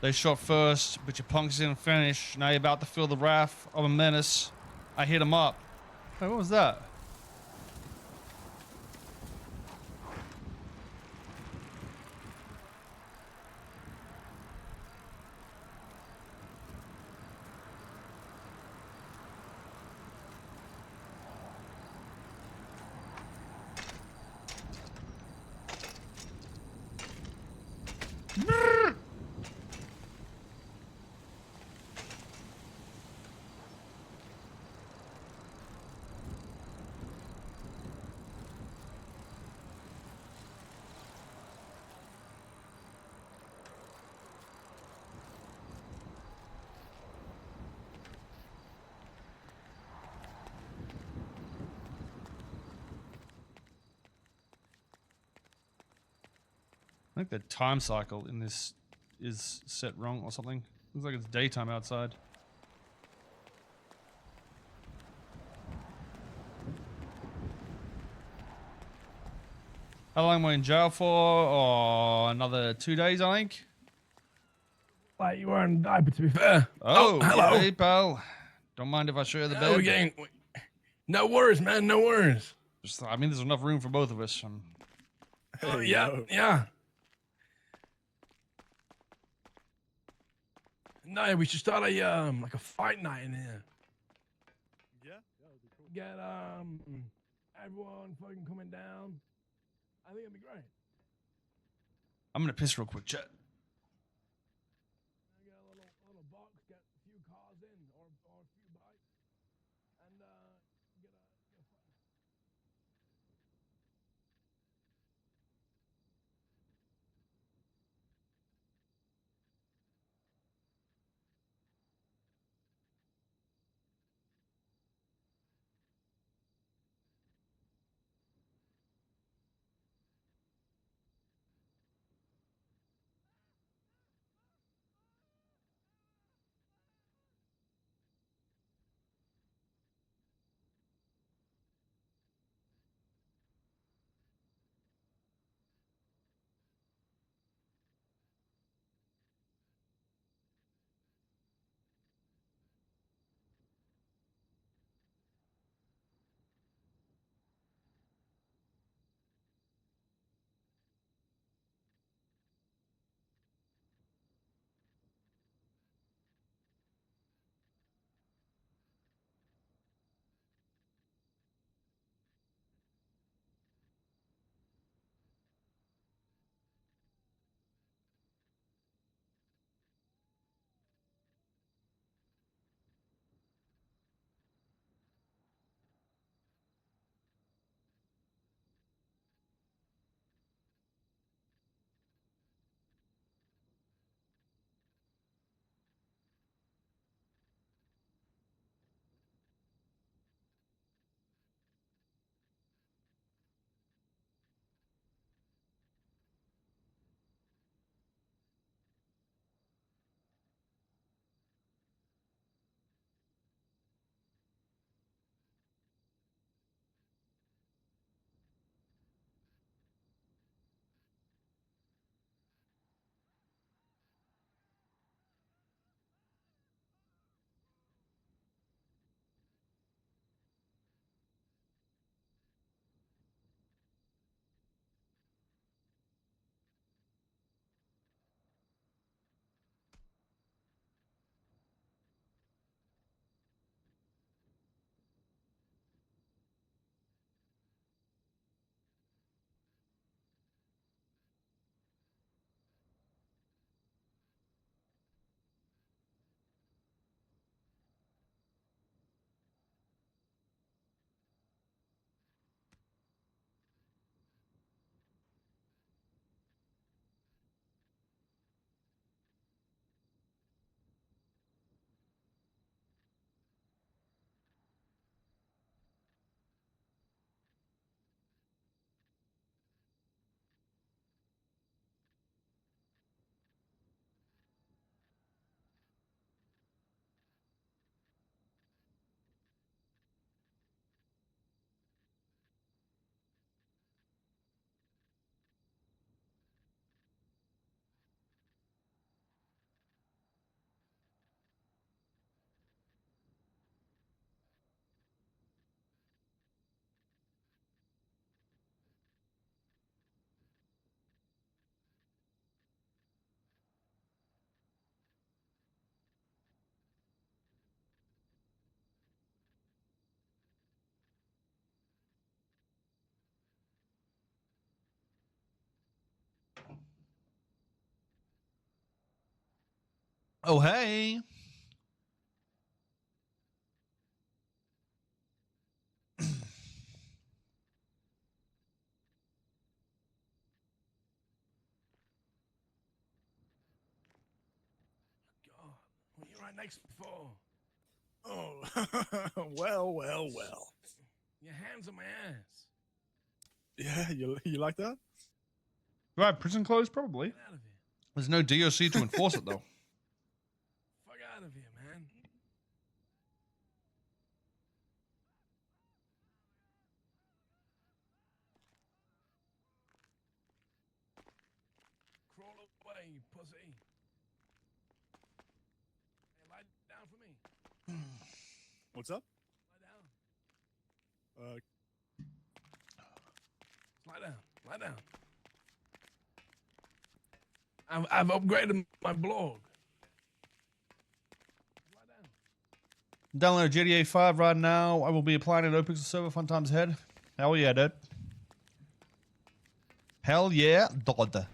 Speaker 1: They shot first, but your punks didn't finish. Now you're about to feel the wrath of a menace. I hit him up. Hey, what was that? I think the time cycle in this is set wrong or something. Looks like it's daytime outside. How long am I in jail for? Oh, another 2 days, I think.
Speaker 20: Like you were in a diaper, to be fair.
Speaker 1: Oh,
Speaker 20: hello.
Speaker 1: Hey, pal. Don't mind if I share the
Speaker 20: Yeah,
Speaker 1: bed.
Speaker 20: we're getting... No worries, man. No worries.
Speaker 1: Just, I mean, there's enough room for both of us.
Speaker 20: Yeah. No, we should start a like a fight night in here.
Speaker 13: Yeah, that would be cool.
Speaker 20: Get everyone fucking coming down. I think it'd be great.
Speaker 1: I'm gonna piss real quick, chat.
Speaker 20: Get a little box, get a few cars in, or a few bikes, and get a
Speaker 1: Oh, hey.
Speaker 20: What are you right next for? Oh, well, well, well. Your hands on my ass. Yeah, you like that?
Speaker 1: Right, prison clothes, probably. There's no DOC to enforce it, though.
Speaker 20: Fuck out of here, man. Crawl away, you pussy. Hey, lie down for me. What's up? Lie down. Lie down. Lie down. I've upgraded my blog.
Speaker 1: Download GTA 5 right now. I will be applying an OPixel server. Fun times ahead. Hell yeah, dude. Hell yeah, dod.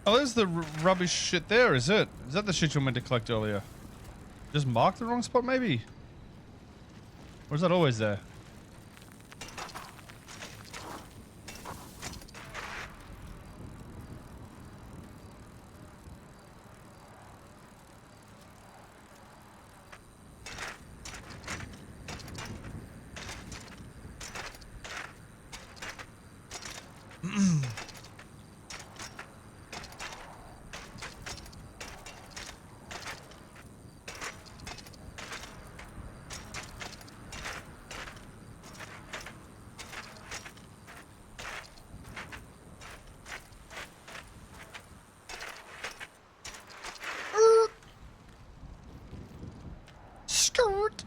Speaker 1: Oh, there's the rubbish shit there, is it? Is that the shit you were meant to collect earlier? Just marked the wrong spot, maybe? Or is that always there? Skirt.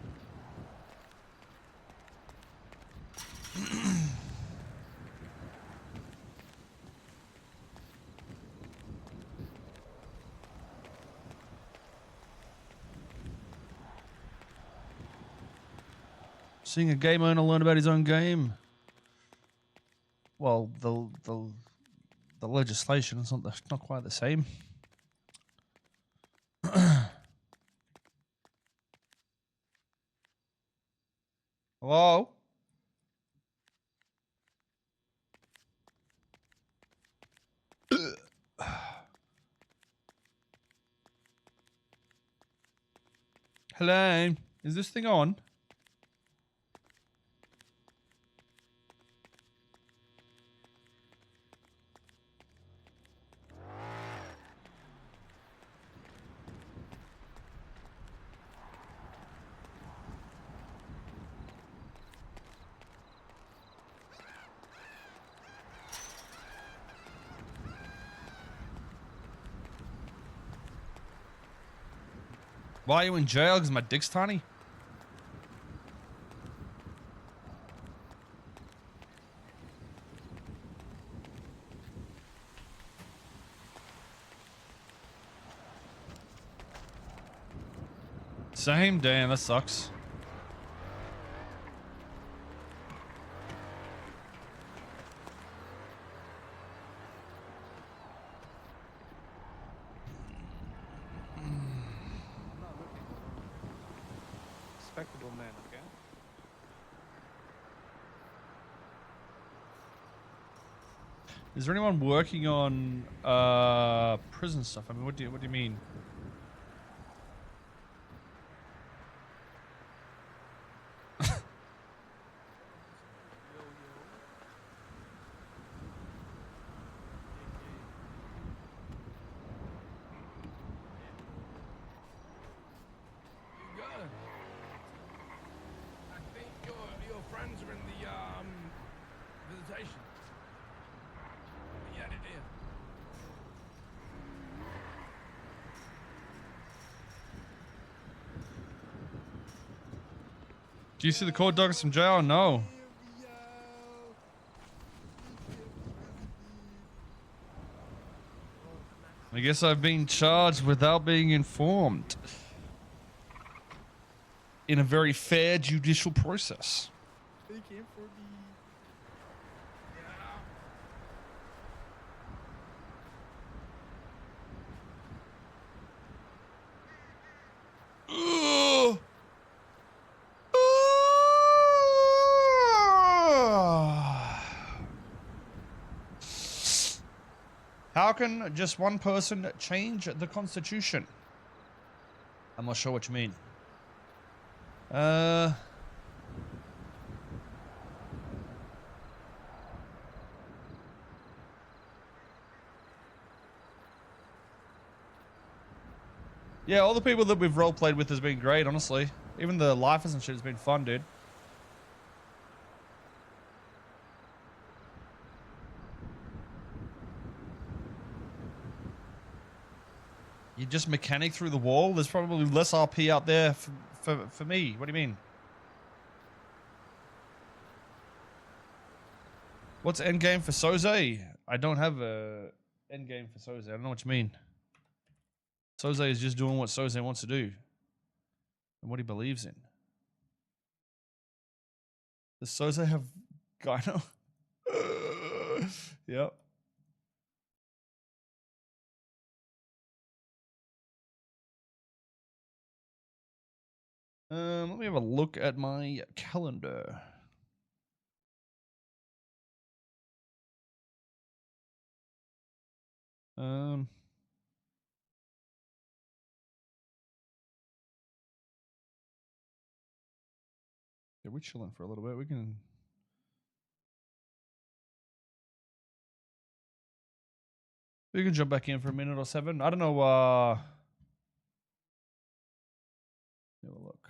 Speaker 1: Seeing a game owner learn about his own game. Well, the legislation is not quite the same. Hello? Hello? Is this thing on? Why are you in jail? Because my dick's tiny? Same, damn, that sucks.
Speaker 6: Respectable man, okay?
Speaker 1: Is there anyone working on prison stuff? I mean, what do you mean? Do you see the court dockets from jail? No. I guess I've been charged without being informed. In a very fair judicial process.
Speaker 13: They came for me.
Speaker 1: Ugh. How can just one person change the Constitution? I'm not sure what you mean. Yeah, all the people that we've roleplayed with has been great, honestly. Even the lifers and shit has been fun, dude. You just mechanic through the wall? There's probably less RP out there for me. What do you mean? What's endgame for Soze? I don't have a endgame for Soze. I don't know what you mean. Soze is just doing what Soze wants to do. And what he believes in. Does Soze have gyno? Yep. Let me have a look at my calendar. Yeah, we're chilling for a little bit. We can jump back in for a minute or 7. I don't know. Have a look.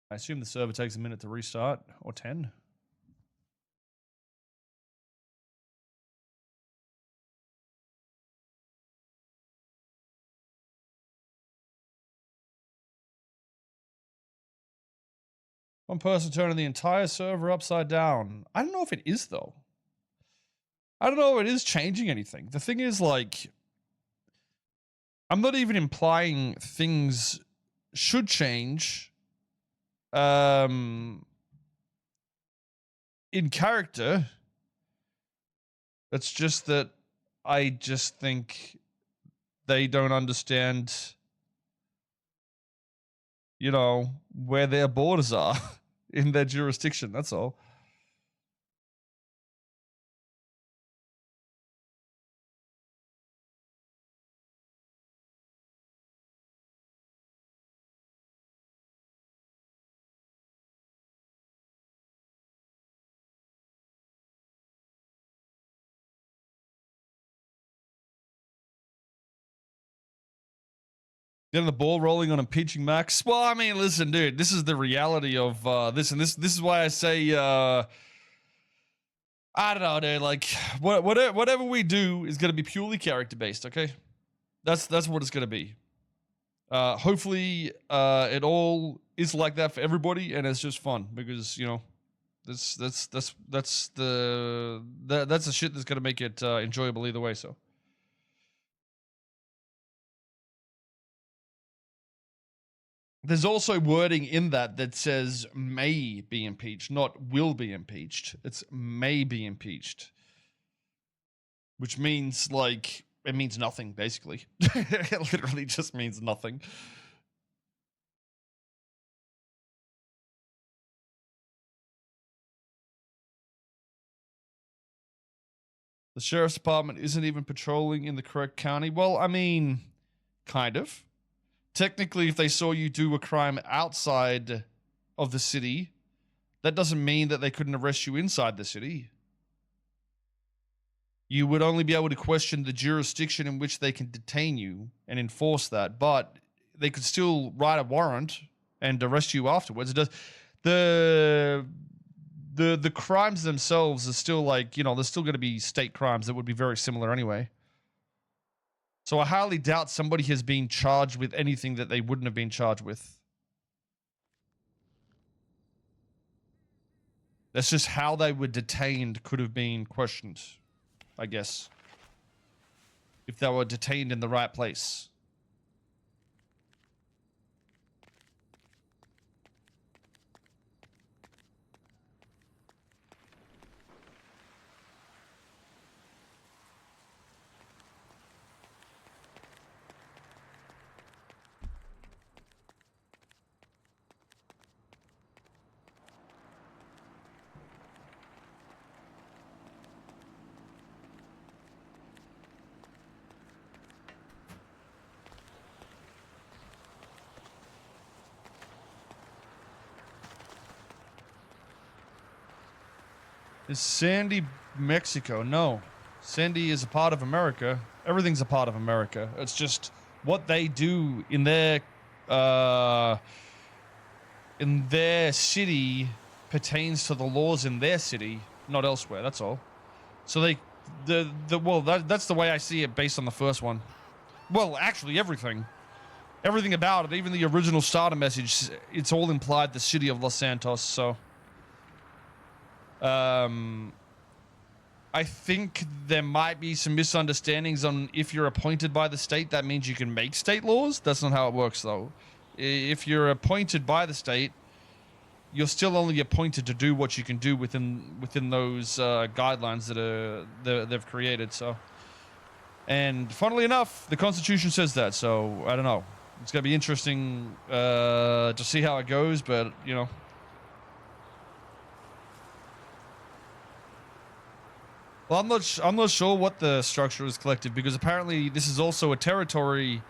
Speaker 1: I assume the server takes a minute to restart, or 10. One person turning the entire server upside down. I don't know if it is, though. I don't know if it is changing anything. The thing is, like, I'm not even implying things should change in character. It's just that I just think they don't understand, you know, where their borders are in their jurisdiction. That's all. Getting the ball rolling on impeaching Max. Well, I mean, listen, dude, this is the reality of this, and this is why I say, I don't know, dude. Like, whatever we do is going to be purely character based. Okay, that's what it's going to be. Hopefully, it all is like that for everybody, and it's just fun because, you know, that's the shit that's going to make it enjoyable either way. So. There's also wording in that says may be impeached, not will be impeached. It's may be impeached. Which means, like, it means nothing, basically. It literally just means nothing. The sheriff's department isn't even patrolling in the correct county. Well, I mean, kind of. Technically, if they saw you do a crime outside of the city, that doesn't mean that they couldn't arrest you inside the city. You would only be able to question the jurisdiction in which they can detain you and enforce that, but they could still write a warrant and arrest you afterwards. It does, the crimes themselves are still, like, you know, there's still going to be state crimes that would be very similar anyway. So I highly doubt somebody has been charged with anything that they wouldn't have been charged with. That's just how they were detained could have been questioned, I guess. If they were detained in the right place. Is Sandy Mexico? No. Sandy is a part of America. Everything's a part of America. It's just what they do in their city pertains to the laws in their city, not elsewhere. That's all. So that's the way I see it based on the first one. Well, actually, everything about it, even the original starter message, it's all implied the city of Los Santos. So. I think there might be some misunderstandings on if you're appointed by the state, that means you can make state laws. That's not how it works, though. If you're appointed by the state, you're still only appointed to do what you can do within those guidelines that they've created. So, and funnily enough, the Constitution says that. So I don't know. It's gonna be interesting to see how it goes, but you know. Well, I'm not sure what the structure is collective, because apparently this is also a territory.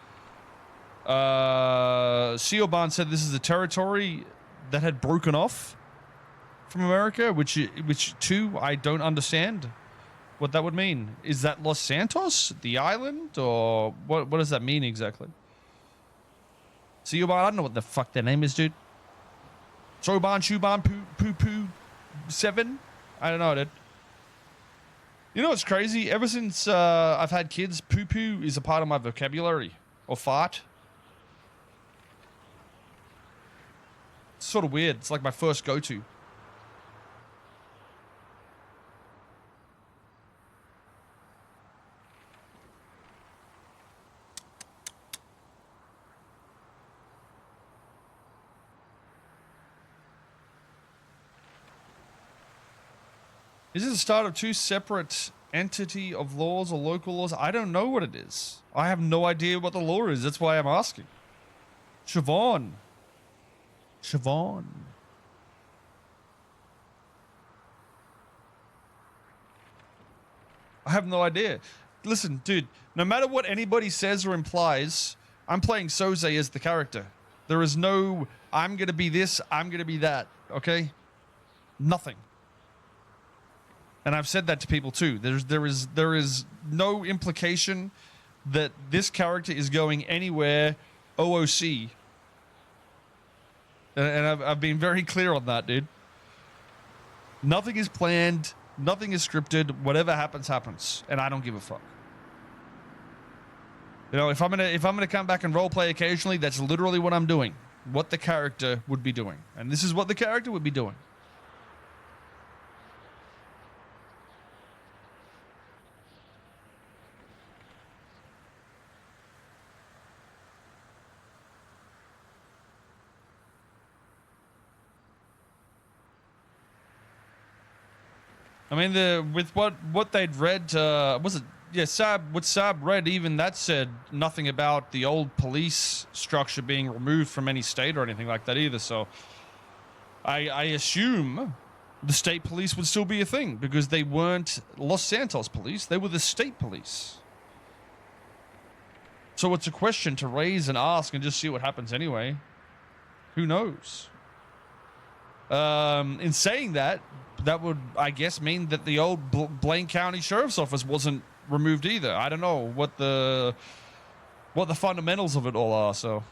Speaker 1: Siobhan said this is a territory that had broken off from America, which too I don't understand what that would mean. Is that Los Santos, the island, or what does that mean exactly? Siobhan, I don't know what the fuck their name is, dude. Soban, Shuban, Poo 7? I don't know, dude. You know what's crazy? Ever since I've had kids, poo-poo is a part of my vocabulary. Or fart. It's sort of weird. It's like my first go-to. Is this the start of two separate entity of laws or local laws? I don't know what it is. I have no idea what the law is. That's why I'm asking. Siobhan. I have no idea. Listen, dude, no matter what anybody says or implies, I'm playing Soze as the character. There is no, I'm going to be this, I'm going to be that, okay? Nothing. And I've said that to people too. There is no implication that this character is going anywhere OOC. And I've been very clear on that, dude. Nothing is planned, nothing is scripted. Whatever happens, happens, and I don't give a fuck. You know, if I'm gonna come back and roleplay occasionally, that's literally what I'm doing. What the character would be doing, and this is what the character would be doing. I mean, with what they'd read, was it? Yeah, what Sab read, even that said nothing about the old police structure being removed from any state or anything like that either. So, I assume the state police would still be a thing because they weren't Los Santos police; they were the state police. So it's a question to raise and ask and just see what happens anyway. Who knows? In saying that, that would, I guess, mean that the old Blaine County Sheriff's Office wasn't removed either. I don't know what the fundamentals of it all are, so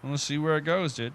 Speaker 1: I'm gonna see where it goes, dude.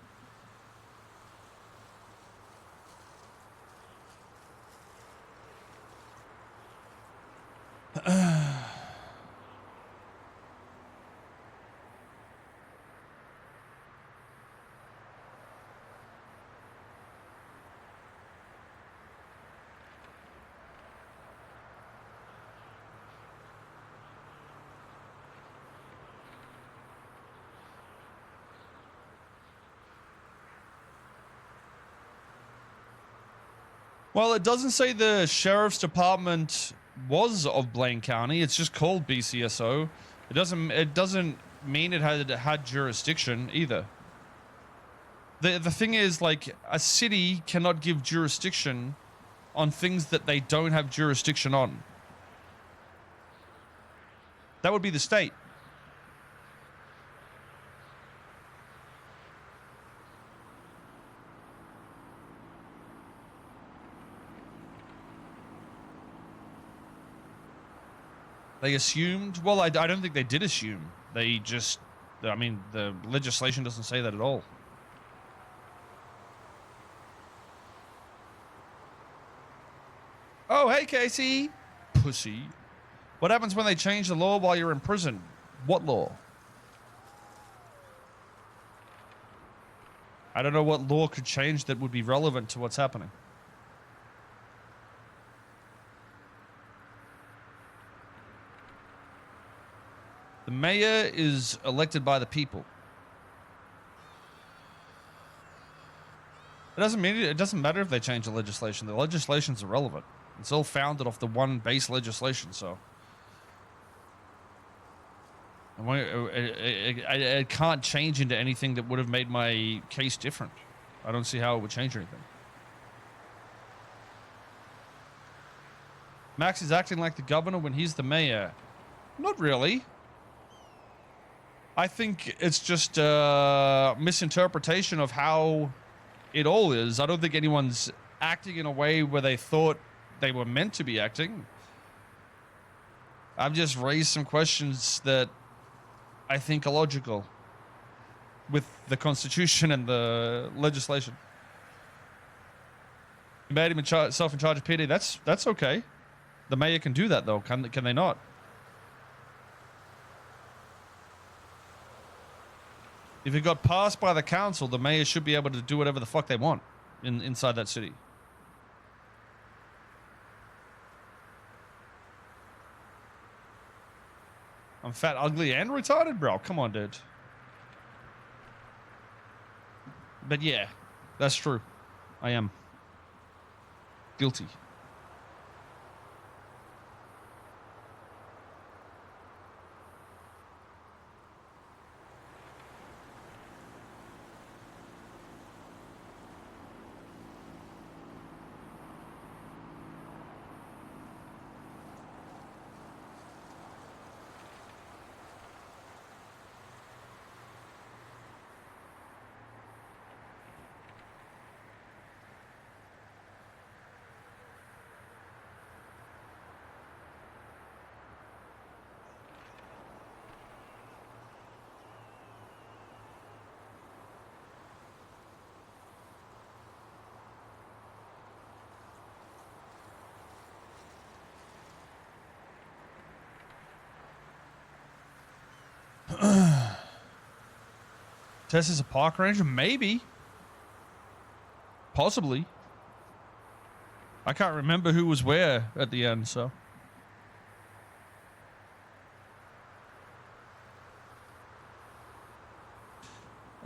Speaker 1: Well, it doesn't say the sheriff's department was of Blaine County. It's just called BCSO. It doesn't mean it had jurisdiction either. The thing is, like, a city cannot give jurisdiction on things that they don't have jurisdiction on. That would be the state. They assumed? Well, I don't think they did assume. They just, I mean, the legislation doesn't say that at all. Oh, hey, Casey. Pussy. What happens when they change the law while you're in prison? What law? I don't know what law could change that would be relevant to what's happening. The mayor is elected by the people. It doesn't matter if they change the legislation. The legislation's irrelevant. It's all founded off the one base legislation, so it can't change into anything that would have made my case different. I don't see how it would change anything. Max is acting like the governor when he's the mayor. Not really. I think it's just a misinterpretation of how it all is. I don't think anyone's acting in a way where they thought they were meant to be acting. I've just raised some questions that I think are logical with the Constitution and the legislation. You made him self in charge of PD. That's okay. The mayor can do that, though. Can they not? If it got passed by the council, the mayor should be able to do whatever the fuck they want inside that city. I'm fat, ugly, and retarded, bro. Come on, dude. But yeah, that's true. I am guilty. Tess is a park ranger? Maybe. Possibly. I can't remember who was where at the end, so.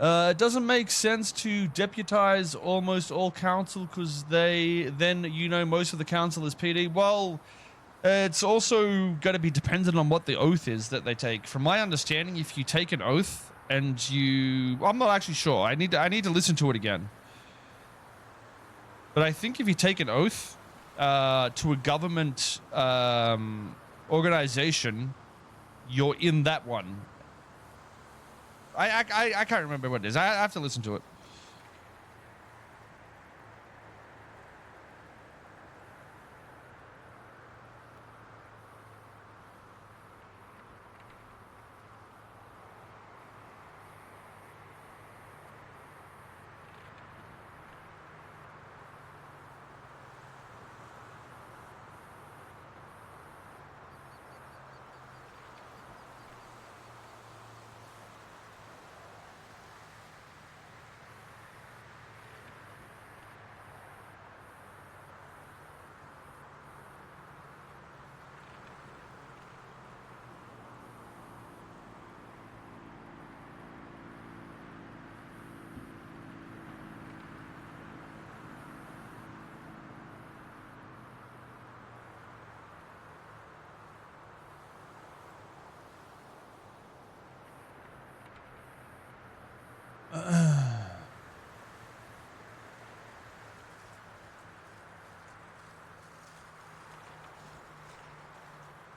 Speaker 1: It doesn't make sense to deputize almost all council because most of the council is PD. Well, it's also going to be dependent on what the oath is that they take. From my understanding, if you take an oath and I'm not actually sure. I need to listen to it again. But I think if you take an oath to a government organization, you're in that one. I can't remember what it is. I have to listen to it.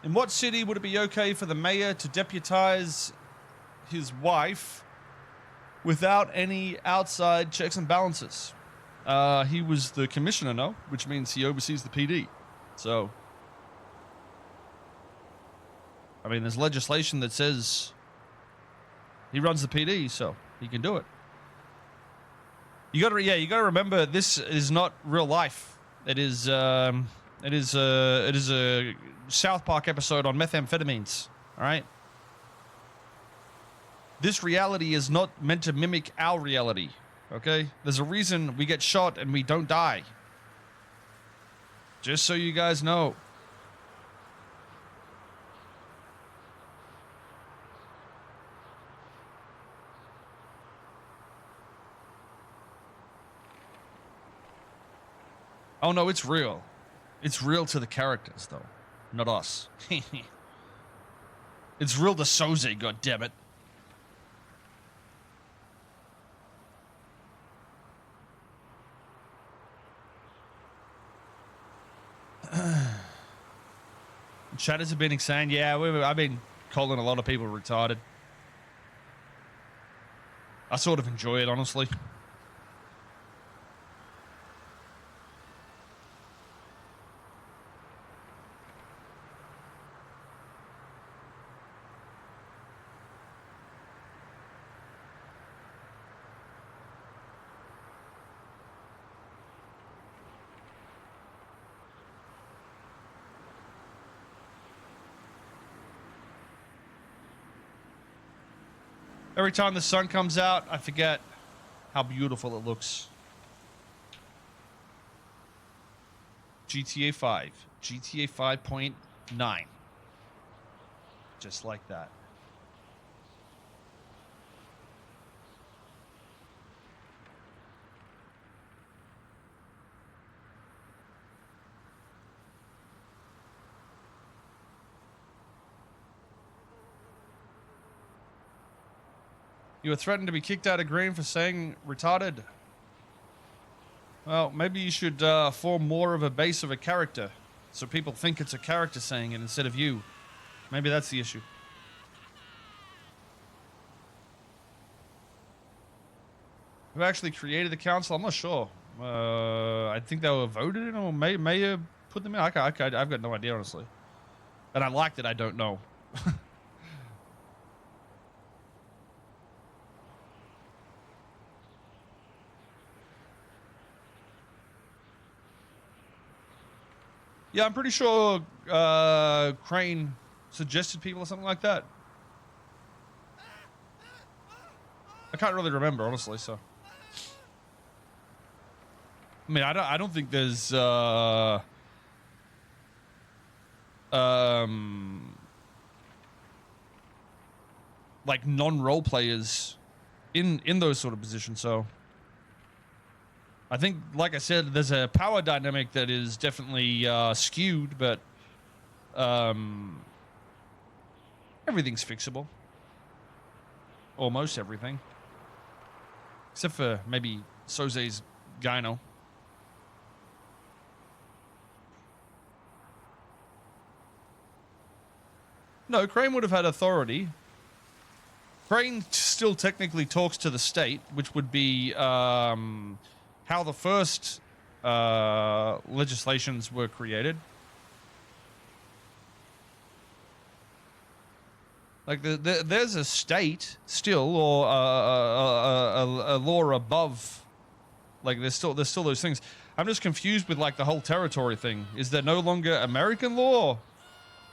Speaker 1: In what city would it be okay for the mayor to deputize his wife without any outside checks and balances? He was the commissioner, no? Which means he oversees the PD. So, I mean, there's legislation that says he runs the PD, so he can do it. You gotta remember, this is not real life. It is a South Park episode on methamphetamines. All right. This reality is not meant to mimic our reality. Okay. There's a reason we get shot and we don't die. Just so you guys know. Oh no, it's real. It's real to the characters, though, not us. It's real to Soze, goddammit. Chatters have been insane. Yeah, I've been calling a lot of people retarded. I sort of enjoy it, honestly. Every time the sun comes out, I forget how beautiful it looks. GTA 5. GTA 5.9. Just like that. You were threatened to be kicked out of Green for saying retarded. Well, maybe you should form more of a base of a character, so people think it's a character saying it instead of you. Maybe that's the issue. Who actually created the council? I'm not sure. I think they were voted in, or may have put them in. I've got no idea, honestly. And I liked it. I don't know. Yeah, I'm pretty sure Crane suggested people or something like that. I can't really remember, honestly, so. I mean, I don't think there's like non-role players in those sort of positions, so. I think, like I said, there's a power dynamic that is definitely skewed, but everything's fixable. Almost everything. Except for maybe Soze's gyno. No, Crane would have had authority. Crane still technically talks to the state, which would be how the first legislations were created. Like there's a state still, or a law above. Like there's still those things. I'm just confused with like the whole territory thing. Is there no longer American law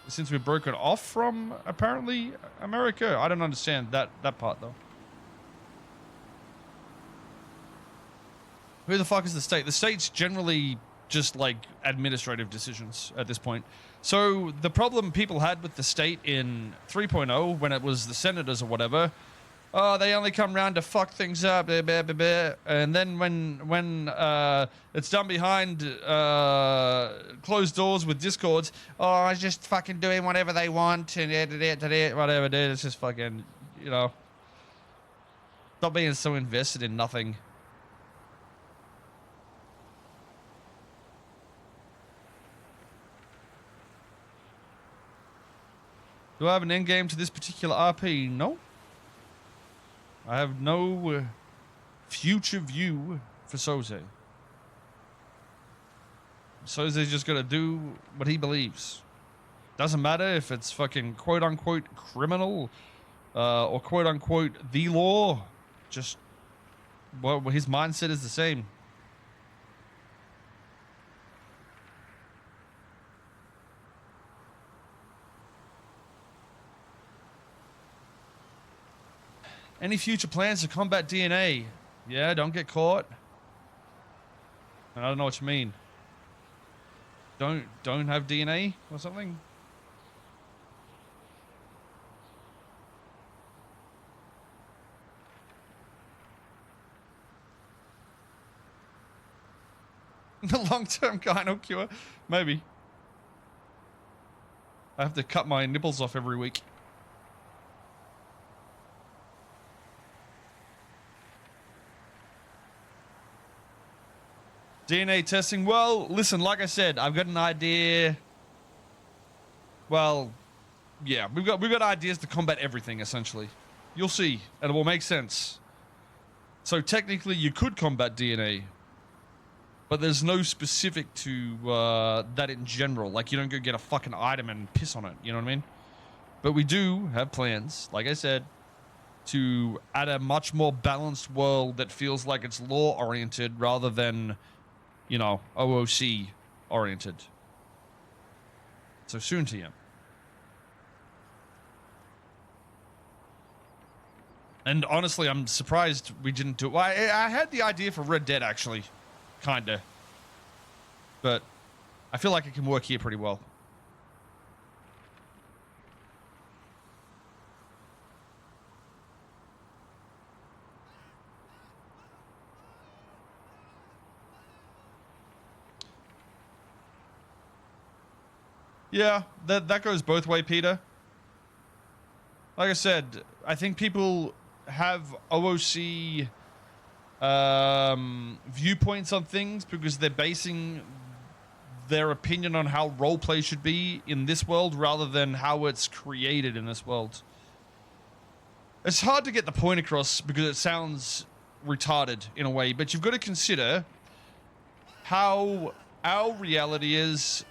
Speaker 1: since we've broken off from apparently America? I don't understand that part though. Who the fuck is the state? The state's generally just like administrative decisions at this point. So the problem people had with the state in 3.0 when it was the senators or whatever, they only come around to fuck things up, blah, blah, blah, blah. And then when it's done behind closed doors with discords, I was just fucking doing whatever they want and whatever, dude. It's just fucking, you know, not being so invested in nothing. Do I have an end game to this particular RP? No. I have no future view for Soze. Soze's just gonna do what he believes. Doesn't matter if it's fucking quote-unquote criminal or quote-unquote the law. Just, well, his mindset is the same. Any future plans to combat DNA? Yeah, don't get caught. I don't know what you mean. Don't have DNA or something? The long-term gyno cure? Maybe. I have to cut my nipples off every week. DNA testing. Well, listen, like I said, I've got an idea. Well, yeah, we've got ideas to combat everything, essentially. You'll see, and it will make sense. So technically, you could combat DNA, but there's no specific to that in general. Like, you don't go get a fucking item and piss on it, you know what I mean? But we do have plans, like I said, to add a much more balanced world that feels like it's law-oriented rather than, you know, OOC-oriented. So soon to you. And honestly, I'm surprised we didn't do it. Well, I had the idea for Red Dead, actually. Kinda. But I feel like it can work here pretty well. Yeah, that goes both ways, Peter. Like I said, I think people have OOC viewpoints on things because they're basing their opinion on how roleplay should be in this world rather than how it's created in this world. It's hard to get the point across because it sounds retarded in a way, but you've got to consider how our reality is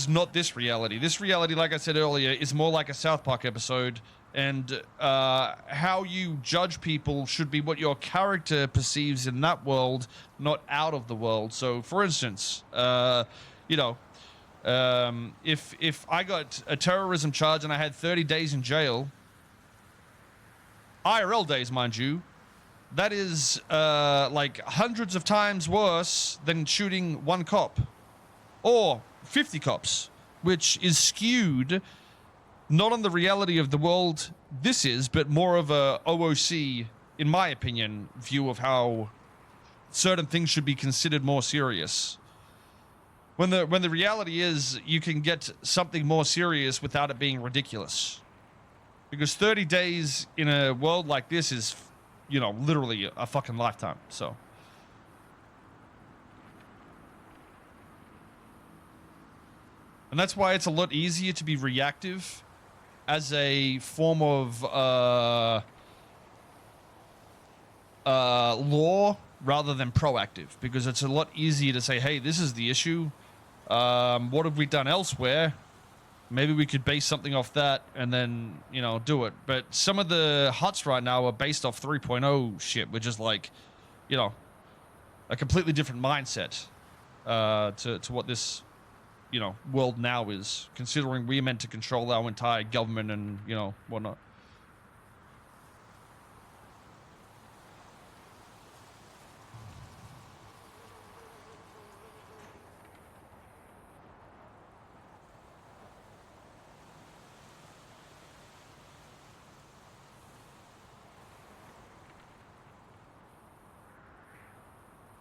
Speaker 1: not this reality. This reality, like I said earlier, is more like a South Park episode, and how you judge people should be what your character perceives in that world, not out of the world. So, for instance, you know, if I got a terrorism charge and I had 30 days in jail, IRL days, mind you, that is like hundreds of times worse than shooting one cop. Or 50 cops, which is skewed not on the reality of the world this is, but more of a OOC, in my opinion, view of how certain things should be considered more serious. When the reality is you can get something more serious without it being ridiculous. Because 30 days in a world like this is, you know, literally a fucking lifetime, so. And that's why it's a lot easier to be reactive as a form of law rather than proactive, because it's a lot easier to say, hey, this is the issue. What have we done elsewhere? Maybe we could base something off that and then, you know, do it. But some of the huts right now are based off 3.0 shit, which is like, you know, a completely different mindset to what this, you know, world now is, considering we're meant to control our entire government and, you know, whatnot.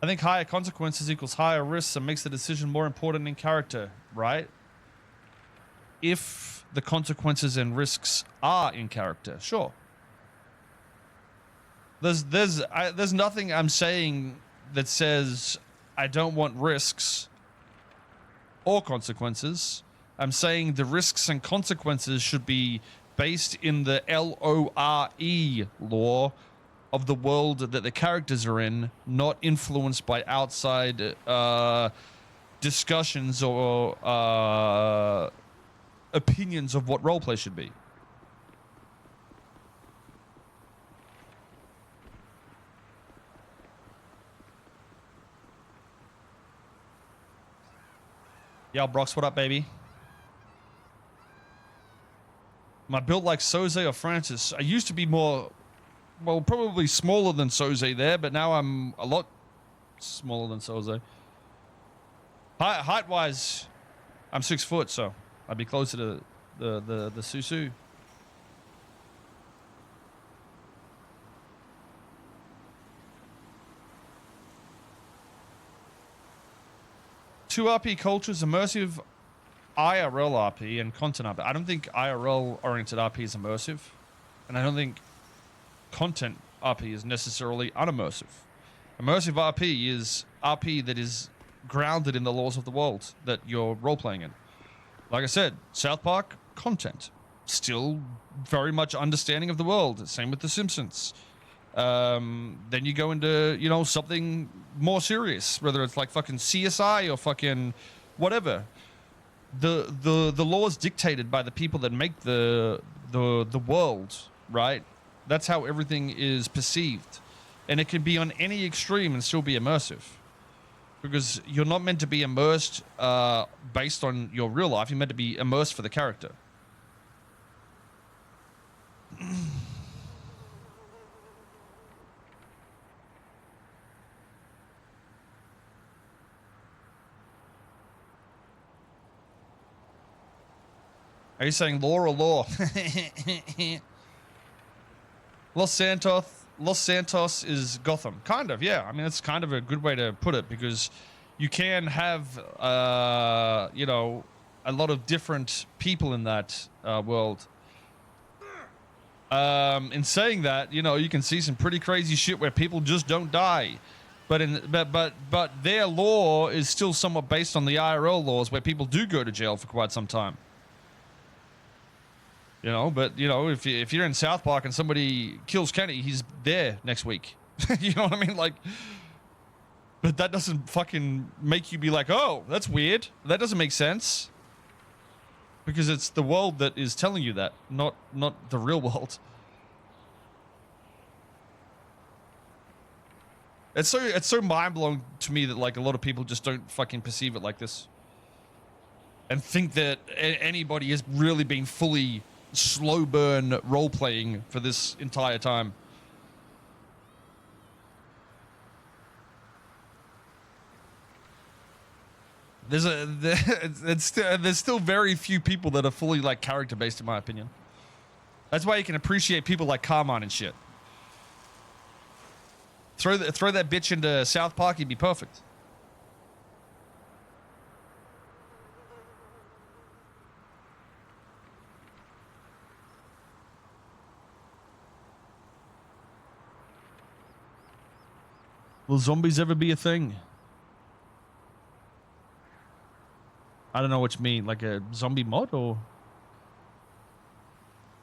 Speaker 1: I think higher consequences equals higher risks and makes the decision more important in character, right? If the consequences and risks are in character, sure. There's nothing I'm saying that says I don't want risks or consequences. I'm saying the risks and consequences should be based in the LORE lore of the world that the characters are in, not influenced by outside discussions or opinions of what roleplay should be. Yo, Brox, what up, baby? Am I built like Soze or Francis? I used to be more, well, probably smaller than Soze there, but now I'm a lot smaller than Soze. Height-wise, I'm 6 foot, so I'd be closer to the Susu. Two RP cultures, immersive IRL RP and content RP. I don't think IRL-oriented RP is immersive, and I don't think content RP is necessarily unimmersive. Immersive RP is RP that is grounded in the laws of the world that you're role-playing in. Like I said, South Park, content. Still very much understanding of the world. Same with The Simpsons. Then you go into, you know, something more serious, whether it's like fucking CSI or fucking whatever. The laws dictated by the people that make the world, right? That's how everything is perceived. And it can be on any extreme and still be immersive. Because you're not meant to be immersed based on your real life. You're meant to be immersed for the character. Are you saying lore or law? Los Santos is Gotham. Kind of, yeah. I mean, it's kind of a good way to put it because you can have, you know, a lot of different people in that world. In saying that, you know, you can see some pretty crazy shit where people just don't die. But their law is still somewhat based on the IRL laws where people do go to jail for quite some time. You know, but, you know, if you're in South Park and somebody kills Kenny, he's there next week. You know what I mean? Like, but that doesn't fucking make you be like, oh, that's weird. That doesn't make sense. Because it's the world that is telling you that, not the real world. It's so mind-blowing to me that, like, a lot of people just don't fucking perceive it like this. And think that anybody has really been fully slow burn role playing for this entire time. There's still very few people that are fully like character based, in my opinion. That's why you can appreciate people like Carmine and shit. Throw that bitch into South Park, he'd be perfect. Will zombies ever be a thing? I don't know what you mean, like a zombie mod or?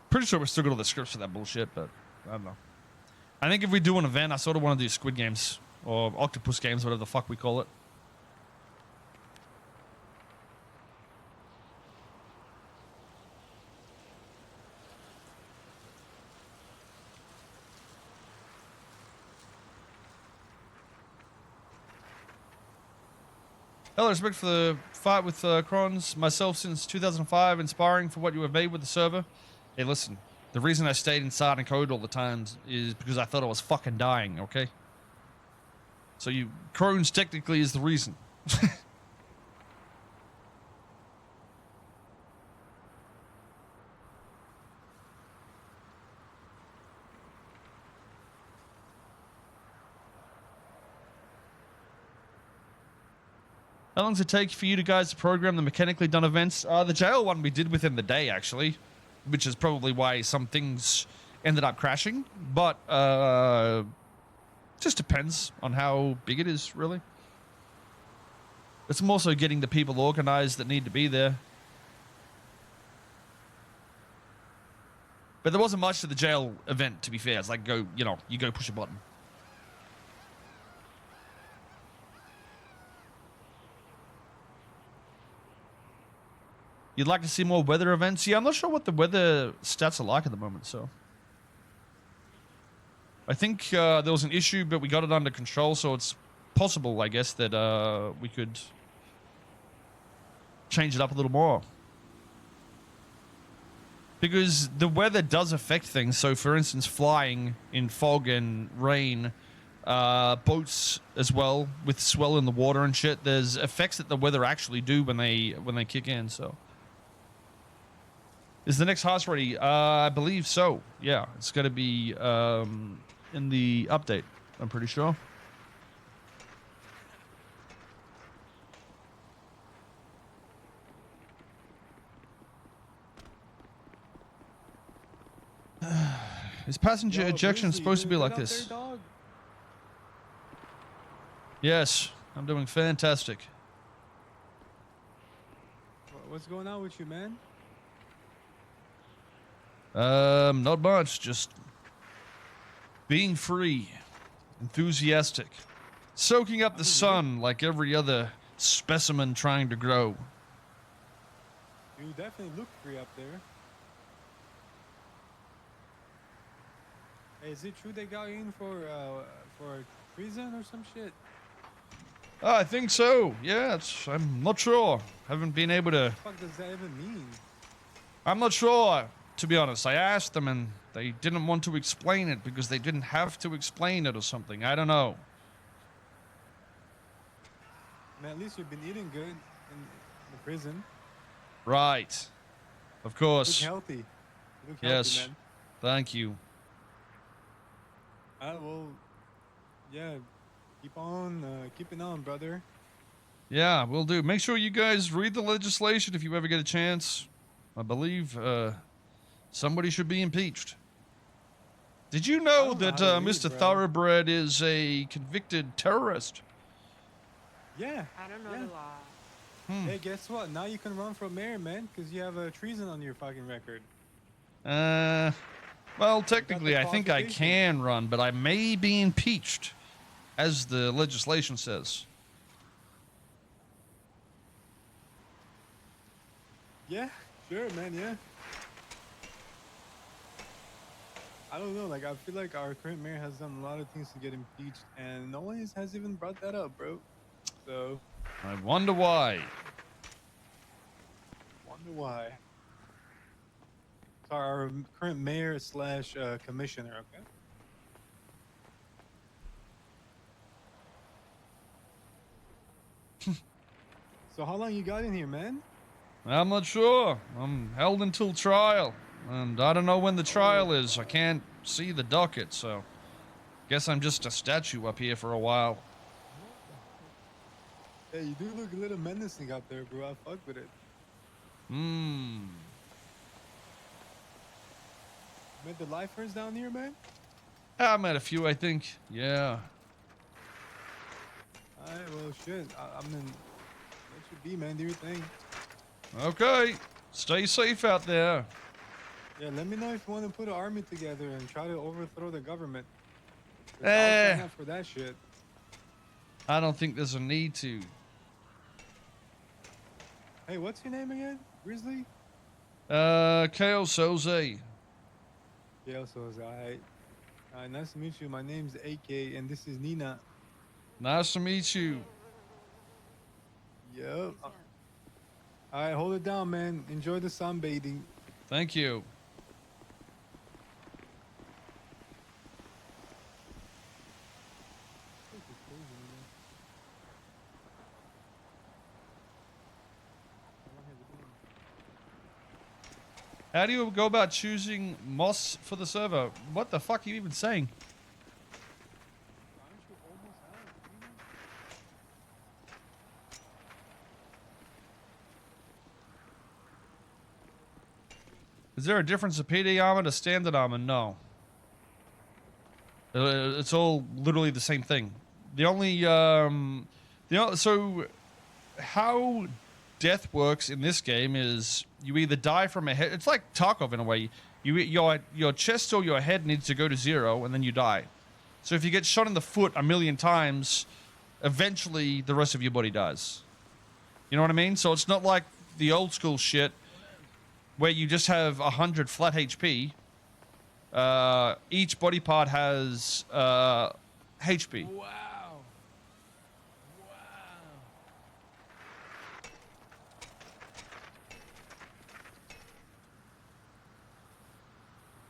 Speaker 1: Pretty sure we're still got all the scripts for that bullshit, but I don't know. I think if we do an event, I sort of want to do Squid Games or Octopus Games, whatever the fuck we call it. Hello, respect for the fight with Crons. Myself since 2005, inspiring for what you have made with the server. Hey, listen, the reason I stayed inside and code all the time is because I thought I was fucking dying, okay? So Crohn's technically is the reason. How long does it take for you guys to program the mechanically done events? The jail one we did within the day, actually, which is probably why some things ended up crashing. But just depends on how big it is, really. It's more so getting the people organized that need to be there. But there wasn't much to the jail event, to be fair. It's like you go push a button. You'd like to see more weather events? Yeah, I'm not sure what the weather stats are like at the moment, so. I think there was an issue, but we got it under control, so it's possible, I guess, that we could change it up a little more. Because the weather does affect things. So, for instance, flying in fog and rain, boats as well, with swell in the water and shit, there's effects that the weather actually do when they kick in, so. Is the next house ready? I believe so. Yeah, it's going to be in the update, I'm pretty sure. Is passenger ejection supposed to be like this?
Speaker 13: There, dog?
Speaker 1: Yes, I'm doing fantastic.
Speaker 13: What's going on with you, man?
Speaker 1: Not much, just being free, enthusiastic, soaking up the sun like every other specimen trying to grow.
Speaker 13: You definitely look free up there. Hey, is it true they got you in for treason or some shit?
Speaker 1: I think so. Yeah, I'm not sure. Haven't been able to.
Speaker 13: What the fuck does that even mean?
Speaker 1: I'm not sure, to be honest. I asked them and they didn't want to explain it because they didn't have to explain it or something. I don't know.
Speaker 13: Man, at least you've been eating good in the prison.
Speaker 1: Right. Of course.
Speaker 13: You look healthy. You look
Speaker 1: yes.
Speaker 13: healthy, man.
Speaker 1: Thank you.
Speaker 13: Well, yeah, keep on, keeping on, brother.
Speaker 1: Yeah, will do. Make sure you guys read the legislation if you ever get a chance. I believe somebody should be impeached. Did you know that Mr. Thoroughbred is a convicted terrorist?
Speaker 13: Yeah.
Speaker 14: I don't know
Speaker 13: yeah.
Speaker 14: the law.
Speaker 13: Hey, guess what? Now you can run for mayor, man, because you have a treason on your fucking record.
Speaker 1: Well, technically, I think I can run, but I may be impeached, as the legislation says.
Speaker 13: Yeah, sure, man, yeah. I don't know, like, I feel like our current mayor has done a lot of things to get impeached, and no one has even brought that up, bro. So...
Speaker 1: I wonder why.
Speaker 13: Wonder why. Our current mayor slash commissioner, okay? So how long you got in here, man?
Speaker 1: I'm not sure. I'm held until trial, and I don't know when the trial is. I can't see the docket, so guess I'm just a statue up here for a while.
Speaker 13: Yeah, you do look a little menacing out there, bro. I fuck with it. Met the lifers down here, man?
Speaker 1: I met a few, I think. Yeah.
Speaker 13: Alright, well, shit. I mean, let you be, man. Do your thing.
Speaker 1: Okay. Stay safe out there.
Speaker 13: Yeah, let me know if you want to put an army together and try to overthrow the government. I'll sign up for that shit.
Speaker 1: I don't think there's a need to.
Speaker 13: Hey, what's your name again? Grizzly?
Speaker 1: Kale Soze.
Speaker 13: Yeah, Soze. Alright. Nice to meet you. My name's AK, and this is Nina.
Speaker 1: Nice to meet you.
Speaker 13: Yep. Alright, hold it down, man. Enjoy the sunbathing.
Speaker 1: Thank you. How do you go about choosing moss for the server? What the fuck are you even saying? Is there a difference of PD armor to standard armor? No. It's all literally the same thing. The only, so how death works in this game is you either die from a head. It's like Tarkov in a way. Your chest or your head needs to go to 0, and then you die. So if you get shot in the foot 1,000,000 times, eventually the rest of your body dies. You know what I mean? So it's not like the old school shit where you just have 100 flat HP. Each body part has HP.
Speaker 20: Wow.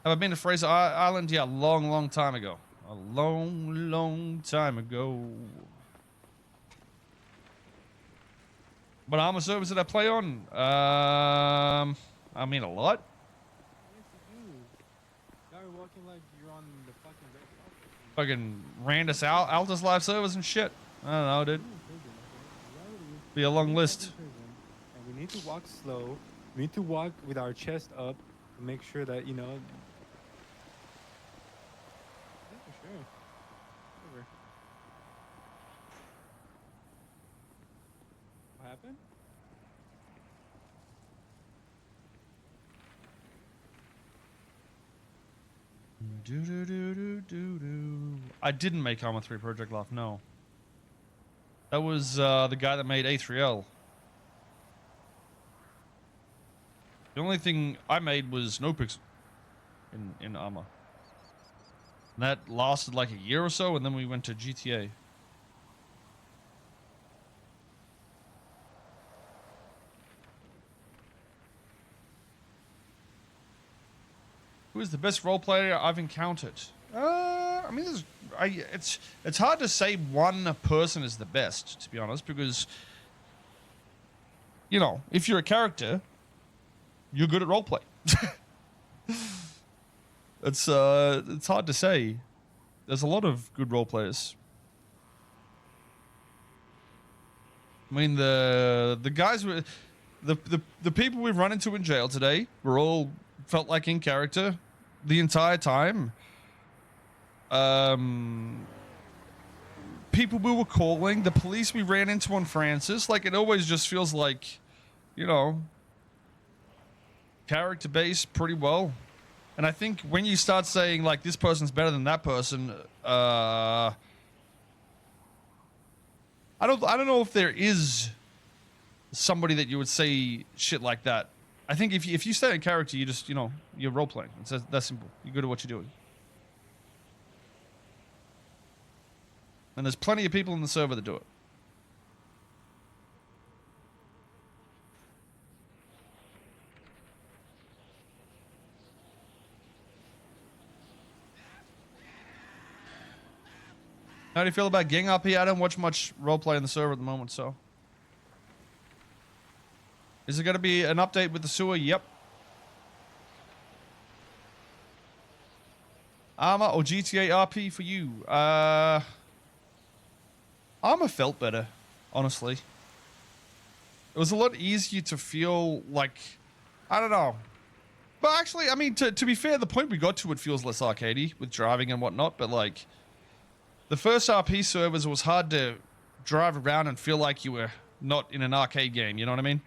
Speaker 1: Have I been to Fraser Island? Yeah, a long time ago. A long time ago. What armor servers did I play on? I mean, a lot. Fucking Randus Altus live servers and shit. I don't know, dude. Be a long list.
Speaker 6: And we need to walk slow. We need to walk with our chest up to make sure that, you know. Yeah, for sure. Whatever. What happened?
Speaker 1: I didn't make Arma 3 Project Laugh, no. That was the guy that made A3L. The only thing I made was NoPixel in Arma. And that lasted like a year or so, and then we went to GTA. Who is the best role player I've encountered? I mean, it's hard to say one person is the best, to be honest, because, you know, if you're a character, you're good at roleplay. It's hard to say. There's a lot of good role players. I mean, the guys were the people we've run into in jail today were all felt like in character the entire time. People we were calling, the police we ran into on Francis, like it always just feels like, you know, character based pretty well. And I think when you start saying like this person's better than that person, I don't know if there is somebody that you would say shit like that. I think if you stay in character, you just, you know, you're role playing. It's that simple. You're good at what you're doing. And there's plenty of people in the server that do it. How do you feel about gang RP? I don't watch much roleplay in the server at the moment, so. Is there going to be an update with the sewer? Yep. Arma or GTA RP for you? Arma felt better, honestly. It was a lot easier to feel like, I don't know. But actually, I mean, to be fair, the point we got to, it feels less arcadey with driving and whatnot, but like, the first RP servers was hard to drive around and feel like you were not in an arcade game, you know what I mean?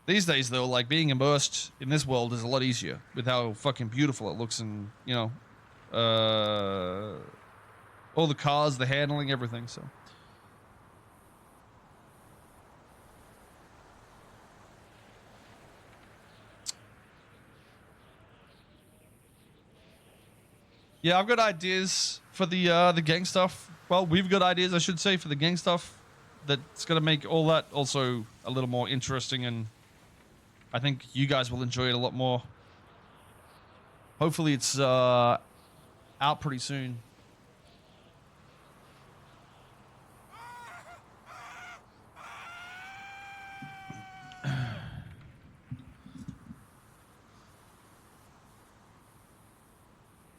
Speaker 1: These days, though, like, being immersed in this world is a lot easier with how fucking beautiful it looks and, you know, all the cars, the handling, everything, so. Yeah, I've got ideas for the gang stuff. Well, we've got ideas, I should say, for the gang stuff that's going to make all that also a little more interesting, and I think you guys will enjoy it a lot more. Hopefully it's out pretty soon.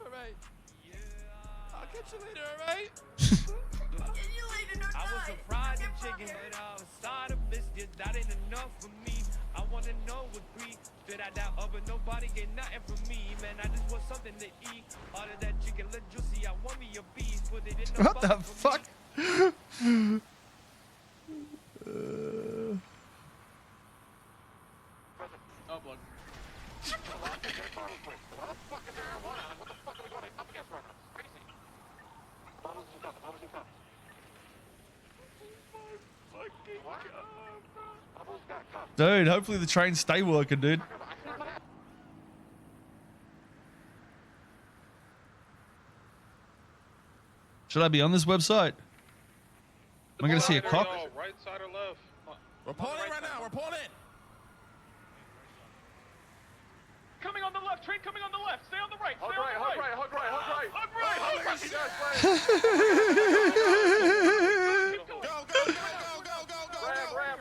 Speaker 20: Alright. Yeah. I'll catch you later, alright?
Speaker 11: I was a fried chicken, but I was side of biscuit. That ain't enough for me. I wanna know what breed fit out that oven. Nobody get nothing from me, man. I just want something to eat. All of that chicken look juicy. I want me a piece. Put it in the
Speaker 1: What the fuck?
Speaker 12: Goblin.
Speaker 1: Dude, hopefully the trains stay working, dude. Should I be on this website? Am I going to see a cock?
Speaker 12: Right side or left?
Speaker 20: We're pulling it right now. We're pulling it.
Speaker 11: Coming on the left, train coming on the left. Stay on the right.
Speaker 12: Hug right, hug right, hug right, hug right.
Speaker 11: Hug right.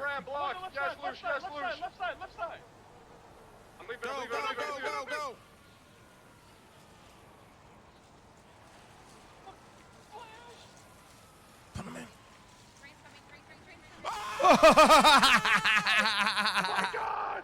Speaker 12: Ram, block. Yes, loose, yes, loose.
Speaker 11: Left side.
Speaker 12: I'm leaving, I'm leaving.
Speaker 20: Go. Put him in.
Speaker 12: Oh my God!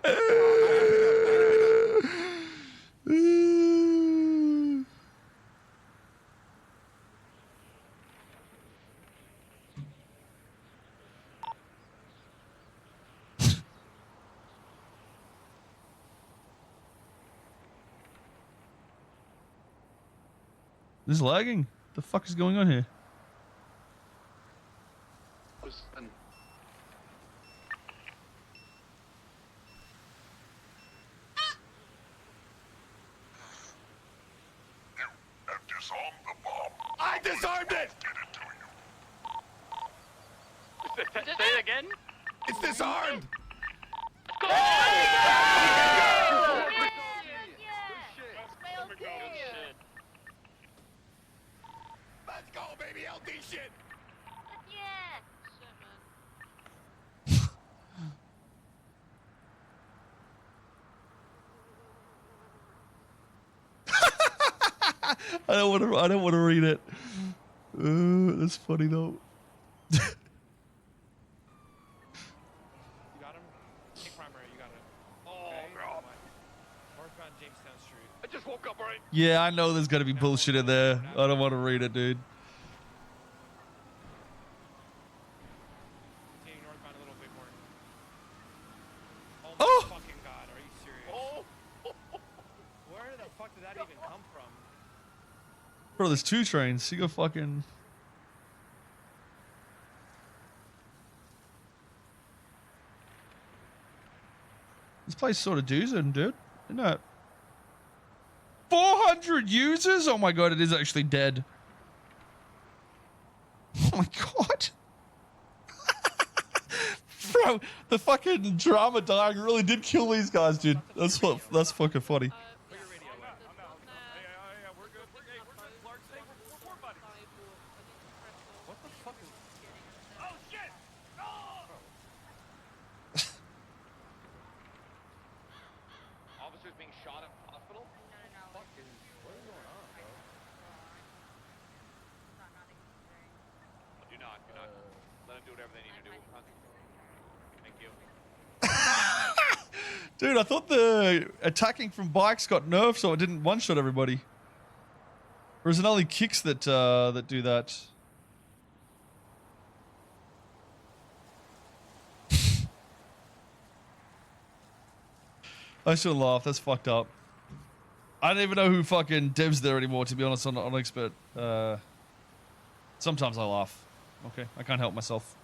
Speaker 1: This is lagging. What the fuck is going on here?
Speaker 20: I disarmed it.
Speaker 11: Say it again.
Speaker 20: It's disarmed. Let's go, baby. LD shit.
Speaker 1: I don't want to read it. That's funny though.
Speaker 11: You got him? Hey, primary, you got it. Oh, bro. Northbound Jamestown Street.
Speaker 12: I just woke up, right?
Speaker 1: Yeah, I know there's gonna be bullshit in there. I don't want to read it, dude.
Speaker 11: Continue northbound a little bit more.
Speaker 1: Oh!
Speaker 11: Oh my fucking God, are you serious?
Speaker 12: Oh!
Speaker 11: Where the fuck did that even come from?
Speaker 1: Bro, there's 2 trains. You go fucking. This place sort of doozing, dude. Isn't it? 400 users? Oh my god, it is actually dead. Oh my god. Bro, the fucking drama dying really did kill these guys, dude. That's fucking funny.
Speaker 11: Officers being shot at hospital? What is going on, bro? Do not. Let them do whatever they need to do. Thank you.
Speaker 1: Dude, I thought the attacking from bikes got nerfed so it didn't one-shot everybody. Or is it only kicks that that do that? I shouldn't laugh. That's fucked up. I don't even know who fucking devs there anymore, to be honest, on expert. Sometimes I laugh. Okay, I can't help myself.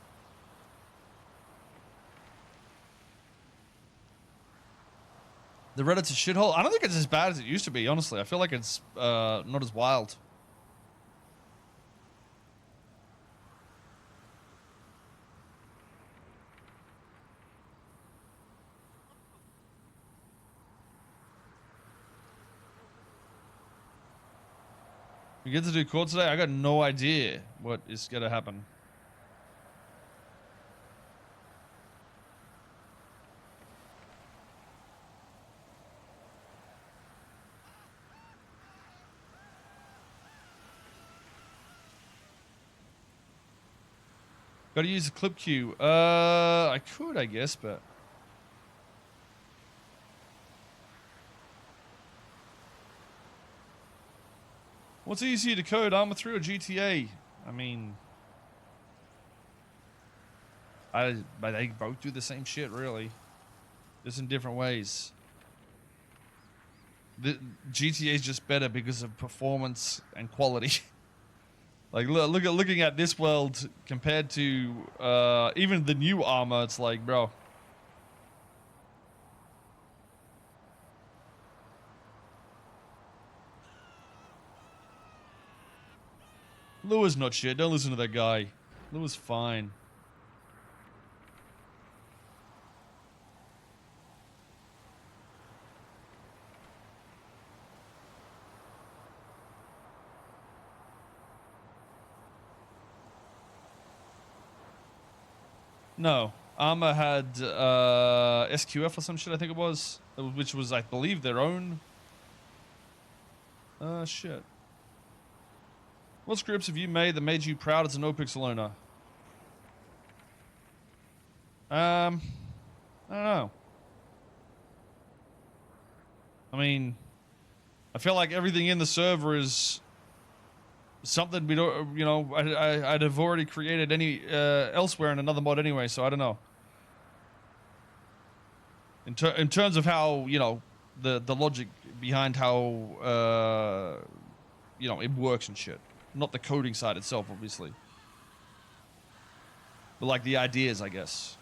Speaker 1: The Reddit's a shithole. I don't think it's as bad as it used to be, honestly. I feel like it's not as wild. We get to do court today? I got no idea what is going to happen. Got to use a clip queue. I could, I guess, but... What's easier to code, Arma 3 or GTA? I mean... But they both do the same shit, really. Just in different ways. the GTA is just better because of performance and quality. Like looking at this world compared to even the new armor, it's like, bro. Lua's not shit. Don't listen to that guy. Lua's fine. No. Armor had SQF or some shit, I think it was. Which was, I believe, their own. Shit. What scripts have you made that made you proud as a NoPixel owner? I don't know. I mean, I feel like everything in the server is something we don't, you know, I'd have already created any elsewhere in another mod anyway, so I don't know. In terms of how, you know, the logic behind how you know, it works and shit. Not the coding side itself, obviously. But like the ideas, I guess.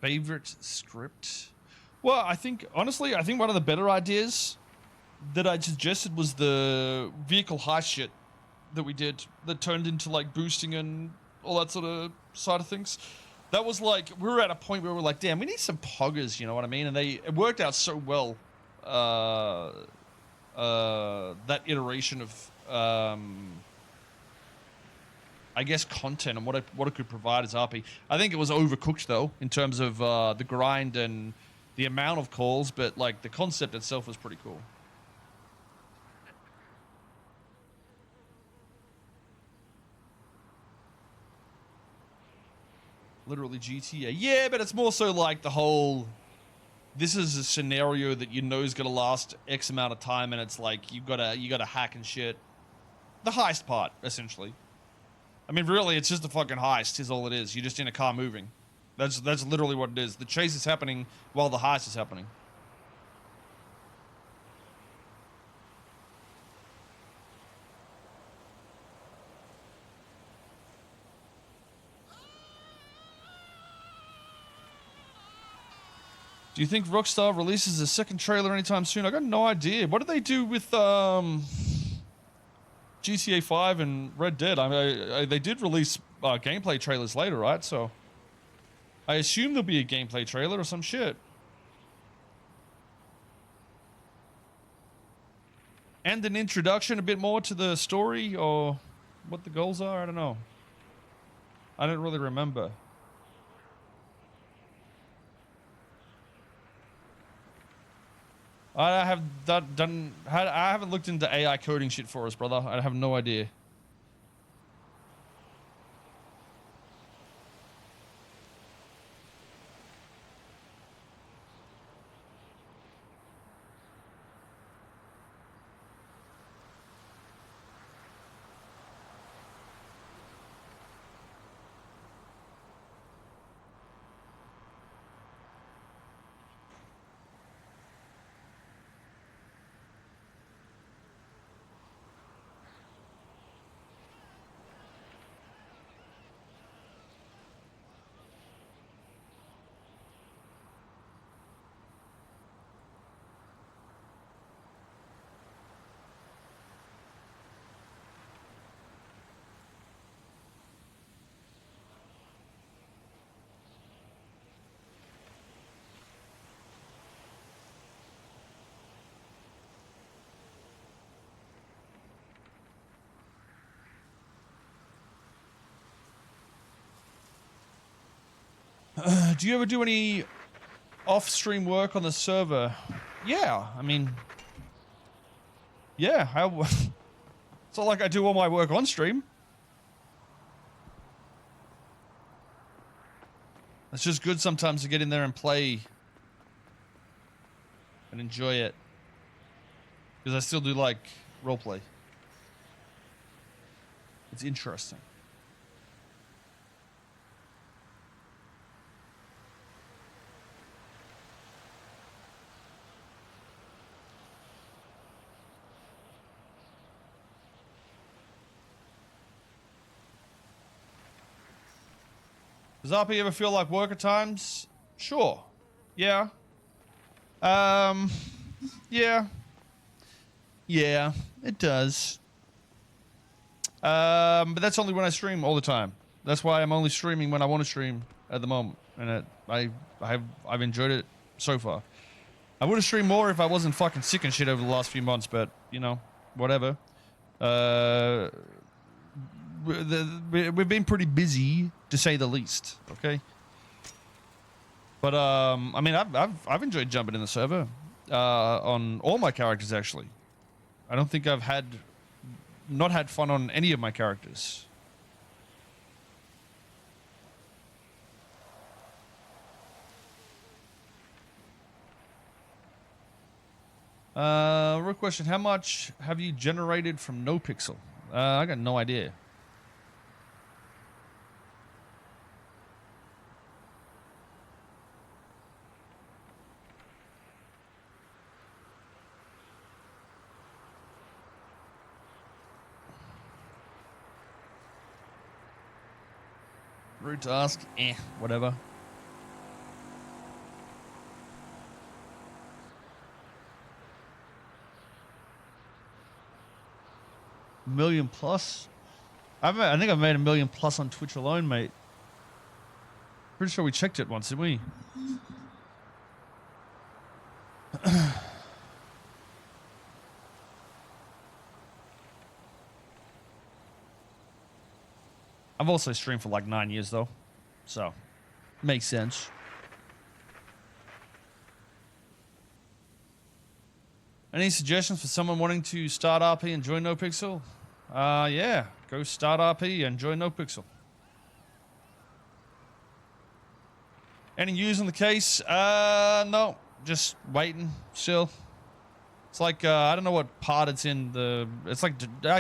Speaker 1: Favorite script? Well, I think, honestly, I think one of the better ideas that I suggested was the vehicle heist shit that we did that turned into like boosting and all that sort of side of things. That was like, we were at a point where we were like, damn, we need some poggers, you know what I mean? And it worked out so well, that iteration of, I guess, content and what it could provide as RP. I think it was overcooked though, in terms of the grind and the amount of calls, but like the concept itself was pretty cool. Literally GTA. Yeah, but it's more so like the whole, this is a scenario that you know is gonna last X amount of time, and it's like you gotta hack and shit. The heist part, essentially. I mean, really, it's just a fucking heist is all it is. You're just in a car moving. That's literally what it is. The chase is happening while the heist is happening. Do you think Rockstar releases a second trailer anytime soon? I got no idea. What did they do with GTA 5 and Red Dead? I mean, they did release gameplay trailers later, right? So I assume there'll be a gameplay trailer or some shit. And an introduction a bit more to the story or what the goals are. I don't know. I don't really remember. I haven't looked into AI coding shit for us, brother. I have no idea. Do you ever do any off-stream work on the server? Yeah, I mean, yeah. It's not like I do all my work on stream. It's just good sometimes to get in there and play and enjoy it. Because I still do like roleplay. It's interesting. Does RP ever feel like work at times? Sure. Yeah. Yeah. Yeah, it does. But that's only when I stream all the time. That's why I'm only streaming when I want to stream at the moment. And I've enjoyed it so far. I would have streamed more if I wasn't fucking sick and shit over the last few months, but, you know, whatever. We've been pretty busy, to say the least, okay? But, I mean, I've enjoyed jumping in the server on all my characters, actually. I don't think I've not had fun on any of my characters. Real question, how much have you generated from NoPixel? I got no idea. Rude to ask, whatever. Million plus? I think I've made $1 million plus on Twitch alone, mate. Pretty sure we checked it once, didn't we? I've also streamed for like 9 years though, so makes sense. Any suggestions for someone wanting to start RP and join NoPixel? Yeah, go start RP and join NoPixel. Any news on the case? No, just waiting still. It's like, I don't know what part it's in. It's like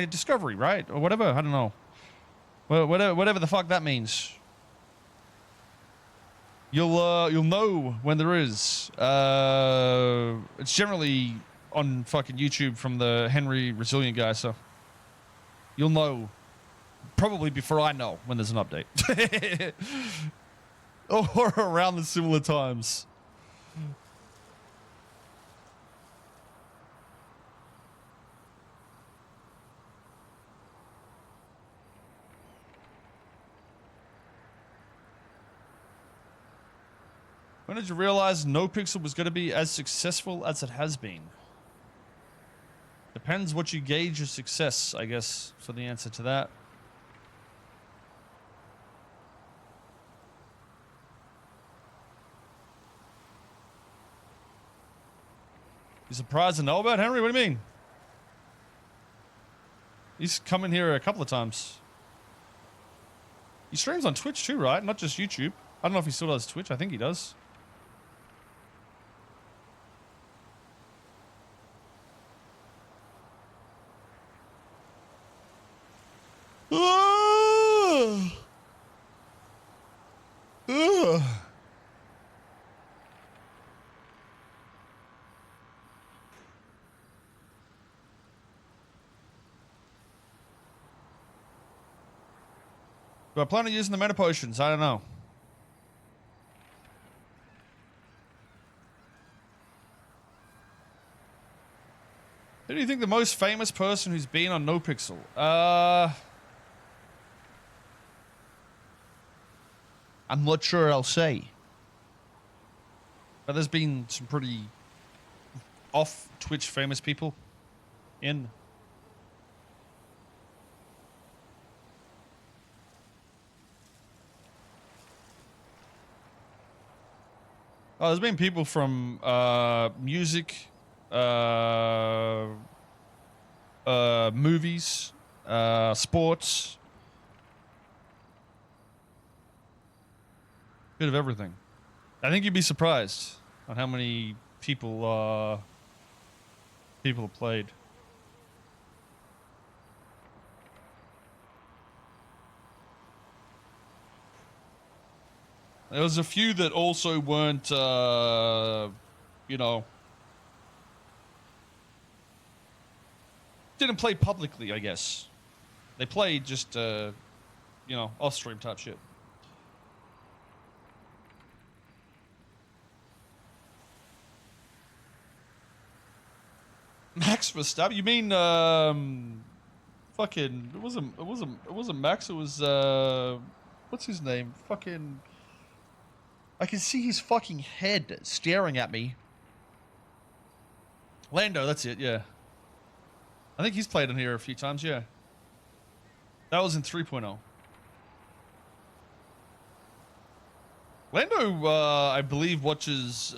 Speaker 1: discovery, right? Or whatever, I don't know. Well, whatever the fuck that means. You'll know when there is. It's generally on fucking YouTube from the Henry Resilient guy, so you'll know probably before I know when there's an update. Or around the similar times. When did you realize NoPixel was going to be as successful as it has been? Depends what you gauge as success, I guess, for the answer to that. You surprised to know about Henry? What do you mean? He's come in here a couple of times. He streams on Twitch too, right? Not just YouTube. I don't know if he still does Twitch. I think he does. Do I plan on using the meta potions? I don't know. Who do you think the most famous person who's been on NoPixel? I'm not sure I'll say. But there's been some pretty off Twitch famous people in. Oh, there's been people from music, movies, sports. Bit of everything. I think you'd be surprised on how many people have played. There was a few that also weren't, you know, didn't play publicly, I guess. They played just, you know, off-stream type shit. Max Verstappen? You mean, fucking, it wasn't Max, it was, what's his name? Fucking, I can see his fucking head staring at me. Lando, that's it, yeah. I think he's played in here a few times, yeah. That was in 3.0. Lando, I believe, watches...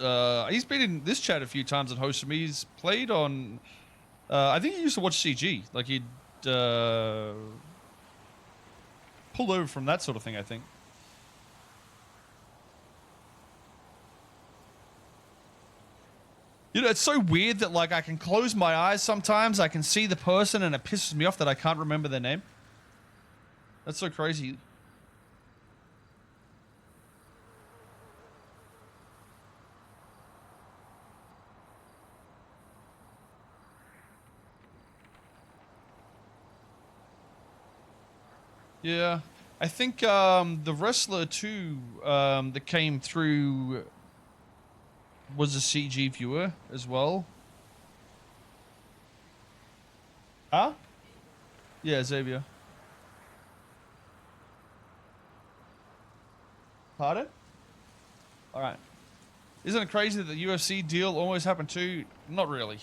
Speaker 1: he's been in this chat a few times and hosted me. He's played on... I think he used to watch CG. Like, he'd pulled over from that sort of thing, I think. You know, it's so weird that, like, I can close my eyes sometimes, I can see the person, and it pisses me off that I can't remember their name. That's so crazy. Yeah, I think the wrestler too that came through was a CG viewer as well. Huh? Yeah, Xavier. Pardon? All right. Isn't it crazy that the UFC deal almost happened too? Not really.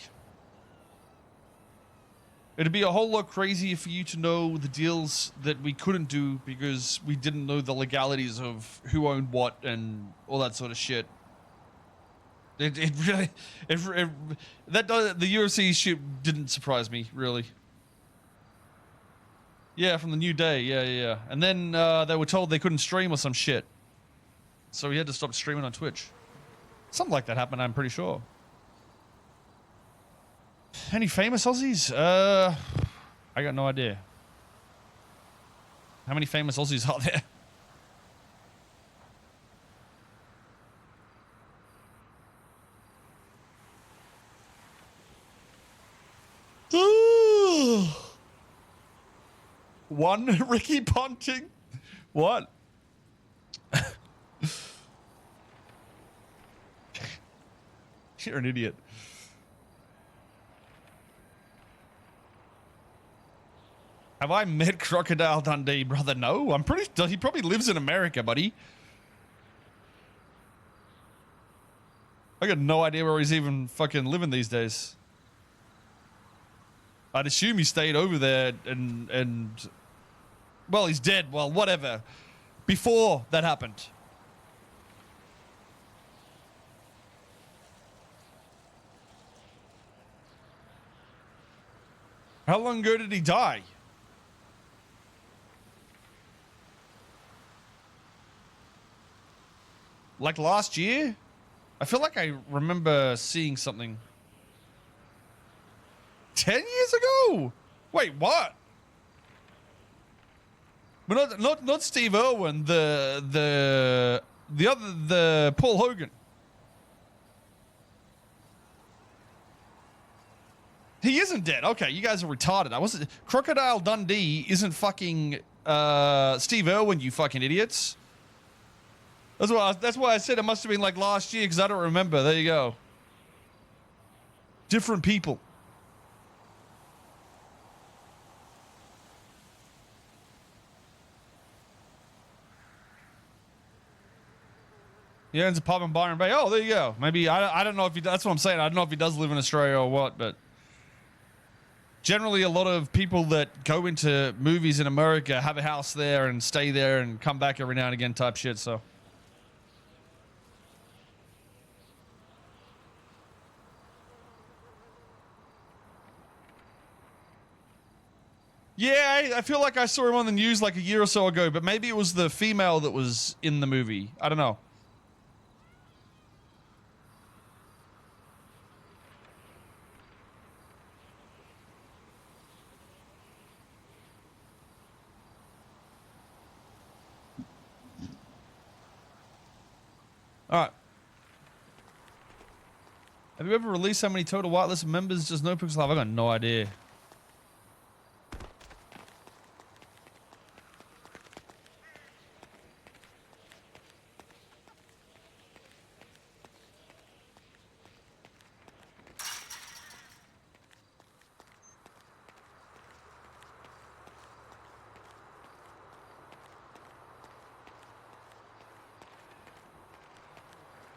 Speaker 1: It'd be a whole lot crazier for you to know the deals that we couldn't do because we didn't know the legalities of who owned what and all that sort of shit. It really, the UFC shit didn't surprise me, really. Yeah, from the New Day, yeah. And then they were told they couldn't stream or some shit. So he had to stop streaming on Twitch. Something like that happened, I'm pretty sure. Any famous Aussies? I got no idea. How many famous Aussies are there? One Ricky Ponting? What? You're an idiot. Have I met Crocodile Dundee, brother? No, I'm pretty sure he probably lives in America, buddy. I got no idea where he's even fucking living these days. I'd assume he stayed over there and well, he's dead. Well, whatever. Before that happened. How long ago did he die? Like last year? I feel like I remember seeing something. 10 years ago? Wait, what? But not Steve Irwin, the Paul Hogan. He isn't dead. Okay, you guys are retarded. I wasn't. Crocodile Dundee isn't fucking Steve Irwin, you fucking idiots. That's why I said it must have been like last year because I don't remember. There you go. Different people. He owns a pub in Byron Bay. Oh, there you go. Maybe I don't know if he. That's what I'm saying. I don't know if he does live in Australia or what, but generally a lot of people that go into movies in America have a house there and stay there and come back every now and again type shit. So. Yeah, I feel like I saw him on the news like a year or so ago, but maybe it was the female that was in the movie. I don't know. All right. Have you ever released how many total whitelist members does NoPixel have? I got no idea.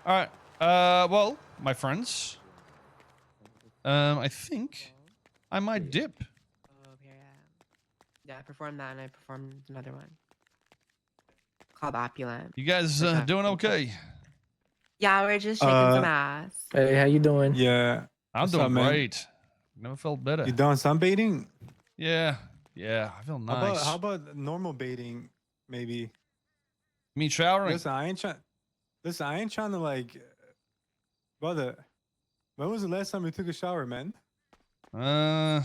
Speaker 1: All right. Well, my friends, I think I might dip.
Speaker 19: Yeah, I performed that and I performed another one called Opulent.
Speaker 1: You guys doing okay?
Speaker 19: Yeah, we're just shaking some ass.
Speaker 6: Hey, how you doing? Yeah.
Speaker 1: I'm
Speaker 6: What's
Speaker 1: doing
Speaker 6: up, man?
Speaker 1: great. Never felt better.
Speaker 6: You done sunbathing?
Speaker 1: Yeah. Yeah, I feel nice.
Speaker 6: How about normal baiting, maybe?
Speaker 1: You mean showering?
Speaker 6: Listen, I ain't trying to like, brother. When was the last time you took a shower, man?
Speaker 1: I'm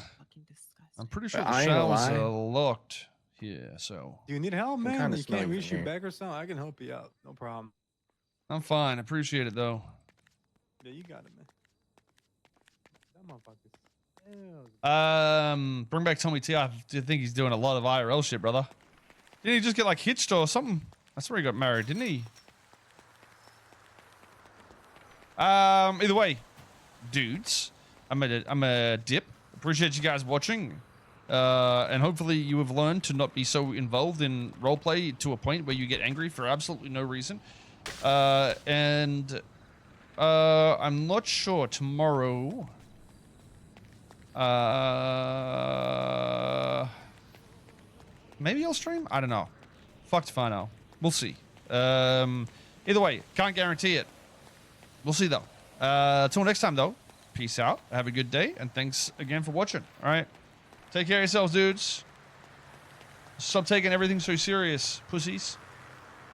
Speaker 1: pretty sure the
Speaker 6: I ain't gonna
Speaker 1: showers
Speaker 6: lie.
Speaker 1: are locked here, so.
Speaker 6: Do you need help, man?
Speaker 1: kinda
Speaker 6: You
Speaker 1: smelly
Speaker 6: can't
Speaker 1: from
Speaker 6: reach your
Speaker 1: here.
Speaker 6: back or something? I can help you out. No problem.
Speaker 1: I'm fine. Appreciate it, though.
Speaker 6: Yeah, you got it, man. That motherfucker's.
Speaker 1: Bring back Tommy T. I do think he's doing a lot of IRL shit, brother. Didn't he just get like hitched or something? That's where he got married, didn't he? Either way, dudes, I'm a dip. Appreciate you guys watching. And hopefully you have learned to not be so involved in roleplay to a point where you get angry for absolutely no reason. I'm not sure tomorrow. Maybe I'll stream? I don't know. Fucked if I know. We'll see. Either way, can't guarantee it. We'll see though. Till next time though, peace out. Have a good day, and thanks again for watching. All right, take care of yourselves, dudes. Stop taking everything so serious, pussies.